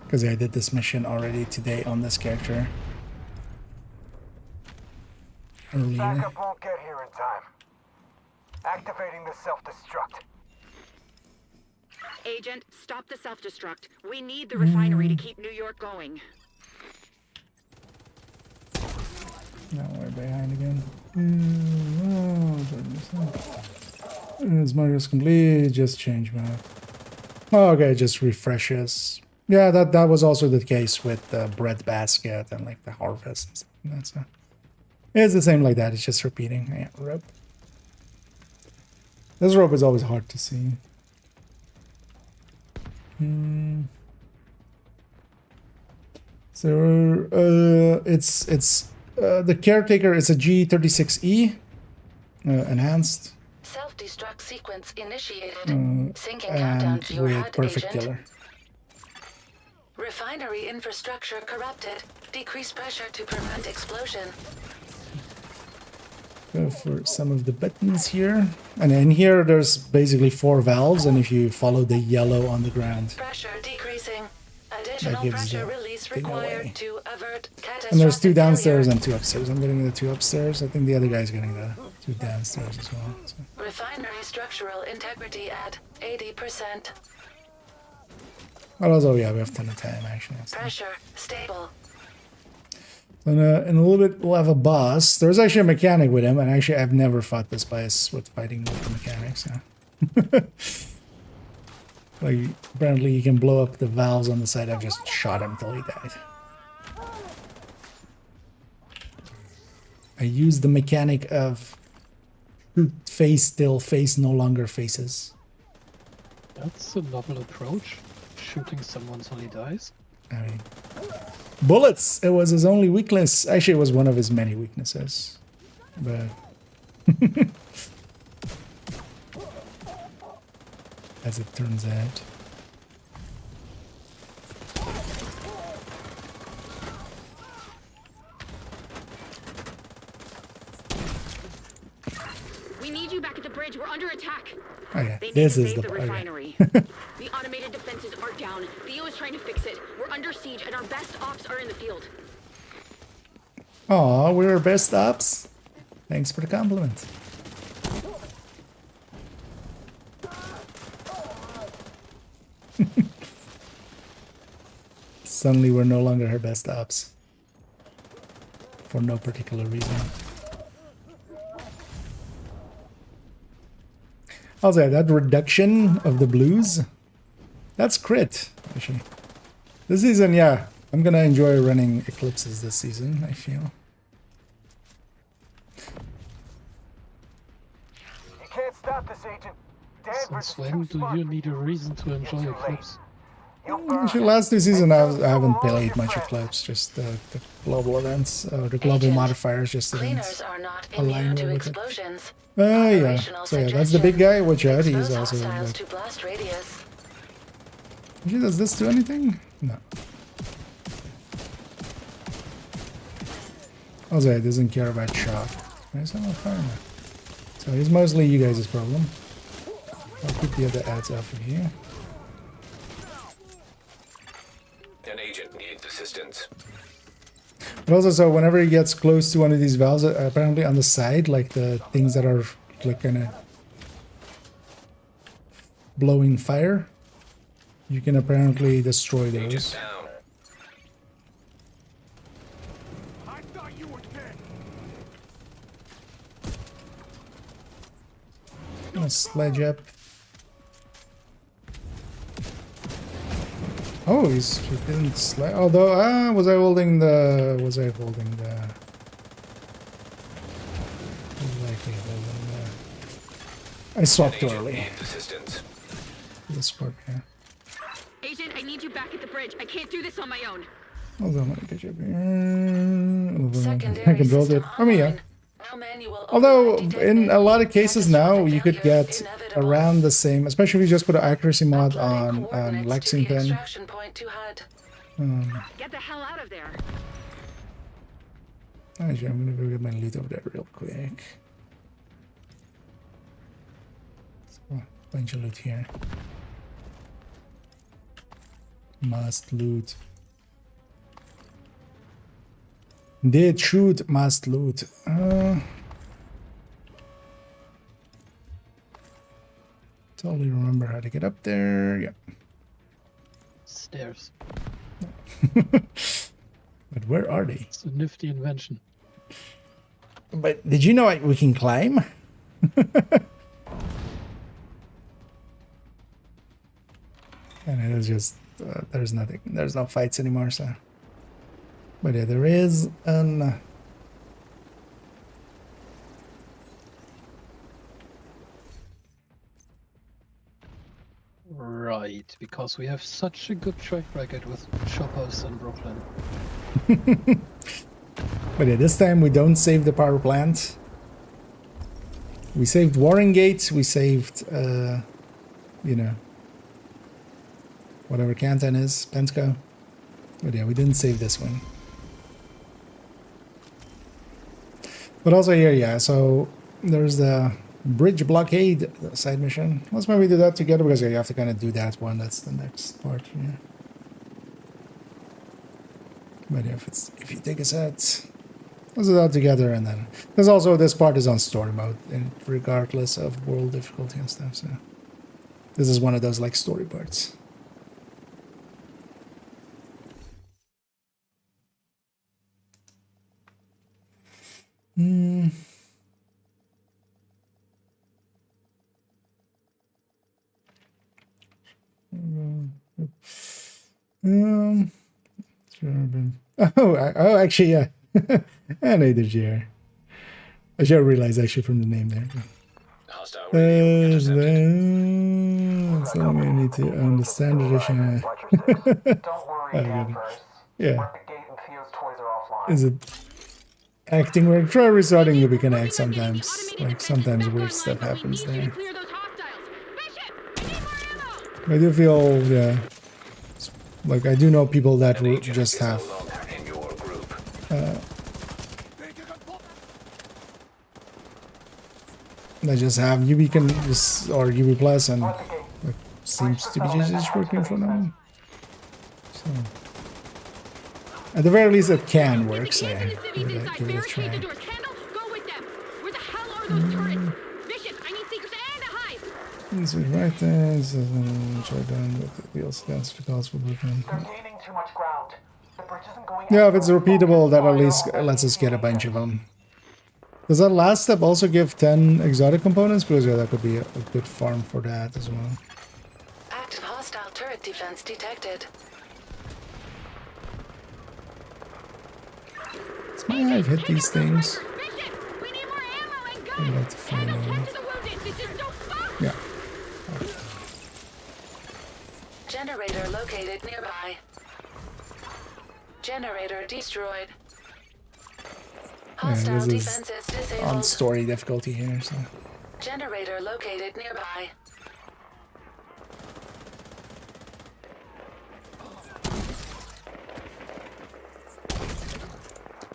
Because I did this mission already today on this character. Earlier. Backup won't get here in time. Activating the self-destruct. Agent, stop the self-destruct. We need the refinery to keep New York going. Now we're behind again. As much as complete, just change map. Oh, okay, just refreshes. Yeah, that was also the case with the bread basket and like the harvest and stuff. That's it's the same like that. It's just repeating. Yeah, rope. This rope is always hard to see. So it's the caretaker is a G36E enhanced. Self-destruct sequence initiated. Syncing countdown to your with HUD, perfect agent. killer. Refinery infrastructure corrupted. Decrease pressure to prevent explosion. Go for some of the buttons here. And in here there's basically 4 valves, and if you follow the yellow on the ground, Pressure decreasing. Additional gives pressure the release thing away. required to avert catastrophic and there's 2 downstairs failure. and 2 upstairs. I'm getting the 2 upstairs. I think the other guy's getting the 2 downstairs as well. So. Refinery structural integrity at 80%. Well, also, yeah, we have 10 of 10 actually. So. Pressure stable. In a little bit, we'll have a boss. There's actually a mechanic with him, and actually, I've never fought this boss with fighting with the mechanics. So. Like, apparently, you can blow up the valves on the side. I've just shot him till he died. I used the mechanic of face still, face no longer faces. That's a novel approach. Shooting someone till he dies. I mean, bullets! It was his only weakness. Actually, it was one of his many weaknesses. But... as it turns out. under attack. Oh yeah, They need this to is save the the part. refinery. The automated defenses are down. Theo is trying to fix it. We're under siege, and our best ops are in the field. Aw, we're best ops. Thanks for the compliment. Suddenly we're no longer her best ops. For no particular reason. I'll say that reduction of the blues, that's crit, actually. This season, yeah, I'm gonna enjoy running Eclipses this season, I feel. You can't stop this, Agent. Since when do you need a reason to enjoy Eclipse? Actually, last two seasons I haven't played much Eclipse, just the global events, the global modifiers just didn't align well with it. Yeah, so yeah, that's the big guy, watch out, he's also like... Does this do anything? No. Also, it doesn't care about shock. Where's my fireman? So it's mostly you guys' problem. I'll keep the other ads off of here. An agent needs assistance. But also, so whenever he gets close to one of these valves, apparently on the side, like the things that are like kind of blowing fire, you can apparently destroy those. A sledge up. Oh, he didn't slide. Although, was I holding the? I swapped early. Discord, yeah. Agent, I need you back at the bridge. I can't do this on my own. Hold on, let me get you up here. I controlled it. I mean, yeah. Although, in a lot of cases now, you could get around the same, especially if you just put an accuracy mod on Lexington. Get the hell out of there. Actually, I'm gonna go get my loot over there real quick. So, bunch of loot here. Must loot. Did shoot, must loot. Totally remember how to get up there. Yeah. Stairs. But where are they? It's a nifty invention. But did you know we can climb? And it is just there's nothing. There's no fights anymore, so. But yeah, there is an. Right, because we have such a good track record with choppers in Brooklyn. But yeah, this time we don't save the power plant. We saved Warren Gate, we saved, you know, whatever Canton is, Penteco. But yeah, we didn't save this one. But also here, yeah, so there's the bridge blockade side mission. Let's maybe do that together because yeah, you have to kind of do that one. That's the next part here. But yeah, if you take a set, let's do that together and then. Because also this part is on story mode, and regardless of world difficulty and stuff, so. This is one of those like story parts. Oh, actually, yeah. I know the GR. I should realize actually from the name there. So I need to understand the edition. Yeah. Is it acting weird? Try restarting you can act sometimes. Like sometimes weird stuff happens there. I do feel, yeah. Like I do know people that will just have They just have UV can just or UV plus, and it seems to be just working for them. So at the very least, it can work. So yeah, give it a try. This is right there. This is try down with the also that's the calls for working. Yeah, if it's repeatable, that at least lets us get a bunch of them. Does that last step also give 10 exotic components? Because yeah, that could be a good farm for that as well. Active hostile turret defense detected. I've hit these things. I'd like to find out. Yeah. Generator located nearby. Generator destroyed. Hostile yeah, this defenses is disabled. on story difficulty here, so. Generator located nearby.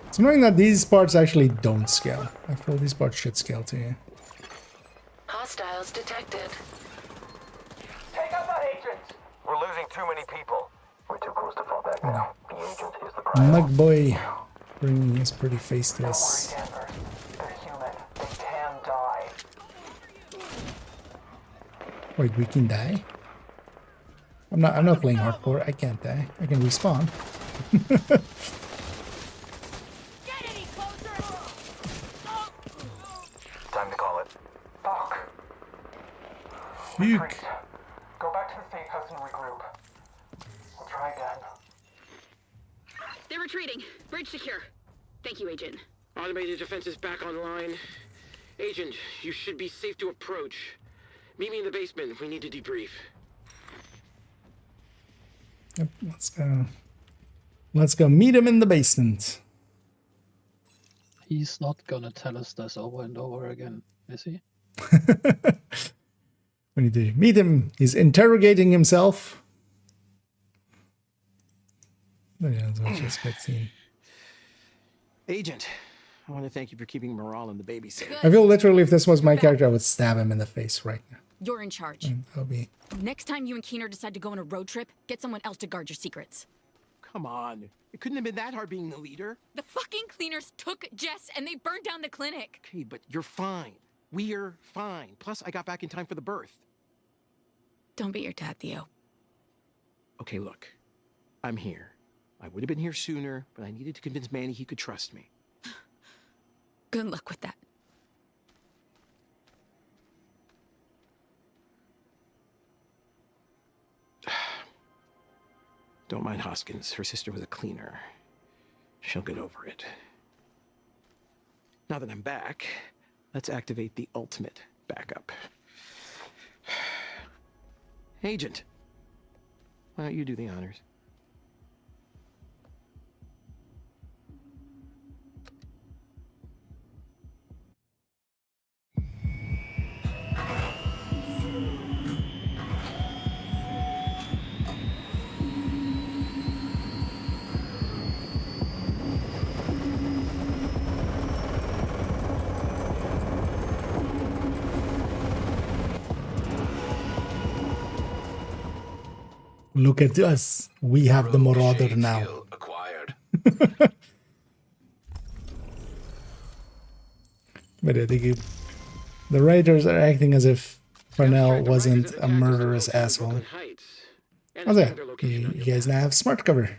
It's annoying that these parts actually don't scale. I feel these parts should scale to you. Hostiles detected. Take out that agent! We're losing too many people. We're too close to fall back now. The agent is the priority. Mug boy bringing his pretty face to us. They're human. They can die. Wait, we can die? I'm not playing hardcore. I can't die. I can respawn. Time to call it. Fuck. Fuck. Go back to the safe house and regroup. We'll try again. They're retreating. Bridge secure. Thank you, Agent. Automated defenses back online. Agent, you should be safe to approach. Meet me in the basement. We need to debrief. Yep, let's go. Let's go meet him in the basement. He's not gonna tell us this over and over again, is he? We need to meet him. He's interrogating himself. But yeah, let's just get seen. Agent, I want to thank you for keeping morale in the baby safe. I feel literally if this was my character, I would stab him in the face right now. You're in charge. And that'll be... Next time you and Keener decide to go on a road trip, get someone else to guard your secrets. Come on. It couldn't have been that hard being the leader. The fucking cleaners took Jess and they burned down the clinic. Okay, but you're fine. We're fine. Plus, I got back in time for the birth. Don't beat your dad, Theo. Okay, look. I'm here. I would have been here sooner, but I needed to convince Manny he could trust me. Good luck with that. Don't mind Hoskins. Her sister was a cleaner. She'll get over it. Now that I'm back, let's activate the ultimate backup. Agent, why don't you do the honors? Look at us. We have the Marauder now. But I think the writers are acting as if Parnell wasn't a murderous asshole. How's that? You guys now have smart cover.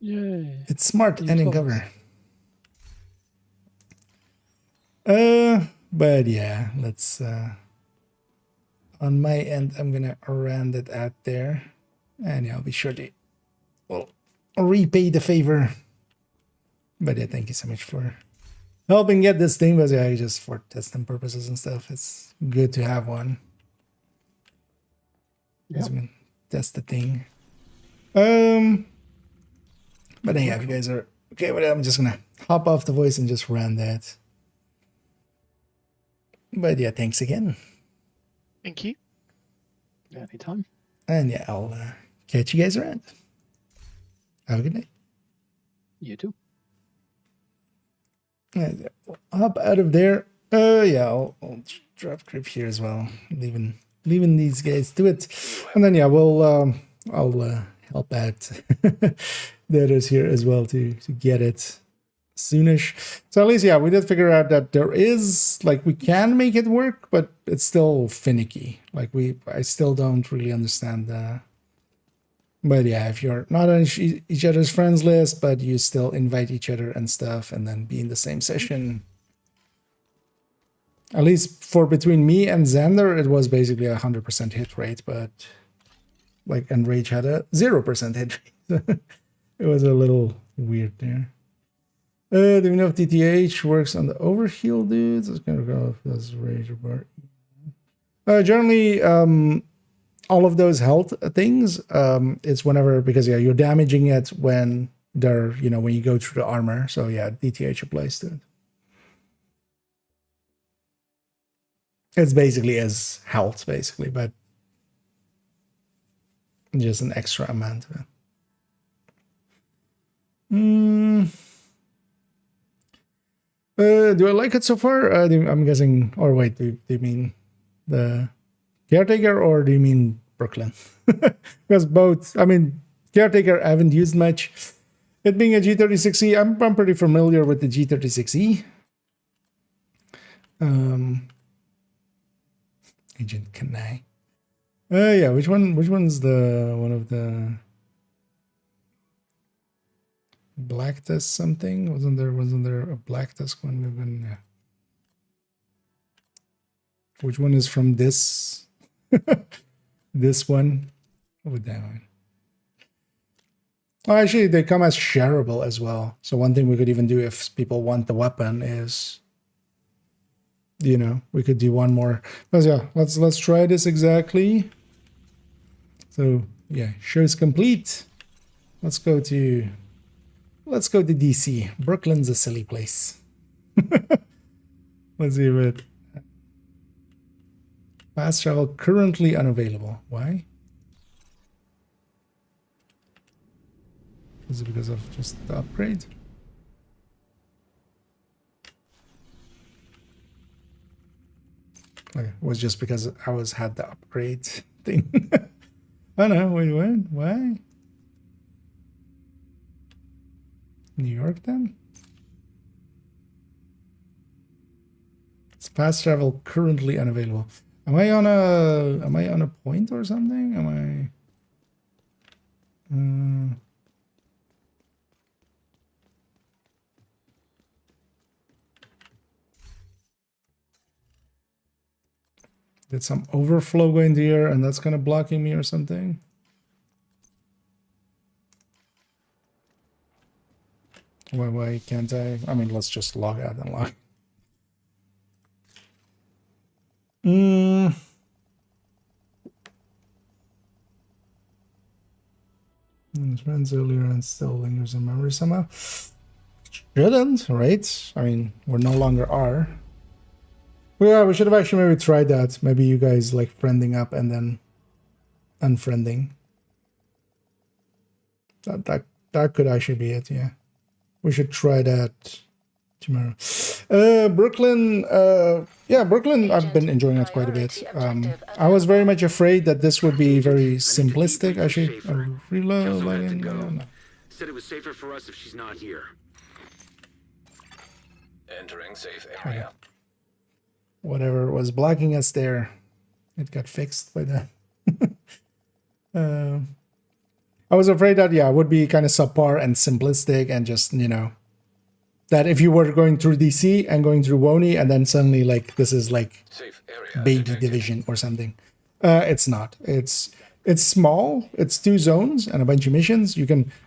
Yay. It's smart and in cover. But yeah, let's on my end, I'm gonna round it out there, and yeah, I'll be sure to repay the favor. But yeah, thank you so much for helping get this thing. But yeah, just for testing purposes and stuff, it's good to have one. Yep. We can test the thing. But yeah, if you guys are okay with it, I'm just gonna hop off the voice and just run that. But yeah, thanks again. Thank you. Anytime. And yeah, I'll catch you guys around. Have a good night. You too. And hop out of there. Yeah, I'll drop grip here as well. Leaving these guys to it, and then yeah, I'll help out the others here as well to get it soonish. So at least yeah, we did figure out that there is like we can make it work, but it's still finicky. Like I still don't really understand that. But yeah, if you're not on each other's friends list, but you still invite each other and stuff, and then be in the same session. At least for between me and Xander, it was basically 100% hit rate, but like, and Rage had a 0% hit rate. It was a little weird there. Do we know if DTH works on the overheal dudes? It's gonna go if that's Rage or Bar. Generally, all of those health things, it's whenever, because yeah, you're damaging it when they're, you know, when you go through the armor. So yeah, DTH applies to it. It's basically as health, basically, but just an extra amount of it. Do I like it so far? I'm guessing, or wait, do you mean the Caretaker or do you mean Brooklyn? Because both, I mean, Caretaker I haven't used much. It being a G36E, I'm pretty familiar with the G36E. Agent Kanai. Yeah, which one's the one of the black test something? Wasn't there a black test one? We've been, yeah. Which one is from this? This one? What would that one? Oh, actually, they come as shareable as well. So one thing we could even do if people want the weapon is, you know, we could do one more. But yeah, let's try this exactly. So yeah, show's complete. Let's go to DC. Brooklyn's a silly place. Let's see if it. Fast travel currently unavailable. Why? Is it because of just the upgrade? Okay, it was just because I had the upgrade thing. Oh no, wait, what? Why? New York then? It's fast travel currently unavailable. Am I on a point or something? Am I did some overflow go into here and that's kind of blocking me or something? Why can't I? I mean, let's just log out and log. Friends earlier and still lingers in memory somehow. Shouldn't, right? I mean, we no longer are. Well, yeah, we should have actually maybe tried that. Maybe you guys like friending up and then unfriending. That could actually be it, yeah. We should try that tomorrow. Brooklyn, yeah, Brooklyn, I've been enjoying it quite a bit. I was very much afraid that this would be very simplistic. Actually, reload, login, no. Said it was safer for us if she's not here. Entering safe area. Okay. Whatever was blocking us there, it got fixed by that. I was afraid that, yeah, it would be kind of subpar and simplistic and just, you know, that if you were going through DC and going through Woni and then suddenly like this is like baby division or something. It's not. It's small. It's 2 zones and a bunch of missions.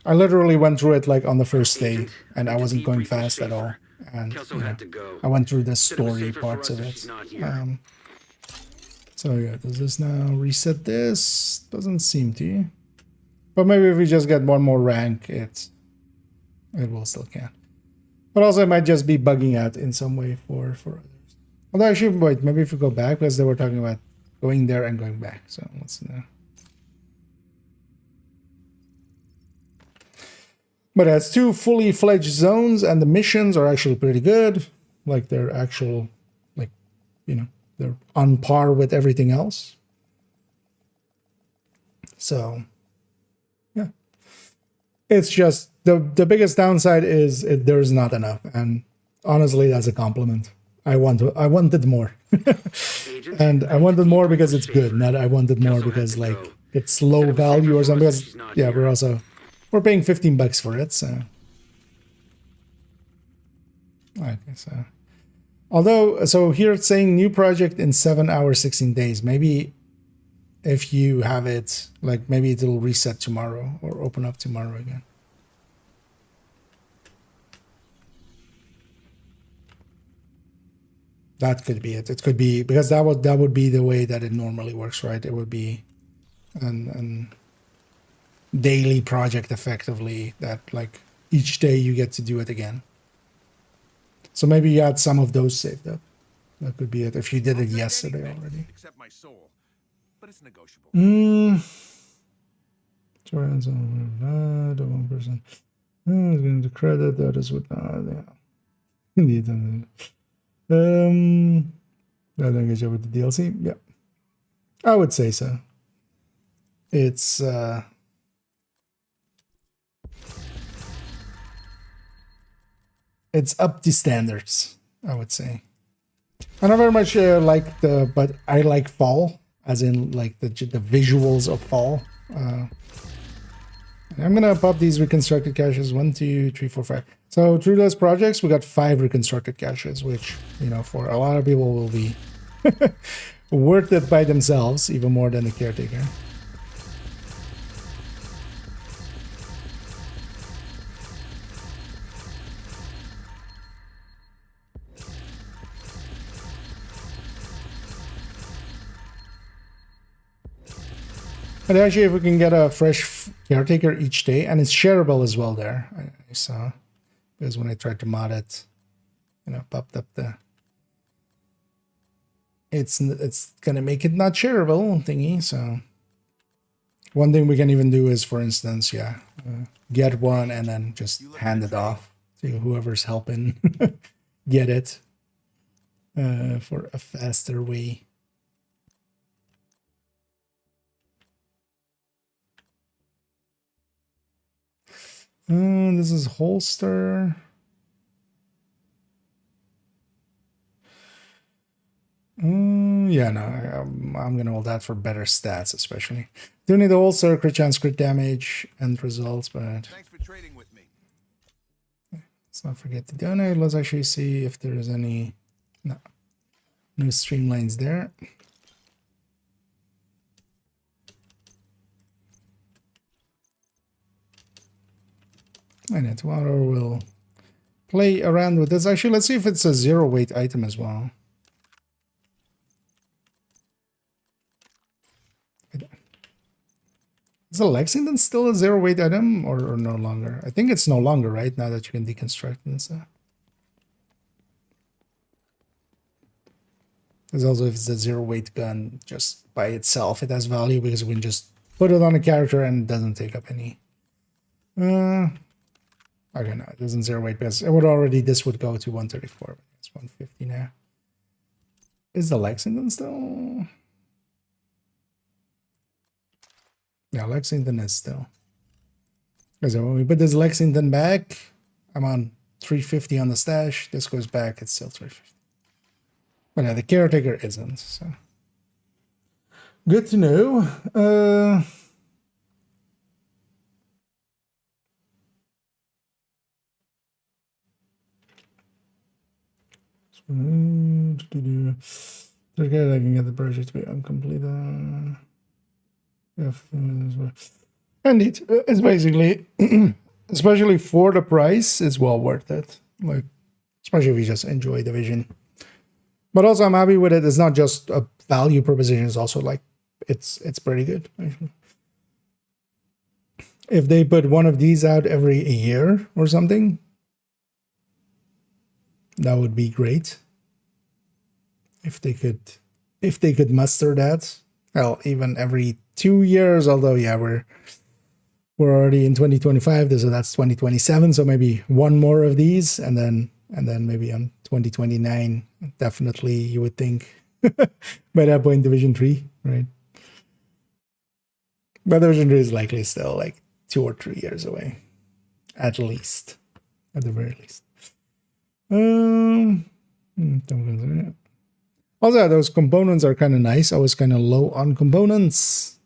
I literally went through it like on the first day and I wasn't going fast at all. And you know, I went through the story parts of it. So yeah, does this now reset this? Doesn't seem to. But maybe if we just get one more rank, it will still can. But also it might just be bugging out in some way for others. Although actually, wait, maybe if we go back, because they were talking about going there and going back. So let's know. But it's 2 fully fledged zones and the missions are actually pretty good. Like they're actual, they're on par with everything else. So, yeah. It's just the biggest downside is there's not enough, and honestly, that's a compliment. I wanted more, and I wanted more because it's good. Not I wanted more because like it's low value or something. Because, yeah, we're paying $15 for it. So, okay, so here it's saying new project in 7 hours, 16 days. Maybe if you have it, like maybe it'll reset tomorrow or open up tomorrow again. That could be it. It could be because that would be the way that it normally works, right? It would be an daily project effectively that like each day you get to do it again. So maybe you had some of those saved up. That could be it if you did it yesterday already. Except my soul, but it's negotiable. The one person is going to credit that is with yeah. Indeed. I think I with the DLC. Yeah, I would say so. It's up to standards, I would say. I don't very much like but I like Fall, as in like the visuals of Fall. I'm gonna pop these reconstructed caches 1, 2, 3, 4, 5. So through those projects, we got 5 reconstructed caches, which for a lot of people will be worth it by themselves, even more than the caretaker. But actually, if we can get a fresh caretaker each day, and it's shareable as well there, I saw, because when I tried to mod it, popped up the, it's gonna make it not shareable thingy. So one thing we can even do is, for instance, get one and then just hand it off to whoever's helping get it for a faster way. This is holster. Yeah, no, I'm gonna hold that for better stats, especially. Do need the holster, crit chance, crit damage, and results, but thanks for trading with me. Let's not forget to donate. Let's actually see if there's any no streamlines there. And tomorrow we'll play around with this. Actually, let's see if it's a 0 weight item as well. Is the Lexington still a 0 weight item or no longer? I think it's no longer, right? Now that you can deconstruct and stuff. Because also if it's a 0 weight gun, just by itself, it has value because we can just put it on a character and it doesn't take up any. Okay, no, it doesn't 0 weight because it would already, this would go to 134. It's 150 now. Is the Lexington still? Yeah, Lexington is still. Because when we put this Lexington back, I'm on 350 on the stash. This goes back, it's still 350. But yeah, the caretaker isn't, so. Good to know. Okay, I can get the project to be incomplete. And it's basically, especially for the price, it's well worth it. Like, especially if you just enjoy the vision. But also, I'm happy with it. It's not just a value proposition. It's also like it's pretty good. Actually. If they put one of these out every year or something, that would be great. If they could muster that. Well, even every 2 years, although yeah, we're already in 2025, so that's 2027, so maybe one more of these, and then and then maybe on 2029, definitely you would think by that point Division 3, right? But Division 3 is likely still like 2 or 3 years away, at least, at the very least. Also, those components are kind of nice. I was kind of low on components.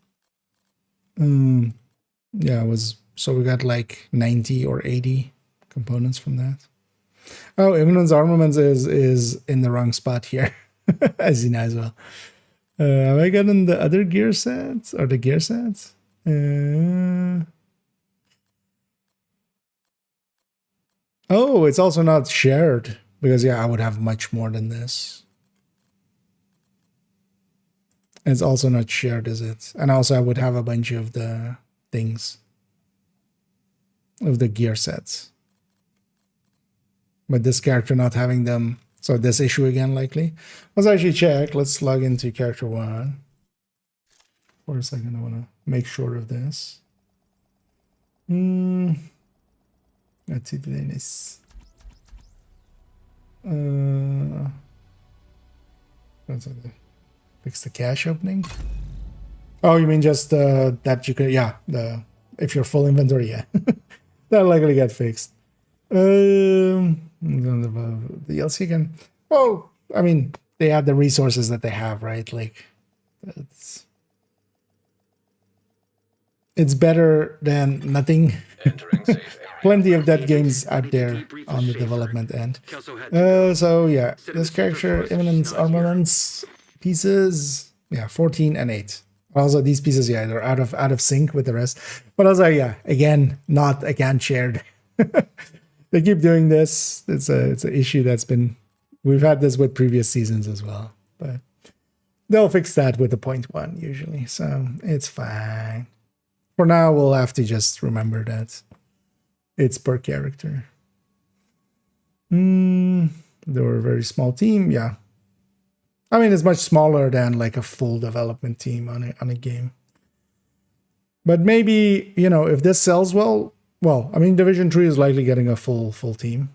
Yeah, so we got like 90 or 80 components from that. Oh, Eminence Armaments is in the wrong spot here, as you know as well. Have I gotten the other gear sets or the gear sets? Oh, it's also not shared because yeah, I would have much more than this. It's also not shared, is it? And also I would have a bunch of the things of the gear sets. But this character not having them, so this issue again likely. Let's actually check. Let's log into character 1. For a second, I want to make sure of this. Let's see the Dennis. Fix the cache opening. Oh, you mean just that you could, yeah, if you're full inventory, yeah. That'll likely get fixed. The DLC again. Well, I mean, they have the resources that they have, right? Like, it's better than nothing. Plenty of that games out there on the development end. So yeah, this character, Eminence Armaments pieces, yeah, 14 and 8. Also, these pieces, yeah, they're out of sync with the rest. But also, yeah, again, not again shared. They keep doing this. It's an issue that's been, we've had this with previous seasons as well, but they'll fix that with the 0.1 usually, so it's fine. For now, we'll have to just remember that it's per character. They were a very small team, yeah. I mean, it's much smaller than like a full development team on a game. But maybe, you know, if this sells well, I mean, Division 3 is likely getting a full team.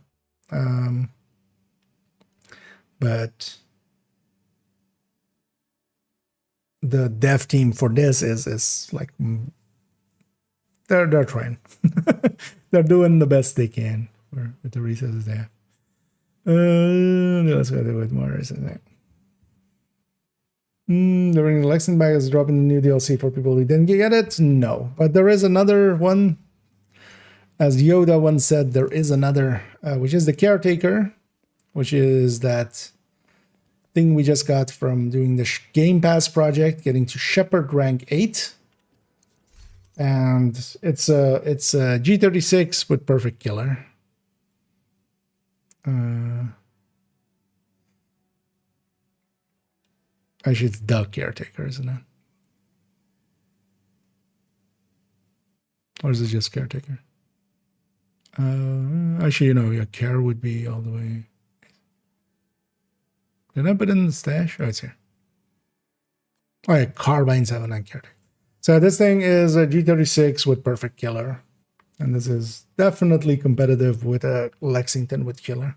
But the dev team for this is like, they're trying. They're doing the best they can with the resources they have. Let's go do it more, isn't it? The Ring Lexington bag is dropping the new DLC for people who didn't get it? No. But there is another one. As Yoda once said, there is another, which is the Caretaker, which is that thing we just got from doing the Game Pass project, getting to Shepherd rank 8. And it's a G36 with Perfect Killer. Actually, it's the Caretaker, isn't it? Or is it just Caretaker? Actually, you know, yeah, Care would be all the way. Did I put it in the stash? Oh, it's here. Oh, yeah, Carbine 7 and Caretaker. So this thing is a G36 with Perfect Killer. And this is definitely competitive with a Lexington with Killer.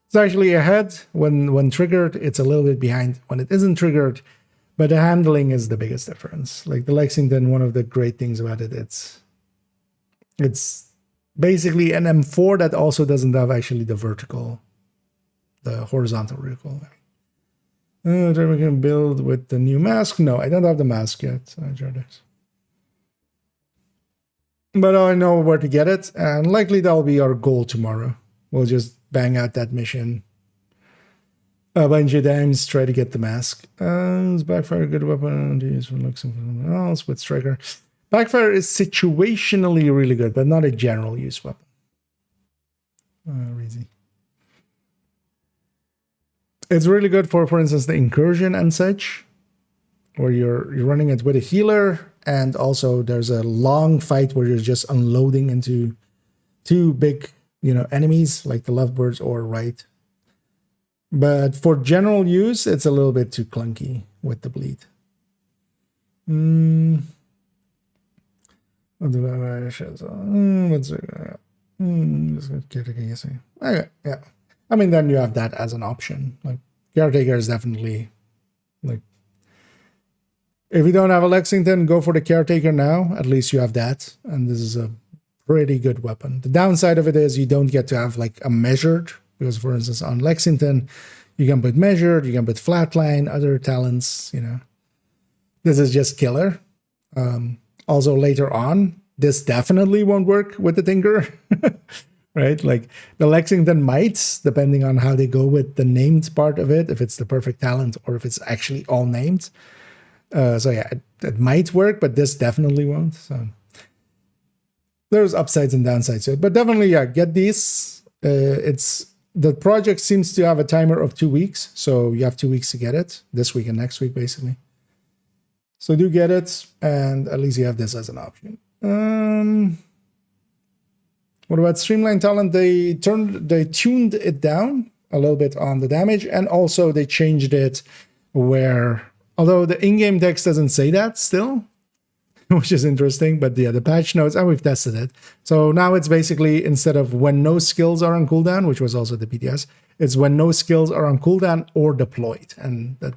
It's actually ahead when triggered. It's a little bit behind when it isn't triggered. But the handling is the biggest difference. Like the Lexington, one of the great things about it, it's basically an M4 that also doesn't have actually the horizontal recoil. We can build with the new mask. No, I don't have the mask yet. But I know where to get it, and likely that'll be our goal tomorrow. We'll just bang out that mission a bunch of times, try to get the mask. Is Backfire a good weapon to use for looking for something else with Striker? Backfire is situationally really good, but not a general use weapon. Easy. It's really good for instance, the incursion and such, where you're running it with a healer, and also there's a long fight where you're just unloading into two big, enemies like the lovebirds or right. But for general use, it's a little bit too clunky with the bleed. Okay, yeah. I mean, then you have that as an option. Like caretaker is definitely like, if you don't have a Lexington, go for the caretaker now. At least you have that, and this is a pretty good weapon. The downside of it is you don't get to have like a measured, because for instance on Lexington you can put measured, you can put flatline, other talents, you know. This is just killer. Also later on, this definitely won't work with the Tinker. Right? Like the Lexington might, depending on how they go with the named part of it, if it's the perfect talent or if it's actually all named. So yeah, it might work, but this definitely won't. So there's upsides and downsides to it, but definitely, yeah, get these. The project seems to have a timer of 2 weeks, so you have 2 weeks to get it, this week and next week, basically. So do get it, and at least you have this as an option. What about Streamline Talent? They tuned it down a little bit on the damage, and also they changed it where, although the in-game text doesn't say that still, which is interesting, but yeah, the patch notes, and we've tested it. So now it's basically, instead of when no skills are on cooldown, which was also the PTS, it's when no skills are on cooldown or deployed. And that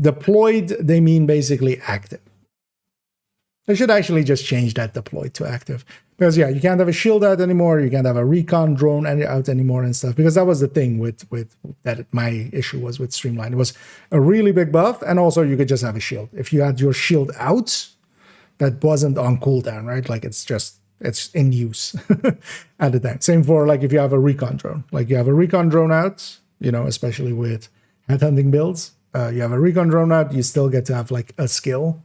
deployed, they mean basically active. I should actually just change that deployed to active. Because yeah, you can't have a shield out anymore, you can't have a recon drone out anymore and stuff. Because that was the thing with that my issue was with Streamline. It was a really big buff, and also you could just have a shield. If you had your shield out, that wasn't on cooldown, right? Like it's in use at the time. Same for like if you have a recon drone. Like you have a recon drone out, you know, especially with headhunting builds. You have a recon drone out, you still get to have like a skill.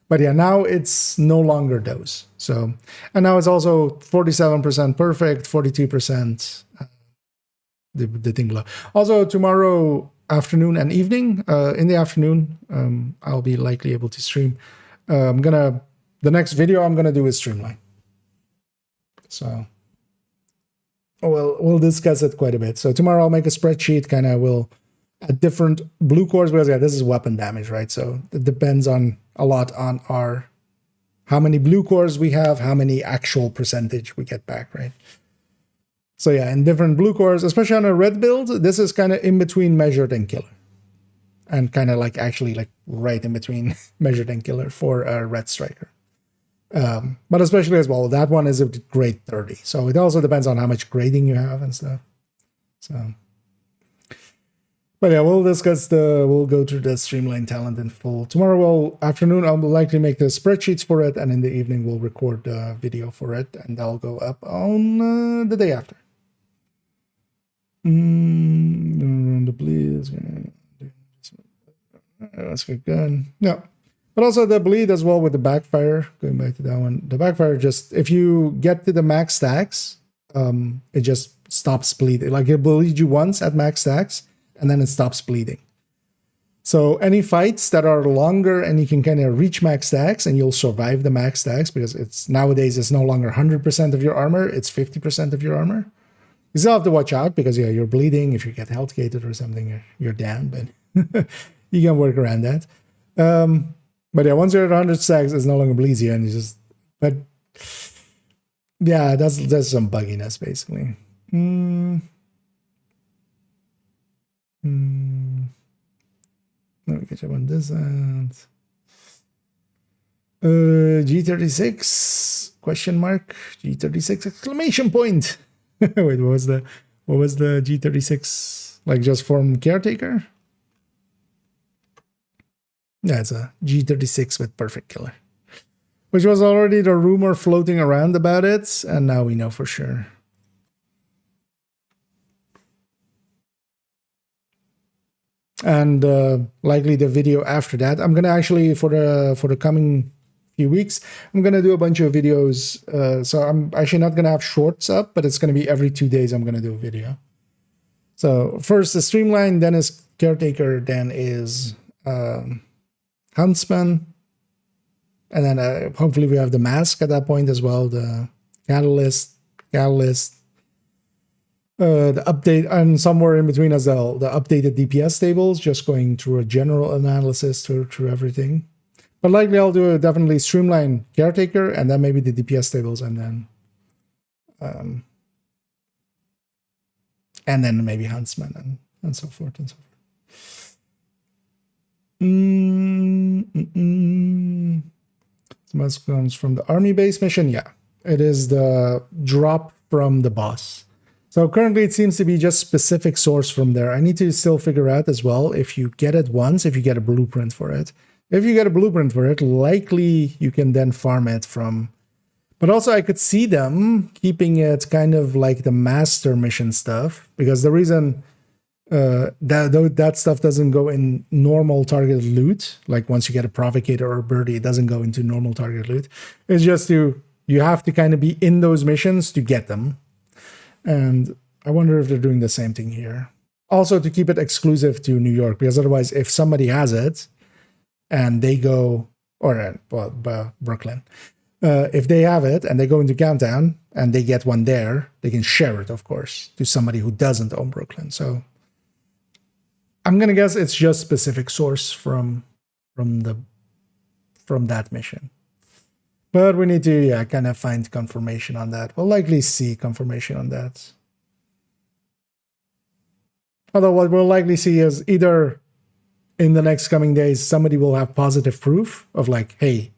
But yeah, now it's no longer those. So, and now it's also 47% perfect, 42% the thing below. Also tomorrow afternoon and evening, in the afternoon, I'll be likely able to stream. The next video I'm gonna do is Streamline. So we'll discuss it quite a bit. So tomorrow I'll make a spreadsheet, kind of will at different blue cores, because yeah, this is weapon damage, right? So it depends on a lot on how many blue cores we have, how many actual percentage we get back, right? So yeah, in different blue cores, especially on a red build, this is kind of in between measured and killer. And kind of like actually like right in between measured and killer for a red striker. But especially as well, that one is a grade 30. So it also depends on how much grading you have and stuff. So, but yeah, we'll go through the Streamline Talent in full. Tomorrow afternoon, I'll likely make the spreadsheets for it. And in the evening, we'll record the video for it. And that'll go up on the day after. The bleeds. That's good. Yeah. But also the bleed as well with the backfire. Going back to that one. The backfire, just if you get to the max stacks, it just stops bleeding. Like it bleeds you once at max stacks, and then it stops bleeding. So any fights that are longer and you can kind of reach max stacks and you'll survive the max stacks, because nowadays it's no longer 100% of your armor, it's 50% of your armor. You still have to watch out because yeah, you're bleeding. If you get health gated or something, you're down, but you can work around that. But yeah, once you're at 100 stacks, it's no longer bleeds you, and you just. But yeah, that's some bugginess basically. Let me catch up on this end. G36 question mark, G36 exclamation point. Wait, what was the G36? Like just from caretaker? Yeah, it's a G36 with perfect killer, which was already the rumor floating around about it, and now we know for sure. And likely the video after that, I'm gonna actually for the coming few weeks, I'm gonna do a bunch of videos. So I'm actually not gonna have shorts up, but it's gonna be every 2 days I'm gonna do a video. So first the Streamline, then is caretaker, then is Huntsman, and then hopefully we have the mask at that point as well, the catalyst, the update, and somewhere in between as well, the updated DPS tables, just going through a general analysis through everything. But likely I'll do a definitely Streamline caretaker, and then maybe the DPS tables, and then and then maybe huntsman and so forth and so forth. This comes from the army base mission. Yeah, it is the drop from the boss. So currently it seems to be just specific source from there. I need to still figure out as well if you get it once, if you get a blueprint for it. If you get a blueprint for it, likely you can then farm it from. But also I could see them keeping it kind of like the master mission stuff, because the reason that stuff doesn't go in normal targeted loot, like once you get a provocator or a birdie, it doesn't go into normal targeted loot. It's just you have to kind of be in those missions to get them. And I wonder if they're doing the same thing here. Also to keep it exclusive to New York, because otherwise if somebody has it and they go, or Brooklyn, if they have it and they go into Countdown and they get one there, they can share it, of course, to somebody who doesn't own Brooklyn. So I'm gonna guess it's just specific source from that mission. But we need to kind of find confirmation on that. We'll likely see confirmation on that. Although what we'll likely see is either in the next coming days, somebody will have positive proof of like, hey,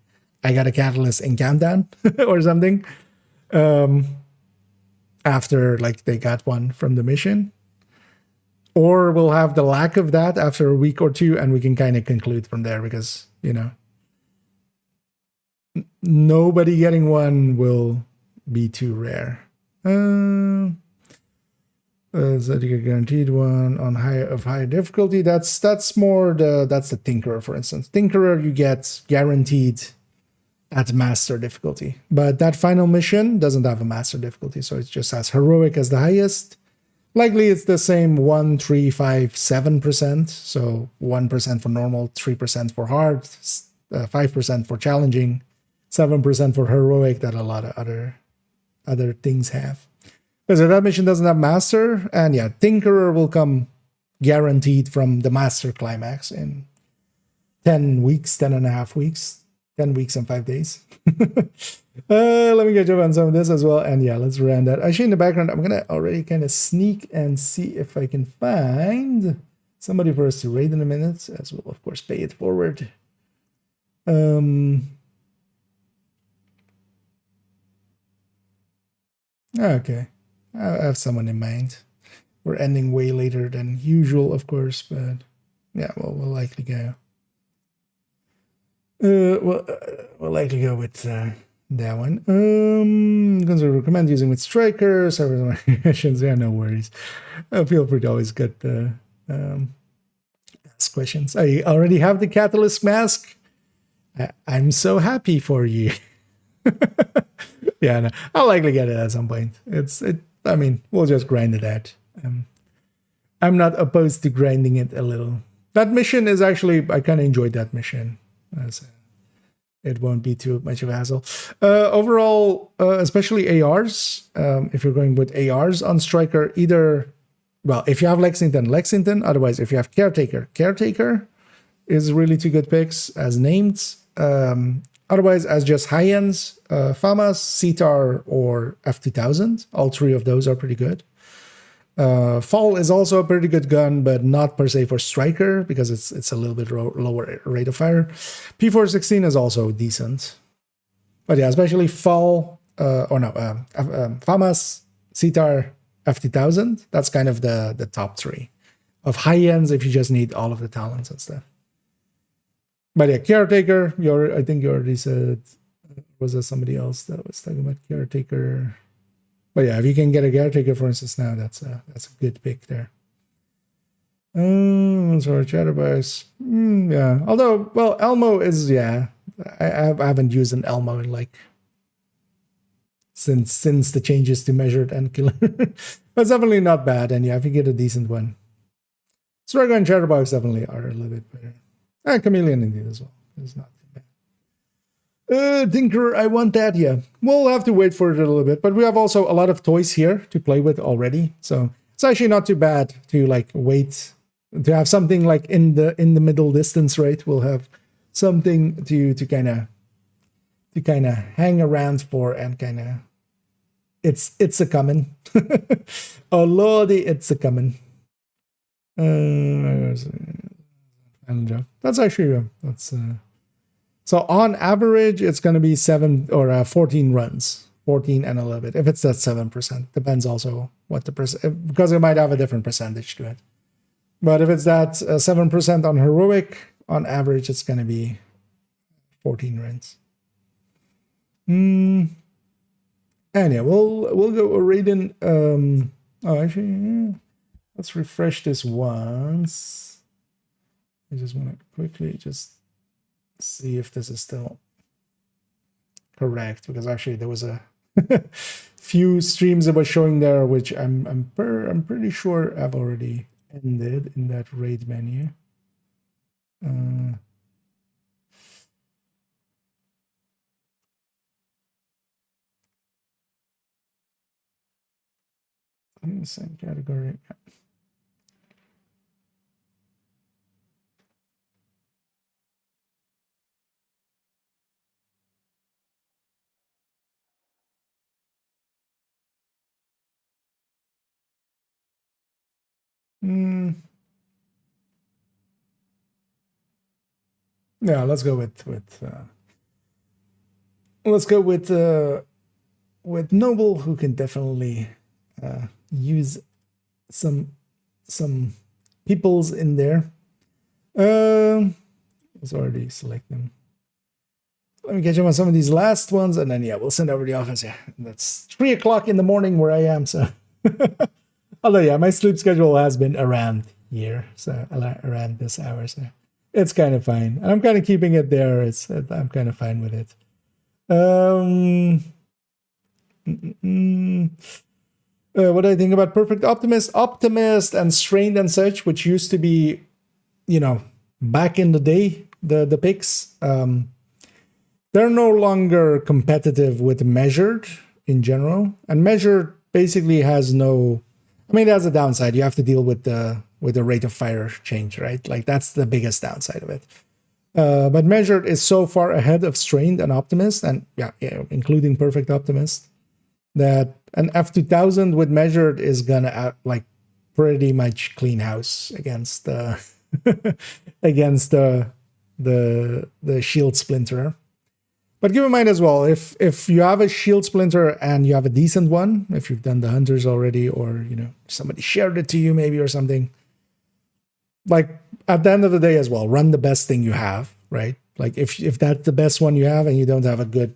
I got a catalyst in Countdown or something. After like they got one from the mission. Or we'll have the lack of that after a week or two, and we can kind of conclude from there because, you know, nobody getting one will be too rare. So you guaranteed one on higher difficulty. That's more that's the Tinkerer, for instance. Tinkerer you get guaranteed at master difficulty, but that final mission doesn't have a master difficulty, so it just has heroic as the highest. Likely it's the same 1, 3, 5, 7%. So 1% for normal, 3% for hard, 5% for challenging, 7% for heroic that a lot of other things have. Because if that mission doesn't have master, and yeah, Tinkerer will come guaranteed from the master climax in 10 weeks, 10 and a half weeks, 10 weeks and 5 days. Let me get you on some of this as well. And yeah, let's run that. Actually, in the background, I'm going to already kind of sneak and see if I can find somebody for us to raid in a minute, as we'll, of course, pay it forward. Okay. I have someone in mind. We're ending way later than usual, of course, but yeah, well, we'll likely go. We'll likely go with that one. Guns I recommend using with Striker. Several questions. Yeah, no worries. Feel free to always get ask questions. I already have the Catalyst mask. I'm so happy for you. Yeah, no, I'll likely get it at some point. I mean, we'll just grind it out. I'm not opposed to grinding it a little. That mission is actually, I kind of enjoyed that mission. It won't be too much of a hassle. Overall, especially ARs, if you're going with ARs on Striker, either, well, if you have Lexington, otherwise if you have Caretaker is really two good picks as named. Otherwise, as just high-ends, FAMAS, CTAR, or F2000. All three of those are pretty good. Fall is also a pretty good gun, but not per se for Striker, because it's a little bit lower rate of fire. P416 is also decent. But yeah, especially Fall, FAMAS, CTAR, F2000. That's kind of the top three of high-ends if you just need all of the talents and stuff. But yeah, Caretaker, I think you already said, was there somebody else that was talking about Caretaker? But yeah, if you can get a Caretaker, for instance, now, that's a good pick there. Sorry, Chatterbox. Yeah, although, well, Elmo is, yeah, I haven't used an Elmo in like, since the changes to measured and killer. But it's definitely not bad, and yeah, if you get a decent one. Striker and Chatterbox definitely are a little bit better. Chameleon indeed as well. It's not too bad. Tinker, I want that, yeah. We'll have to wait for it a little bit, but we have also a lot of toys here to play with already. So it's actually not too bad to like wait to have something like in the middle distance, right? We'll have something to kind of hang around for and kind of it's a coming. Oh lordy, it's a coming. That's actually that's so on average it's going to be 7 or 14 runs, 14 and a little bit. If it's that 7%, depends also what the percent, because it might have a different percentage to it. But if it's that 7% on heroic, on average it's going to be 14 runs. And yeah, we'll go Raiden. Oh, actually, yeah. Let's refresh this once. I just want to quickly just see if this is still correct, because actually there was a few streams that was showing there, which I'm pretty sure I've already ended in that raid menu. In the same category. Yeah, let's go with Noble, who can definitely use some peoples in there. Let's already select them. Let me catch up on some of these last ones, and then yeah, we'll send over the office. Yeah, that's 3 o'clock in the morning where I am. So, although yeah, my sleep schedule has been around here, so around this hour. So it's kind of fine. And I'm kind of keeping it there. I'm kind of fine with it. What do I think about Perfect Optimist and Strained and such, which used to be, back in the day, the picks. They're no longer competitive with Measured in general. And Measured basically has no... it has a downside. You have to deal with the rate of fire change, right? Like, that's the biggest downside of it. But Measured is so far ahead of Strained and Optimist, and yeah, including Perfect Optimist, that an F2000 with Measured is gonna pretty much clean house against the against the Shield Splinter. But keep in mind as well, if you have a Shield Splinter and you have a decent one, if you've done the Hunters already, or somebody shared it to you maybe or something, like at the end of the day as well, run the best thing you have, right? Like if that's the best one you have and you don't have a good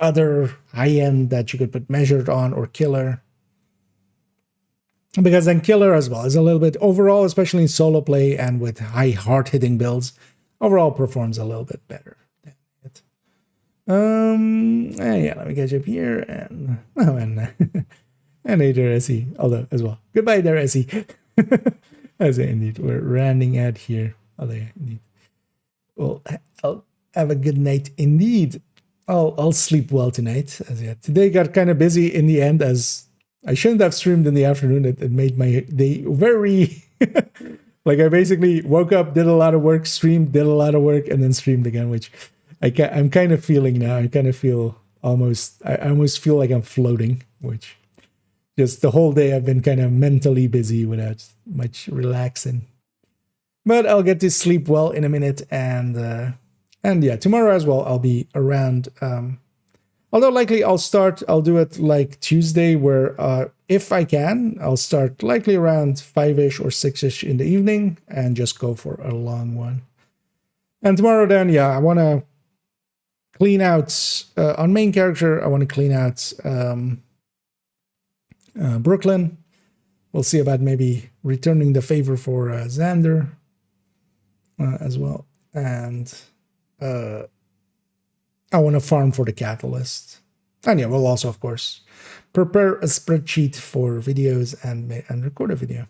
other high-end that you could put Measured on, or Killer, because then Killer as well is a little bit overall, especially in solo play and with high hard-hitting builds, overall performs a little bit better than it. Yeah, let me catch up here, and and hey there, Essie, although as well. Goodbye there, Essie. As indeed, we're rounding out here. Although indeed, well, I'll have a good night indeed. I'll sleep well tonight. As yet, today got kind of busy in the end, as I shouldn't have streamed in the afternoon. It made my day very I basically woke up, did a lot of work, streamed, did a lot of work, and then streamed again, which I'm kind of feeling now. I kind of feel I almost feel like I'm floating, which just the whole day I've been kind of mentally busy without much relaxing. But I'll get to sleep well in a minute, and yeah, tomorrow as well, I'll be around. Although likely I'll do it like Tuesday, where if I can, I'll start likely around 5-ish or 6-ish in the evening and just go for a long one. And tomorrow then, yeah, I want to clean out, on main character, I want to clean out Brooklyn. We'll see about maybe returning the favor for Xander as well. And I want to farm for the Catalyst. And yeah, we'll also, of course, prepare a spreadsheet for videos and record a video.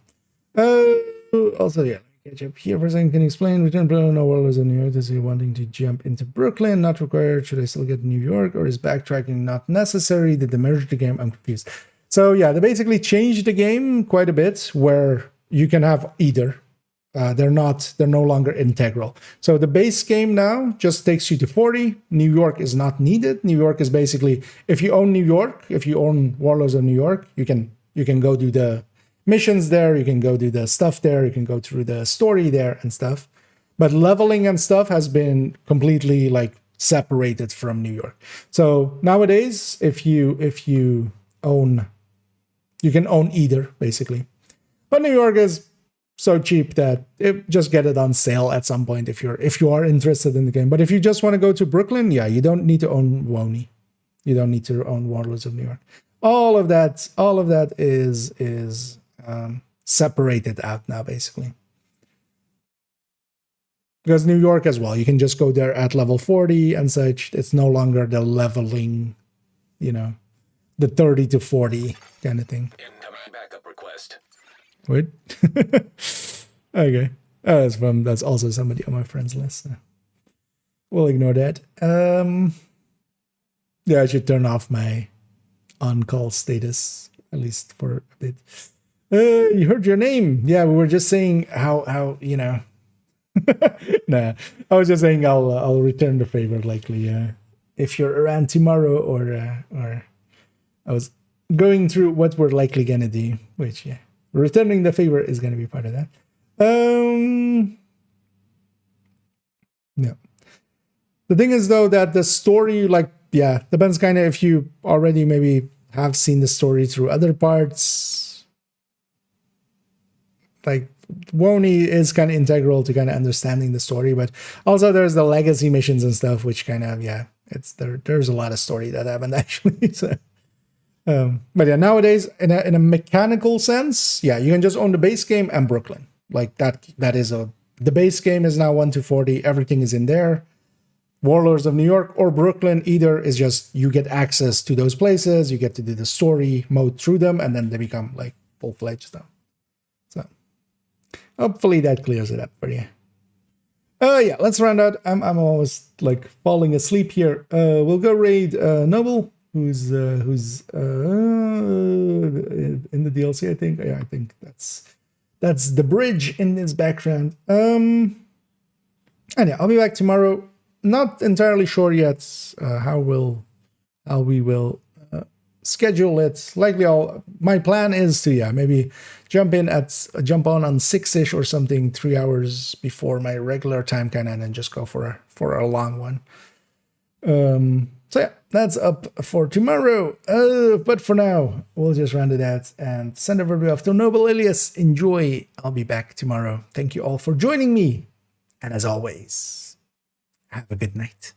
Also, yeah, catch up here for a second. Can you explain? Return player no world is in New York. Is he wanting to jump into Brooklyn? Not required. Should I still get New York? Or is backtracking not necessary? Did they merge the game? I'm confused. So yeah, they basically changed the game quite a bit, where you can have either. they're no longer integral. So the base game now just takes you to 40. New York is not needed. New York is basically, if you own New York, if you own Warlords of New York, you can go do the missions there, you can go do the stuff there, you can go through the story there and stuff. But leveling and stuff has been completely like separated from New York. So nowadays, if you own, you can own either basically. But New York is so cheap that just get it on sale at some point if you are interested in the game. But if you just want to go to Brooklyn, yeah, you don't need to own WONI. You don't need to own Warlords of New York. All of that is separated out now, basically. Because New York as well, you can just go there at level 40 and such. It's no longer the leveling, the 30 to 40 kind of thing. Incoming backup request. Wait. Okay. Oh, that's also somebody on my friends list. So we'll ignore that. Yeah, I should turn off my on-call status, at least for a bit. You heard your name. Yeah, we were just saying how Nah, I was just saying I'll return the favor likely if you're around tomorrow or I was going through what we're likely gonna do, which yeah, returning the favor is gonna be part of that. Yeah. The thing is though that the story, like, yeah, depends kind of if you already maybe have seen the story through other parts. Like WONI is kind of integral to kind of understanding the story, but also there's the legacy missions and stuff, which kind of, yeah, there's a lot of story that happened actually. So, but yeah, nowadays in a mechanical sense, yeah, you can just own the base game and Brooklyn. Like that is the base game is now 1 to 40. Everything is in there. Warlords of New York or Brooklyn, either is just you get access to those places, you get to do the story mode through them, and then they become like full-fledged stuff. So hopefully that clears it up for you. Yeah, let's round out. I'm almost like falling asleep here. We'll go raid Noble, who's in the DLC, I think. Yeah, I think that's the bridge in this background. And yeah, I'll be back tomorrow. Not entirely sure yet how we will schedule it. Likely my plan is to maybe jump on 6ish or something, 3 hours before my regular time kind of, and then just go for a long one. So yeah, that's up for tomorrow. But for now, we'll just round it out and send everybody off to Noble Ilias. Enjoy. I'll be back tomorrow. Thank you all for joining me. And as always, have a good night.